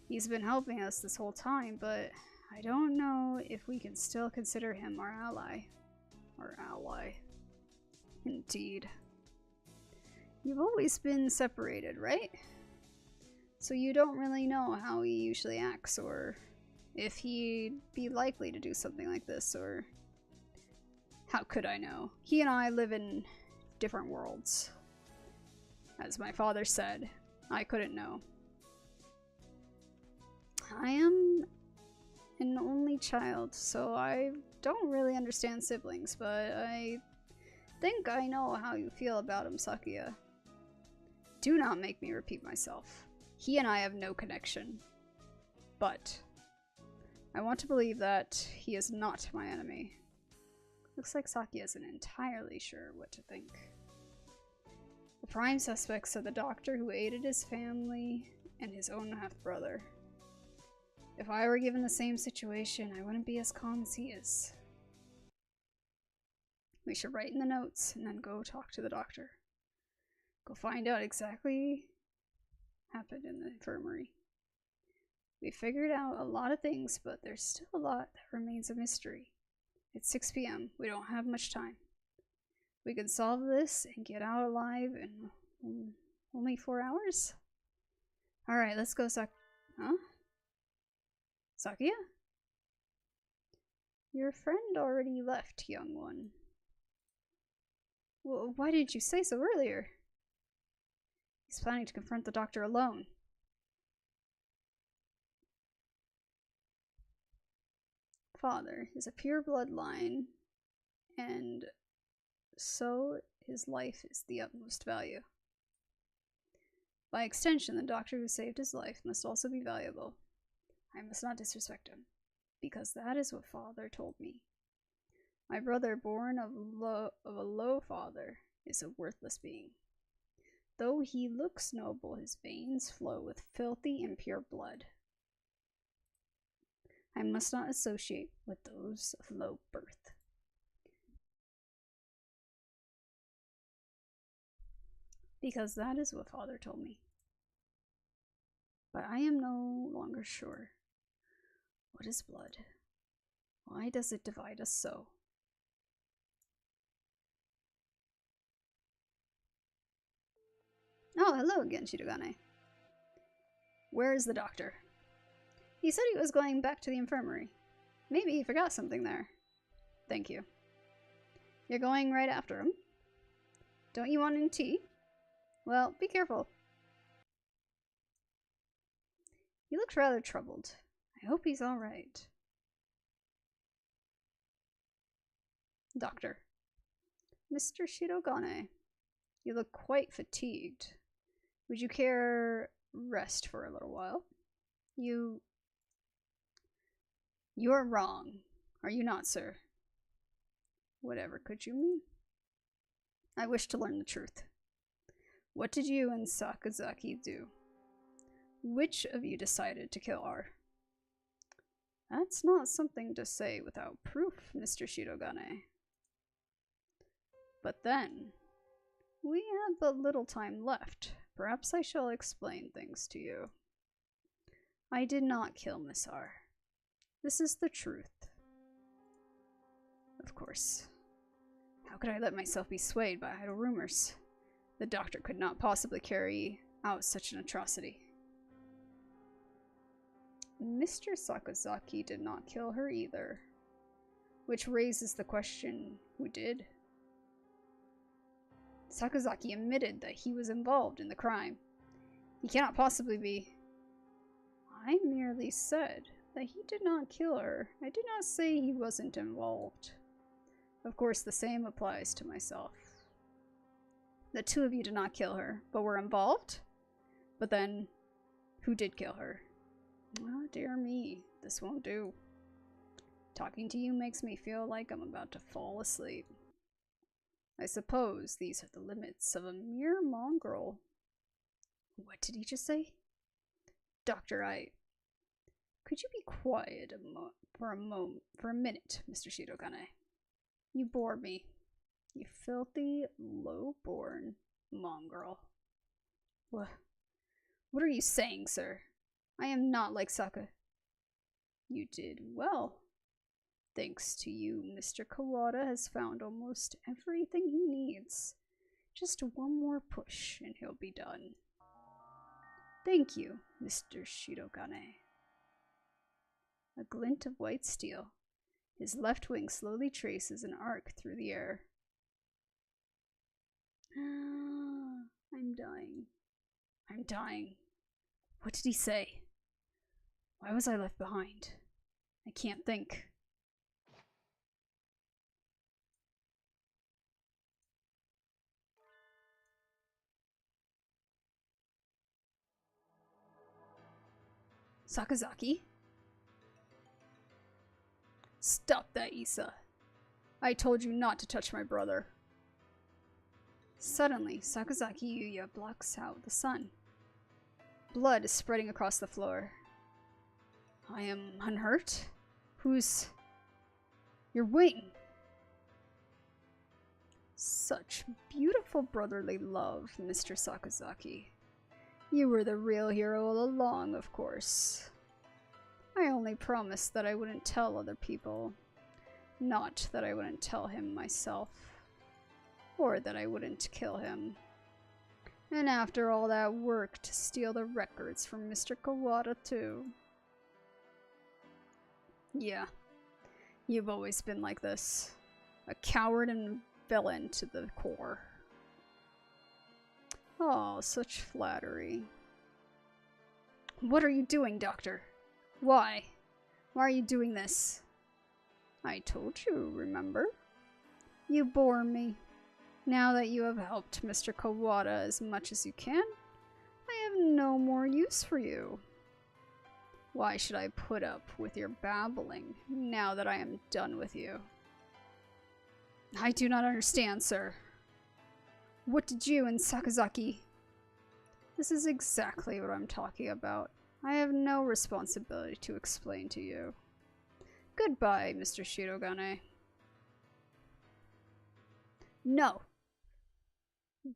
He's been helping us this whole time, but I don't know if we can still consider him our ally. Our ally. Indeed. You've always been separated, right? So you don't really know how he usually acts, or if he'd be likely to do something like this, or... How could I know? He and I live in different worlds. As my father said, I couldn't know. I am an only child, so I don't really understand siblings, but I think I know how you feel about him, Sakia. Do not make me repeat myself. He and I have no connection. But I want to believe that he is not my enemy. Looks like Sakia isn't entirely sure what to think. The prime suspects are the doctor who aided his family and his own half-brother. If I were given the same situation, I wouldn't be as calm as he is. We should write in the notes and then go talk to the doctor. Go find out exactly what happened in the infirmary. We figured out a lot of things, but there's still a lot that remains a mystery. It's 6 p.m. We don't have much time. We can solve this and get out alive in only 4 hours? Alright, let's go, Huh? Sakia? Your friend already left, young one. Well, why didn't you say so earlier? He's planning to confront the doctor alone. Father is a pure bloodline, and so his life is the utmost value. By extension, the doctor who saved his life must also be valuable. I must not disrespect him, because that is what Father told me. My brother, born of a low father, is a worthless being. Though he looks noble, his veins flow with filthy, impure blood. I must not associate with those of low birth. Because that is what Father told me. But I am no longer sure. What is blood? Why does it divide us so? Oh, hello again, Shirogane. Where is the doctor? He said he was going back to the infirmary. Maybe he forgot something there. Thank you. You're going right after him? Don't you want any tea? Well, be careful. He looks rather troubled. I hope he's all right. Doctor. Mr. Shirogane, you look quite fatigued. Would you care rest for a little while. You're wrong, are you not, sir? Whatever could you mean? I wish to learn the truth. What did you and Sakazaki do? Which of you decided to kill R? That's not something to say without proof, Mr. Shirogane. But then, we have but little time left. Perhaps I shall explain things to you. I did not kill Miss R. This is the truth. Of course. How could I let myself be swayed by idle rumors? The doctor could not possibly carry out such an atrocity. Mr. Sakazaki did not kill her either. Which raises the question, who did? Sakazaki admitted that he was involved in the crime. He cannot possibly be. I merely said that he did not kill her. I did not say he wasn't involved. Of course, the same applies to myself. The two of you did not kill her, but were involved? But then, who did kill her? Oh, dear me, this won't do. Talking to you makes me feel like I'm about to fall asleep. I suppose these are the limits of a mere mongrel. What did he just say? Doctor, could you be quiet for a minute, Mr. Shirogane? You bore me. You filthy, low-born mongrel. What are you saying, sir? I am not like Saka. You did well. Thanks to you, Mr. Kawada has found almost everything he needs. Just one more push and he'll be done. Thank you, Mr. Shirogane. A glint of white steel. His left wing slowly traces an arc through the air. I'm dying. I'm dying. What did he say? Why was I left behind? I can't think. Sakazaki? Stop that, Issa. I told you not to touch my brother. Suddenly, Sakazaki Yuya blocks out the sun. Blood is spreading across the floor. I am unhurt? Who's... Your wing? Such beautiful brotherly love, Mr. Sakazaki. You were the real hero all along, of course. I only promised that I wouldn't tell other people. Not that I wouldn't tell him myself. Or that I wouldn't kill him. And after all that work to steal the records from Mr. Kawada too. Yeah, you've always been like this. A coward and villain to the core. Oh, such flattery. What are you doing, Doctor? Why? Why are you doing this? I told you, remember? You bore me. Now that you have helped Mr. Kawada as much as you can, I have no more use for you. Why should I put up with your babbling now that I am done with you? I do not understand, sir. What did you and Sakazaki... This is exactly what I'm talking about. I have no responsibility to explain to you. Goodbye, Mr. Shirogane. No!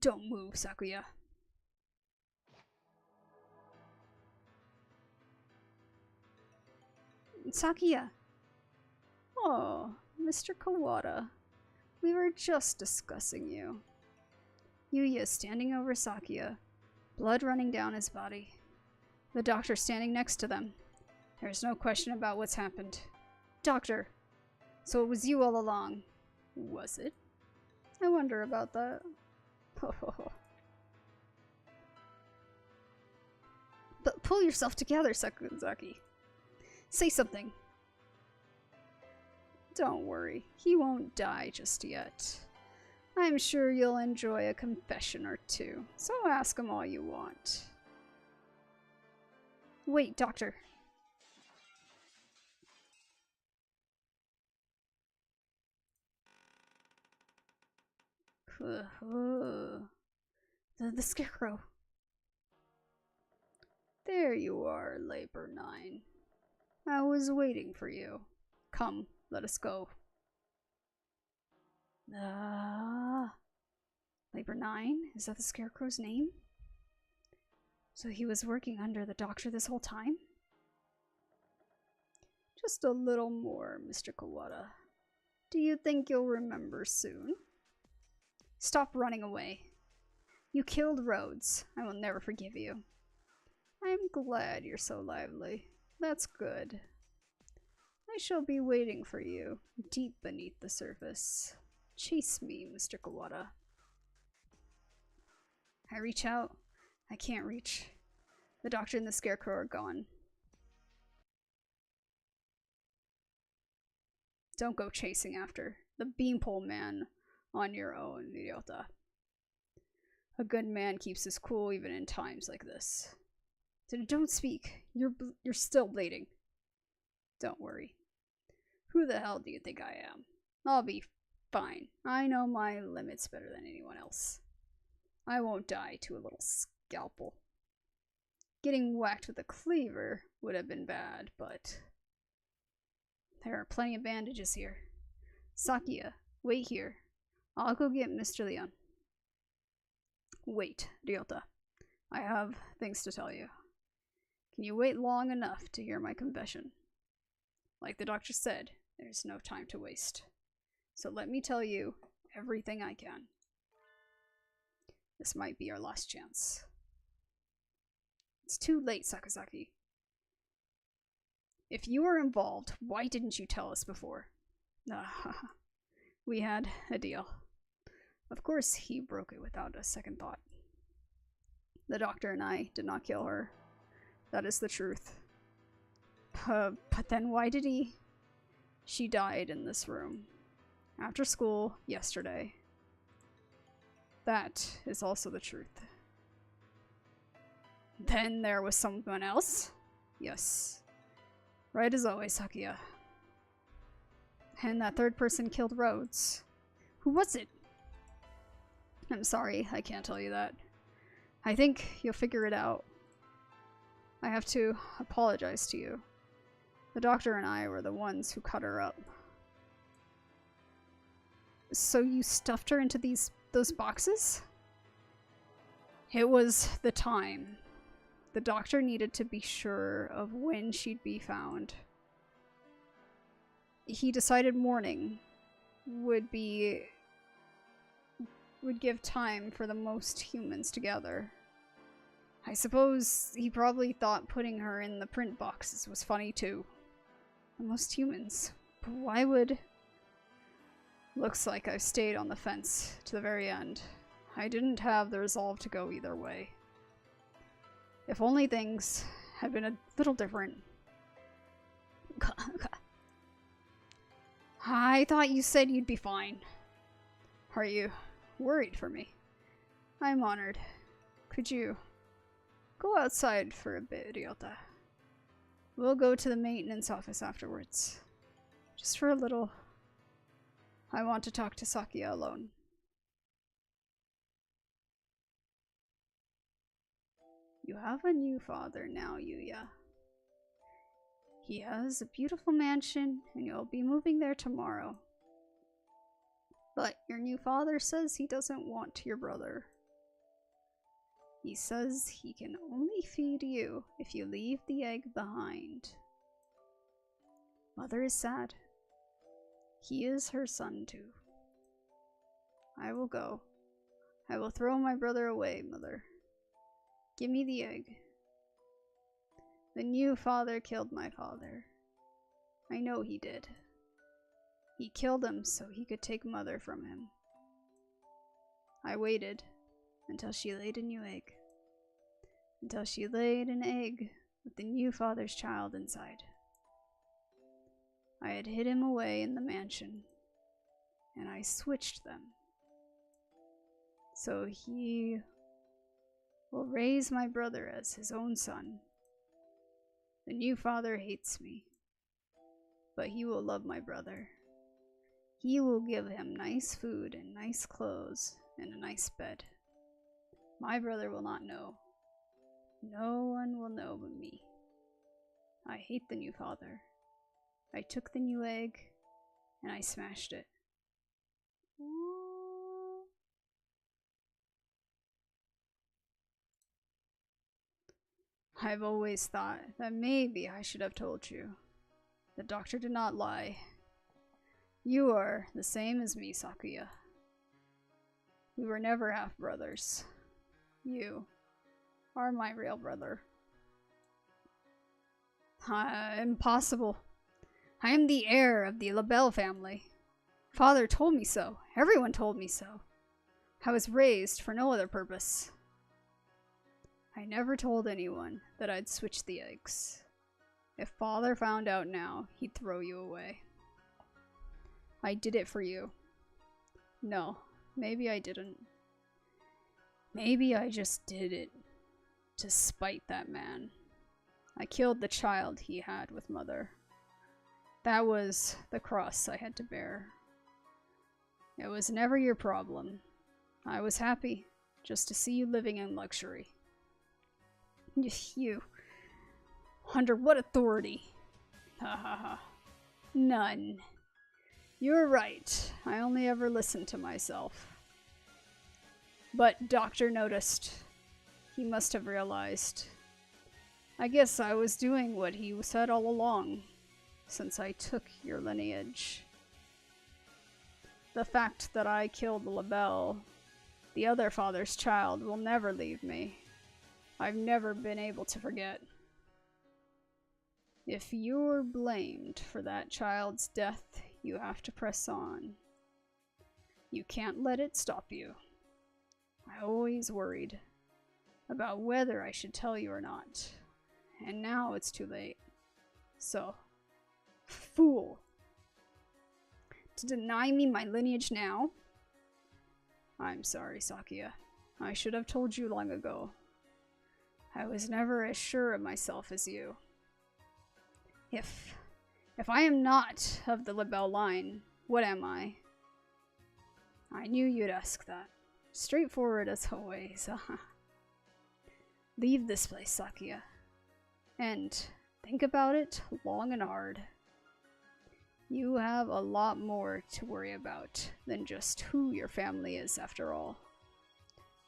Don't move, Sakuya. Sakuya! Oh, Mr. Kawada. We were just discussing you. Yuya standing over Sakuya, blood running down his body. The doctor standing next to them. There's no question about what's happened. Doctor! So it was you all along. Was it? I wonder about that. But pull yourself together, Sakazaki. Say something. Don't worry, he won't die just yet. I'm sure you'll enjoy a confession or two, so ask him all you want. Wait, doctor. The scarecrow. There you are, 𝘿𝙊 𝙉𝙊𝙏. I was waiting for you. Come, let us go. 𝘿𝙊 𝙉𝙊? Is that the scarecrow's name? So he was working under the doctor this whole time? Just a little more, Mr. Kawada. Do you think you'll remember soon? Stop running away. You killed Rhoads. I will never forgive you. I'm glad you're so lively. That's good. I shall be waiting for you, deep beneath the surface. Chase me, Mr. Kawada. I reach out. I can't reach. The doctor and the scarecrow are gone. Don't go chasing after the beanpole man on your own, idiota. A good man keeps his cool even in times like this. Don't speak. You're still bleeding. Don't worry. Who the hell do you think I am? I'll be fine. I know my limits better than anyone else. I won't die to a little scalpel. Getting whacked with a cleaver would have been bad, but there are plenty of bandages here. Sakuya, wait here. I'll go get Mr. Leon. Wait, Ryota. I have things to tell you. Can you wait long enough to hear my confession? Like the doctor said, there's no time to waste. So let me tell you everything I can. This might be our last chance. It's too late, Sakazaki. If you were involved, why didn't you tell us before? We had a deal. Of course he broke it without a second thought. The doctor and I did not kill her. That is the truth. But then why did he? She died in this room. After school, yesterday. That is also the truth. Then there was someone else? Yes. Right as always, Sakuya. And that third person killed Rhoads. Who was it? I'm sorry, I can't tell you that. I think you'll figure it out. I have to apologize to you. The doctor and I were the ones who cut her up. So you stuffed her into those boxes? It was the time. The doctor needed to be sure of when she'd be found. He decided morning would give time for the most humans to gather. I suppose he probably thought putting her in the print boxes was funny too. The most humans. But why would... Looks like I've stayed on the fence to the very end. I didn't have the resolve to go either way. If only things had been a little different. I thought you said you'd be fine. Are you worried for me? I'm honored. Could you go outside for a bit, Ryota? We'll go to the maintenance office afterwards. Just for a little. I want to talk to Sakuya alone. You have a new father now, Yuya. He has a beautiful mansion, and you'll be moving there tomorrow. But your new father says he doesn't want your brother. He says he can only feed you if you leave the egg behind. Mother is sad. He is her son too. I will go. I will throw my brother away, Mother. Give me the egg. The new father killed my father. I know he did. He killed him so he could take Mother from him. I waited until she laid a new egg. Until she laid an egg with the new father's child inside. I had hid him away in the mansion, and I switched them. So he will raise my brother as his own son. The new father hates me, but he will love my brother. He will give him nice food and nice clothes and a nice bed. My brother will not know. No one will know but me. I hate the new father. I took the new egg and I smashed it. I've always thought that maybe I should have told you. The doctor did not lie. You are the same as me, Sakuya. We were never half-brothers. You are my real brother. Impossible. I am the heir of the 𝘿𝙊 family. Father told me so. Everyone told me so. I was raised for no other purpose. I never told anyone that I'd switched the eggs. If Father found out now, he'd throw you away. I did it for you. No, maybe I didn't. Maybe I just did it to spite that man. I killed the child he had with Mother. That was the cross I had to bear. It was never your problem. I was happy just to see you living in luxury. You. Under what authority? Ha ha ha. None. You're right. I only ever listened to myself. But Doctor noticed. He must have realized. I guess I was doing what he said all along, since I took your lineage. The fact that I killed 𝘿𝙊, the other father's child, will never leave me. I've never been able to forget. If you're blamed for that child's death, you have to press on. You can't let it stop you. I always worried about whether I should tell you or not. And now it's too late. So, fool. To deny me my lineage now? I'm sorry, Sakuya. I should have told you long ago. I was never as sure of myself as you. If I am not of the 𝘿𝙊 line, what am I? I knew you'd ask that. Straightforward as always. Leave this place, Sakuya. And think about it long and hard. You have a lot more to worry about than just who your family is, after all.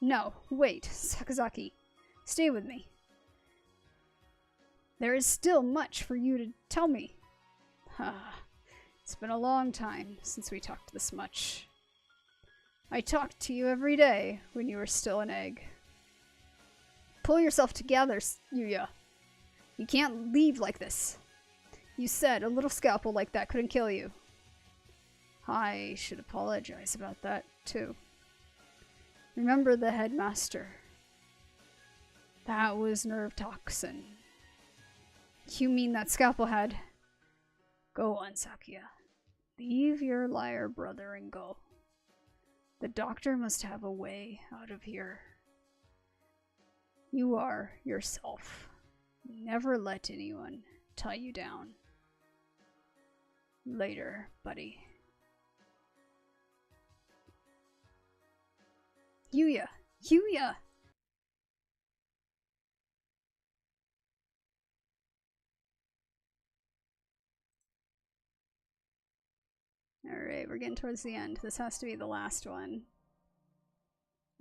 No, wait, Sakazaki. Stay with me. There is still much for you to tell me. It's been a long time since we talked this much. I talked to you every day when you were still an egg. Pull yourself together, Yuya. You can't leave like this. You said a little scalpel like that couldn't kill you. I should apologize about that, too. Remember the headmaster. That was nerve toxin. You mean that scalpel had... Go on, Sakuya. Leave your liar brother and go. The doctor must have a way out of here. You are yourself. Never let anyone tie you down. Later, buddy. Yuya! Yuya! Alright, we're getting towards the end. This has to be the last one.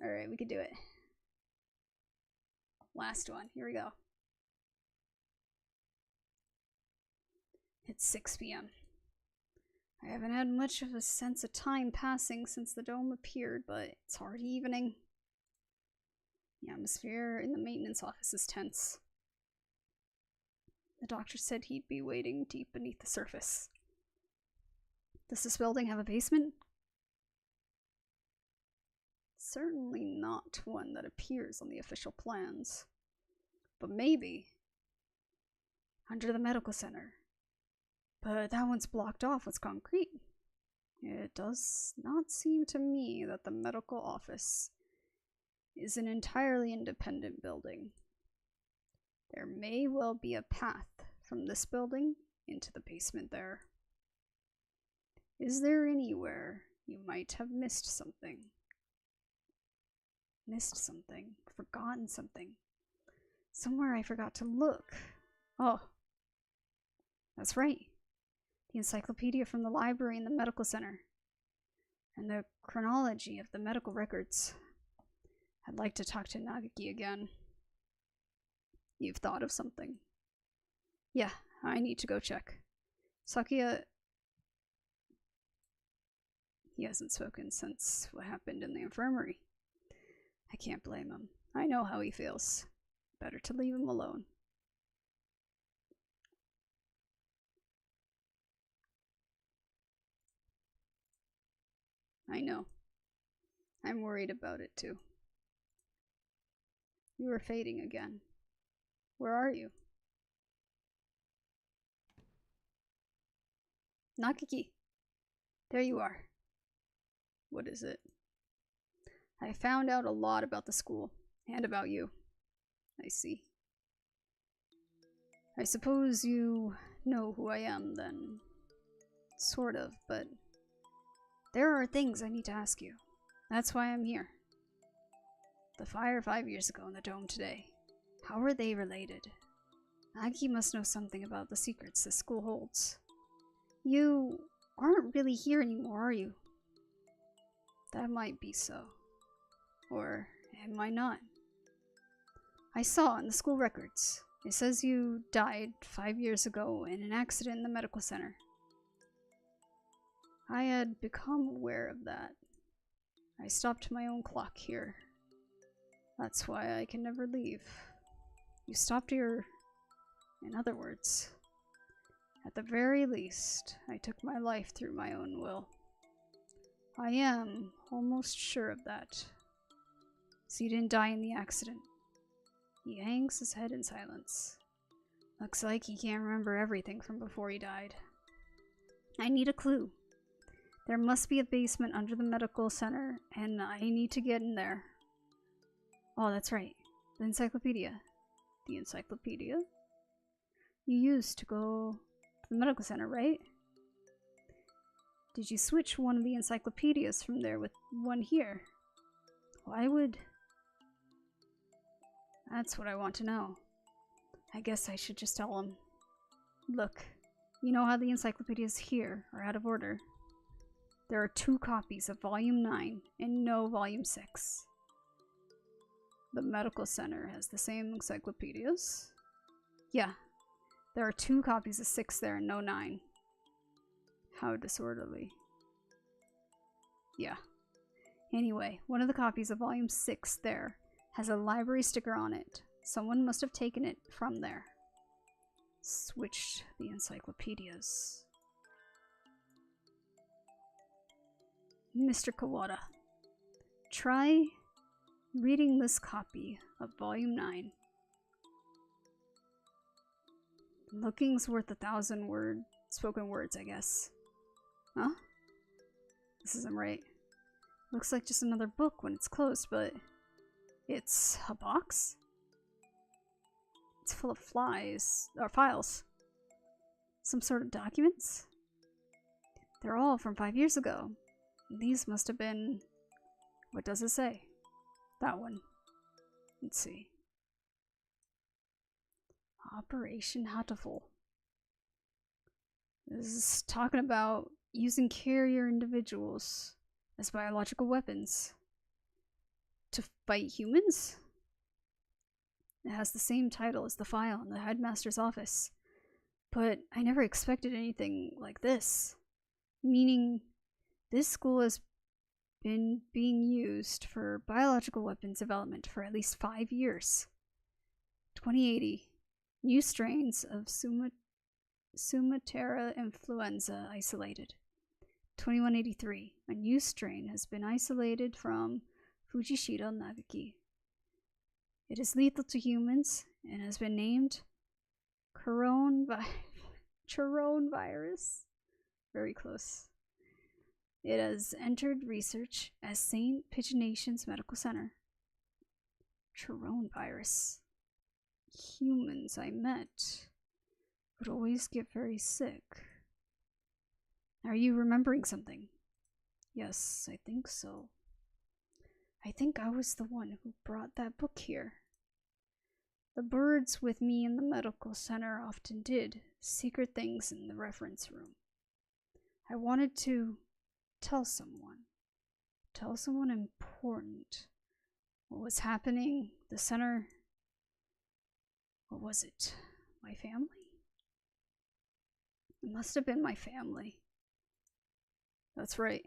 Alright, we could do it. Last one. Here we go. It's 6 p.m. I haven't had much of a sense of time passing since the dome appeared, but it's already evening. The atmosphere in the maintenance office is tense. The doctor said he'd be waiting deep beneath the surface. Does this building have a basement? Certainly not one that appears on the official plans. But maybe under the medical center. But that one's blocked off with concrete. It does not seem to me that the medical office is an entirely independent building. There may well be a path from this building into the basement there. Is there anywhere you might have missed something? Missed something, forgotten something. Somewhere I forgot to look. Oh, that's right. The encyclopedia from the library and the medical center. And the chronology of the medical records. I'd like to talk to Nagaki again. You've thought of something? Yeah, I need to go check. Sakuya... He hasn't spoken since what happened in the infirmary. I can't blame him. I know how he feels. Better to leave him alone. I know. I'm worried about it too. You are fading again. Where are you? Nakaki! There you are. What is it? I found out a lot about the school, and about you. I see. I suppose you know who I am, then. Sort of, but there are things I need to ask you. That's why I'm here. The fire 5 years ago in the dome today. How are they related? Nagi must know something about the secrets the school holds. You aren't really here anymore, are you? That might be so. Or it might not. I saw in the school records. It says you died 5 years ago in an accident in the medical center. I had become aware of that. I stopped my own clock here. That's why I can never leave. You stopped your... In other words, at the very least, I took my life through my own will. I am almost sure of that. So you didn't die in the accident. He hangs his head in silence. Looks like he can't remember everything from before he died. I need a clue. There must be a basement under the medical center, and I need to get in there. Oh, that's right. The encyclopedia. The encyclopedia? You used to go to the medical center, right? Did you switch one of the encyclopedias from there with one here? Why would... That's what I want to know. I guess I should just tell him. Look, you know how the encyclopedias here are out of order? There are 2 copies of Volume 9 and no Volume 6. The medical center has the same encyclopedias? Yeah, there are 2 copies of 6 there and no 9. How disorderly. Yeah. Anyway, one of the copies of Volume 6 there has a library sticker on it. Someone must have taken it from there. Switched the encyclopedias. Mr. Kawada, try reading this copy of Volume 9. Looking's worth 1,000 spoken words, I guess. Huh? This isn't right. Looks like just another book when it's closed, but it's a box? It's full of files. Some sort of documents? They're all from 5 years ago. These must have been... What does it say? That one. Let's see. Operation Hatoful. This is talking about using carrier individuals as biological weapons to fight humans? It has the same title as the file in the headmaster's office, but I never expected anything like this. Meaning, this school has been being used for biological weapons development for at least 5 years. 2080, new strains of Sumatera influenza isolated. 2183, a new strain has been isolated from Fujishiro Nagaki. It is lethal to humans and has been named coronavirus. Very close. It has entered research as St. Pigeonation's Medical Center. Coronavirus. Humans I met. would always get very sick. Are you remembering something? Yes, I think so. I think I was the one who brought that book here. The birds with me in the medical center often did secret things in the reference room. I wanted to tell someone important. What was happening? The center. What was it? My family? It must have been my family. That's right.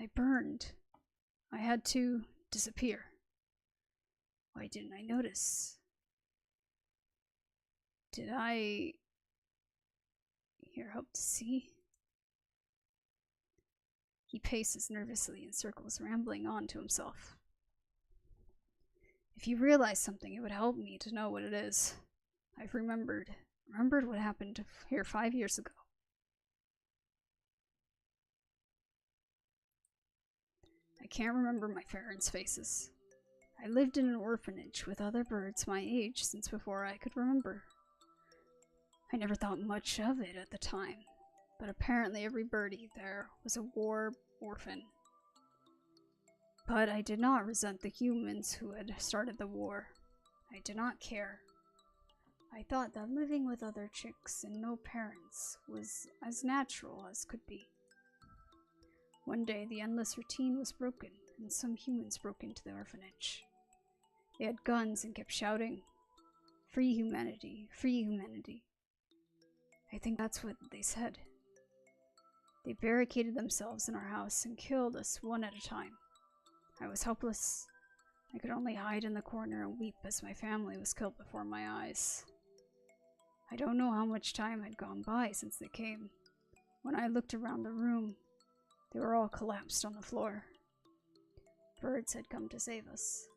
I burned. I had to disappear. Why didn't I notice? Did I hope to see? He paces nervously in circles, rambling on to himself. If you realize something, it would help me to know what it is. I've remembered what happened here 5 years ago. I can't remember my parents' faces. I lived in an orphanage with other birds my age since before I could remember. I never thought much of it at the time, but apparently every birdie there was a war orphan. But I did not resent the humans who had started the war. I did not care. I thought that living with other chicks and no parents was as natural as could be. One day, the endless routine was broken, and some humans broke into the orphanage. They had guns and kept shouting, "Free humanity, free humanity." I think that's what they said. They barricaded themselves in our house and killed us one at a time. I was helpless. I could only hide in the corner and weep as my family was killed before my eyes. I don't know how much time had gone by since they came. When I looked around the room, they were all collapsed on the floor. Birds had come to save us.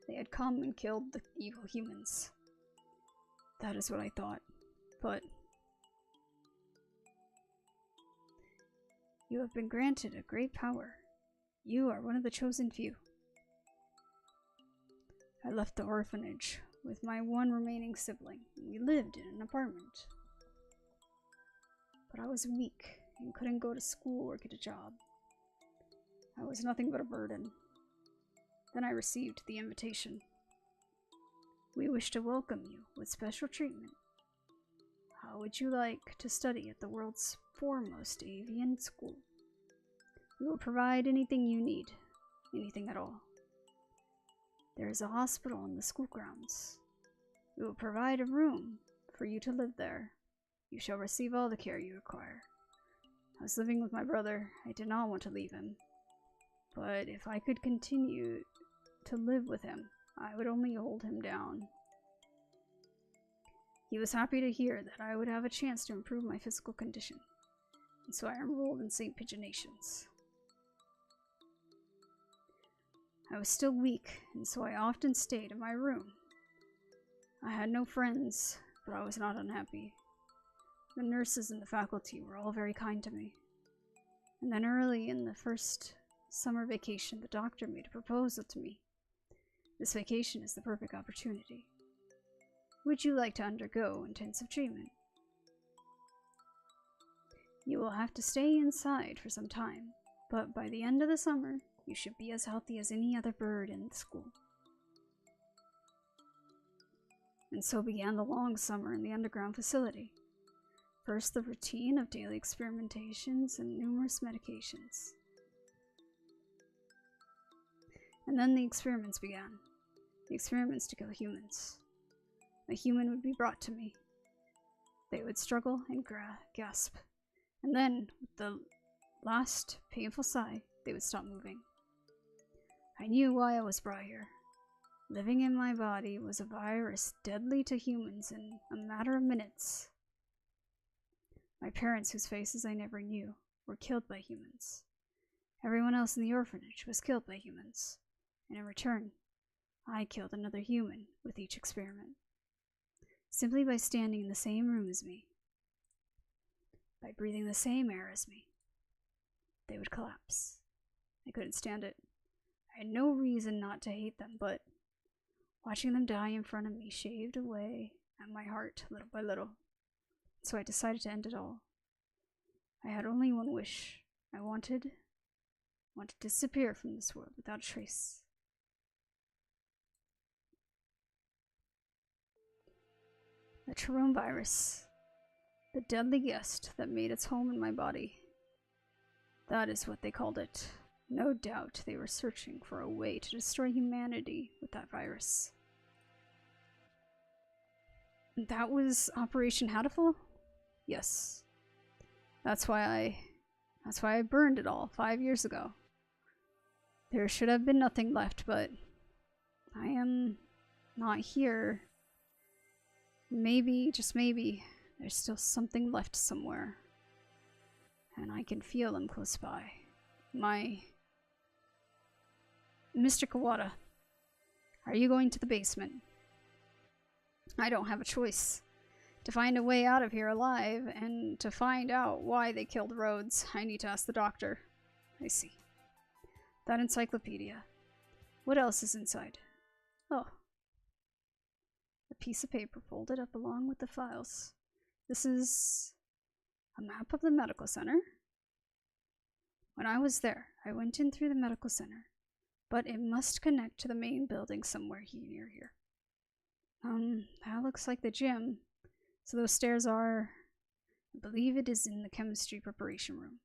They had come and killed the evil humans. That is what I thought. But you have been granted a great power. You are one of the chosen few. I left the orphanage with my one remaining sibling, and we lived in an apartment. But I was weak and couldn't go to school or get a job. I was nothing but a burden. Then I received the invitation. We wish to welcome you with special treatment. How would you like to study at the world's foremost avian school? We will provide anything you need, anything at all. There is a hospital in the school grounds. We will provide a room for you to live there. You shall receive all the care you require. I was living with my brother. I did not want to leave him. But if I could continue to live with him, I would only hold him down. He was happy to hear that I would have a chance to improve my physical condition, and so I enrolled in St. Pigeonations. I was still weak, and so I often stayed in my room. I had no friends, but I was not unhappy. The nurses and the faculty were all very kind to me. And then early in the first summer vacation, the doctor made a proposal to me. This vacation is the perfect opportunity. Would you like to undergo intensive treatment? You will have to stay inside for some time, but by the end of the summer, you should be as healthy as any other bird in the school. And so began the long summer in the underground facility. First, the routine of daily experimentations and numerous medications. And then the experiments began. The experiments to kill humans. A human would be brought to me. They would struggle and gasp. And then, with the last painful sigh, they would stop moving. I knew why I was brought here. Living in my body was a virus deadly to humans in a matter of minutes. My parents, whose faces I never knew, were killed by humans. Everyone else in the orphanage was killed by humans. And in return, I killed another human with each experiment. Simply by standing in the same room as me. By breathing the same air as me. They would collapse. I couldn't stand it. I had no reason not to hate them, but watching them die in front of me shaved away at my heart little by little. So I decided to end it all. I had only one wish. I wanted to disappear from this world without a trace. The Ch.4 virus. The deadly guest that made its home in my body. That is what they called it. No doubt they were searching for a way to destroy humanity with that virus. That was Operation Hatoful? Yes. That's why I burned it all 5 years ago. There should have been nothing left, but I am not here. Maybe, just maybe, there's still something left somewhere. And I can feel them close by. Mr. Kawada, are you going to the basement? I don't have a choice. To find a way out of here alive, and to find out why they killed Rhoads, I need to ask the doctor. I see. That encyclopedia. What else is inside? Oh. A piece of paper folded up along with the files. This is a map of the medical center. When I was there, I went in through the medical center, but it must connect to the main building somewhere near here. That looks like the gym. So those stairs are, I believe it is in the chemistry preparation room.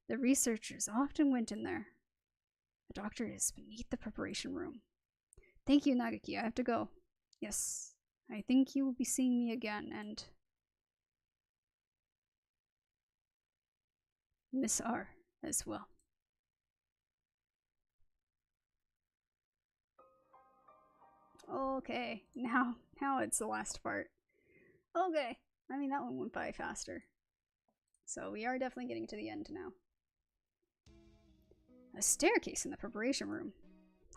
The researchers often went in there. The doctor is beneath the preparation room. Thank you, Nagaki. I have to go. Yes, I think you will be seeing me again, and Miss R as well. Okay, now it's the last part. Okay, I mean that one went by faster. So we are definitely getting to the end now. A staircase in the preparation room.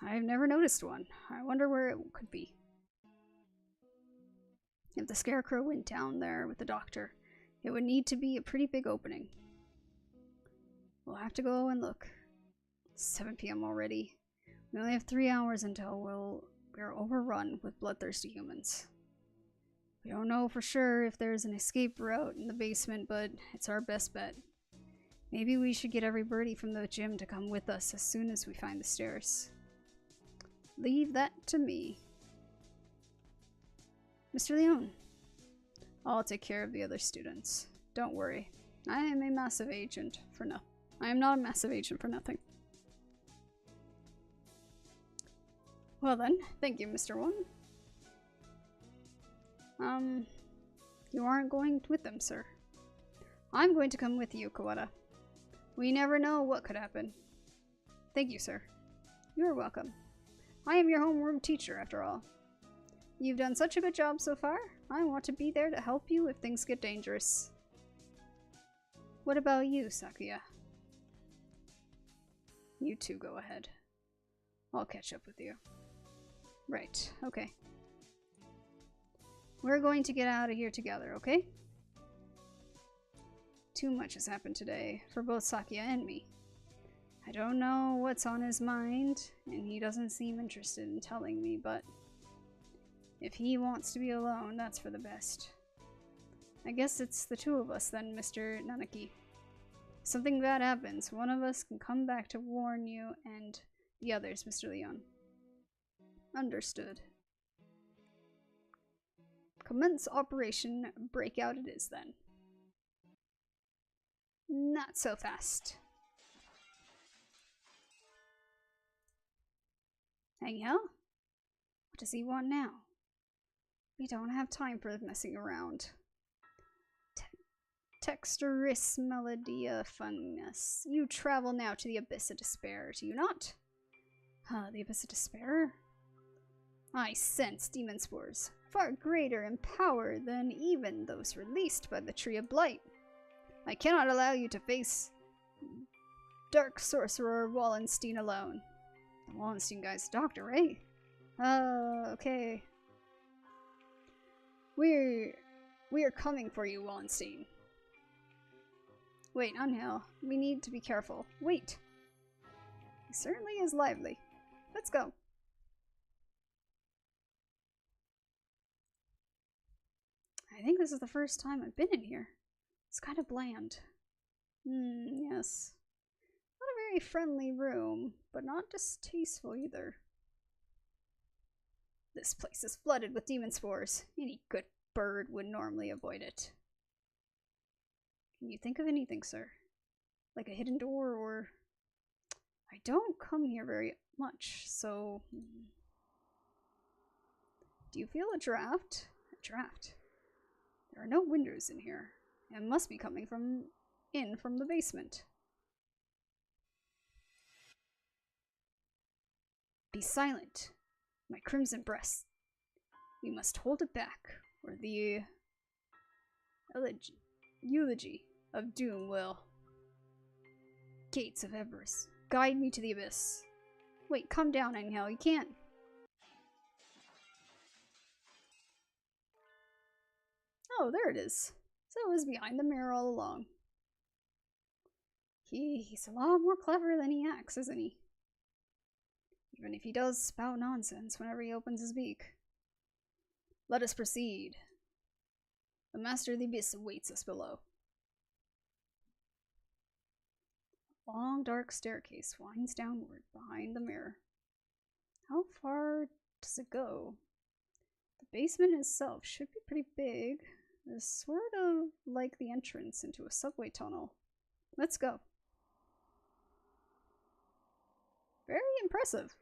I've never noticed one. I wonder where it could be. If the scarecrow went down there with the doctor, it would need to be a pretty big opening. We'll have to go and look. It's 7 p.m. already. We only have 3 hours until we're overrun with bloodthirsty humans. We don't know for sure if there's an escape route in the basement, but it's our best bet. Maybe we should get Everybirdie from the gym to come with us as soon as we find the stairs. Leave that to me. Mr. Leon, I'll take care of the other students. Don't worry. I am a massive agent for nothing. I am not a massive agent for nothing. Well then, thank you, Mr. One. You aren't going with them, sir. I'm going to come with you, Kawada. We never know what could happen. Thank you, sir. You're welcome. I am your homeroom teacher, after all. You've done such a good job so far. I want to be there to help you if things get dangerous. What about you, Sakuya? You two go ahead. I'll catch up with you. Right, okay. We're going to get out of here together, okay? Too much has happened today for both Sakuya and me. I don't know what's on his mind, and he doesn't seem interested in telling me, but if he wants to be alone, that's for the best. I guess it's the two of us then, Mr. Nanaki. If something bad happens, one of us can come back to warn you and the others, Mr. Leon. Understood. Commence Operation Breakout it is then. Not so fast. Angel? What does he want now? We don't have time for messing around. Texturis Melodia Fungus. You travel now to the Abyss of Despair, do you not? The Abyss of Despair? I sense demon spores, far greater in power than even those released by the Tree of Blight. I cannot allow you to face Dark Sorcerer Wallenstein alone. The Wallenstein guy's doctor, right? Okay. We are coming for you, Wallenstein. Wait, Angel. We need to be careful. Wait. He certainly is lively. Let's go. I think this is the first time I've been in here. It's kind of bland. Yes. Not a very friendly room, but not distasteful either. This place is flooded with demon spores. Any good bird would normally avoid it. Can you think of anything, sir? Like a hidden door or... I don't come here very much, so... Do you feel a draft? A draft? There are no windows in here. It must be coming from the basement. Be silent, my crimson breast. We must hold it back, or the 𝘿𝙊 of doom will. Gates of Everest, guide me to the abyss. Wait, calm down, anyhow. You can't. Oh, there it is. So it was behind the mirror all along. He's a lot more clever than he acts, isn't he? Even if he does spout nonsense whenever he opens his beak. Let us proceed. The master of the abyss awaits us below. A long, dark staircase winds downward behind the mirror. How far does it go? The basement itself should be pretty big. It's sort of like the entrance into a subway tunnel. Let's go. Very impressive.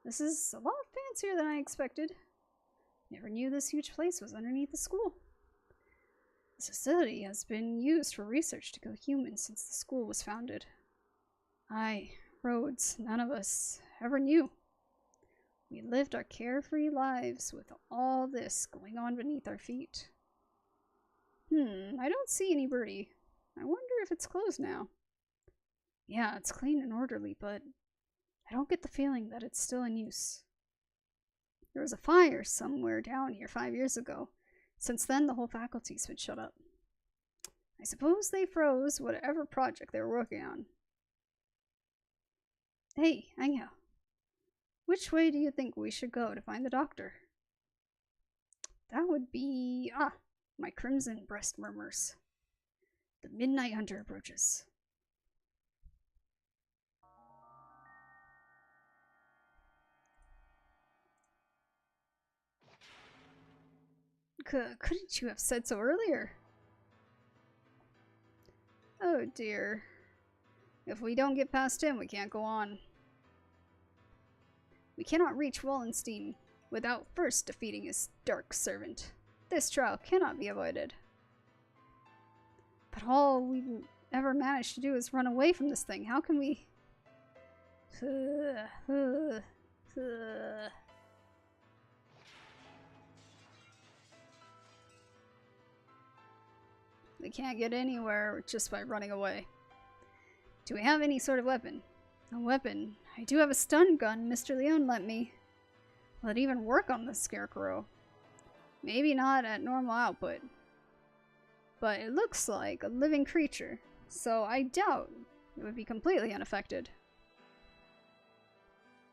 This is a lot fancier than I expected. Never knew this huge place was underneath the school. This facility has been used for research to kill humans since the school was founded. Aye, Rhoads, none of us ever knew. We lived our carefree lives with all this going on beneath our feet. I don't see any birdie. I wonder if it's closed now. Yeah, it's clean and orderly, but I don't get the feeling that it's still in use. There was a fire somewhere down here 5 years ago. Since then, the whole faculty's been shut up. I suppose they froze whatever project they were working on. Hey, 𝘿𝙊. Which way do you think we should go to find the doctor? That would be... my crimson breast murmurs. The midnight hunter approaches. Couldn't you have said so earlier? Oh dear. If we don't get past him, we can't go on. We cannot reach Wallenstein without first defeating his dark servant. This trial cannot be avoided. But all we ever managed to do is run away from this thing. How can we... We can't get anywhere just by running away. Do we have any sort of weapon? A weapon? I do have a stun gun Mr. Leon lent me. Will it even work on the scarecrow? Maybe not at normal output. But it looks like a living creature, so I doubt it would be completely unaffected.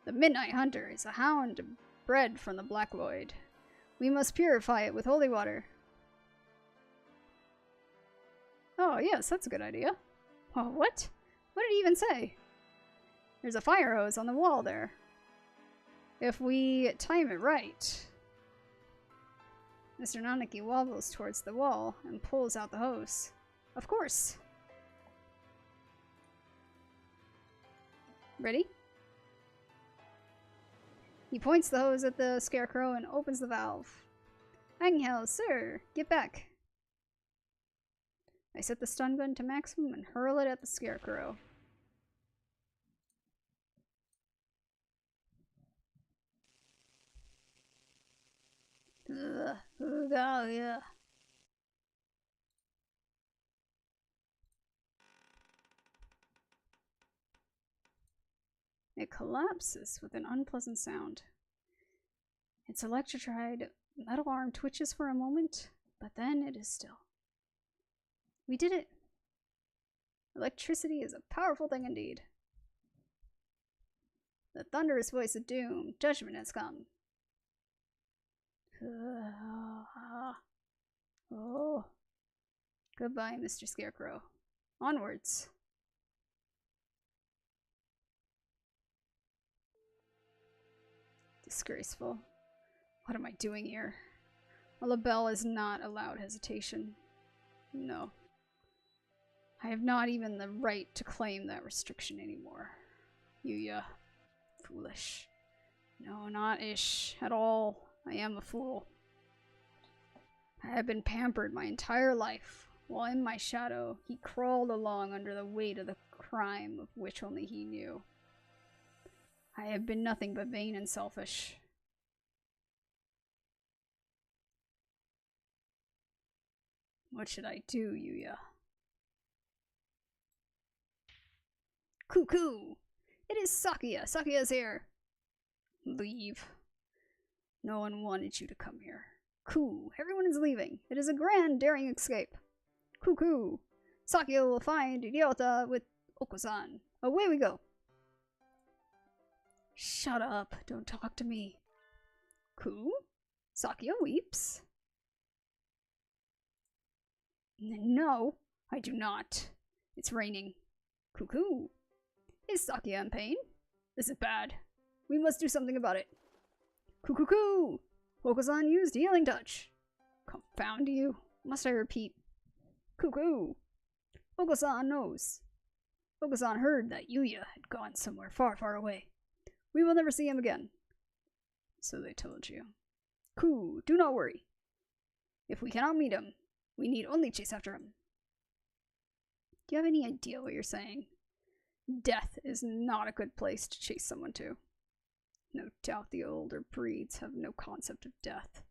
The Midnight Hunter is a hound bred from the Black Void. We must purify it with holy water. Oh yes, that's a good idea. Oh, what? What did he even say? There's a fire hose on the wall there. If we time it right. Mr. Nanaki wobbles towards the wall and pulls out the hose. Of course. Ready? He points the hose at the scarecrow and opens the valve. 𝘿𝙊, sir, get back. I set the stun gun to maximum and hurl it at the scarecrow. Yeah. It collapses with an unpleasant sound. Its electrified metal arm twitches for a moment, but then it is still. We did it! Electricity is a powerful thing indeed. The thunderous voice of doom, judgment has come. Oh. Goodbye, Mr. Scarecrow. Onwards. Disgraceful. What am I doing here? 𝘿𝙊 is not allowed hesitation. No. I have not even the right to claim that restriction anymore. 𝘿𝙊. Foolish. No, not ish at all. I am a fool. I have been pampered my entire life, while in my shadow he crawled along under the weight of the crime of which only he knew. I have been nothing but vain and selfish. What should I do, 𝘿𝙊? Cuckoo! It is 𝘿𝙊! 𝘿𝙊 is here! Leave. No one wanted you to come here. Coo! Everyone is leaving. It is a grand, daring escape. Cuckoo! 𝘿𝙊 will find 𝘿𝙊 with Oko-san. Away we go! Shut up. Don't talk to me. Coo? 𝘿𝙊 weeps. No, I do not. It's raining. Cuckoo! Is 𝘿𝙊 in pain? This is bad. We must do something about it. Cuckoo! Oko-san used healing touch. Confound you. Must I repeat? Cuckoo! Oko-san knows. Oko-san heard that 𝘿𝙊 had gone somewhere far, far away. We will never see him again. So they told you. Coo! Do not worry. If we cannot meet him, we need only chase after him. Do you have any idea what you're saying? Death is not a good place to chase someone to. No doubt the older breeds have no concept of death.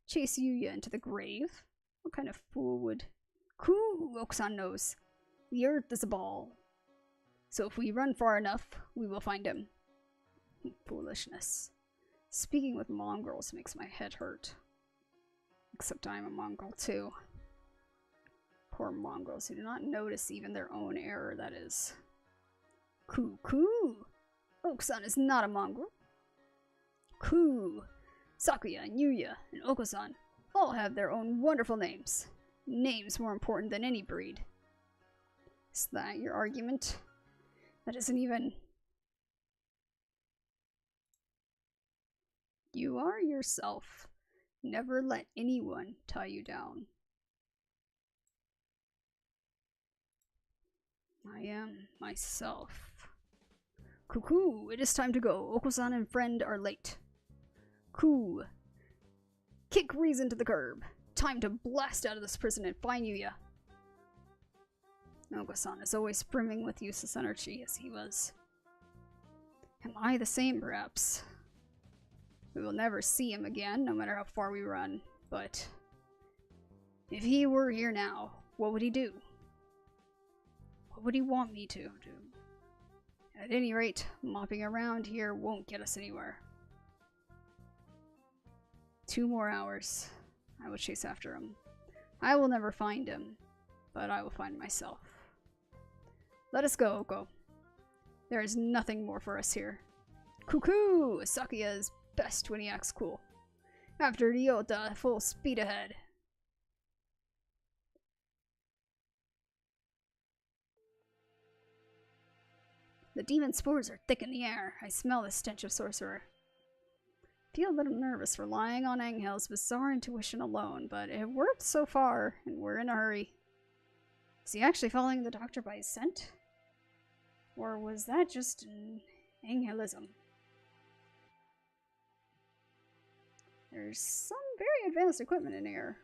Chase 𝘿𝙊 into the grave? What kind of fool would... Coo! Oko-san knows. The earth is a ball. So if we run far enough, we will find him. Foolishness. Speaking with mongrels makes my head hurt. Except I'm a mongrel too. Poor mongrels who do not notice even their own error, that is. Coo! Oko-san is not a mongrel. Coo! 𝘿𝙊 and 𝘿𝙊 and Oko-san all have their own wonderful names. Names more important than any breed. Is that your argument? That isn't even... You are yourself. Never let anyone tie you down. I am myself. Cuckoo! It is time to go. Oko-san and friend are late. Coo! Kick reason to the curb. Time to blast out of this prison and find 𝘿𝙊. Oko-san is always brimming with useless energy, as he was. Am I the same, perhaps? We will never see him again, no matter how far we run, but... If he were here now, what would he do? What would he want me to do? At any rate, mopping around here won't get us anywhere. 2 more hours. I will chase after him. I will never find him, but I will find myself. Let us go, Oko. There is nothing more for us here. Cuckoo! 𝘿𝙊 is best when he acts cool. After 𝘿𝙊, full speed ahead. The demon spores are thick in the air. I smell the stench of sorcerer. Feel a little nervous relying on 𝘿𝙊's bizarre intuition alone, but it worked so far, and we're in a hurry. Is he actually following the doctor by his scent? Or was that just an 𝘿𝙊ism? There's some very advanced equipment in here,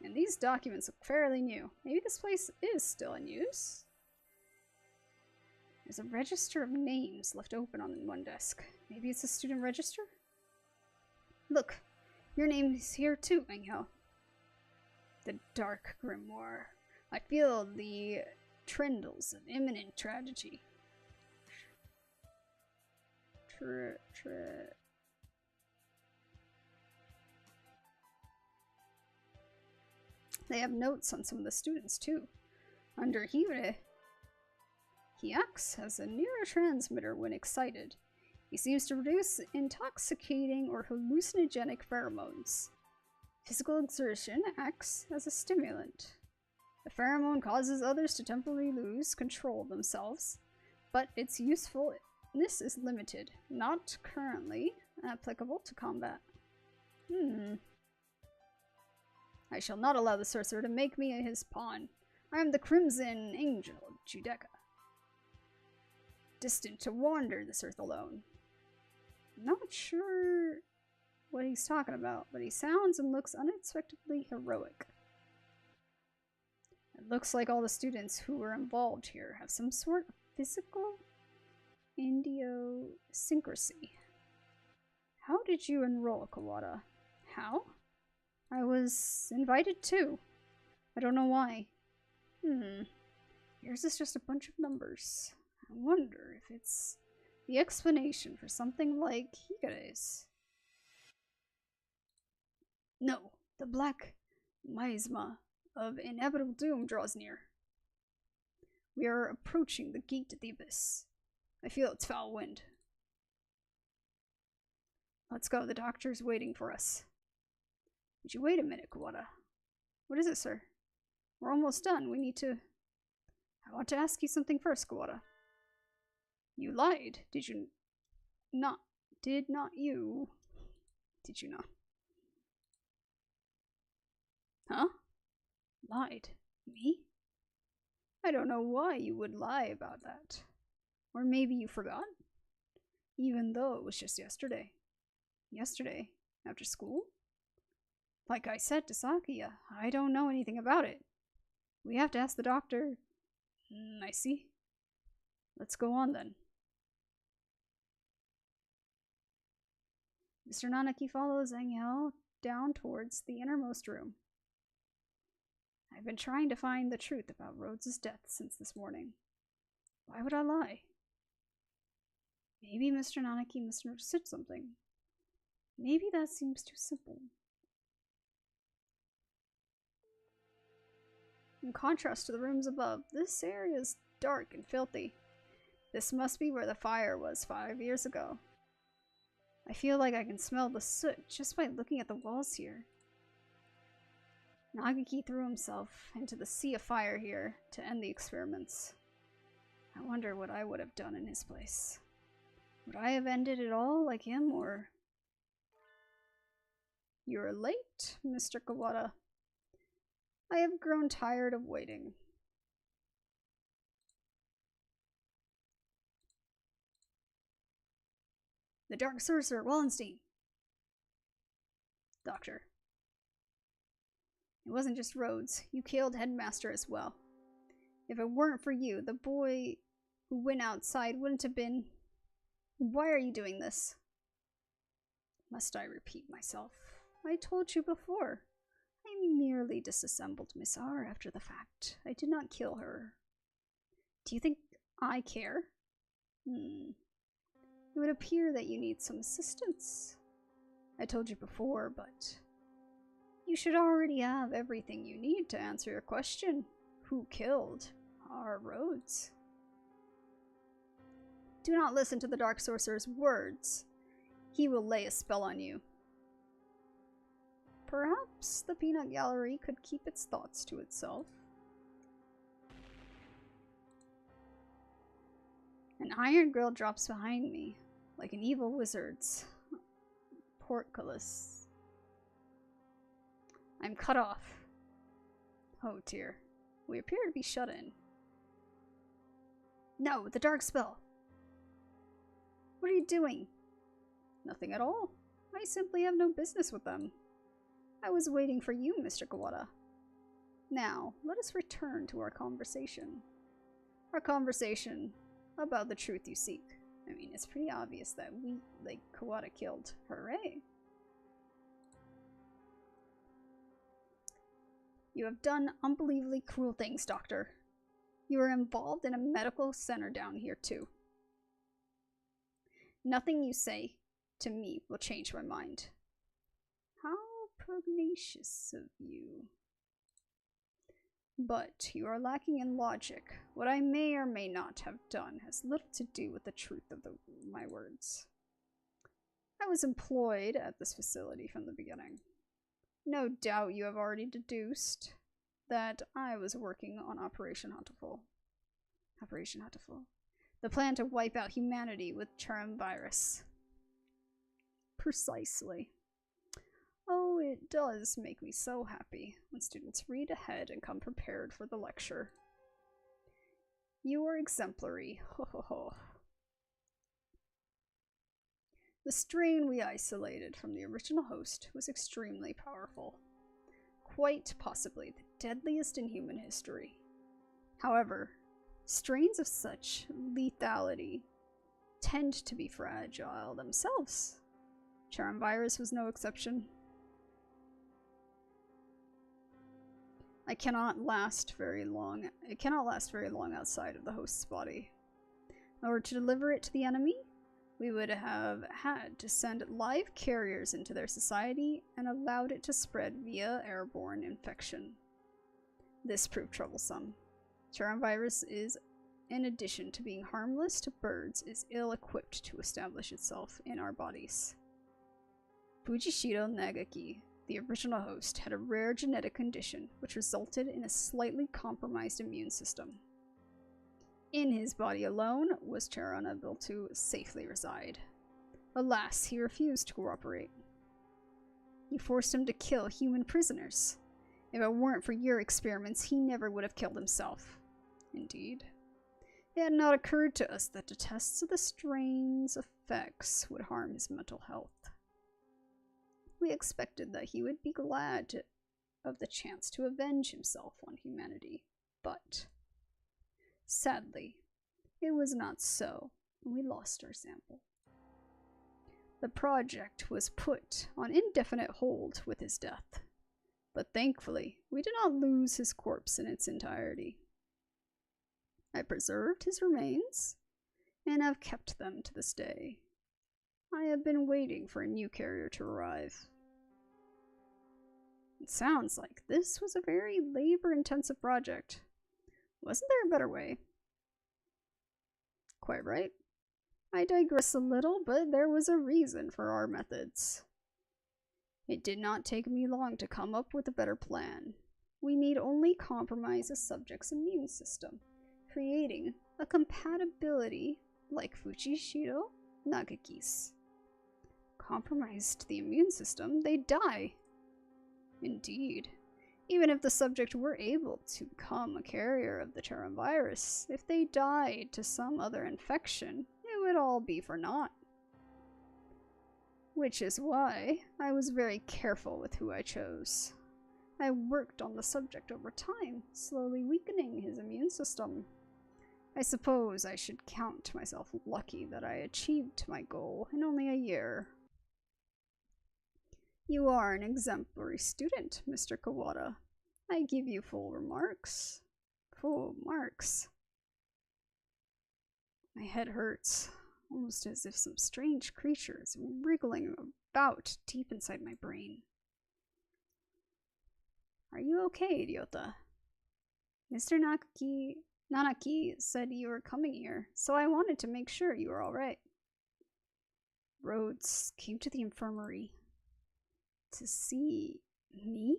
and these documents look fairly new. Maybe this place is still in use? There's a register of names left open on one desk. Maybe it's a student register? Look, your name is here too, 𝘿𝙊. The dark grimoire. I feel the trindles of imminent tragedy. They have notes on some of the students too. Under 𝘿𝙊, he acts as a neurotransmitter when excited. He seems to produce intoxicating or hallucinogenic pheromones. Physical exertion acts as a stimulant. The pheromone causes others to temporarily lose control of themselves, but its usefulness is limited, not currently applicable to combat. I shall not allow the sorcerer to make me his pawn. I am the Crimson Angel of Judecca, destined to wander this earth alone. Not sure what he's talking about, but he sounds and looks unexpectedly heroic. It looks like all the students who were involved here have some sort of physical idiosyncrasy. How did you enroll, Kawada? How? I was invited too. I don't know why. Yours is just a bunch of numbers. I wonder if it's the explanation for something like Higare's. No, the black miasma of inevitable doom draws near. We are approaching the gate of the abyss. I feel its foul wind. Let's go, the doctor's waiting for us. Would you wait a minute, Kawada? What is it, sir? We're almost done. I want to ask you something first, Kawada. You lied, did you not? Did you not? Huh? Lied? Me? I don't know why you would lie about that. Or maybe you forgot? Even though it was just yesterday. Yesterday? After school? Like I said to Sakuya, I don't know anything about it. We have to ask the doctor. I see. Let's go on then. Mr. Nanaki follows 𝘿𝙊 down towards the innermost room. I've been trying to find the truth about Rhoads' death since this morning. Why would I lie? Maybe Mr. Nanaki misunderstood something. Maybe that seems too simple. In contrast to the rooms above, this area is dark and filthy. This must be where the fire was 5 years ago. I feel like I can smell the soot just by looking at the walls here. Nagaki threw himself into the sea of fire here to end the experiments. I wonder what I would have done in his place. Would I have ended it all like him, or... You're late, Mr. Kawada. I have grown tired of waiting. The Dark Sorcerer, Wallenstein. Doctor. It wasn't just Rhoads. You killed Headmaster as well. If it weren't for you, the boy who went outside wouldn't have been... Why are you doing this? Must I repeat myself? I told you before. I merely disassembled Miss R after the fact. I did not kill her. Do you think I care? It would appear that you need some assistance. I told you before, but... You should already have everything you need to answer your question. Who killed our Rhoads? Do not listen to the Dark Sorcerer's words. He will lay a spell on you. Perhaps the peanut gallery could keep its thoughts to itself. An iron grill drops behind me, like an evil wizard's portcullis. I'm cut off. Oh dear. We appear to be shut in. No, the dark spell. What are you doing? Nothing at all. I simply have no business with them. I was waiting for you, Mr. Kawada. Now, let us return to our conversation. Our conversation about the truth you seek. I mean, it's pretty obvious that Kawada killed. Hooray! You have done unbelievably cruel things, Doctor. You are involved in a medical center down here, too. Nothing you say to me will change my mind. How pugnacious of you. But you are lacking in logic. What I may or may not have done has little to do with the truth of my words. I was employed at this facility from the beginning. No doubt you have already deduced that I was working on Operation Hatoful. Operation Hatoful. The plan to wipe out humanity with 𝘿𝙊 virus. Precisely. Oh, it does make me so happy when students read ahead and come prepared for the lecture. You are exemplary. Ho ho ho. The strain we isolated from the original host was extremely powerful. Quite possibly the deadliest in human history. However, strains of such lethality tend to be fragile themselves. 𝘿𝙊 virus was no exception. It cannot last very long outside of the host's body. In order to deliver it to the enemy, we would have had to send live carriers into their society and allowed it to spread via airborne infection. This proved troublesome. 𝘿𝙊 virus is, in addition to being harmless to birds, is ill-equipped to establish itself in our bodies. 𝘿𝙊 𝙉𝙊, the original host, had a rare genetic condition which resulted in a slightly compromised immune system. In his body alone was 𝘿𝙊 able to safely reside. Alas, he refused to cooperate. You forced him to kill human prisoners. If it weren't for your experiments, he never would have killed himself. Indeed. It had not occurred to us that the tests of the strain's effects would harm his mental health. We expected that he would be glad of the chance to avenge himself on humanity, but sadly, it was not so, and we lost our sample. The project was put on indefinite hold with his death, but thankfully, we did not lose his corpse in its entirety. I preserved his remains, and have kept them to this day. I have been waiting for a new carrier to arrive. It sounds like this was a very labor-intensive project. Wasn't there a better way? Quite right. I digress a little, but there was a reason for our methods. It did not take me long to come up with a better plan. We need only compromise a subject's immune system, creating a compatibility like 𝘿𝙊 𝙉𝙊. Compromised the immune system, they die. Indeed. Even if the subject were able to become a carrier of the 𝘿𝙊 virus, if they died to some other infection, it would all be for naught. Which is why I was very careful with who I chose. I worked on the subject over time, slowly weakening his immune system. I suppose I should count myself lucky that I achieved my goal in only a year. You are an exemplary student, Mr. Kawada. I give you full marks. Full marks. My head hurts, almost as if some strange creature is wriggling about deep inside my brain. Are you okay, Ryota? Mr. Nanaki said you were coming here, so I wanted to make sure you were alright. Rhoads came to the infirmary. To see me?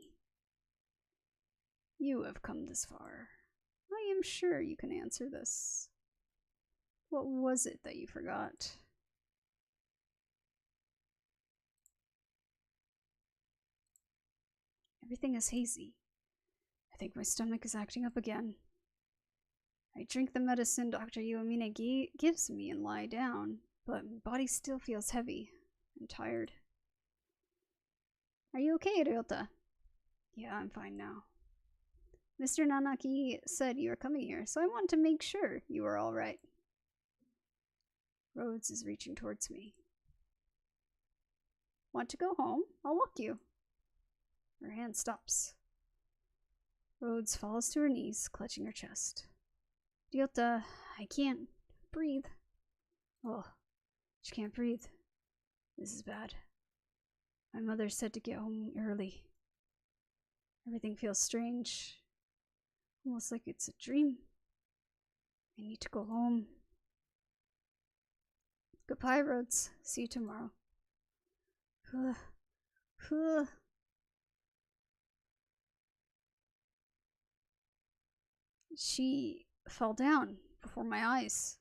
You have come this far. I am sure you can answer this. What was it that you forgot? Everything is hazy. I think my stomach is acting up again. I drink the medicine Dr. 𝘿𝙊 gives me and lie down, but my body still feels heavy. I'm tired. Are you okay, Ryota? Yeah, I'm fine now. Mr. Nanaki said you were coming here, so I wanted to make sure you were alright. Rhoads is reaching towards me. Want to go home? I'll walk you. Her hand stops. Rhoads falls to her knees, clutching her chest. Ryota, I can't breathe. Oh, she can't breathe. This is bad. My mother said to get home early. Everything feels strange. Almost like it's a dream. I need to go home. Goodbye, Rhoads. See you tomorrow. She fell down before my eyes.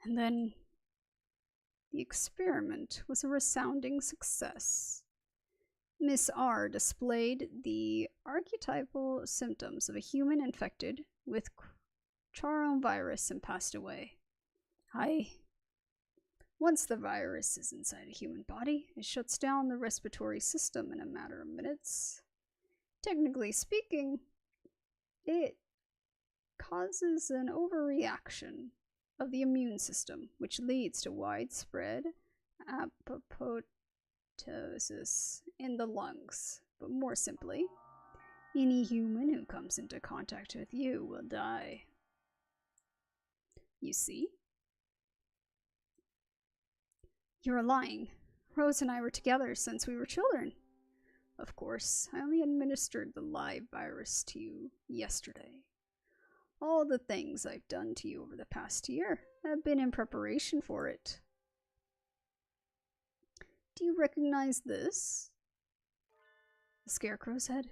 And then the experiment was a resounding success. Miss R displayed the archetypal symptoms of a human infected with Ch.4 virus and passed away. Once the virus is inside a human body, it shuts down the respiratory system in a matter of minutes. Technically speaking, it causes an overreaction of the immune system, which leads to widespread apoptosis in the lungs. But more simply, any human who comes into contact with you will die. You see? You're lying. Rose and I were together since we were children. Of course, I only administered the live virus to you yesterday. All the things I've done to you over the past year have been in preparation for it. Do you recognize this? The Scarecrow said.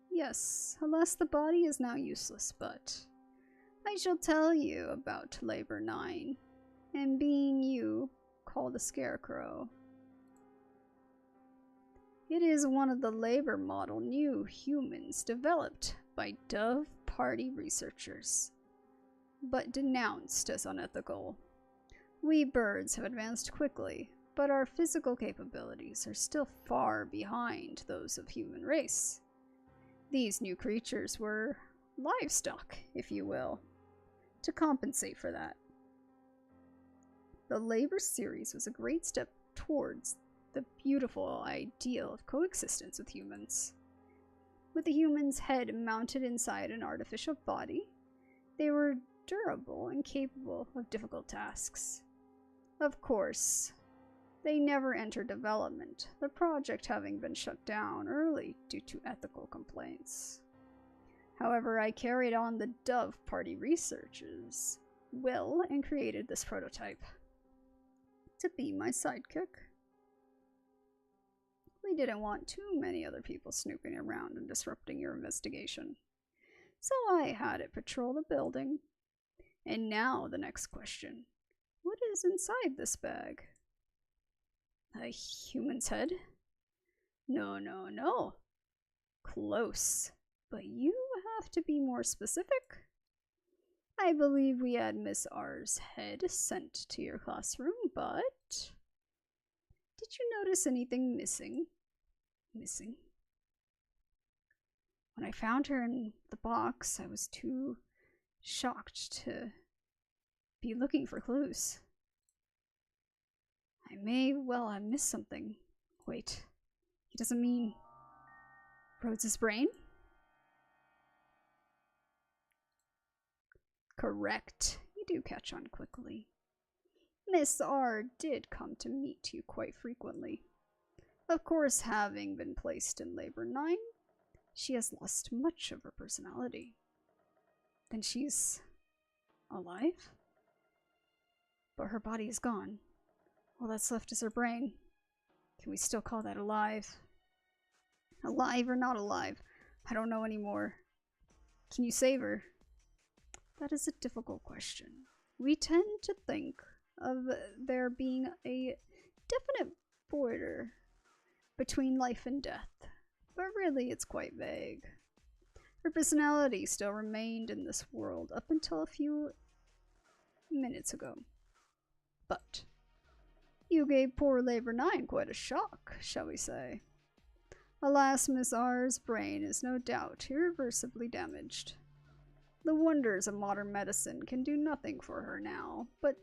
Yes, alas the body is now useless, but I shall tell you about Labor 9, and being you, called the Scarecrow. It is one of the labor model new humans developed by Dove Party researchers, but denounced as unethical. We birds have advanced quickly, but our physical capabilities are still far behind those of human race. These new creatures were livestock, if you will, to compensate for that. The Labor series was a great step towards the beautiful ideal of coexistence with humans. With the human's head mounted inside an artificial body, they were durable and capable of difficult tasks. Of course, they never entered development, the project having been shut down early due to ethical complaints. However, I carried on the Dove Party research's will and created this prototype to be my sidekick. We didn't want too many other people snooping around and disrupting your investigation, so I had it patrol the building. And now the next question. What is inside this bag? A human's head? No. Close. But you have to be more specific. I believe we had Miss R's head sent to your classroom, but did you notice anything missing? When I found her in the box, I was too shocked to be looking for clues. I may well have missed something. Wait, he doesn't mean Rhodes' brain? Correct. You do catch on quickly. Miss R did come to meet you quite frequently. Of course, having been placed in Labor 9, she has lost much of her personality. Then she's alive? But her body is gone. All that's left is her brain. Can we still call that alive? Alive or not alive? I don't know anymore. Can you save her? That is a difficult question. We tend to think of there being a definite border between life and death, but really it's quite vague. Her personality still remained in this world up until a few minutes ago. But you gave poor Labor 9 quite a shock, shall we say. Alas, Miss R's brain is no doubt irreversibly damaged. The wonders of modern medicine can do nothing for her now, but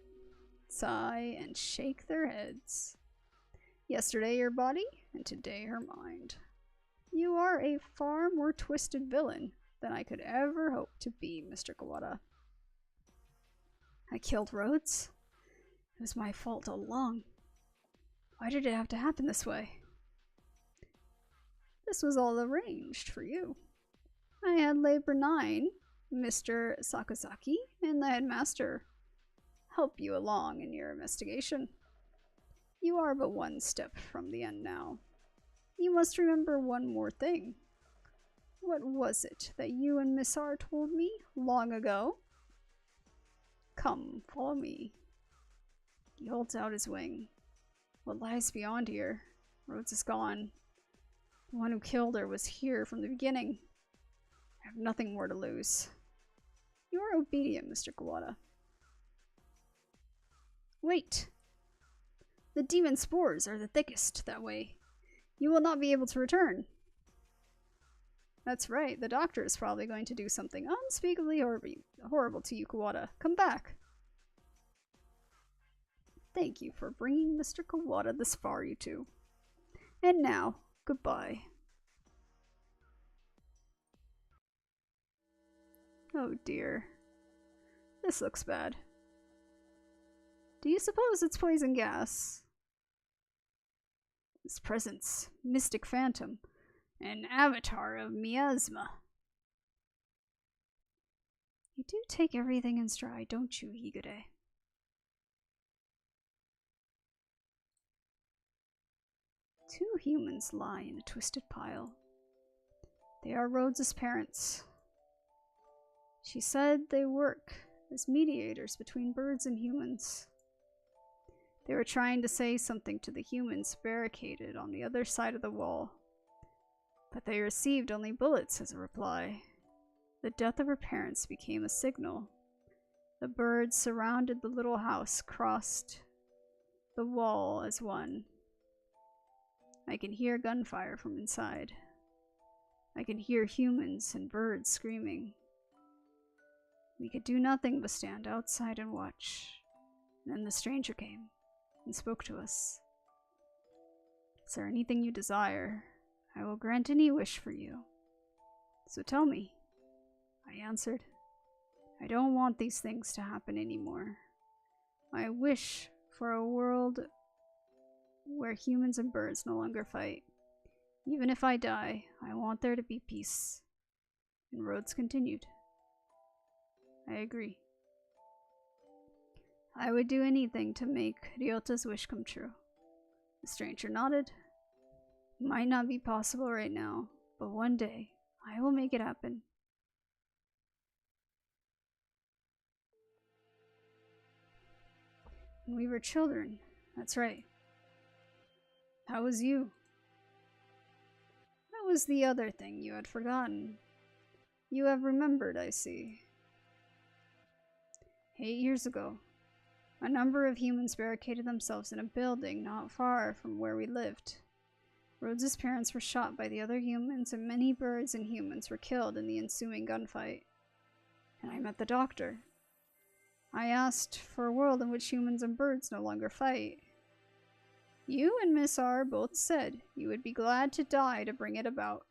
sigh and shake their heads. Yesterday your body, and today her mind. You are a far more twisted villain than I could ever hope to be, Mr. Kawada. I killed Rhodes. It was my fault all along. Why did it have to happen this way? This was all arranged for you. I had Labor 9, Mr. Sakazaki, and the headmaster help you along in your investigation. You are but one step from the end now. You must remember one more thing. What was it that you and Miss R told me long ago? Come, follow me. He holds out his wing. What lies beyond here? Rhoads is gone. The one who killed her was here from the beginning. I have nothing more to lose. You are obedient, Mr. Kawada. Wait! The demon spores are the thickest that way. You will not be able to return. That's right, the doctor is probably going to do something unspeakably horrible to you, Kawada. Come back. Thank you for bringing Mr. Kawada this far, you two. And now, goodbye. Oh dear. This looks bad. Do you suppose it's poison gas? His presence, mystic phantom, an avatar of miasma. You do take everything in stride, don't you, 𝘿𝙊? Two humans lie in a twisted pile. They are Rhoads' parents. She said they work as mediators between birds and humans. They were trying to say something to the humans barricaded on the other side of the wall, but they received only bullets as a reply. The death of her parents became a signal. The birds surrounded the little house, crossed the wall as one. I can hear gunfire from inside. I can hear humans and birds screaming. We could do nothing but stand outside and watch. And then the stranger came and spoke to us. Is there anything you desire? I will grant any wish for you. So tell me. I answered. I don't want these things to happen anymore. I wish for a world where humans and birds no longer fight. Even if I die, I want there to be peace. And Rhoads continued. I agree. I would do anything to make Ryota's wish come true. The stranger nodded. Might not be possible right now, but one day I will make it happen. When we were children, that's right. How was you? That was the other thing you had forgotten. You have remembered, I see. 8 years ago, a number of humans barricaded themselves in a building not far from where we lived. Rhoads' parents were shot by the other humans, and many birds and humans were killed in the ensuing gunfight. And I met the doctor. I asked for a world in which humans and birds no longer fight. You and Miss R both said you would be glad to die to bring it about.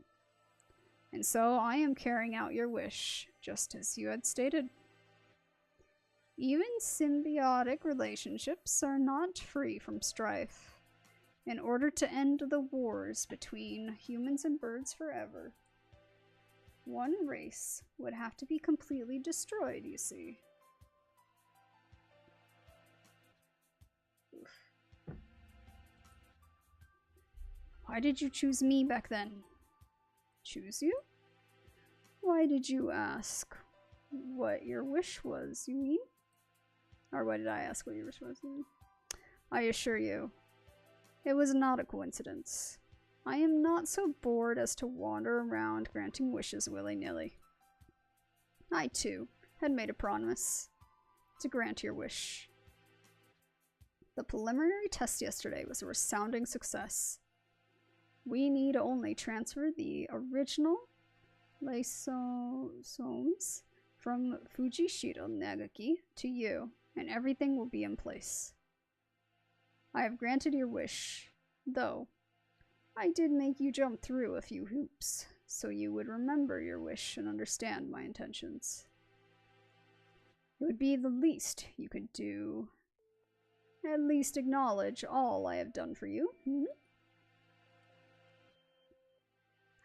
And so I am carrying out your wish, just as you had stated. Even symbiotic relationships are not free from strife. In order to end the wars between humans and birds forever, one race would have to be completely destroyed, you see. Oof. Why did you choose me back then? Choose you? Why did you ask what your wish was, you mean? Or why did I ask what your wish was, you mean? I assure you, it was not a coincidence. I am not so bored as to wander around granting wishes willy-nilly. I, too, had made a promise to grant your wish. The preliminary test yesterday was a resounding success. We need only transfer the original lysosomes from Fujishiro Nagaki to you, and everything will be in place. I have granted your wish, though I did make you jump through a few hoops, so you would remember your wish and understand my intentions. It would be the least you could do. At least acknowledge all I have done for you.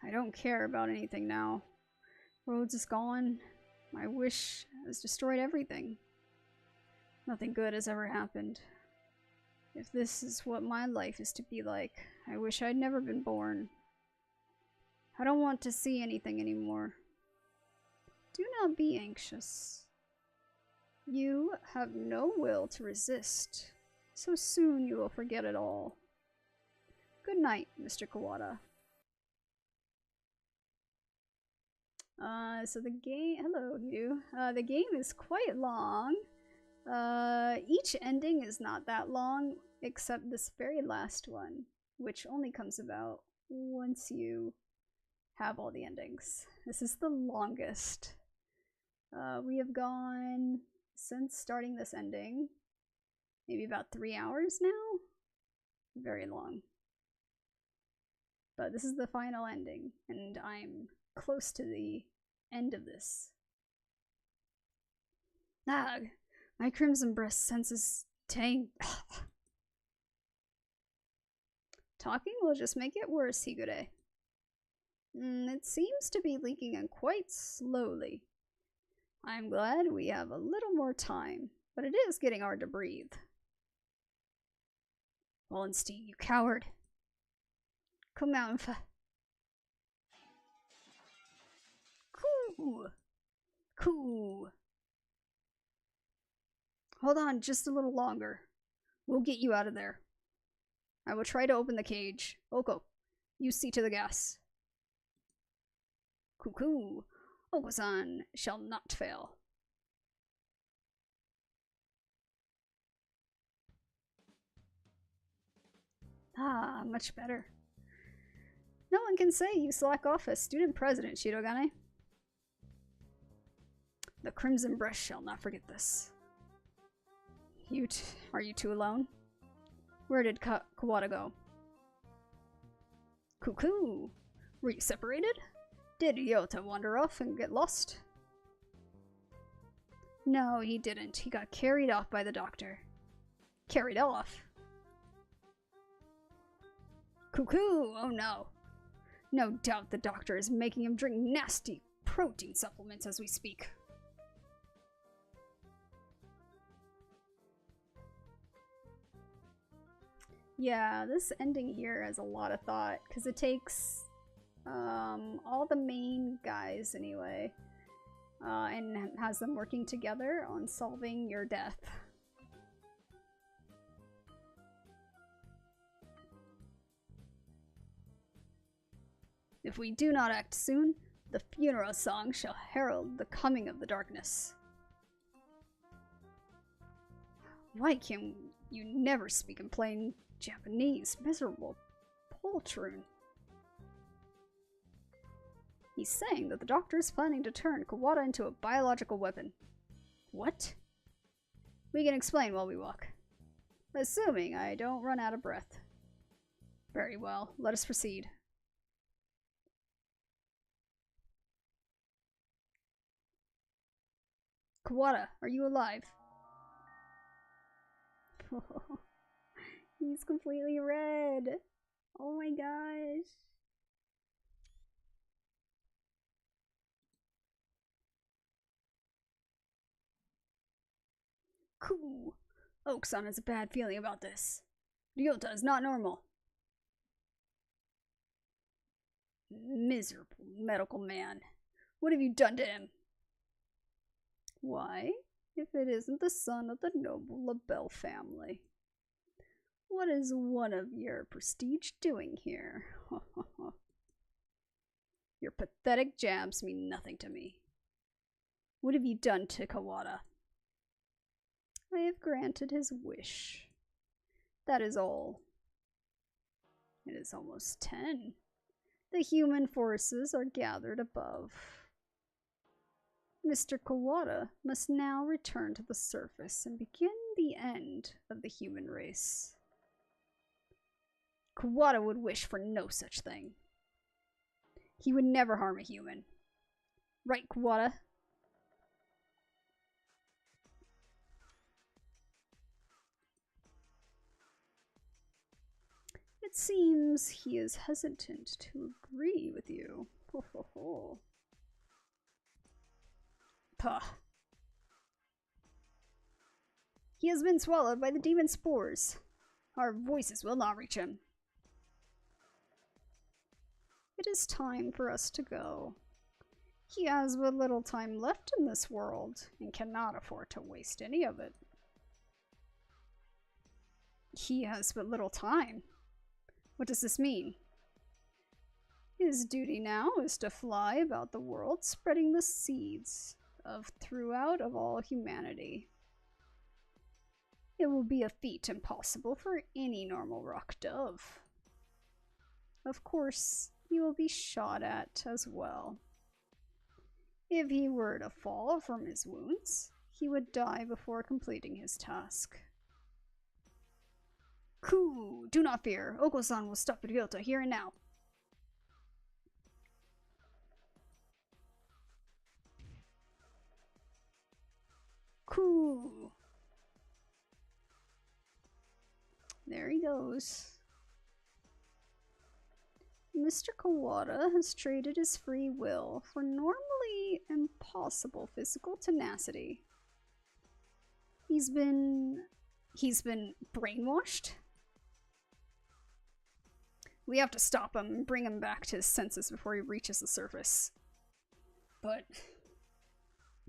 I don't care about anything now. Rhoads is gone. My wish has destroyed everything. Nothing good has ever happened. If this is what my life is to be like, I wish I'd never been born. I don't want to see anything anymore. Do not be anxious. You have no will to resist. So soon you will forget it all. Good night, Mr. Ch.4. So the game, hello you. The game is quite long. Each ending is not that long, except this very last one, which only comes about once you have all the endings. This is the longest. We have gone, since starting this ending, maybe about 3 hours now? Very long. But this is the final ending, and I'm close to the end of this. Ah, my crimson breast senses tang. Talking will just make it worse, 𝘿𝙊 𝙉𝙊𝙏. It seems to be leaking in quite slowly. I'm glad we have a little more time, but it is getting hard to breathe. Wallenstein, you coward. Come out and Cool. Hold on just a little longer. We'll get you out of there. I will try to open the cage. Oko, you see to the gas. Cuckoo. Oko-san shall not fail. Ah, much better. No one can say you slack off as student president, Shirogane. The Crimson Breast shall not forget this. Are you two alone? Where did Ch.4 go? Cuckoo! Were you separated? Did Ryota wander off and get lost? No, he didn't. He got carried off by the doctor. Carried off? Cuckoo! Oh no. No doubt the doctor is making him drink nasty protein supplements as we speak. Yeah, this ending here has a lot of thought, because it takes all the main guys anyway, and has them working together on solving your death. If we do not act soon, the funeral song shall herald the coming of the darkness. Why can you never speak in plain Japanese, miserable poltroon? He's saying that the doctor is planning to turn Ch.4 into a biological weapon. What? We can explain while we walk. Assuming I don't run out of breath. Very well, let us proceed. Ch.4, are you alive? He's completely red. Oh my gosh. Cool. Oak-san has a bad feeling about this. Ryota is not normal. Miserable medical man. What have you done to him? Why, if it isn't the son of the noble 𝘿𝙊 family? What is one of your prestige doing here? Your pathetic jabs mean nothing to me. What have you done to Ch.4? I have granted his wish. That is all. It is almost 10. The human forces are gathered above. Mr. Ch.4 must now return to the surface and begin the end of the human race. Ch.4 would wish for no such thing. He would never harm a human. Right, Ch.4? It seems he is hesitant to agree with you. Ho ho ho. Puh. He has been swallowed by the demon spores. Our voices will not reach him. It is time for us to go. He has but little time left in this world, and cannot afford to waste any of it. He has but little time? What does this mean? His duty now is to fly about the world, spreading the seeds throughout all humanity. It will be a feat impossible for any normal rock dove. Of course, he will be shot at as well. If he were to fall from his wounds, he would die before completing his task. Ku! Do not fear. Oko-san will stop Ryota here and now. Ku! There he goes. Mr. Kawada has traded his free will for normally impossible physical tenacity. He's been brainwashed? We have to stop him and bring him back to his senses before he reaches the surface. But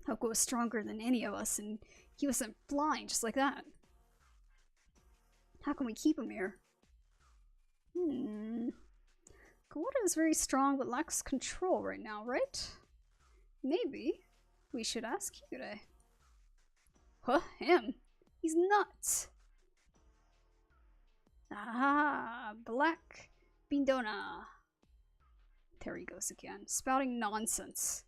Oko is stronger than any of us, and he was sent flying just like that. How can we keep him here? Kawada is very strong but lacks control right now, right? Maybe we should ask 𝘿𝙊. Huh? Him? He's nuts! Ah, Black Bindona. There he goes again, spouting nonsense.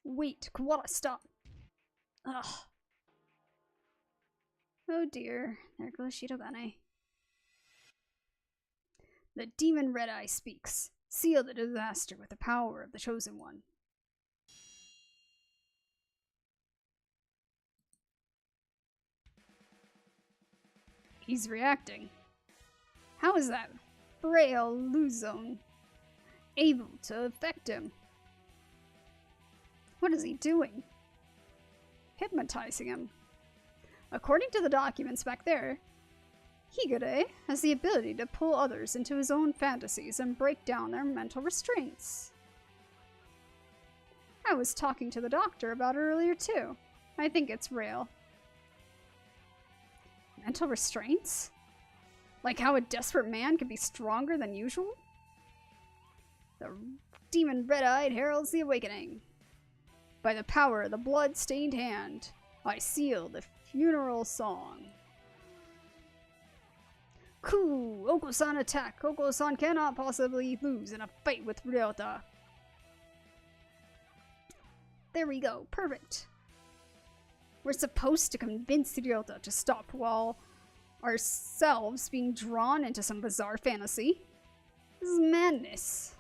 Wait, Kawada, stop! Ugh. Oh dear, there goes 𝘿𝙊. The demon Red-Eye speaks. Seal the disaster with the power of the Chosen One. He's reacting. How is that 𝘿𝙊 able to affect him? What is he doing? Hypnotizing him. According to the documents back there, 𝘿𝙊 has the ability to pull others into his own fantasies and break down their mental restraints. I was talking to the doctor about it earlier too. I think it's real. Mental restraints? Like how a desperate man can be stronger than usual? The demon Red-Eyed heralds the awakening. By the power of the blood-stained hand, I seal the funeral song. Ku! Oko-san attack! Oko-san cannot possibly lose in a fight with Ryota. There we go. Perfect. We're supposed to convince Ryota to stop while ourselves being drawn into some bizarre fantasy. This is madness.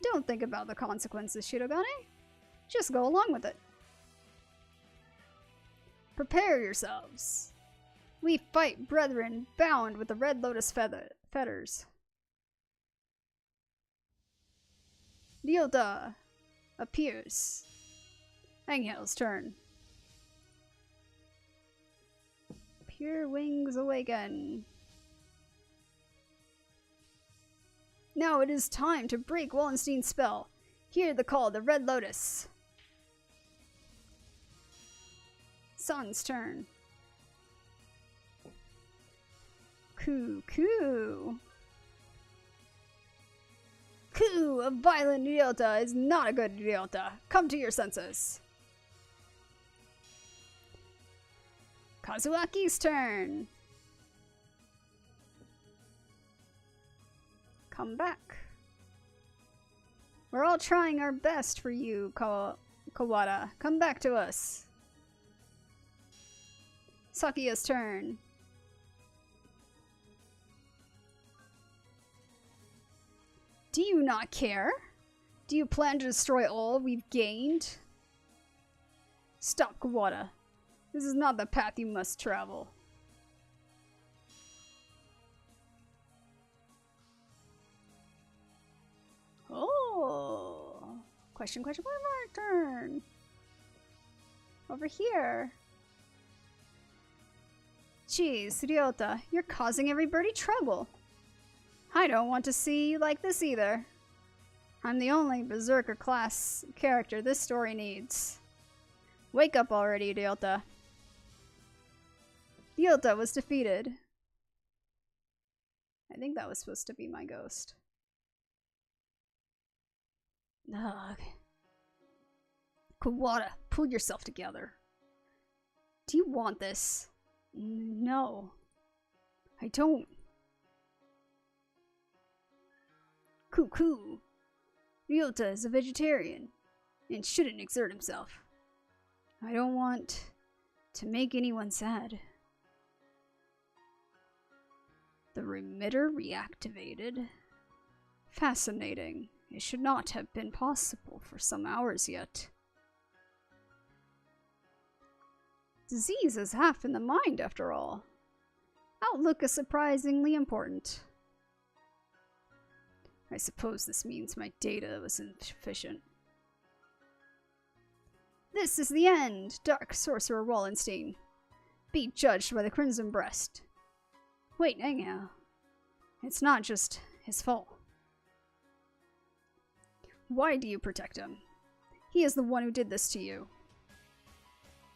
Don't think about the consequences, 𝘿𝙊. Just go along with it. Prepare yourselves. We fight brethren bound with the red lotus fetters. 𝘿𝙊 appears. Anghel's turn. Pure wings awaken. Now it is time to break Wallenstein's spell. Hear the call of the red lotus. Sun's turn. Ku. A violent 𝘿𝙊 is not a good 𝘿𝙊. Come to your senses. Kazuaki's turn. Come back. We're all trying our best for you, Kawada. Come back to us. Sakuya's turn. Do you not care? Do you plan to destroy all we've gained? Stop, Kawada. This is not the path you must travel. Oh. Question mark turn. Over here. Jeez, 𝘿𝙊, you're causing Everybirdie trouble. I don't want to see you like this either. I'm the only berserker class character this story needs. Wake up already, 𝘿𝙊. 𝘿𝙊 was defeated. I think that was supposed to be my ghost. Ugh. Kawada, pull yourself together. Do you want this? No. I don't. Cuckoo. 𝘿𝙊 is a vegetarian and shouldn't exert himself. I don't want to make anyone sad. The remitter reactivated? Fascinating. It should not have been possible for some hours yet. Disease is half in the mind, after all. Outlook is surprisingly important. I suppose this means my data was insufficient. This is the end, Dark Sorcerer Wallenstein. Be judged by the Crimson Breast. Wait, anyhow. It's not just his fault. Why do you protect him? He is the one who did this to you.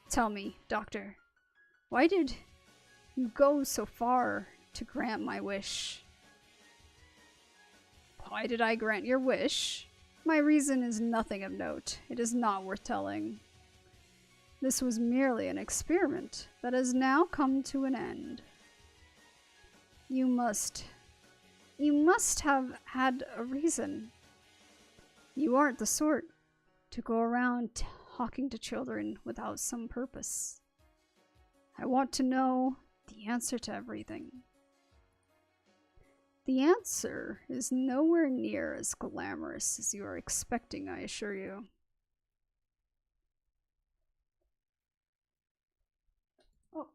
Tell me, Doctor, why did you go so far to grant my wish? Why did I grant your wish? My reason is nothing of note. It is not worth telling. This was merely an experiment that has now come to an end. You must have had a reason. You aren't the sort to go around talking to children without some purpose. I want to know the answer to everything. The answer is nowhere near as glamorous as you are expecting, I assure you. Oh.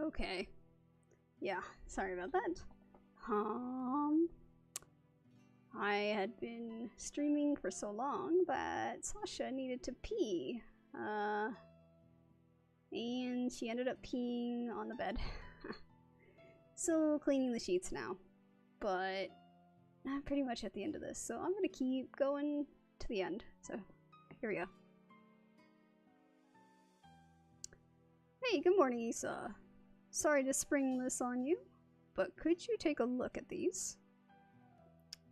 Okay. Yeah, sorry about that. I had been streaming for so long that Sasha needed to pee. And she ended up peeing on the bed. So cleaning the sheets now. But I'm pretty much at the end of this, so I'm gonna keep going to the end. So here we go. Hey, good morning, Issa. Sorry to spring this on you, but could you take a look at these?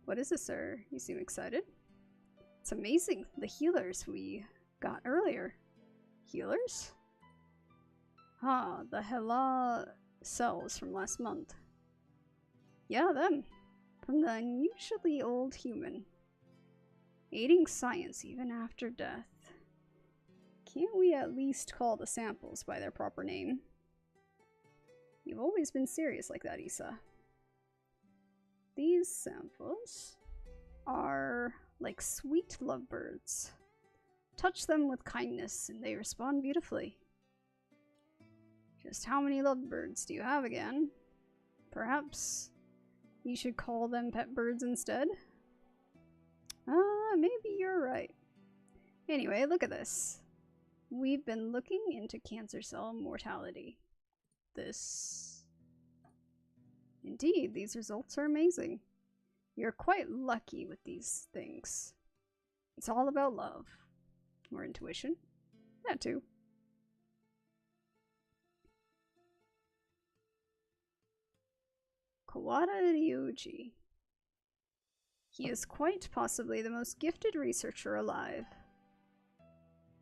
What is this, sir? You seem excited. It's amazing, the healers we got earlier. Healers? Ah, the 𝘿𝙊 cells from last month. Yeah, them. From the unusually old human. Aiding science even after death. Can't we at least call the samples by their proper name? You've always been serious like that, Issa. These samples are like sweet lovebirds. Touch them with kindness and they respond beautifully. Just how many lovebirds do you have again? Perhaps you should call them pet birds instead? Maybe you're right. Anyway, look at this. We've been looking into cancer cell mortality. Indeed, these results are amazing. You're quite lucky with these things. It's all about love. Or intuition. That too. 𝘿𝙊 𝙉𝙊𝙏. He is quite possibly the most gifted researcher alive.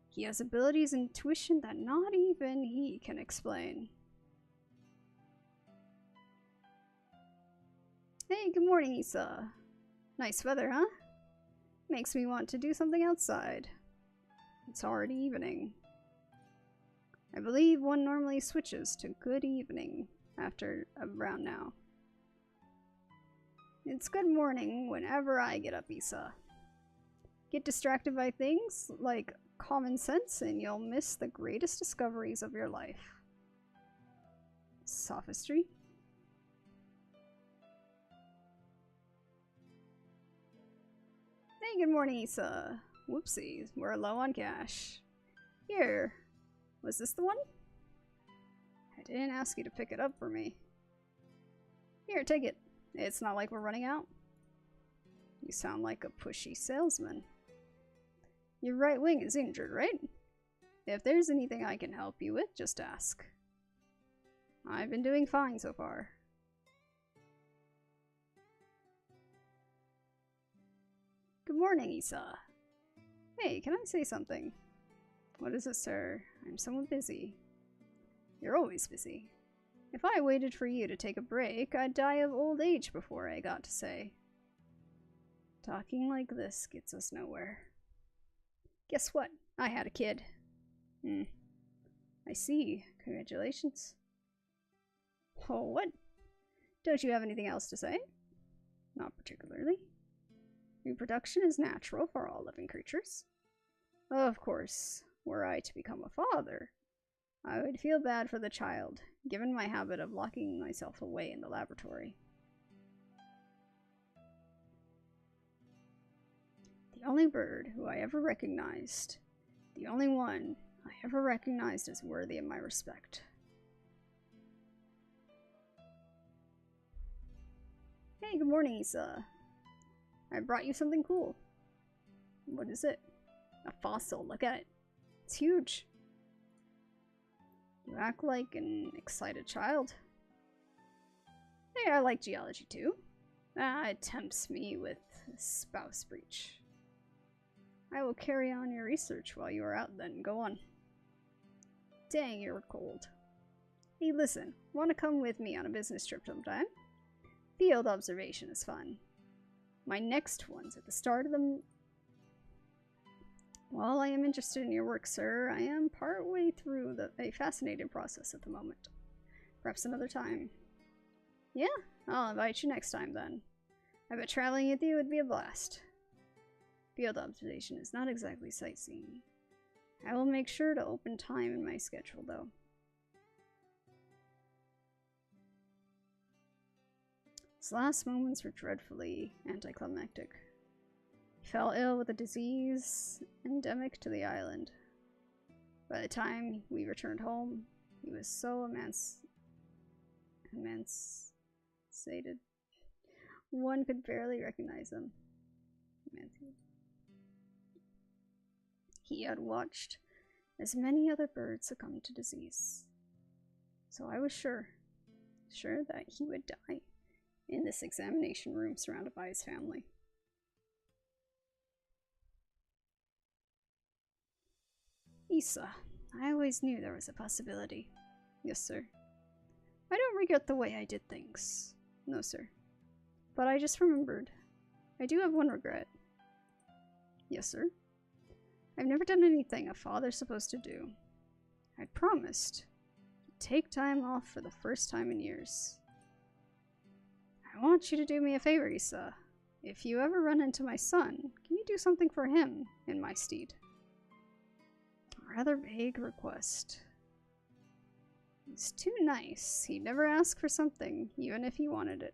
He has abilities and intuition that not even he can explain. Hey, good morning, Issa. Nice weather, huh? Makes me want to do something outside. It's already evening. I believe one normally switches to good evening after around now. It's good morning whenever I get up, Issa. Get distracted by things like common sense and you'll miss the greatest discoveries of your life. Sophistry? Hey, good morning, Issa. Whoopsies, we're low on cash. Here. Was this the one? I didn't ask you to pick it up for me. Here, take it. It's not like we're running out. You sound like a pushy salesman. Your right wing is injured, right? If there's anything I can help you with, just ask. I've been doing fine so far. Good morning, Issa. Hey, can I say something? What is it, sir? I'm somewhat busy. You're always busy. If I waited for you to take a break, I'd die of old age before I got to say. Talking like this gets us nowhere. Guess what? I had a kid. I see. Congratulations. Oh, what? Don't you have anything else to say? Not particularly. Reproduction is natural for all living creatures. Of course, were I to become a father, I would feel bad for the child, given my habit of locking myself away in the laboratory. The only bird who I ever recognized, the only one I ever recognized as worthy of my respect. Hey, good morning, Issa. I brought you something cool. What is it? A fossil, look at it. It's huge. You act like an excited child. Hey, I like geology too. It tempts me with spouse breach. I will carry on your research while you are out then. Go on. Dang, you're cold. Hey, listen. Want to come with me on a business trip sometime? Field observation is fun. My next one's at the start of the... While I am interested in your work, sir, I am partway through a fascinating process at the moment. Perhaps another time. Yeah, I'll invite you next time then. I bet traveling with you would be a blast. Field observation is not exactly sightseeing. I will make sure to open time in my schedule, though. His last moments were dreadfully anticlimactic. He fell ill with a disease endemic to the island. By the time we returned home, he was so emancipated, one could barely recognize him. He had watched as many other birds succumb to disease. So I was sure that he would die in this examination room surrounded by his family. Issa, I always knew there was a possibility. Yes, sir. I don't regret the way I did things. No, sir. But I just remembered. I do have one regret. Yes, sir. I've never done anything a father's supposed to do. I promised to take time off for the first time in years. I want you to do me a favor, Issa. If you ever run into my son, can you do something for him in my stead? A rather vague request. He's too nice. He'd never ask for something, even if he wanted it.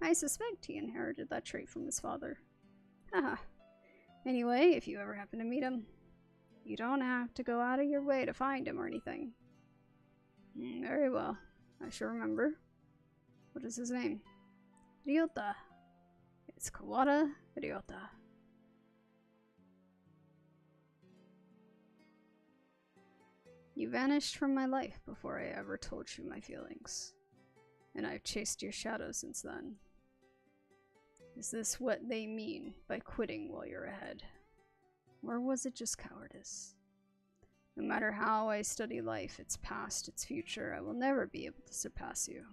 I suspect he inherited that trait from his father. Haha. Anyway, if you ever happen to meet him, you don't have to go out of your way to find him or anything. Very well. I shall remember. What is his name? Ryota. It's Kawada Ryota. You vanished from my life before I ever told you my feelings. And I've chased your shadow since then. Is this what they mean by quitting while you're ahead? Or was it just cowardice? No matter how I study life, its past, its future, I will never be able to surpass you.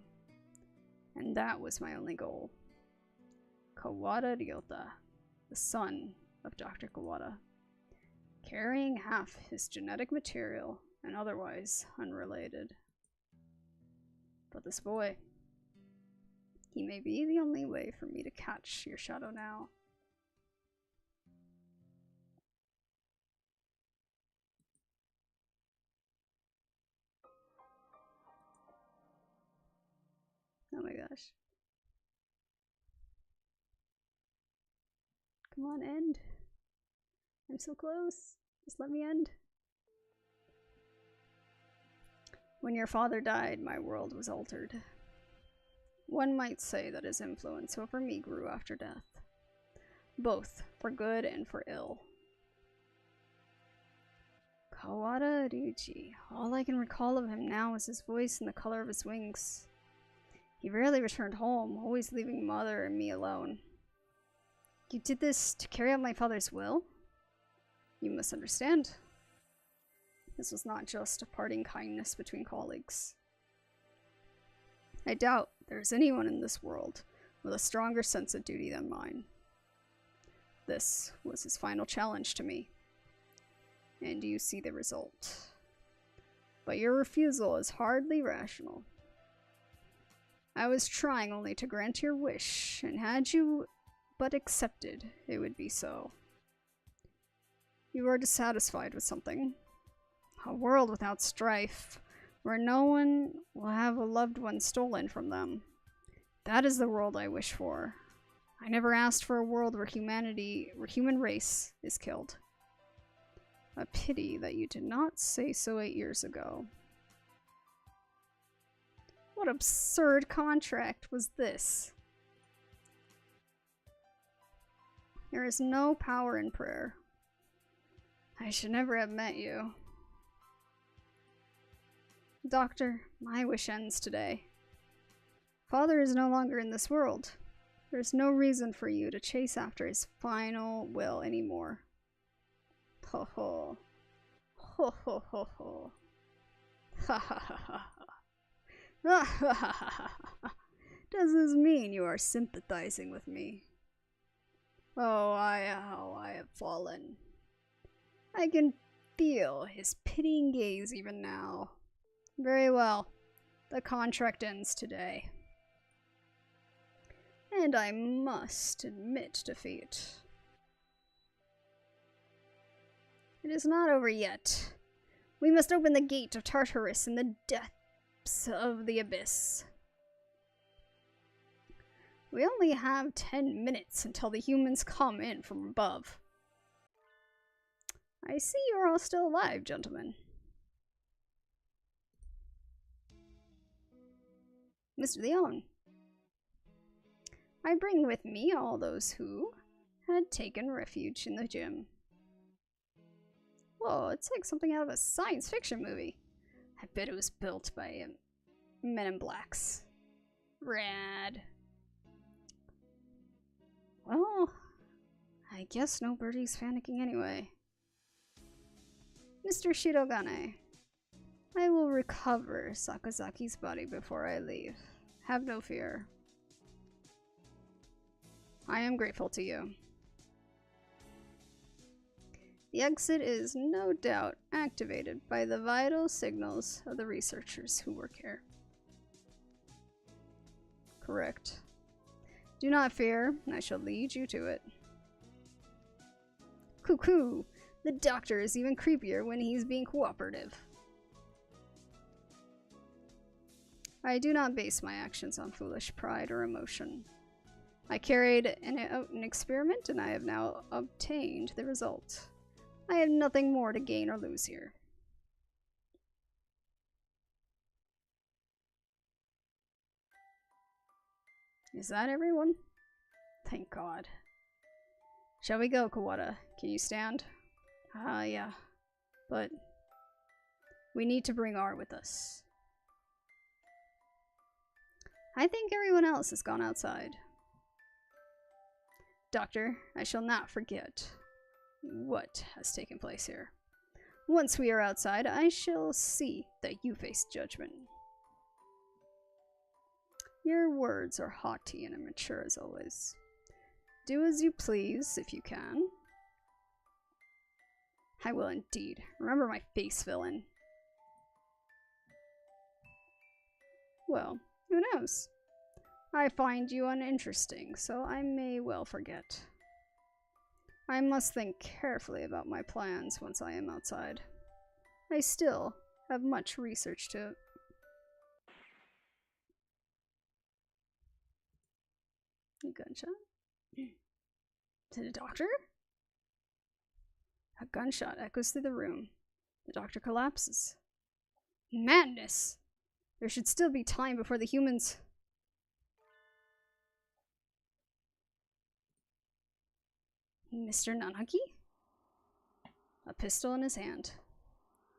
And that was my only goal. Kawada Ryota, the son of Dr. Kawada, carrying half his genetic material and otherwise unrelated. But this boy, he may be the only way for me to catch your shadow now. Oh my gosh. Come on, end. I'm so close. Just let me end. When your father died, my world was altered. One might say that his influence over me grew after death, both for good and for ill. Kawada Ryuji. All I can recall of him now is his voice and the color of his wings. He rarely returned home, always leaving mother and me alone. You did this to carry out my father's will? You misunderstand. This was not just a parting kindness between colleagues. I doubt there's anyone in this world with a stronger sense of duty than mine. This was his final challenge to me. And you see the result. But your refusal is hardly rational. I was trying only to grant your wish, and had you but accepted, it would be so. You are dissatisfied with something. A world without strife, where no one will have a loved one stolen from them. That is the world I wish for. I never asked for a world where human race is killed. A pity that you did not say so 8 years ago. What absurd contract was this? There is no power in prayer. I should never have met you. Doctor, my wish ends today. Father is no longer in this world. There's no reason for you to chase after his final will anymore. Ho ho. Ho ho ho ho. Ha ha ha ha. Ha ha ha ha ha. Does this mean you are sympathizing with me? Oh, how I have fallen. I can feel his pitying gaze even now. Very well. The contract ends today. And I must admit defeat. It is not over yet. We must open the gate of Tartarus in the depths of the abyss. We only have 10 minutes until the humans come in from above. I see you're all still alive, gentlemen. Mr. Leon, I bring with me all those who had taken refuge in the gym. Whoa, it's like something out of a science fiction movie. I bet it was built by Men in Blacks. Rad. Well, I guess no birdie's panicking anyway. Mr. Shirogane, I will recover Sakazaki's body before I leave. Have no fear. I am grateful to you. The exit is no doubt activated by the vital signals of the researchers who work here. Correct. Do not fear, I shall lead you to it. Cuckoo! The doctor is even creepier when he's being cooperative. I do not base my actions on foolish pride or emotion. I carried an experiment and I have now obtained the result. I have nothing more to gain or lose here. Is that everyone? Thank God. Shall we go, Kawada? Can you stand? Yeah. But we need to bring R with us. I think everyone else has gone outside. Doctor, I shall not forget what has taken place here. Once we are outside, I shall see that you face judgment. Your words are haughty and immature as always. Do as you please, if you can. I will indeed. Remember my face, villain. Well, who knows? I find you uninteresting, so I may well forget. I must think carefully about my plans once I am outside. I still have much research to... A gunshot? To the doctor? A gunshot echoes through the room. The doctor collapses. Madness! There should still be time before the humans... Mr. Nanaki? A pistol in his hand.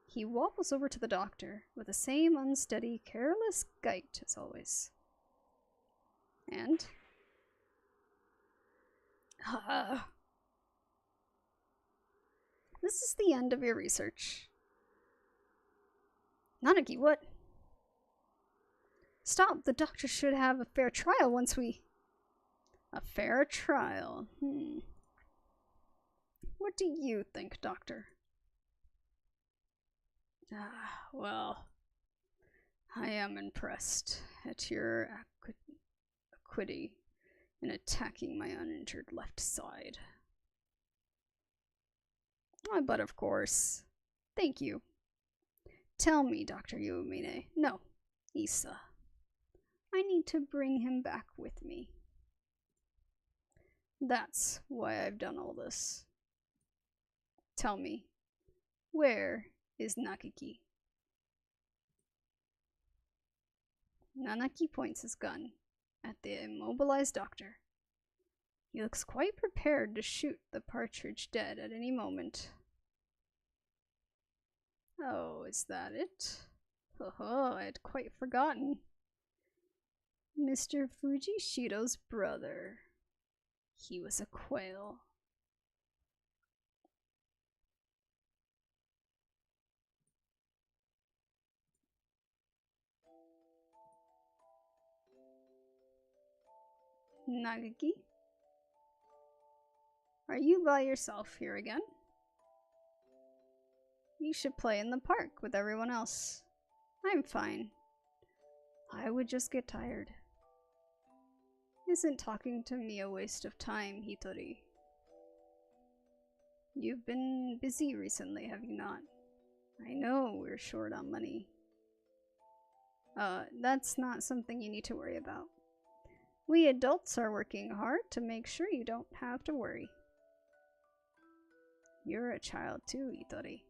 He wobbles over to the doctor with the same unsteady, careless gait as always. And... This is the end of your research. Nanaki, what? Stop! The doctor should have a fair trial once we... A fair trial? What do you think, Doctor? Well... I am impressed at your acuity in attacking my uninjured left side. But of course, thank you. Tell me, Dr. 𝘿𝙊. No, Issa. I need to bring him back with me. That's why I've done all this. Tell me, where is Nakiki? Nanaki points his gun at the immobilized doctor. He looks quite prepared to shoot the partridge dead at any moment. Oh, is that it? Oh, I had quite forgotten. Mr. Fujishiro's brother. He was a quail. Nagaki? Are you by yourself here again? You should play in the park with everyone else. I'm fine. I would just get tired. Isn't talking to me a waste of time, Hitori? You've been busy recently, have you not? I know we're short on money. That's not something you need to worry about. We adults are working hard to make sure you don't have to worry. You're a child too, 𝘿𝙊.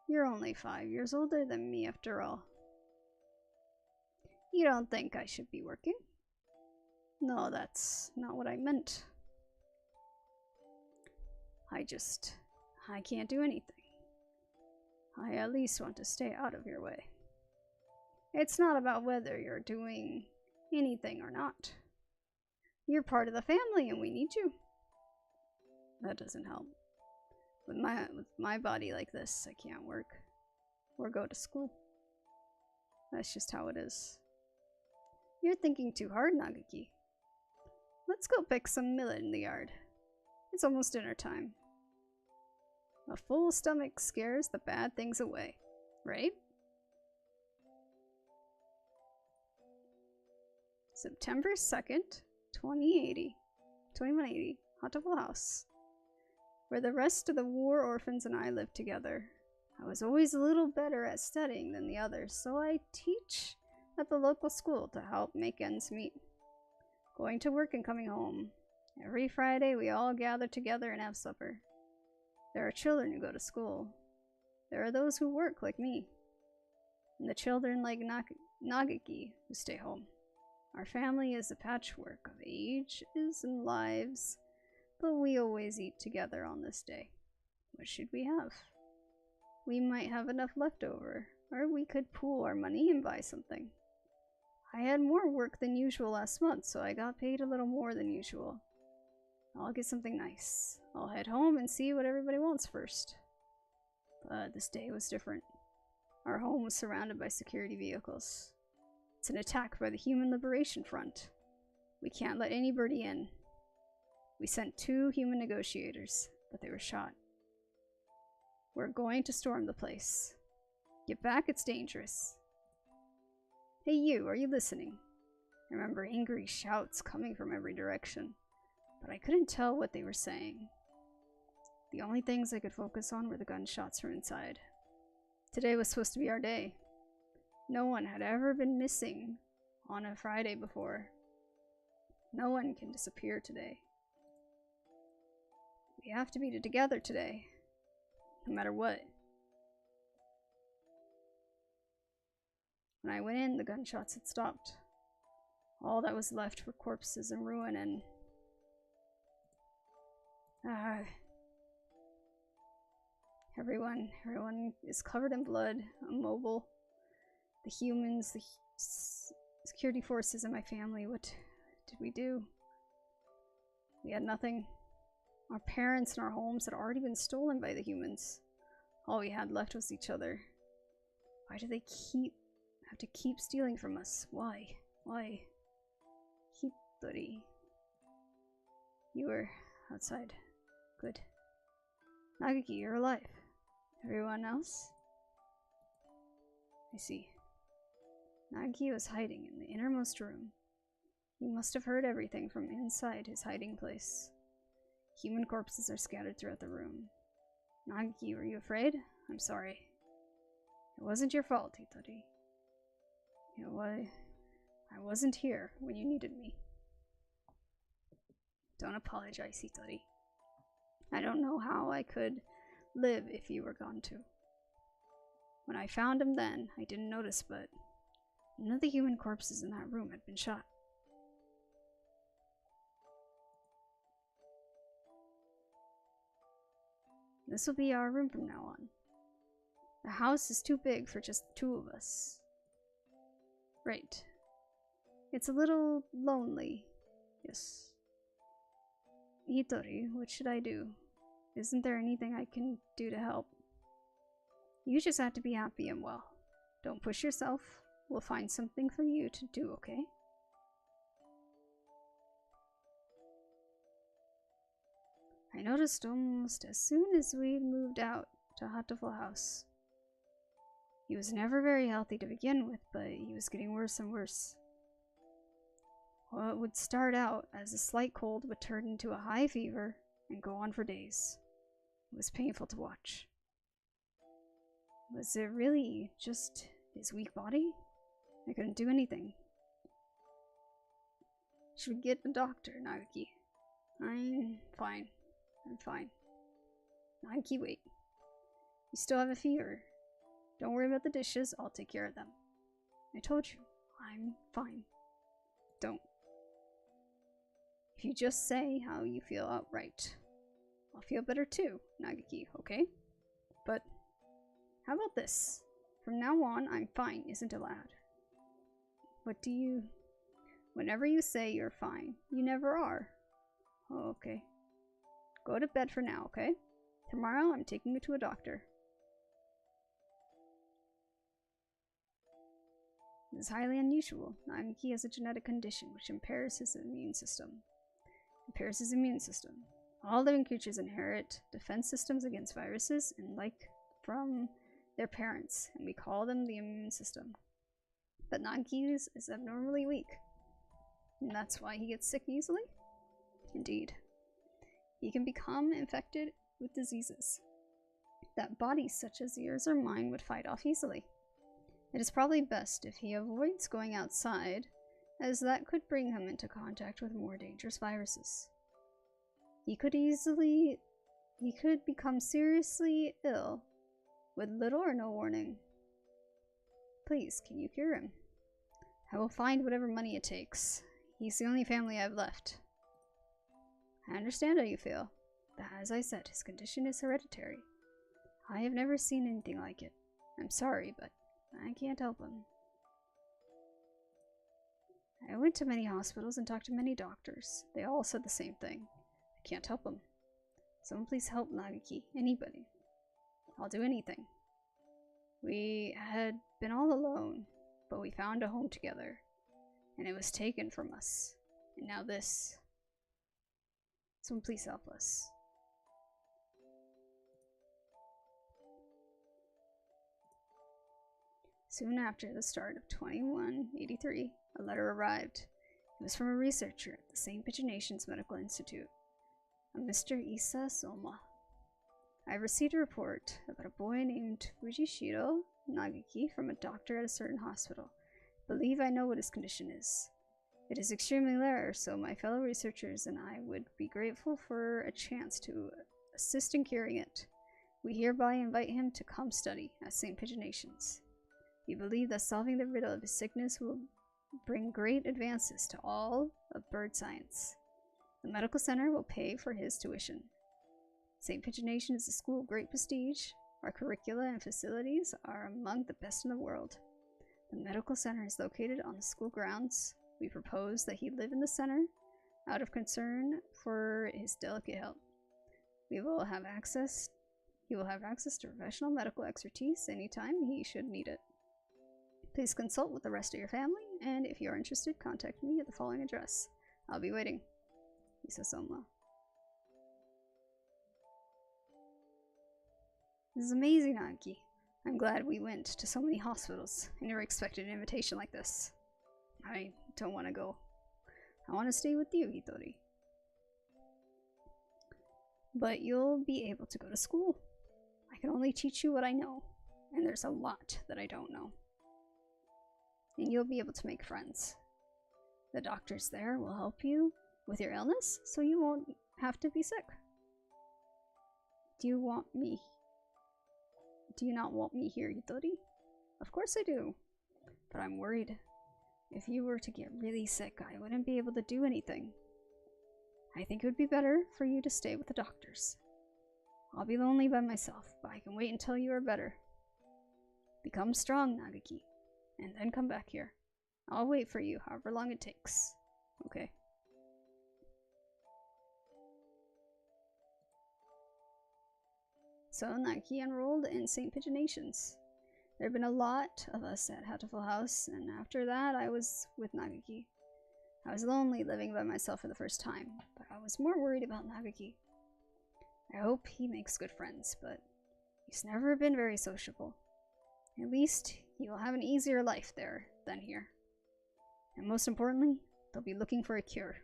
You're only 5 years older than me after all. You don't think I should be working? No, that's not what I meant. I can't do anything. I at least want to stay out of your way. It's not about whether you're doing anything or not. You're part of the family and we need you. That doesn't help. With my body like this, I can't work or go to school. That's just how it is. You're thinking too hard, 𝘿𝙊. Let's go pick some millet in the yard. It's almost dinner time. A full stomach scares the bad things away, right? September 2nd, 2180, Hatoful house, where the rest of the war orphans and I lived together. I was always a little better at studying than the others, so I teach at the local school to help make ends meet. Going to work and coming home. Every Friday we all gather together and have supper. There are children who go to school. There are those who work like me. And the children like 𝘿𝙊 who stay home. Our family is a patchwork of ages and lives, but we always eat together on this day. What should we have? We might have enough left over, or we could pool our money and buy something. I had more work than usual last month, so I got paid a little more than usual. I'll get something nice. I'll head home and see what everybody wants first. But this day was different. Our home was surrounded by security vehicles. It's an attack by the Human Liberation Front. We can't let anybody in. We sent 2 human negotiators, but they were shot. We're going to storm the place. Get back, it's dangerous. Hey you, are you listening? I remember angry shouts coming from every direction, but I couldn't tell what they were saying. The only things I could focus on were the gunshots from inside. Today was supposed to be our day. No one had ever been missing on a Friday before. No one can disappear today. We have to be together today, no matter what. When I went in, the gunshots had stopped. All that was left were corpses and ruin and... Everyone is covered in blood, immobile. The humans, the security forces, and my family, what did we do? We had nothing. Our parents and our homes had already been stolen by the humans. All we had left was each other. Why do they have to keep stealing from us? Why? Why? 𝘿𝙊. You were outside. Good. 𝘿𝙊, you're alive. Everyone else? I see. 𝘿𝙊 was hiding in the innermost room. He must have heard everything from inside his hiding place. Human corpses are scattered throughout the room. 𝘿𝙊, were you afraid? I'm sorry. It wasn't your fault, 𝘿𝙊. I wasn't here when you needed me. Don't apologize, 𝘿𝙊. I don't know how I could live if you were gone too. When I found him then, I didn't notice, but none of the human corpses in that room had been shot. This will be our room from now on. The house is too big for just the 2 of us. Right. It's a little lonely. Yes. 𝘿𝙊, what should I do? Isn't there anything I can do to help? You just have to be happy and well. Don't push yourself. We'll find something for you to do, okay? I noticed almost as soon as we moved out to Hatoful house. He was never very healthy to begin with, but he was getting worse and worse. What would start out as a slight cold would turn into a high fever and go on for days. It was painful to watch. Was it really just his weak body? I couldn't do anything. Should we get a doctor, Nagaki? I'm fine. I'm fine. Nagaki, wait. You still have a fever. Don't worry about the dishes, I'll take care of them. I told you, I'm fine. Don't. If you just say how you feel outright, I'll feel better too, Nagaki, okay? But how about this? From now on, I'm fine isn't allowed. Whenever you say you're fine, you never are. Oh, okay. Go to bed for now, okay? Tomorrow, I'm taking you to a doctor. This is highly unusual. Nagaki has a genetic condition which impairs his immune system. All living creatures inherit defense systems against viruses and like from their parents, and we call them the immune system. But Nagaki's is abnormally weak. And that's why he gets sick easily? Indeed. He can become infected with diseases that bodies such as yours or mine would fight off easily. It is probably best if he avoids going outside, as that could bring him into contact with more dangerous viruses. He could become seriously ill with little or no warning. Please, can you cure him? I will find whatever money it takes. He's the only family I've left. I understand how you feel, but as I said, his condition is hereditary. I have never seen anything like it. I'm sorry, but I can't help him. I went to many hospitals and talked to many doctors. They all said the same thing. I can't help him. Someone please help Nagaki. Anybody. I'll do anything. We had been all alone, but we found a home together, and it was taken from us. And now this. Someone please help us. Soon after the start of 2183, a letter arrived. It was from a researcher at the St. Pigeonations Medical Institute, a Mr. 𝘿𝙊 I received a report about a boy named Fujishiro Nagaki from a doctor at a certain hospital. I believe I know what his condition is. It is extremely rare, so my fellow researchers and I would be grateful for a chance to assist in curing it. We hereby invite him to come study at St. Pigeonations. We believe that solving the riddle of his sickness will bring great advances to all of bird science. The medical center will pay for his tuition. St. Pigeonation is a school of great prestige. Our curricula and facilities are among the best in the world. The medical center is located on the school grounds. We propose that he live in the center out of concern for his delicate health. He will have access to professional medical expertise anytime he should need it. Please consult with the rest of your family, and if you are interested, contact me at the following address. I'll be waiting. 𝘿𝙊. This is amazing, Nagaki. I'm glad we went to so many hospitals. I never expected an invitation like this. I don't want to go. I want to stay with you, Hitori. But you'll be able to go to school. I can only teach you what I know, and there's a lot that I don't know. And you'll be able to make friends. The doctors there will help you with your illness, so you won't have to be sick. Do you not want me here, Hitori? Of course I do, but I'm worried. If you were to get really sick, I wouldn't be able to do anything. I think it would be better for you to stay with the doctors. I'll be lonely by myself, but I can wait until you are better. Become strong, Nagaki, and then come back here. I'll wait for you, however long it takes. Okay. So Nagaki enrolled in St. Pigeonations. There had been a lot of us at Hatoful House, and after that I was with Nagaki. I was lonely living by myself for the first time, but I was more worried about Nagaki. I hope he makes good friends, but he's never been very sociable. At least he will have an easier life there than here. And most importantly, they'll be looking for a cure.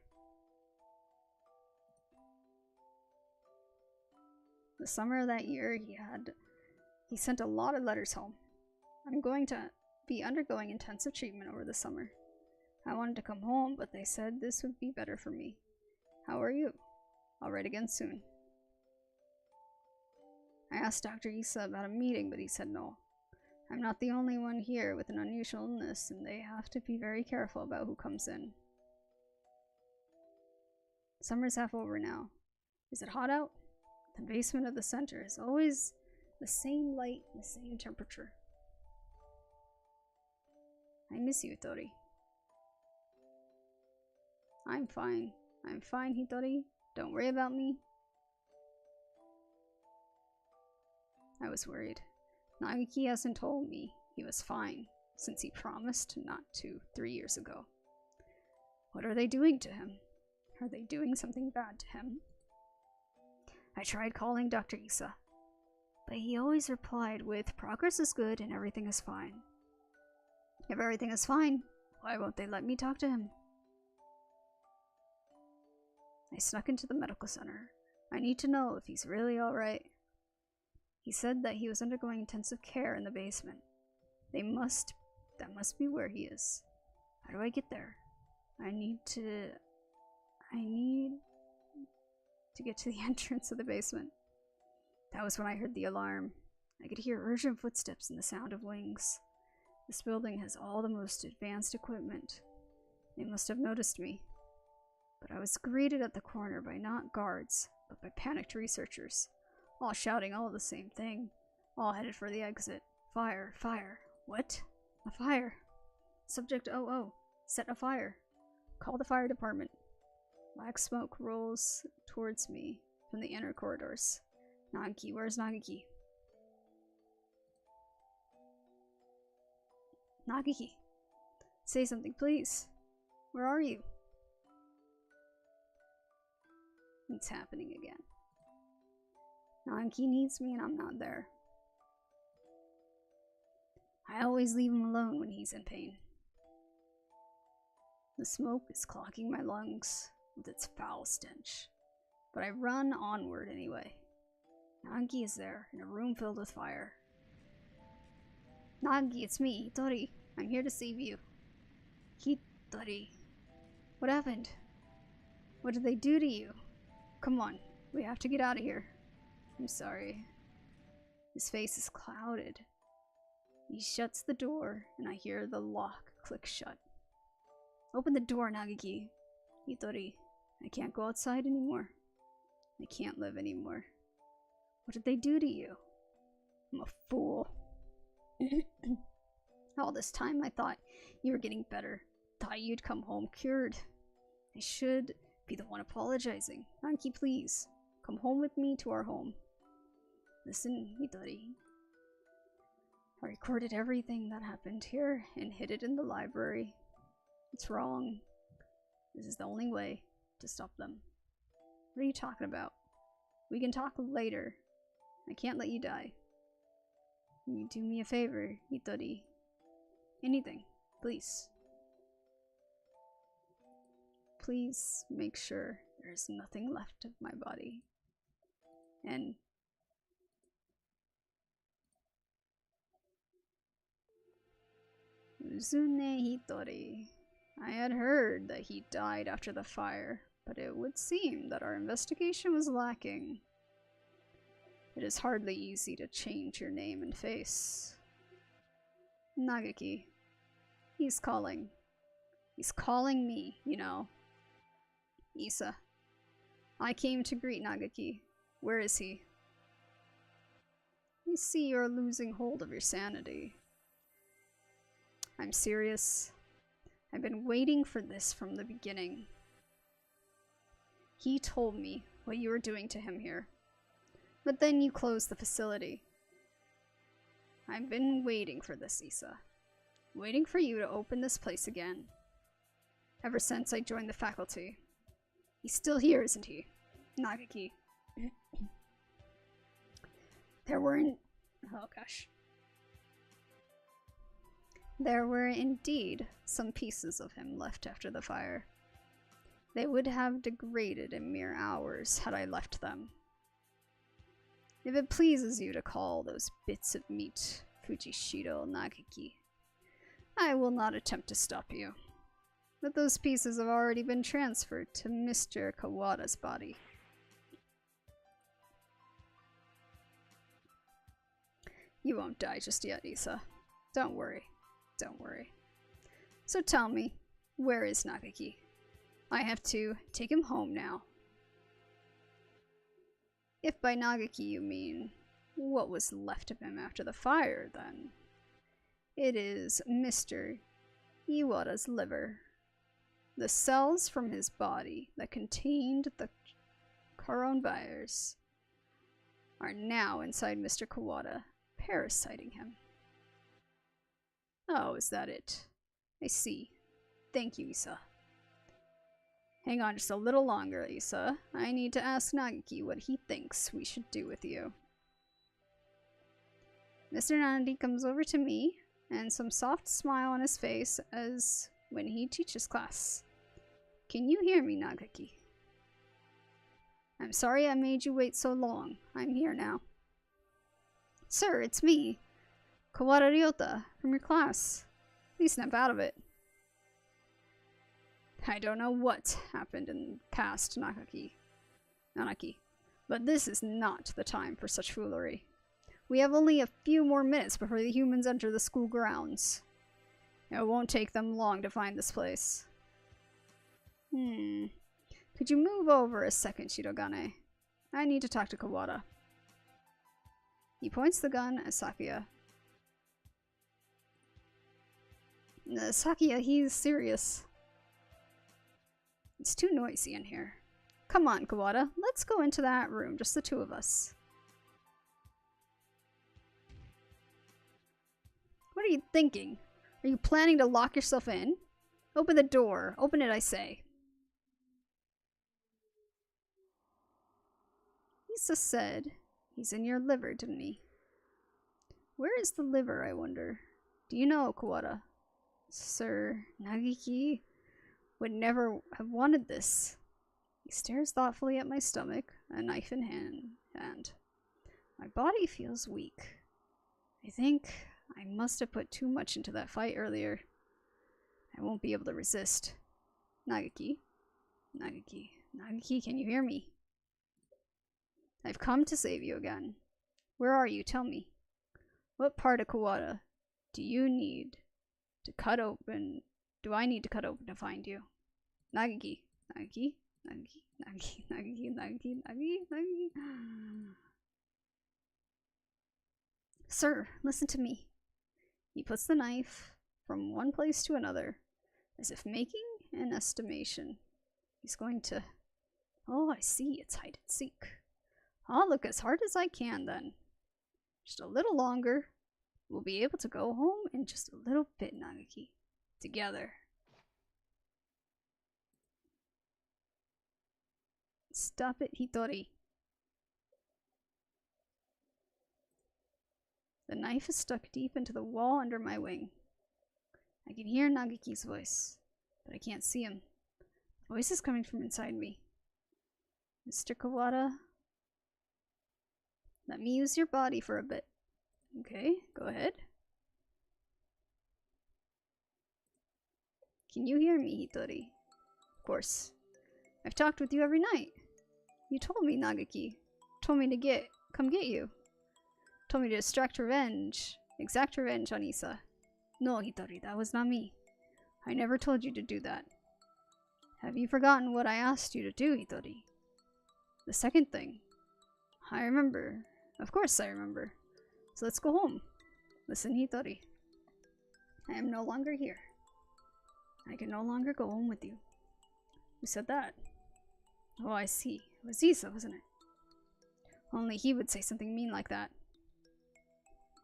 The summer of that year, he sent a lot of letters home. I'm going to be undergoing intensive treatment over the summer. I wanted to come home, but they said this would be better for me. How are you? I'll write again soon. I asked Dr. Issa about a meeting, but he said no. I'm not the only one here with an unusual illness, and they have to be very careful about who comes in. Summer's half over now. Is it hot out? The basement of the center is always the same light and the same temperature. I miss you, Hitori. I'm fine. I'm fine, Hitori. Don't worry about me. I was worried. Nagaki hasn't told me he was fine since he promised not to 3 years ago. What are they doing to him? Are they doing something bad to him? I tried calling Dr. Issa, but he always replied with, progress is good and everything is fine. If everything is fine, why won't they let me talk to him? I snuck into the medical center. I need to know if he's really alright. He said that he was undergoing intensive care in the basement. That must be where he is. How do I get there? I need to get to the entrance of the basement. That was when I heard the alarm. I could hear urgent footsteps and the sound of wings. This building has all the most advanced equipment. They must have noticed me. But I was greeted at the corner by not guards, but by panicked researchers, all shouting all the same thing, all headed for the exit. Fire, fire. What? A fire. Subject 00. Set a fire. Call the fire department. Black smoke rolls towards me from the inner corridors. Nagaki, where's Nagaki? Nagaki, say something, please. Where are you? It's happening again. Nagaki needs me and I'm not there. I always leave him alone when he's in pain. The smoke is clogging my lungs with its foul stench, but I run onward anyway. Nagaki is there, in a room filled with fire. Nagaki, it's me, Hitori. I'm here to save you. Hitori. What happened? What did they do to you? Come on, we have to get out of here. I'm sorry. His face is clouded. He shuts the door, and I hear the lock click shut. Open the door, Nagaki. Hitori, I can't go outside anymore. I can't live anymore. What did they do to you? I'm a fool. All this time I thought you were getting better. Thought you'd come home cured. I should be the one apologizing. Nagaki, please. Come home with me to our home. Listen, Hitori. I recorded everything that happened here and hid it in the library. It's wrong. This is the only way to stop them. What are you talking about? We can talk later. I can't let you die. Can you do me a favor, Hitori? Anything, please. Please make sure there's nothing left of my body. And Uzune Hitori. I had heard that he died after the fire, but it would seem that our investigation was lacking. It is hardly easy to change your name and face. Nagaki. He's calling. He's calling me, you know. Issa. I came to greet Nagaki. Where is he? I see you're losing hold of your sanity. I'm serious. I've been waiting for this from the beginning. He told me what you were doing to him here. But then you closed the facility. I've been waiting for this, Issa. Waiting for you to open this place again. Ever since I joined the faculty. He's still here, isn't he? Nagaki. There were indeed some pieces of him left after the fire. They would have degraded in mere hours had I left them. If it pleases you to call those bits of meat Fujishiro Nagaki, I will not attempt to stop you. but those pieces have already been transferred to Mr. Kawada's body. You won't die just yet, Isa. Don't worry. Don't worry. So tell me, where is Nagaki? I have to take him home now. If by Nagaki you mean what was left of him after the fire, then it is Mr. Iwata's liver. The cells from his body that contained the coronavirus are now inside Mr. Kawada, parasiting him. Oh, is that it? I see. Thank you, Isa. Hang on just a little longer, Isa. I need to ask Nagaki what he thinks we should do with you. Mr. Nandi comes over to me, and some soft smile on his face as when he teaches class. Can you hear me, Nagaki? I'm sorry I made you wait so long. I'm here now. Sir, it's me, Kawada Ryota, from your class. Please snap out of it. I don't know what happened in the past, Nanaki, but this is not the time for such foolery. We have only a few more minutes before the humans enter the school grounds. It won't take them long to find this place. Could you move over a second, Shirogane? I need to talk to Kawada. He points the gun at Sakuya. Sakuya, he's serious. It's too noisy in here. Come on, Kawada. Let's go into that room, just the two of us. What are you thinking? Are you planning to lock yourself in? Open the door. Open it, I say. Isa said he's in your liver, didn't he? Where is the liver, I wonder? Do you know, Kawada? Sir Nagaki would never have wanted this. He stares thoughtfully at my stomach, a knife in hand. My body feels weak. I think I must have put too much into that fight earlier. I won't be able to resist. Nagaki? Nagaki, can you hear me? I've come to save you again. Where are you? Tell me. What part of Kawada do you need to cut open? Do I need to cut open to find you? Nagaki. Sir, listen to me. He puts the knife from one place to another, as if making an estimation. He's going to... Oh, I see. It's hide and seek. I'll look as hard as I can then. Just a little longer. We'll be able to go home in just a little bit, Nagaki. Together. Stop it, Hitori. The knife is stuck deep into the wall under my wing. I can hear Nagaki's voice, but I can't see him. The voice is coming from inside me. Mr. Kawada, let me use your body for a bit. Okay, go ahead. Can you hear me, Hitori? Of course. I've talked with you every night. You told me, Nagaki. Told me to come get you. Told me to exact revenge on Isa. No, Hitori, that was not me. I never told you to do that. Have you forgotten what I asked you to do, Hitori? The second thing. I remember. Of course I remember. So let's go home. Listen, Hitori. I am no longer here. I can no longer go home with you. Who said that? Oh, I see. It was Isa, wasn't it? Only he would say something mean like that.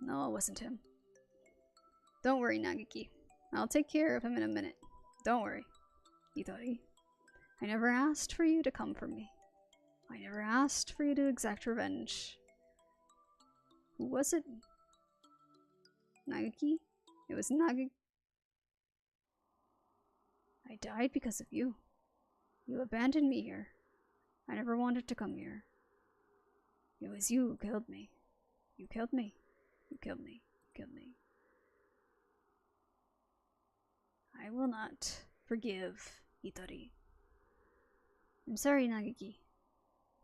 No, it wasn't him. Don't worry, Nagaki. I'll take care of him in a minute. Don't worry. Hitori, I never asked for you to come for me. I never asked for you to exact revenge. Who was it? Nagaki? It was Nagaki. I died because of you. You abandoned me here. I never wanted to come here. It was you who killed me. You killed me. You killed me. You killed me. I will not Forgive, Hitori. I'm sorry, Nagaki,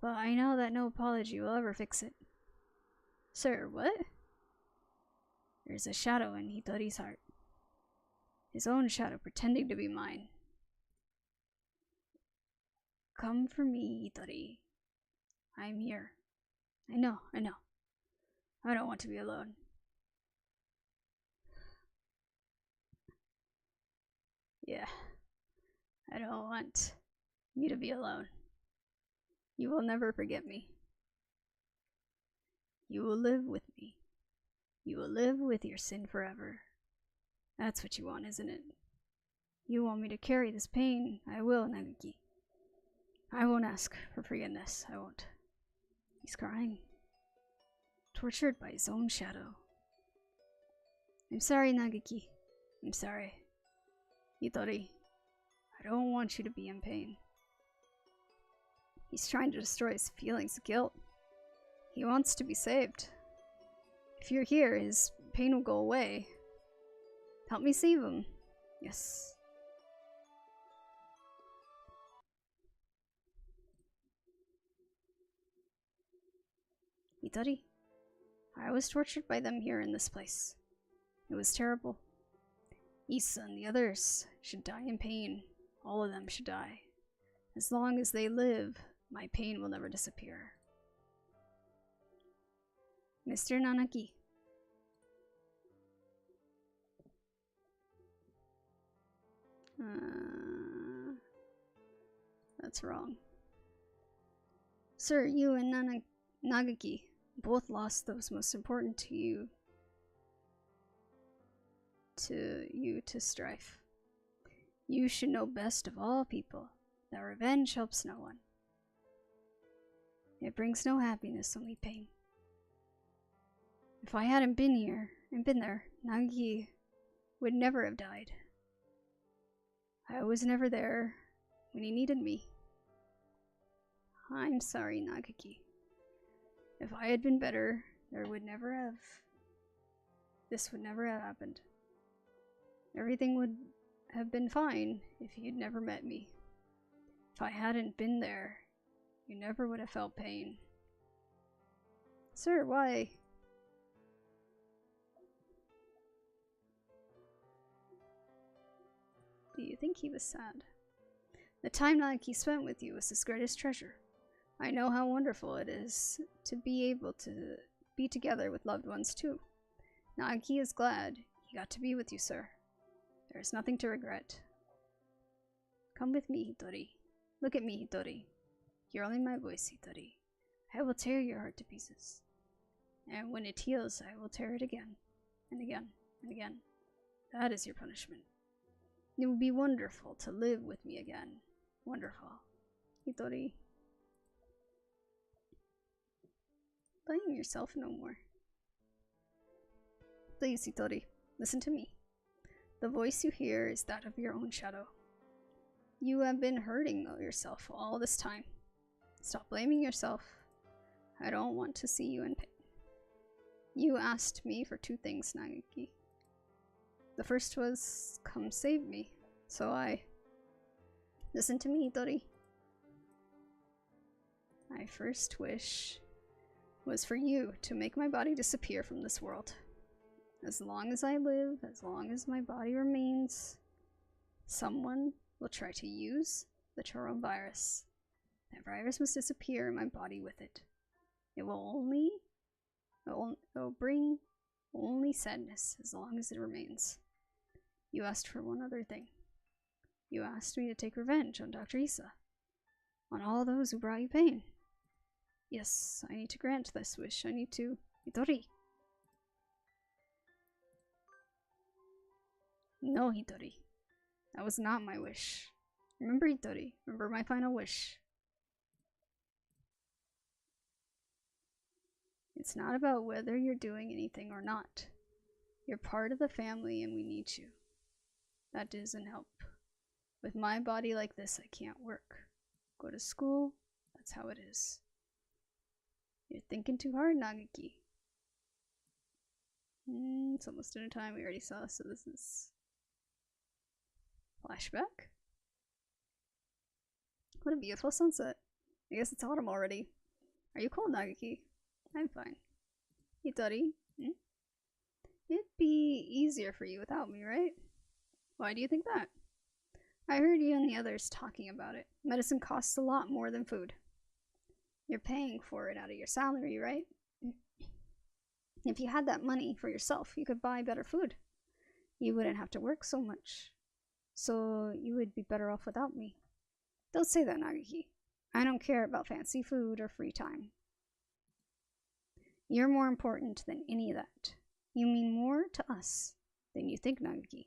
but I know that no apology will ever fix it. Sir, what? There's a shadow in Hitori's heart. His own shadow pretending to be mine. Come for me, Hitori. I'm here. I know. I don't want to be alone. Yeah, I don't want you to be alone. You will never forget me. You will live with me. You will live with your sin forever. That's what you want, isn't it? You want me to carry this pain. I will, Nagaki. I won't ask for forgiveness. I won't. He's crying. Tortured by his own shadow. I'm sorry, Nagaki. I'm sorry. Hitori, I don't want you to be in pain. He's trying to destroy his feelings of guilt. He wants to be saved. If you're here, his pain will go away. Help me save him. Yes. Hitori, I was tortured by them here in this place. It was terrible. Issa and the others should die in pain. All of them should die. As long as they live, my pain will never disappear. Mr. Nanaki. That's wrong. Sir, you and Nagaki both lost those most important to you to strife. You should know best of all people that revenge helps no one. It brings no happiness, only pain. If I hadn't been here and been there, Nagaki would never have died. I was never there when he needed me. I'm sorry, Nagaki. If I had been better, this would never have happened. Everything would have been fine if you'd never met me. If I hadn't been there, you never would have felt pain. Sir, why? Do you think he was sad? The time Nagaki spent with you was his greatest treasure. I know how wonderful it is to be able to be together with loved ones too. Nagaki is glad he got to be with you, sir. There is nothing to regret. Come with me, Hitori. Look at me, Hitori. Hear only my voice, Hitori. I will tear your heart to pieces. And when it heals, I will tear it again, and again, and again. That is your punishment. It will be wonderful to live with me again. Wonderful. Hitori. Blame yourself no more. Please, Hitori, listen to me. The voice you hear is that of your own shadow. You have been hurting yourself all this time. Stop blaming yourself. I don't want to see you in pain. You asked me for two things, Nagaki. The first was, come save me. So I... Listen to me, Hitori. My first wish was for you to make my body disappear from this world. As long as I live, as long as my body remains, someone will try to use the Ch.4 virus. That virus must disappear and my body with it. It will bring only sadness as long as it remains. You asked for one other thing. You asked me to take revenge on Dr. Issa, on all those who brought you pain. Yes, I need to grant this wish. I need to... Hitori. No, Hitori. That was not my wish. Remember, Hitori. Remember my final wish. It's not about whether you're doing anything or not. You're part of the family and we need you. That doesn't help. With my body like this, I can't work. Go to school, that's how it is. You're thinking too hard, Nagaki. It's almost dinner time, we already saw, so this is... Flashback? What a beautiful sunset. I guess it's autumn already. Are you cold, Nagaki? I'm fine. Hitori? It'd be easier for you without me, right? Why do you think that? I heard you and the others talking about it. Medicine costs a lot more than food. You're paying for it out of your salary, right? If you had that money for yourself, you could buy better food. You wouldn't have to work so much. So you would be better off without me. Don't say that, Nagaki. I don't care about fancy food or free time. You're more important than any of that. You mean more to us than you think, Nagaki.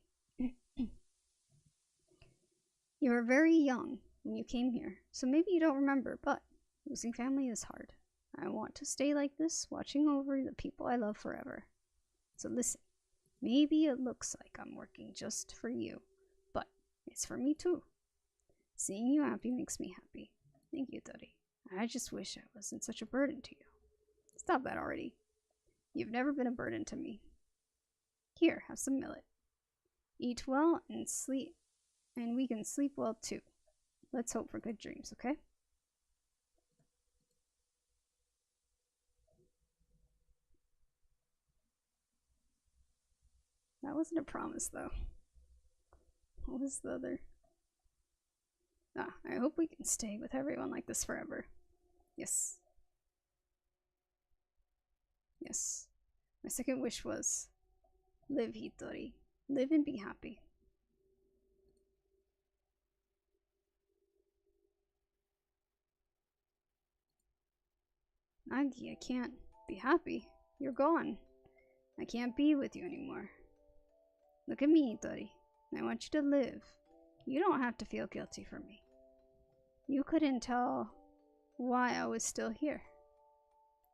You were very young when you came here, so maybe you don't remember, but losing family is hard. I want to stay like this, watching over the people I love forever. So listen, maybe it looks like I'm working just for you, but it's for me too. Seeing you happy makes me happy. Thank you, Tori. I just wish I wasn't such a burden to you. Stop that already. You've never been a burden to me. Here, have some millet. Eat well and sleep, and we can sleep well too. Let's hope for good dreams, okay? That wasn't a promise, though. What was the other? I hope we can stay with everyone like this forever. Yes. Yes. My second wish was, live, Hitori. Live and be happy. Nagi, I can't be happy. You're gone. I can't be with you anymore. Look at me, Hitori. I want you to live. You don't have to feel guilty for me. You couldn't tell why I was still here.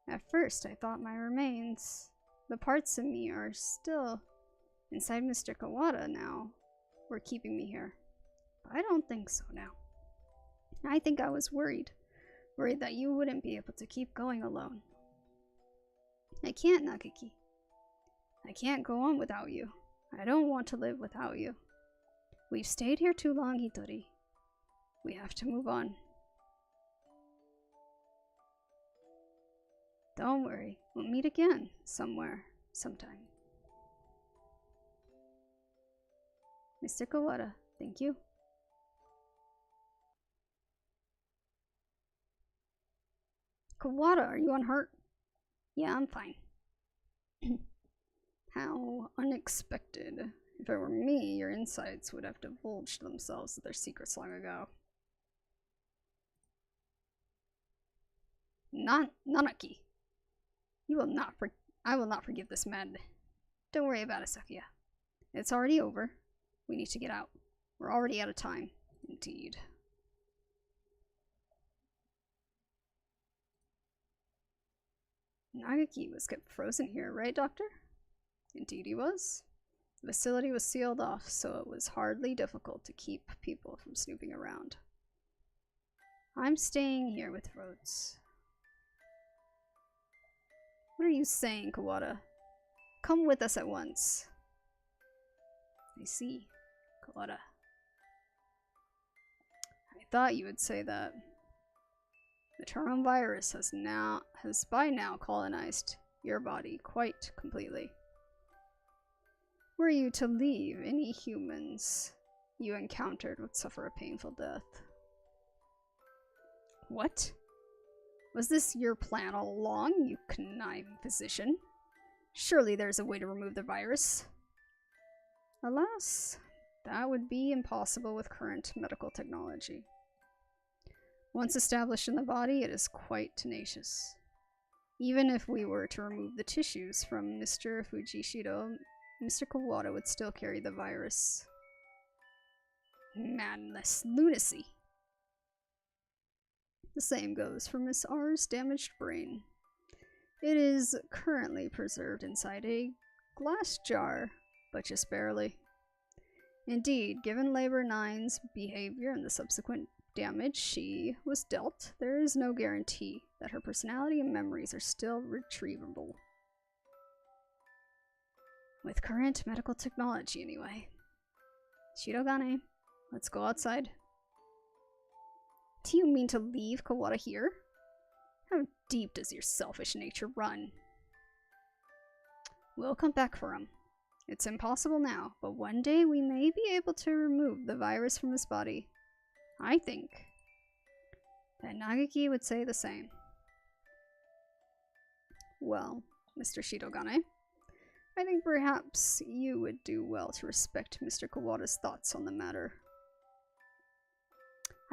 At first, I thought my remains, the parts of me are still inside Mr. Kawada now, were keeping me here. But I don't think so now. I think I was worried that you wouldn't be able to keep going alone. I can't, Nagaki. I can't go on without you. I don't want to live without you. We've stayed here too long, Hitori. We have to move on. Don't worry, we'll meet again, somewhere, sometime. Mr. Kawada, thank you. Kawada, are you unhurt? Yeah, I'm fine. How unexpected. If it were me, your insides would have divulged themselves to their secrets long ago. Nanaki. I will not forgive this man. Don't worry about it, Sakuya. It's already over. We need to get out. We're already out of time. Indeed. Nagaki was kept frozen here, right, Doctor? Indeed he was. The facility was sealed off, so it was hardly difficult to keep people from snooping around. I'm staying here with Rhoads. What are you saying, Kawada? Come with us at once. I see, Kawada. I thought you would say that. The Charon virus has by now colonized your body quite completely. Were you to leave, any humans you encountered would suffer a painful death. What? Was this your plan all along, you conniving physician? Surely there's a way to remove the virus. Alas, that would be impossible with current medical technology. Once established in the body, it is quite tenacious. Even if we were to remove the tissues from Mr. Fujishiro, Mr. Kawada would still carry the virus. Madness, lunacy. The same goes for Miss R's damaged brain. It is currently preserved inside a glass jar, but just barely. Indeed, given Labor 9's behavior and the subsequent damage she was dealt, there is no guarantee that her personality and memories are still retrievable. With current medical technology, anyway. Shirogane. Let's go outside. Do you mean to leave Kawada here? How deep does your selfish nature run? We'll come back for him. It's impossible now, but one day we may be able to remove the virus from his body. I think that Nagaki would say the same. Well, Mr. Shidogane, I think perhaps you would do well to respect Mr. Kawada's thoughts on the matter.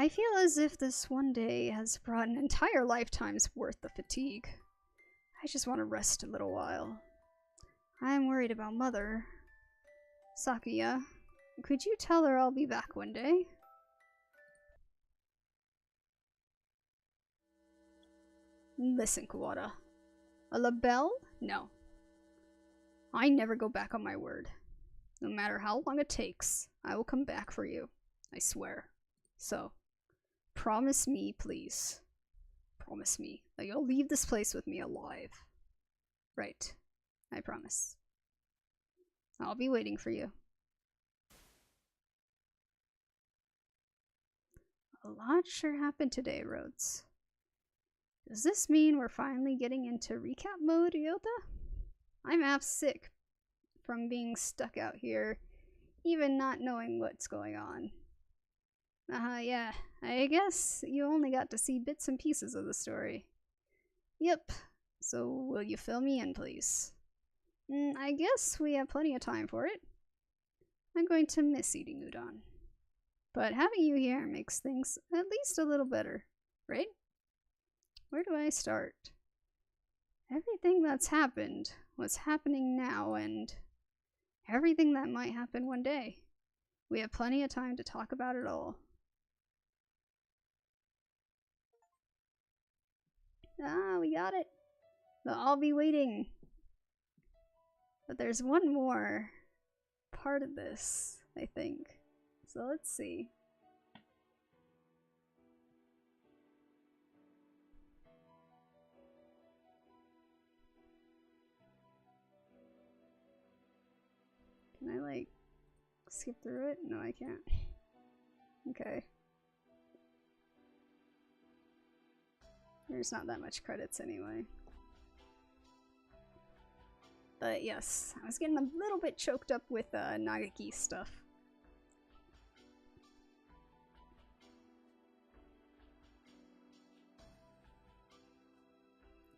I feel as if this one day has brought an entire lifetime's worth of fatigue. I just want to rest a little while. I'm worried about Mother. Sakuya, could you tell her I'll be back one day? Listen, Kawada. A 𝘿𝙊? No. I never go back on my word. No matter how long it takes, I will come back for you. I swear. So, promise me, please. Promise me that you'll leave this place with me alive. Right. I promise. I'll be waiting for you. A lot sure happened today, Rhoads. Does this mean we're finally getting into recap mode, Ryota? I'm half sick from being stuck out here, even not knowing what's going on. Yeah, I guess you only got to see bits and pieces of the story. Yep, so will you fill me in, please? I guess we have plenty of time for it. I'm going to miss eating udon. But having you here makes things at least a little better, right? Where do I start? Everything that's happened, what's happening now, and everything that might happen one day. We have plenty of time to talk about it all. Ah, we got it. They'll all be waiting. But there's one more part of this, I think. So let's see. Can I, like, skip through it? No, I can't. Okay. There's not that much credits anyway. But yes, I was getting a little bit choked up with Nagaki stuff.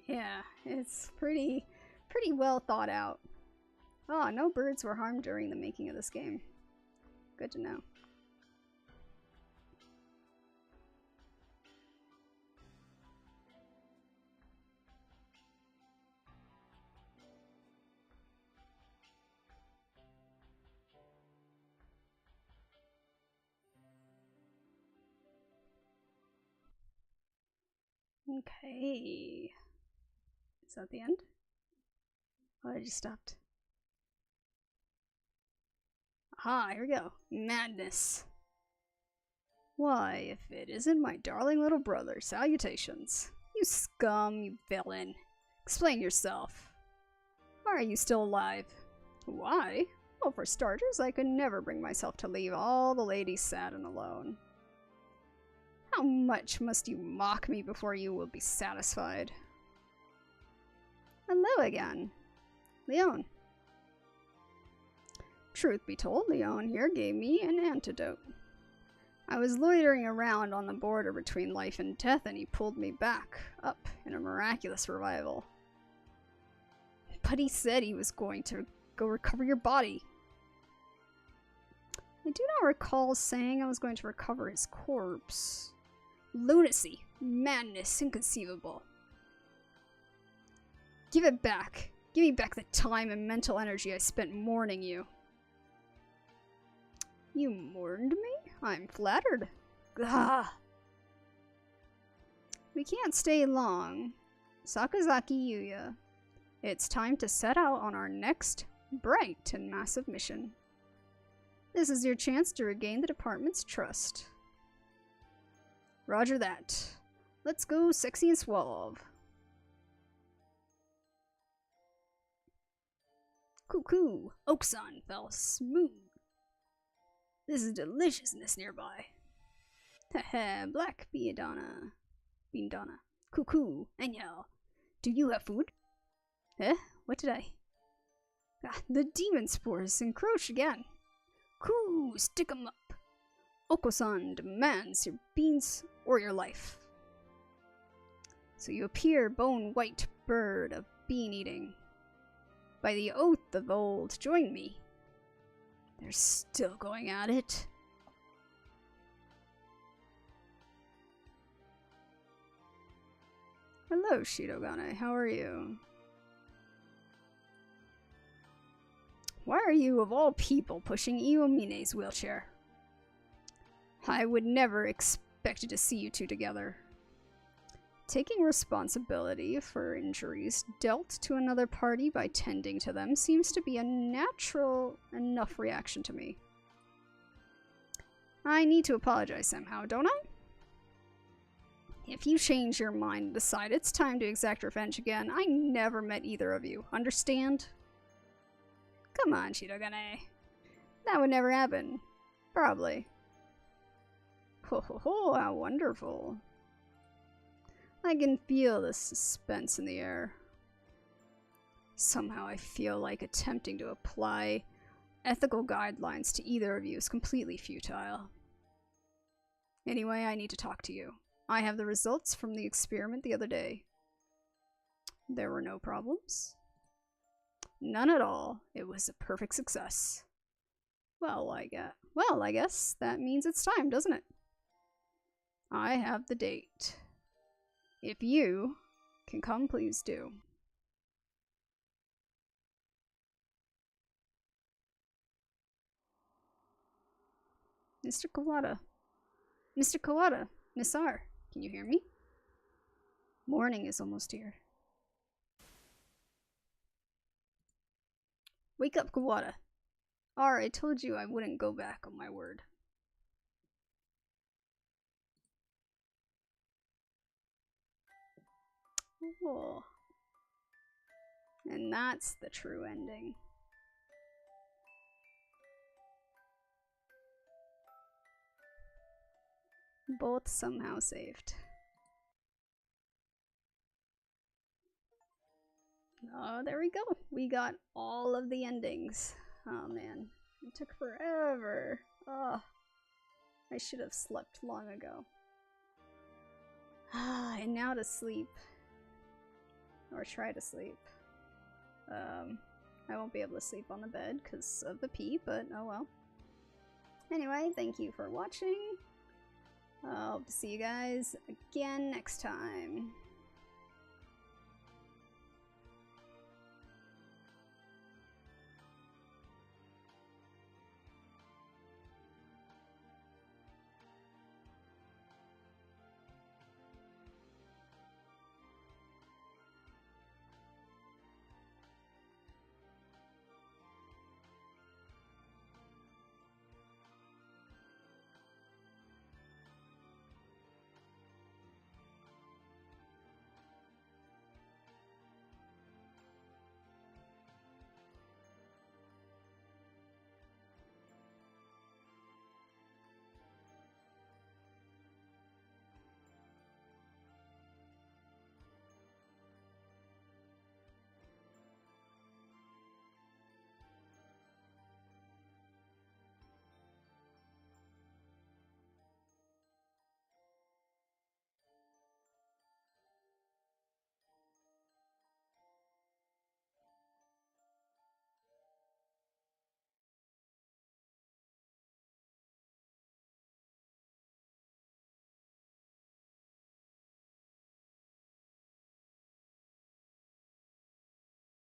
Yeah, it's pretty well thought out. Oh, no birds were harmed during the making of this game. Good to know. Okay. Is that the end? Oh, I just stopped. Aha, here we go. Madness. Why, if it isn't my darling little brother, salutations. You scum, you villain. Explain yourself. Why are you still alive? Why? Well, for starters, I could never bring myself to leave all the ladies sad and alone. How much must you mock me before you will be satisfied? Hello again. Leon. Truth be told, Leon here gave me an antidote. I was loitering around on the border between life and death, and he pulled me back up in a miraculous revival. But he said he was going to go recover your body. I do not recall saying I was going to recover his corpse. Lunacy, madness, inconceivable. Give it back. Give me back the time and mental energy I spent mourning you. You mourned me? I'm flattered. Gah! We can't stay long. Sakazaki Yuya. It's time to set out on our next bright and massive mission. This is your chance to regain the department's trust. Roger that. Let's go sexy and suave. Cuckoo, Oaksan fell smooth. This is deliciousness nearby. Haha, black beadonna. Beandonna. Cuckoo, Anyel. Do you have food? Eh? What did I? Ah, the demon spores encroach again. Coo, stick 'em up. Oko-san demands your beans or your life. So you appear, bone white bird of bean eating. By the oath of old, join me. They're still going at it. Hello, Shidogane. How are you? Why are you, of all people, pushing Iomine's wheelchair? I would never expected to see you two together. Taking responsibility for injuries dealt to another party by tending to them seems to be a natural enough reaction to me. I need to apologize somehow, don't I? If you change your mind and decide it's time to exact revenge again, I never met either of you. Understand? Come on, Shidogane. That would never happen. Probably. Ho ho ho, how wonderful. I can feel the suspense in the air. Somehow I feel like attempting to apply ethical guidelines to either of you is completely futile. Anyway, I need to talk to you. I have the results from the experiment the other day. There were no problems. None at all. It was a perfect success. Well, I guess that means it's time, doesn't it? I have the date. If you can come, please do. Mr. Kawada. Mr. Kawada. Miss R. Can you hear me? Morning is almost here. Wake up, Kawada. R, I told you I wouldn't go back on my word. Oh. And that's the true ending. Both somehow saved. Oh, there we go. We got all of the endings. Oh man, it took forever. Oh, I should have slept long ago. And now to sleep. Or try to sleep. I won't be able to sleep on the bed because of the pee, but oh well. Anyway, thank you for watching. I'll see you guys again next time.